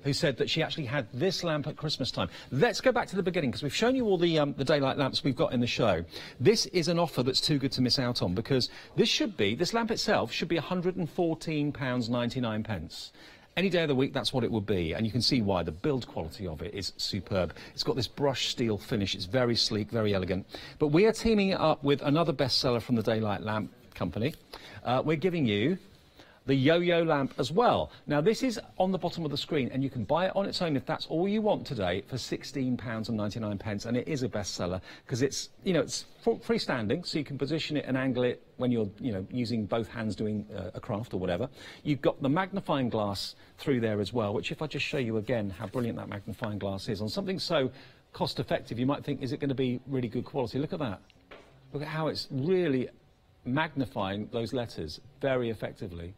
who said that she actually had this lamp at Christmas time. Let's go back to the beginning, because we've shown you all the daylight lamps we've got in the show. This is an offer that's too good to miss out on, because this lamp itself should be £114.99. Any day of the week, that's what it would be, and you can see why. The build quality of it is superb. It's got this brushed steel finish. It's very sleek, very elegant. But we are teaming it up with another bestseller from the Daylight Lamp Company. We're giving you the yo-yo lamp as well. Now, this is on the bottom of the screen, and you can buy it on its own if that's all you want today for £16.99, and it is a bestseller because it's, you know, it's freestanding, so you can position it and angle it when you're, you know, using both hands doing a craft or whatever. You've got the magnifying glass through there as well, which if I just show you again how brilliant that magnifying glass is on something so cost-effective, you might think, is it going to be really good quality? Look at that. Look at how it's really magnifying those letters very effectively.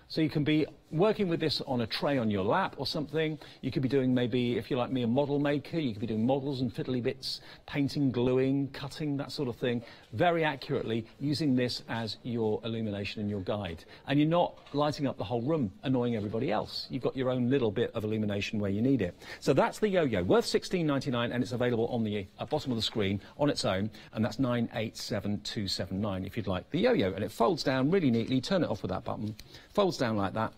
So you can be working with this on a tray on your lap or something. You could be doing, maybe, if you're like me, a model maker. You could be doing models and fiddly bits, painting, gluing, cutting, that sort of thing, very accurately, using this as your illumination and your guide. And you're not lighting up the whole room, annoying everybody else. You've got your own little bit of illumination where you need it. So that's the yo-yo, worth £16.99, and it's available on the bottom of the screen on its own, and that's 987279 if you'd like the yo-yo. And it folds down really neatly. Turn it off with that button. Folds down like that.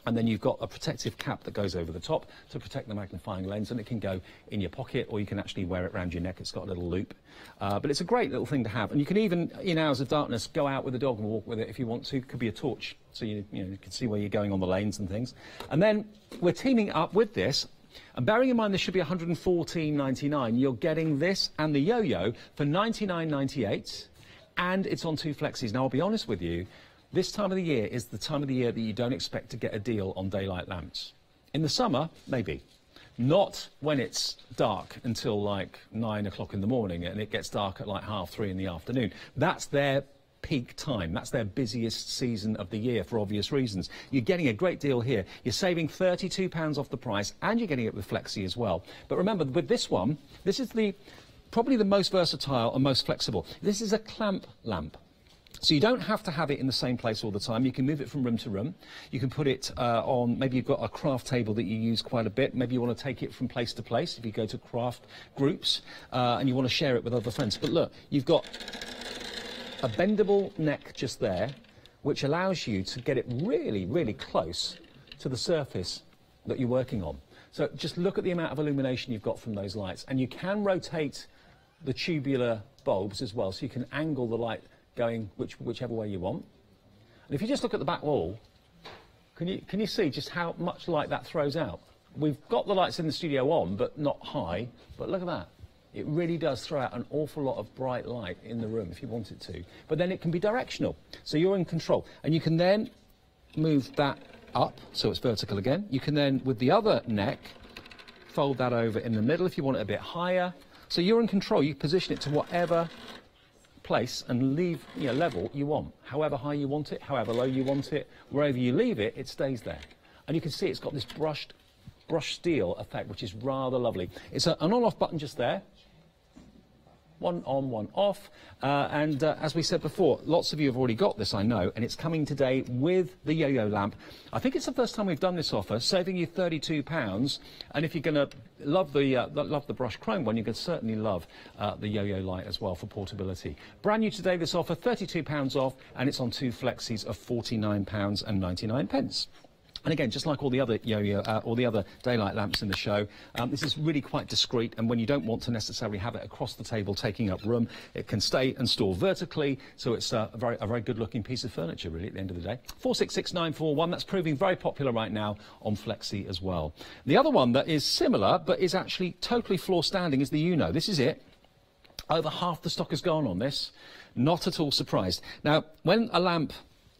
And then you've got a protective cap that goes over the top to protect the magnifying lens, and it can go in your pocket, or you can actually wear it around your neck. It's got a little loop. But it's a great little thing to have. And you can even, in hours of darkness, go out with the dog and walk with it if you want to. It could be a torch, so you can see where you're going on the lanes and things. And then we're teaming up with this. And bearing in mind this should be £114.99, you're getting this and the yo-yo for £99.98, and it's on 2 flexis. Now, I'll be honest with you, this time of the year is the time of the year that you don't expect to get a deal on daylight lamps. In the summer, maybe. Not when it's dark until like 9 o'clock in the morning and it gets dark at like 3:30 in the afternoon. That's their peak time. That's their busiest season of the year for obvious reasons. You're getting a great deal here. You're saving £32 off the price, and you're getting it with Flexi as well. But remember, with this one, this is probably the most versatile and most flexible. This is a clamp lamp. So you don't have to have it in the same place all the time. You can move it from room to room. You can put it on, maybe you've got a craft table that you use quite a bit. Maybe you want to take it from place to place if you go to craft groups and you want to share it with other friends. But look, you've got a bendable neck just there, which allows you to get it really, really close to the surface that you're working on. So just look at the amount of illumination you've got from those lights. And you can rotate the tubular bulbs as well, so you can angle the light going whichever way you want. And if you just look at the back wall, can you see just how much light that throws out? We've got the lights in the studio on, but not high. But look at that. It really does throw out an awful lot of bright light in the room if you want it to. But then it can be directional, so you're in control. And you can then move that up, so it's vertical again. You can then, with the other neck, fold that over in the middle if you want it a bit higher. So you're in control. You position it to whatever place and leave level you want, however high you want it, however low you want it, wherever you leave it, it stays there. And you can see it's got this brushed steel effect, which is rather lovely. It's an on-off button just there. One on, one off. And as we said before, lots of you have already got this, I know, and it's coming today with the yo-yo lamp. I think it's the first time we've done this offer, saving you £32. And if you're going to love the brushed chrome one, you can certainly love the yo-yo light as well for portability. Brand new today, this offer, £32 off, and it's on 2 flexis of £49.99. And again, just like all the other all the other daylight lamps in the show, this is really quite discreet, and when you don't want to necessarily have it across the table taking up room, it can stay and store vertically, so it's a very good-looking piece of furniture, really, at the end of the day. 466941, that's proving very popular right now on Flexi as well. The other one that is similar, but is actually totally floor-standing, is the Uno. This is it. Over half the stock has gone on this. Not at all surprised. Now, when a lamp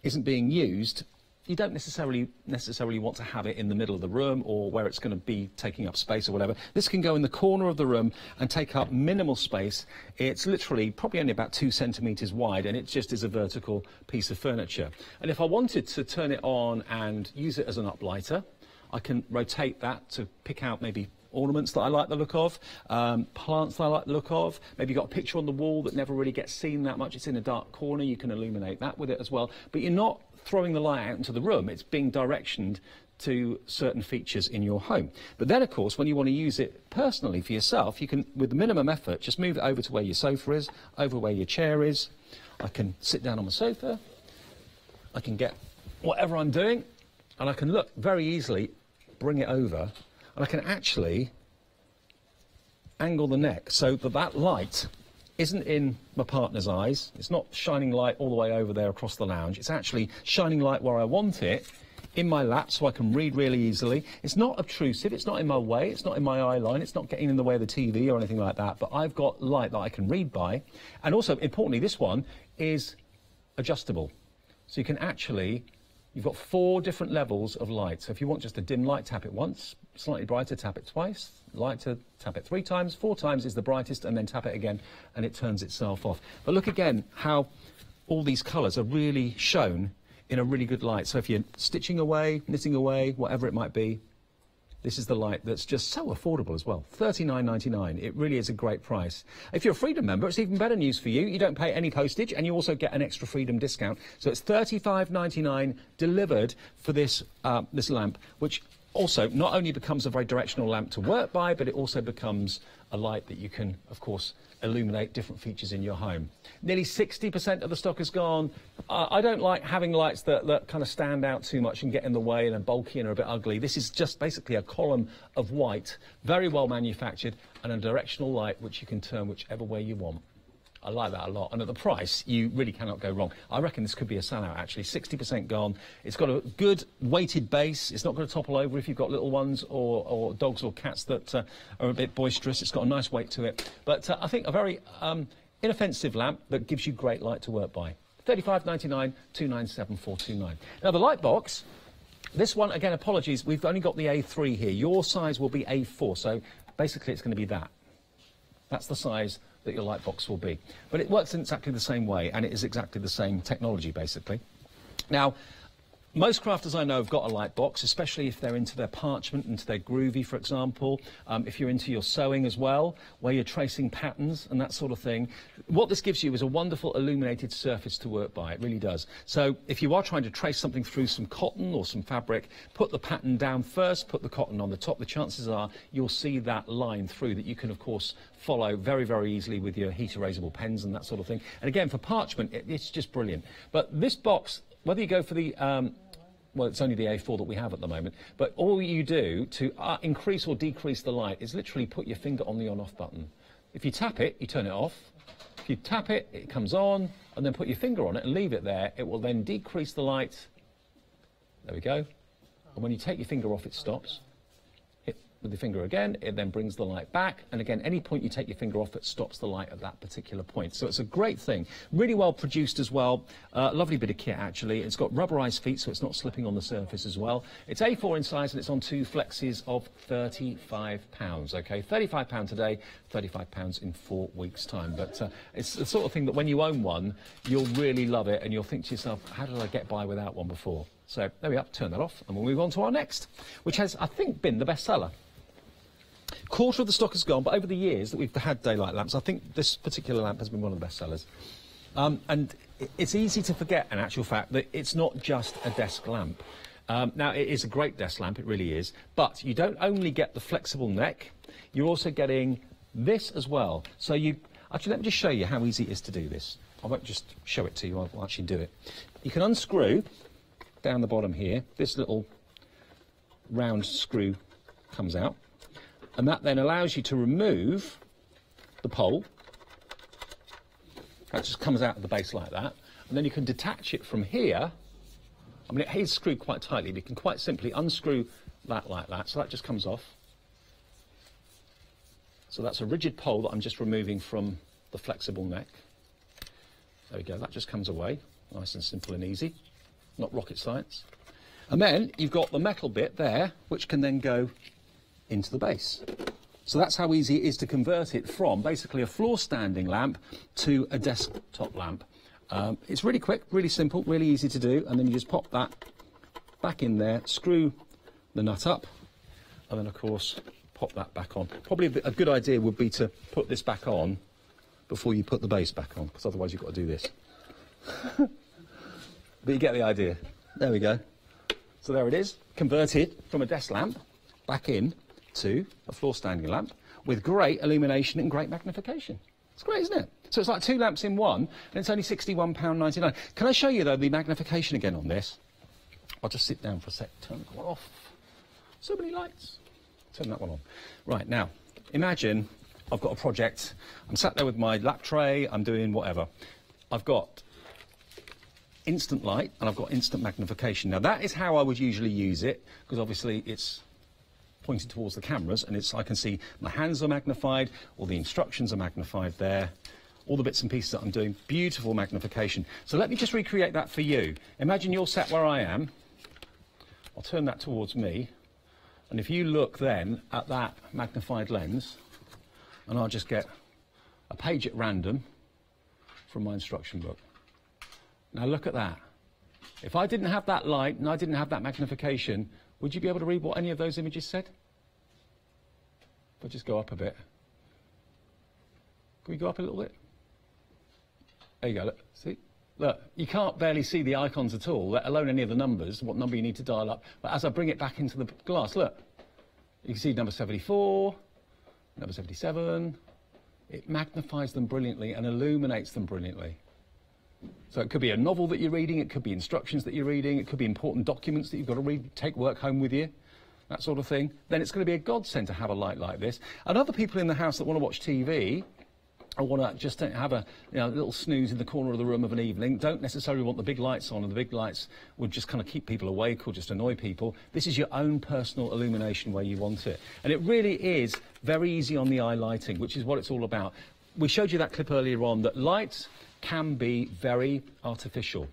isn't being used, you don't necessarily want to have it in the middle of the room or where it's going to be taking up space or whatever. This can go in the corner of the room and take up minimal space. It's literally probably only about 2 centimetres wide, and it just is a vertical piece of furniture. And if I wanted to turn it on and use it as an uplighter, I can rotate that to pick out maybe ornaments that I like the look of, plants that I like the look of. Maybe you've got a picture on the wall that never really gets seen that much. It's in a dark corner. You can illuminate that with it as well. But you're not throwing the light out into the room. It's being directioned to certain features in your home. But then, of course, when you want to use it personally for yourself, you can, with minimum effort, just move it over to where your sofa is, over where your chair is. I can sit down on my sofa. I can get whatever I'm doing and I can look very easily, bring it over, and I can actually angle the neck so that that light isn't in my partner's eyes. It's not shining light all the way over there across the lounge. It's actually shining light where I want it, in my lap, so I can read really easily. It's not obtrusive, it's not in my way, it's not in my eye line, it's not getting in the way of the TV or anything like that, but I've got light that I can read by. And also, importantly, this one is adjustable. So you can actually, you've got 4 different levels of light. So if you want just a dim light, tap it once, slightly brighter, tap it twice, lighter, tap it 3 times, 4 times is the brightest, and then tap it again, and it turns itself off. But look again how all these colours are really shown in a really good light. So if you're stitching away, knitting away, whatever it might be, this is the light that's just so affordable as well. $39.99. It really is a great price. If you're a Freedom member, it's even better news for you. You don't pay any postage, and you also get an extra Freedom discount. So it's $35.99 delivered for this, this lamp, which also not only becomes a very directional lamp to work by, but it also becomes a light that you can, of course, illuminate different features in your home. Nearly 60% of the stock is gone. I don't like having lights that kind of stand out too much and get in the way and are bulky and are a bit ugly. This is just basically a column of white, very well manufactured, and a directional light which you can turn whichever way you want. I like that a lot, and at the price, you really cannot go wrong. I reckon this could be a sellout, actually. 60% gone. It's got a good weighted base. It's not going to topple over if you've got little ones or dogs or cats that are a bit boisterous. It's got a nice weight to it. But I think a very inoffensive lamp that gives you great light to work by. $35.99, $297,429. Now, the light box, this one, again, apologies, we've only got the A3 here. Your size will be A4, so basically it's going to be that. That's the size that your light box will be. But it works in exactly the same way, and it is exactly the same technology, basically. Now, most crafters I know have got a light box, especially if they're into their parchment, into their groovy, for example. If you're into your sewing as well, where you're tracing patterns and that sort of thing. What this gives you is a wonderful illuminated surface to work by. It really does. So if you are trying to trace something through some cotton or some fabric, put the pattern down first, put the cotton on the top. The chances are you'll see that line through that you can, of course, follow very, very easily with your heat erasable pens and that sort of thing. And again, for parchment, it's just brilliant. But this box, whether you go for the, well, it's only the A4 that we have at the moment, but all you do to increase or decrease the light is literally put your finger on the on-off button. If you tap it, you turn it off. If you tap it, it comes on, and then put your finger on it and leave it there. It will then decrease the light. There we go. And when you take your finger off, it stops. With the finger again, it then brings the light back, and again, any point you take your finger off, it stops the light at that particular point. So it's a great thing. Really well produced as well. Lovely bit of kit, actually. It's got rubberized feet, so it's not slipping on the surface as well. It's A4 in size, and it's on 2 flexis of £35, okay? £35 today, £35 in 4 weeks' time. But it's the sort of thing that when you own one, you'll really love it, and you'll think to yourself, how did I get by without one before? So there we are, turn that off, and we'll move on to our next, which has, I think, been the bestseller. Quarter of the stock has gone, but over the years that we've had daylight lamps, I think this particular lamp has been one of the best sellers. And it's easy to forget, in actual fact, that it's not just a desk lamp. Now, it is a great desk lamp, it really is, but you don't only get the flexible neck, you're also getting this as well. So actually, let me just show you how easy it is to do this. I won't just show it to you, I'll actually do it. You can unscrew down the bottom here, this little round screw comes out. And that then allows you to remove the pole. That just comes out of the base like that. And then you can detach it from here. I mean, it is screwed quite tightly, but you can quite simply unscrew that like that. So that just comes off. So that's a rigid pole that I'm just removing from the flexible neck. There we go, that just comes away. Nice and simple and easy. Not rocket science. And then you've got the metal bit there, which can then go into the base. So that's how easy it is to convert it from basically a floor standing lamp to a desktop lamp. It's really quick, really simple, really easy to do, and then you just pop that back in there, screw the nut up, and then of course pop that back on. Probably a good idea would be to put this back on before you put the base back on, because otherwise you've got to do this. But you get the idea. There we go. So there it is, converted from a desk lamp back in to a floor standing lamp with great illumination and great magnification. It's great, isn't it? So it's like 2 lamps in one, and it's only £61.99. Can I show you, though, the magnification again on this? I'll just sit down for a sec, turn that one off. So many lights. Turn that one on. Right, now, imagine I've got a project. I'm sat there with my lap tray, I'm doing whatever. I've got instant light and I've got instant magnification. Now, that is how I would usually use it, because obviously it's pointed towards the cameras and I can see my hands are magnified, all the instructions are magnified there. All the bits and pieces that I'm doing, beautiful magnification. So let me just recreate that for you. Imagine you're sat where I am. I'll turn that towards me. And if you look then at that magnified lens, and I'll just get a page at random from my instruction book. Now look at that. If I didn't have that light and I didn't have that magnification, would you be able to read what any of those images said? If I just go up a bit. Can we go up a little bit? There you go, look, see? Look, you can't barely see the icons at all, let alone any of the numbers, what number you need to dial up. But as I bring it back into the glass, look, you can see number 74, number 77. It magnifies them brilliantly and illuminates them brilliantly. So it could be a novel that you're reading, it could be instructions that you're reading, it could be important documents that you've got to read, take work home with you, that sort of thing. Then it's going to be a godsend to have a light like this. And other people in the house that want to watch TV, or want to just have a little snooze in the corner of the room of an evening, don't necessarily want the big lights on, and the big lights would just kind of keep people awake or just annoy people. This is your own personal illumination where you want it. And it really is very easy on the eye lighting, which is what it's all about. We showed you that clip earlier on, that light can be very artificial.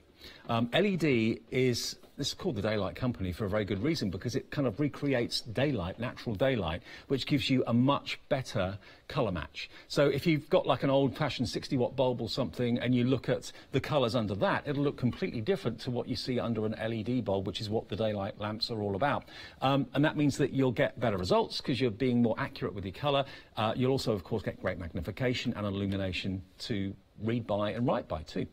LED is called the Daylight Company for a very good reason, because it kind of recreates daylight, natural daylight, which gives you a much better colour match. So if you've got like an old-fashioned 60-watt bulb or something and you look at the colours under that, it'll look completely different to what you see under an LED bulb, which is what the daylight lamps are all about. And that means that you'll get better results because you're being more accurate with your colour. You'll also, of course, get great magnification and illumination to read by and write by too.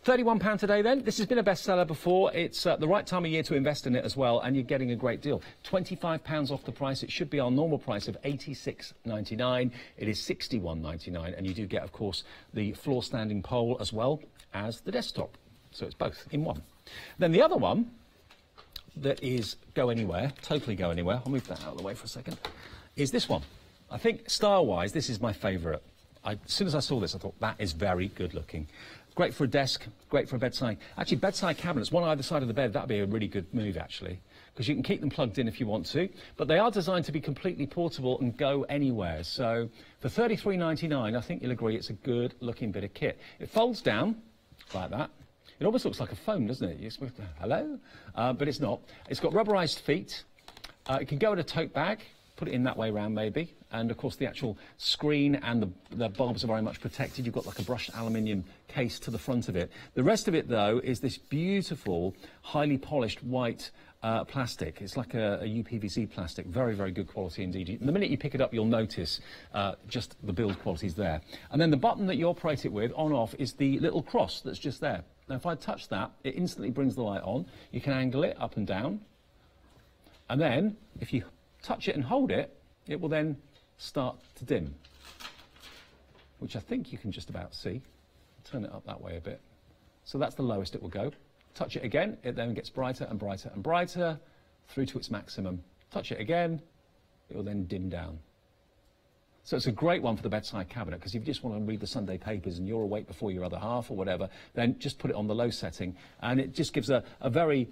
£31 today then. This has been a bestseller before. It's the right time of year to invest in it as well, and you're getting a great deal. £25 off the price. It should be our normal price of $86.99. It is $61.99, and you do get, of course, the floor standing pole as well as the desktop. So it's both in one. Then the other one that is go anywhere, totally go anywhere, I'll move that out of the way for a second, is this one. I think style-wise, this is my favourite. As soon as I saw this, I thought, that is very good looking. Great for a desk, great for a bedside. Actually, bedside cabinets, one either side of the bed, that'd be a really good move, actually, because you can keep them plugged in if you want to. But they are designed to be completely portable and go anywhere. So for $33.99, I think you'll agree it's a good-looking bit of kit. It folds down like that. It almost looks like a phone, doesn't it? You're supposed to, hello? But it's not. It's got rubberised feet. It can go in a tote bag. Put it in that way round maybe, and of course the actual screen and the bulbs are very much protected. You've got like a brushed aluminium case to the front of it. The rest of it though is this beautiful, highly polished white plastic. It's like a UPVC plastic, very, very good quality indeed. The minute you pick it up you'll notice just the build quality's there. And then the button that you operate it with, on off, is the little cross that's just there. Now if I touch that, it instantly brings the light on. You can angle it up and down, and then if you touch it and hold it, it will then start to dim, which I think you can just about see. Turn it up that way a bit. So that's the lowest it will go. Touch it again, it then gets brighter and brighter and brighter through to its maximum. Touch it again, it will then dim down. So it's a great one for the bedside cabinet, because if you just want to read the Sunday papers and you're awake before your other half or whatever, then just put it on the low setting, and it just gives a very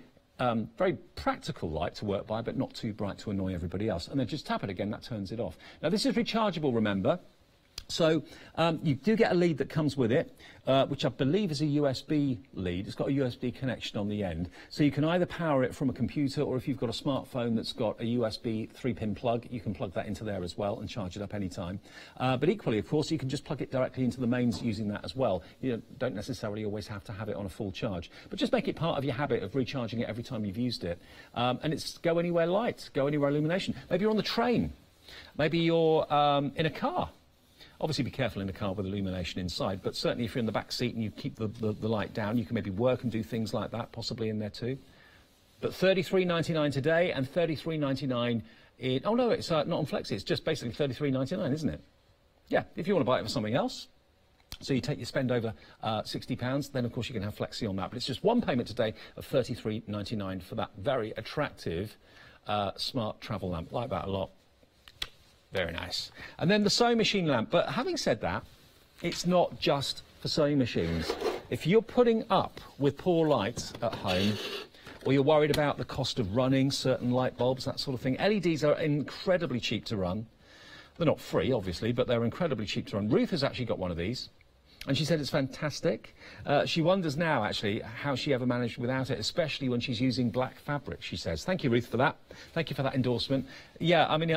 very practical light to work by, but not too bright to annoy everybody else. And then just tap it again, that turns it off. Now this is rechargeable, remember. So you do get a lead that comes with it, which I believe is a USB lead. It's got a USB connection on the end. So you can either power it from a computer, or if you've got a smartphone that's got a USB 3-pin plug, you can plug that into there as well and charge it up anytime. But equally, of course, you can just plug it directly into the mains using that as well. You don't necessarily always have to have it on a full charge. But just make it part of your habit of recharging it every time you've used it. And it's go anywhere light, go anywhere illumination. Maybe you're on the train. Maybe you're in a car. Obviously be careful in the car with illumination inside, but certainly if you're in the back seat and you keep the light down, you can maybe work and do things like that, possibly in there too. But $33.99 today, and $33.99 in... Oh no, it's not on Flexi, it's just basically $33.99, isn't it? Yeah, if you want to buy it for something else, So you take your spend over £60, then of course you can have Flexi on that. But it's just one payment today of $33.99 for that very attractive smart travel lamp. Like that a lot. Very nice. And then the sewing machine lamp. But having said that, it's not just for sewing machines. If you're putting up with poor lights at home, or you're worried about the cost of running certain light bulbs, that sort of thing, LEDs are incredibly cheap to run. They're not free, obviously, but they're incredibly cheap to run. Ruth has actually got one of these, and she said it's fantastic. She wonders now, actually, how she ever managed without it, especially when she's using black fabric, she says. Thank you, Ruth, for that. Thank you for that endorsement. Yeah, I mean,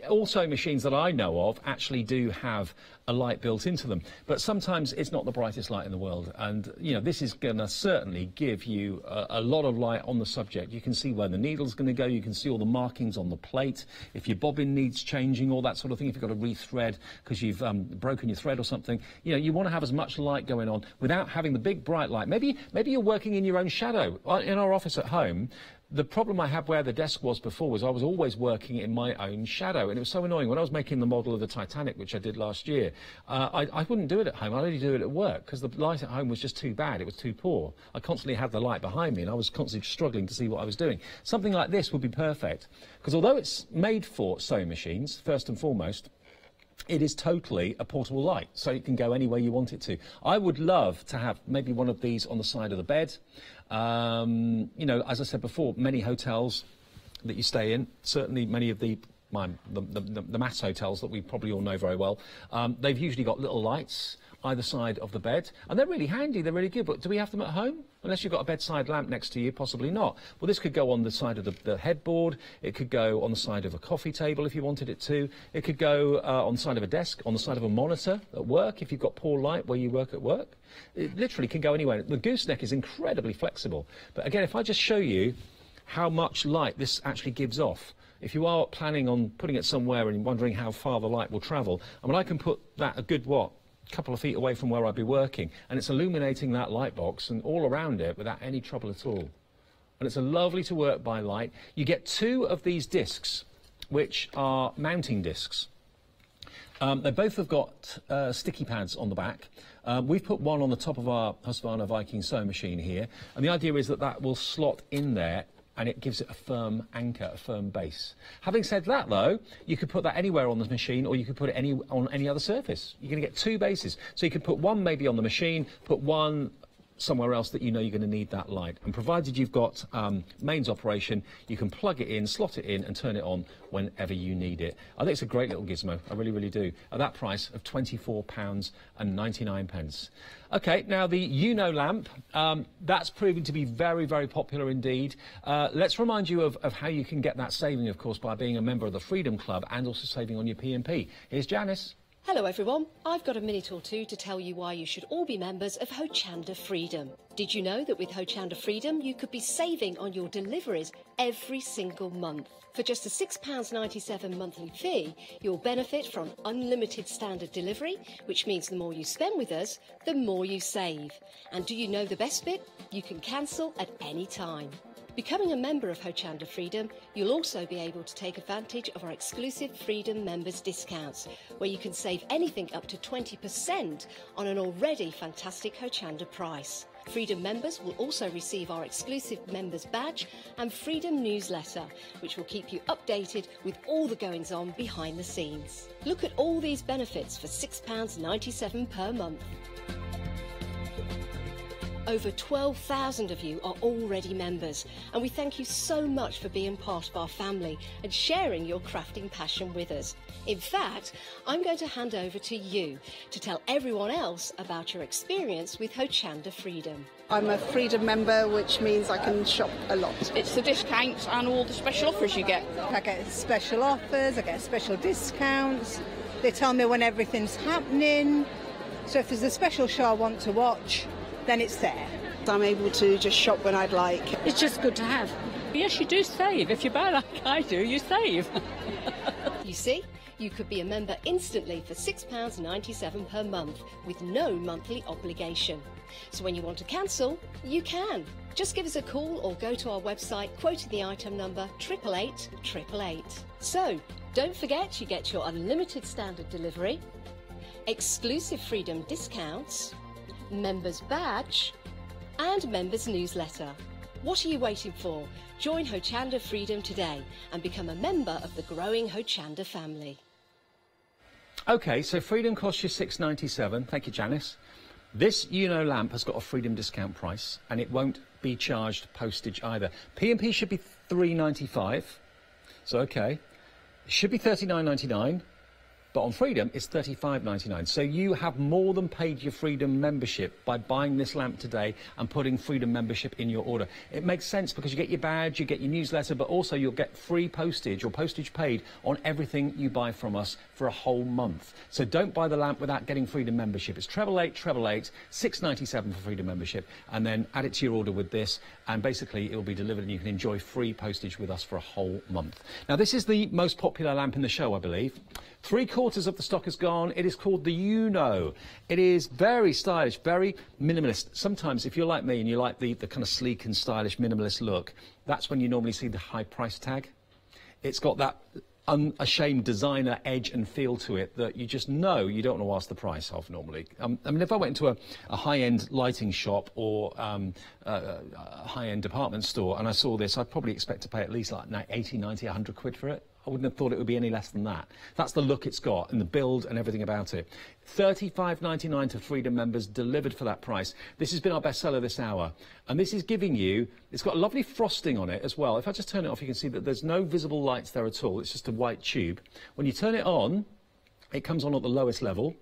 all sewing machines that I know of actually do have a light built into them, but sometimes it's not the brightest light in the world, and you know, this is going to certainly give you a lot of light on the subject. You can see where the needle's going to go, you can see all the markings on the plate, if your bobbin needs changing, all that sort of thing, if you've got to rethread because you've broken your thread or something. You know, you want to have as much light going on without having the big bright light. Maybe you're working in your own shadow. In our office at home, the problem I had where the desk was before was I was always working in my own shadow, and it was so annoying. When I was making the model of the Titanic, which I did last year, I wouldn't do it at home. I'd only do it at work because the light at home was just too bad. It was too poor. I constantly had the light behind me, and I was constantly struggling to see what I was doing. Something like this would be perfect, because although it's made for sewing machines, first and foremost, it is totally a portable light, so it can go anywhere you want it to. I would love to have maybe one of these on the side of the bed. You know, as I said before, many hotels that you stay in, certainly many of the mass hotels that we probably all know very well, they've usually got little lights either side of the bed, and they're really handy, they're really good, but do we have them at home? Unless you've got a bedside lamp next to you, possibly not. Well, this could go on the side of the headboard, it could go on the side of a coffee table if you wanted it to, it could go on the side of a desk, on the side of a monitor at work if you've got poor light where you work at work. It literally can go anywhere. The gooseneck is incredibly flexible, but again, if I just show you how much light this actually gives off, if you are planning on putting it somewhere and wondering how far the light will travel, I mean, I can put that a good, couple of feet away from where I'd be working, and it's illuminating that light box and all around it without any trouble at all. And it's a lovely to work by light. You get 2 of these discs, which are mounting discs. They both have got sticky pads on the back. We've put one on the top of our Husqvarna Viking sewing machine here, and the idea is that that will slot in there and it gives it a firm anchor, a firm base. Having said that, though, you could put that anywhere on the machine, or you could put it on any other surface. You're going to get 2 bases. So you could put one maybe on the machine, put one somewhere else that you know you're going to need that light. And provided you've got mains operation, you can plug it in, slot it in, and turn it on whenever you need it. I think it's a great little gizmo. I really, really do. At that price of £24.99. OK, now the Uno lamp, that's proving to be very, very popular indeed. Let's remind you of how you can get that saving, of course, by being a member of the Freedom Club and also saving on your P&P. Here's Janice. Hello everyone, I've got a minute or two to tell you why you should all be members of Hochanda Freedom. Did you know that with Hochanda Freedom you could be saving on your deliveries every single month? For just a £6.97 monthly fee, you'll benefit from unlimited standard delivery, which means the more you spend with us, the more you save. And do you know the best bit? You can cancel at any time. Becoming a member of Hochanda Freedom, you'll also be able to take advantage of our exclusive Freedom members discounts, where you can save anything up to 20% on an already fantastic Hochanda price. Freedom members will also receive our exclusive members badge and Freedom newsletter, which will keep you updated with all the goings-on behind the scenes. Look at all these benefits for £6.97 per month. Over 12,000 of you are already members, and we thank you so much for being part of our family and sharing your crafting passion with us. In fact, I'm going to hand over to you to tell everyone else about your experience with Hochanda Freedom. I'm a Freedom member, which means I can shop a lot. It's the discounts and all the special offers you get. I get special offers, I get special discounts. They tell me when everything's happening. So if there's a special show I want to watch, then it's there. I'm able to just shop when I'd like. It's just good to have. Yes, you do save. If you buy like I do, you save. You see, you could be a member instantly for £6.97 per month with no monthly obligation. So when you want to cancel, you can. Just give us a call or go to our website quoting the item number 888 888. So don't forget you get your unlimited standard delivery, exclusive Freedom discounts, members badge and members newsletter. What are you waiting for? Join Hochanda Freedom today and become a member of the growing Hochanda family. OK, so Freedom costs you £6.97. Thank you, Janice. This lamp has got a Freedom discount price, and it won't be charged postage either. P&P should be £3.95, so OK. It should be £39.99, but on Freedom it's £35.99. So you have more than paid your Freedom membership by buying this lamp today and putting Freedom membership in your order. It makes sense because you get your badge, you get your newsletter, but also you'll get free postage or postage paid on everything you buy from us for a whole month. So don't buy the lamp without getting Freedom membership. It's 888 £6.97 for Freedom membership, and then add it to your order with this, and basically it will be delivered and you can enjoy free postage with us for a whole month. Now this is the most popular lamp in the show, I believe. 3/4 of the stock is gone. It is called the It is very stylish, very minimalist. Sometimes if you're like me and you like the kind of sleek and stylish minimalist look, that's when you normally see the high price tag. It's got that unashamed designer edge and feel to it that you just know you don't want to ask the price of normally. I mean, if I went into a high-end lighting shop or a high-end department store and I saw this, I'd probably expect to pay at least like 80, 90, 100 quid for it. I wouldn't have thought it would be any less than that. That's the look it's got and the build and everything about it. $35.99 to Freedom members, delivered for that price. This has been our bestseller this hour. And this is giving you, it's got a lovely frosting on it as well. If I just turn it off, you can see that there's no visible lights there at all. It's just a white tube. When you turn it on, it comes on at the lowest level.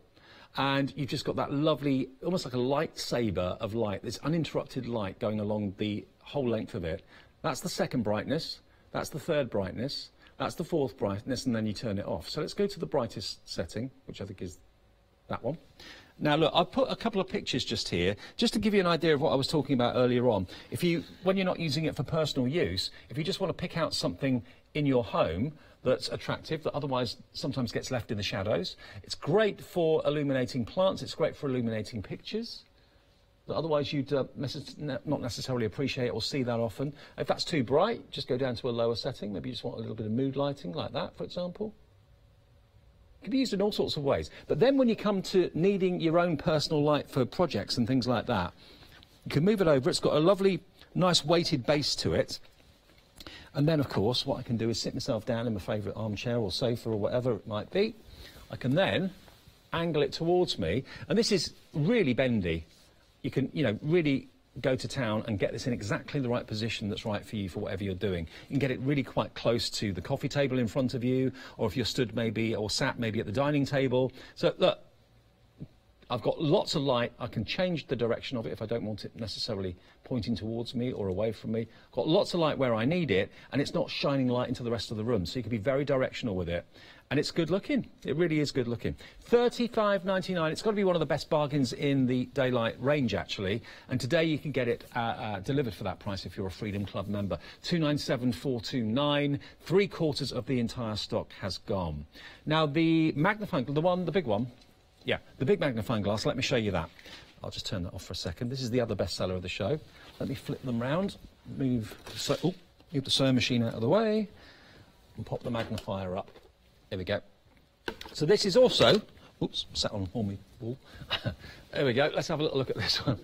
And you've just got that lovely, almost like a lightsaber of light, this uninterrupted light going along the whole length of it. That's the second brightness. That's the third brightness. That's the fourth brightness, and then you turn it off. So let's go to the brightest setting, which I think is that one. Now look, I've put a couple of pictures just here, just to give you an idea of what I was talking about earlier on. When you're not using it for personal use, if you just want to pick out something in your home that's attractive, that otherwise sometimes gets left in the shadows, it's great for illuminating plants, it's great for illuminating pictures that otherwise you'd not necessarily appreciate or see that often. If that's too bright, just go down to a lower setting. Maybe you just want a little bit of mood lighting, like that, for example. It can be used in all sorts of ways. But then when you come to needing your own personal light for projects and things like that, you can move it over. It's got a lovely, nice weighted base to it. And then, of course, what I can do is sit myself down in my favourite armchair or sofa or whatever it might be. I can then angle it towards me. And this is really bendy. You can, really go to town and get this in exactly the right position that's right for you for whatever you're doing. You can get it really quite close to the coffee table in front of you, or if you're stood maybe, or sat maybe at the dining table. So look, I've got lots of light. I can change the direction of it if I don't want it necessarily pointing towards me or away from me. I've got lots of light where I need it, and it's not shining light into the rest of the room, so you can be very directional with it. And it's good looking. It really is good looking. $35.99. It's got to be one of the best bargains in the daylight range, actually. And today you can get it delivered for that price if you're a Freedom Club member. $297,429. 3/4 of the entire stock has gone. Now the magnifying, the big one. Yeah, the big magnifying glass. Let me show you that. I'll just turn that off for a second. This is the other bestseller of the show. Let me flip them round. Move the sewing machine out of the way, and pop the magnifier up. There we go. So this is also, oops, sat on my wall. There we go. Let's have a little look at this one.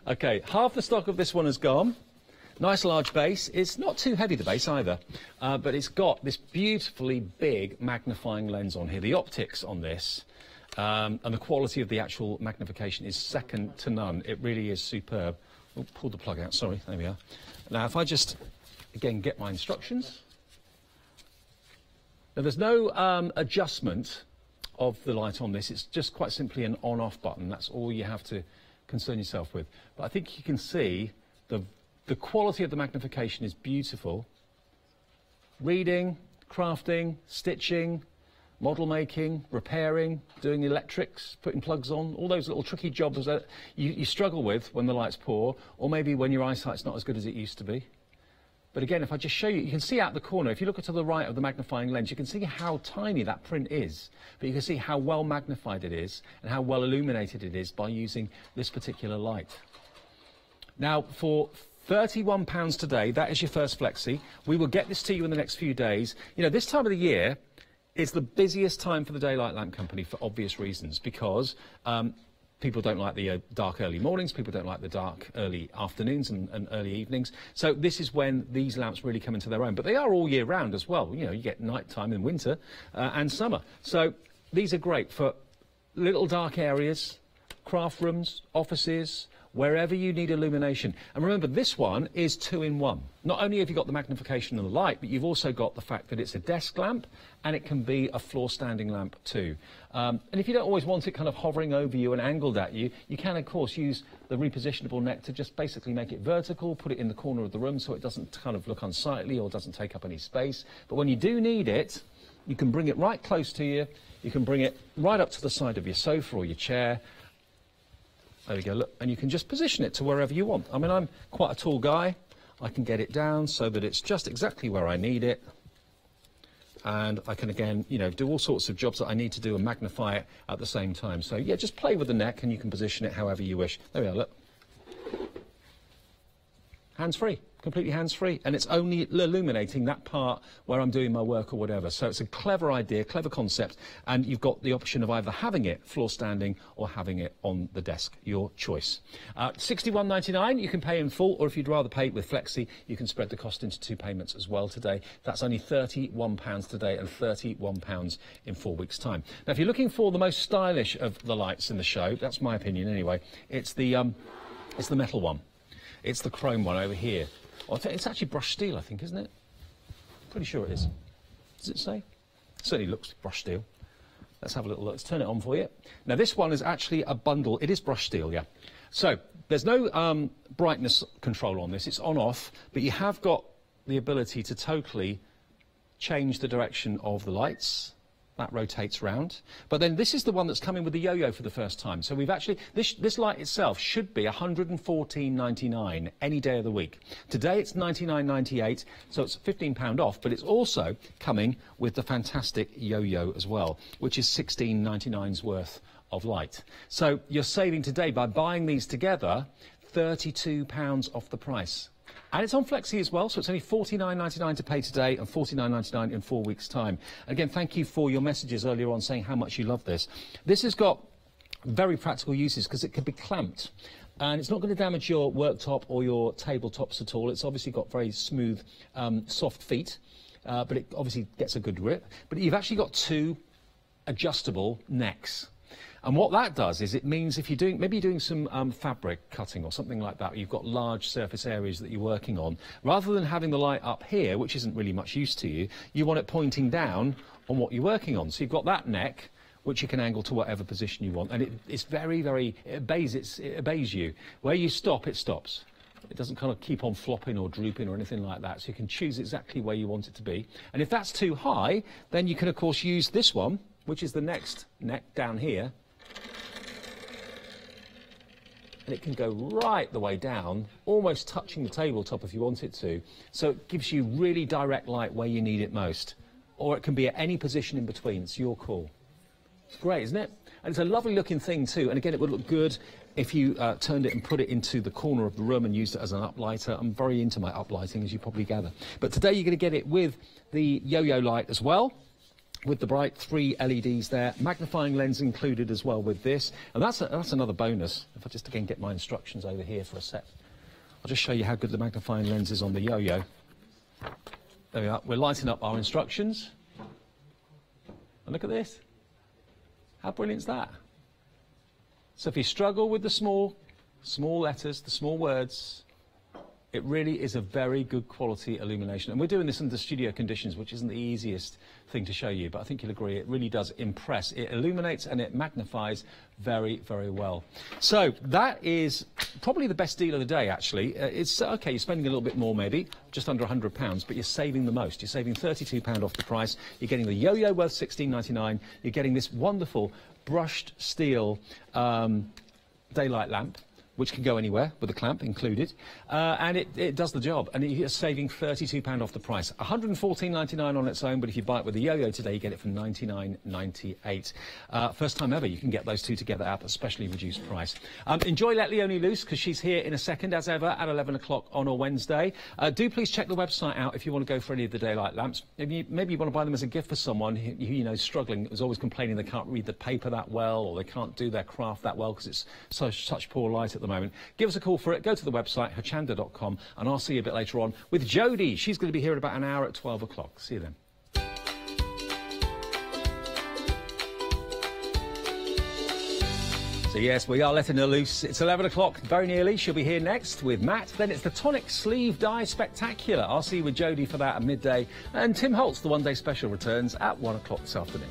Okay, half the stock of this one has gone. Nice large base. It's not too heavy, the base, either, but it's got this beautifully big magnifying lens on here. The optics on this and the quality of the actual magnification is second to none. It really is superb. Oh, pull the plug out, sorry. There we are. Now, if I just, again, get my instructions. Now, there's no adjustment of the light on this. It's just quite simply an on-off button. That's all you have to concern yourself with. But I think you can see the quality of the magnification is beautiful. Reading, crafting, stitching, model making, repairing, doing electrics, putting plugs on, all those little tricky jobs that you struggle with when the light's poor, or maybe when your eyesight's not as good as it used to be. But again, if I just show you, you can see out the corner, if you look to the right of the magnifying lens, you can see how tiny that print is. But you can see how well magnified it is and how well illuminated it is by using this particular light. Now, for £31 today, that is your first Flexi. We will get this to you in the next few days. You know, this time of the year, It's the busiest time for the daylight lamp company for obvious reasons, because people don't like the dark early mornings, people don't like the dark early afternoons and early evenings. So this is when these lamps really come into their own. But they are all year round as well. You know, you get nighttime in winter and summer. So these are great for little dark areas, craft rooms, offices, wherever you need illumination. And remember, this one is 2-in-1. Not only have you got the magnification and the light, but you've also got the fact that it's a desk lamp and it can be a floor standing lamp too. And if you don't always want it kind of hovering over you and angled at you, you can of course use the repositionable neck to just basically make it vertical, put it in the corner of the room so it doesn't kind of look unsightly or doesn't take up any space. But when you do need it, you can bring it right close to you. You can bring it right up to the side of your sofa or your chair. There we go, look, and you can just position it to wherever you want. I mean, I'm quite a tall guy. I can get it down so that it's just exactly where I need it. And I can, again, you know, do all sorts of jobs that I need to do and magnify it at the same time. So, yeah, just play with the neck and you can position it however you wish. There we are, look. Hands-free. Completely hands-free, and it's only illuminating that part where I'm doing my work or whatever. So it's a clever idea, clever concept, and you've got the option of either having it floor standing or having it on the desk, your choice. £61.99 you can pay in full, or if you'd rather pay with Flexi, you can spread the cost into 2 payments as well today. That's only £31 today and £31 in 4 weeks' time. Now, if you're looking for the most stylish of the lights in the show, that's my opinion anyway, it's the metal one. It's the chrome one over here. It's actually brushed steel, I think, isn't it? Pretty sure it is. Does it say? It certainly looks brushed steel. Let's have a little look. Let's turn it on for you. Now, this one is actually a bundle. It is brushed steel, yeah. So there's no brightness control on this. It's on-off, but you have got the ability to totally change the direction of the lights. That rotates round. But then this is the one that's coming with the yo-yo for the first time. So we've actually, this light itself should be £114.99 any day of the week. Today it's £99.98, so it's £15 off, but it's also coming with the fantastic yo-yo as well, which is £16.99's worth of light. So you're saving today by buying these together £32 off the price. And it's on Flexi as well, so it's only £49.99 to pay today and £49.99 in 4 weeks' time. Again, thank you for your messages earlier on saying how much you love this. This has got very practical uses because it can be clamped. And it's not going to damage your worktop or your tabletops at all. It's obviously got very smooth, soft feet, but it obviously gets a good grip. But you've actually got 2 adjustable necks. And what that does is it means if you're doing, maybe you're doing some fabric cutting or something like that, you've got large surface areas that you're working on, rather than having the light up here, which isn't really much use to you, you want it pointing down on what you're working on. So you've got that neck, which you can angle to whatever position you want. And it's very, very, it obeys you. Where you stop, it stops. It doesn't kind of keep on flopping or drooping or anything like that. So you can choose exactly where you want it to be. And if that's too high, then you can, of course, use this one, which is the next neck down here. And it can go right the way down, almost touching the tabletop if you want it to. So it gives you really direct light where you need it most. Or it can be at any position in between. It's your call. It's great, isn't it? And it's a lovely looking thing too. And again, it would look good if you turned it and put it into the corner of the room and used it as an uplighter. I'm very into my uplighting, as you probably gather. But today you're going to get it with the yo-yo light as well, with the bright 3 LEDs there, magnifying lens included as well with this. And that's another bonus. If I just again get my instructions over here for a sec. I'll just show you how good the magnifying lens is on the yo-yo. There we are. We're lighting up our instructions. And look at this. How brilliant is that? So if you struggle with the small letters, the small words, it really is a very good quality illumination. And we're doing this under studio conditions, which isn't the easiest thing to show you, but I think you'll agree it really does impress. It illuminates and it magnifies very, very well. So that is probably the best deal of the day, actually. It's okay, you're spending a little bit more maybe, just under £100, but you're saving the most. You're saving £32 off the price. You're getting the yo-yo worth £16.99. You're getting this wonderful brushed steel daylight lamp which can go anywhere with the clamp included, and it does the job, and you're saving £32 off the price. £114.99 on its own, but if you buy it with the yo-yo today, you get it for £99.98. First time ever you can get those two together at a specially reduced price. Enjoy Let Leonie Loose, because she's here in a second, as ever, at 11 o'clock on a Wednesday. Do please check the website out if you want to go for any of the daylight lamps. Maybe you want to buy them as a gift for someone who you know is struggling, is always complaining they can't read the paper that well, or they can't do their craft that well because it's such poor light at the moment. Give us a call for it. Go to the website, hochanda.com, and I'll see you a bit later on with Jodie. She's going to be here in about an hour at 12 o'clock. See you then. So yes, we are letting her loose. It's 11 o'clock, very nearly. She'll be here next with Matt. Then it's the Tonic Sleeve Die Spectacular. I'll see you with Jodie for that at midday. And Tim Holtz, the one-day special, returns at 1 o'clock this afternoon.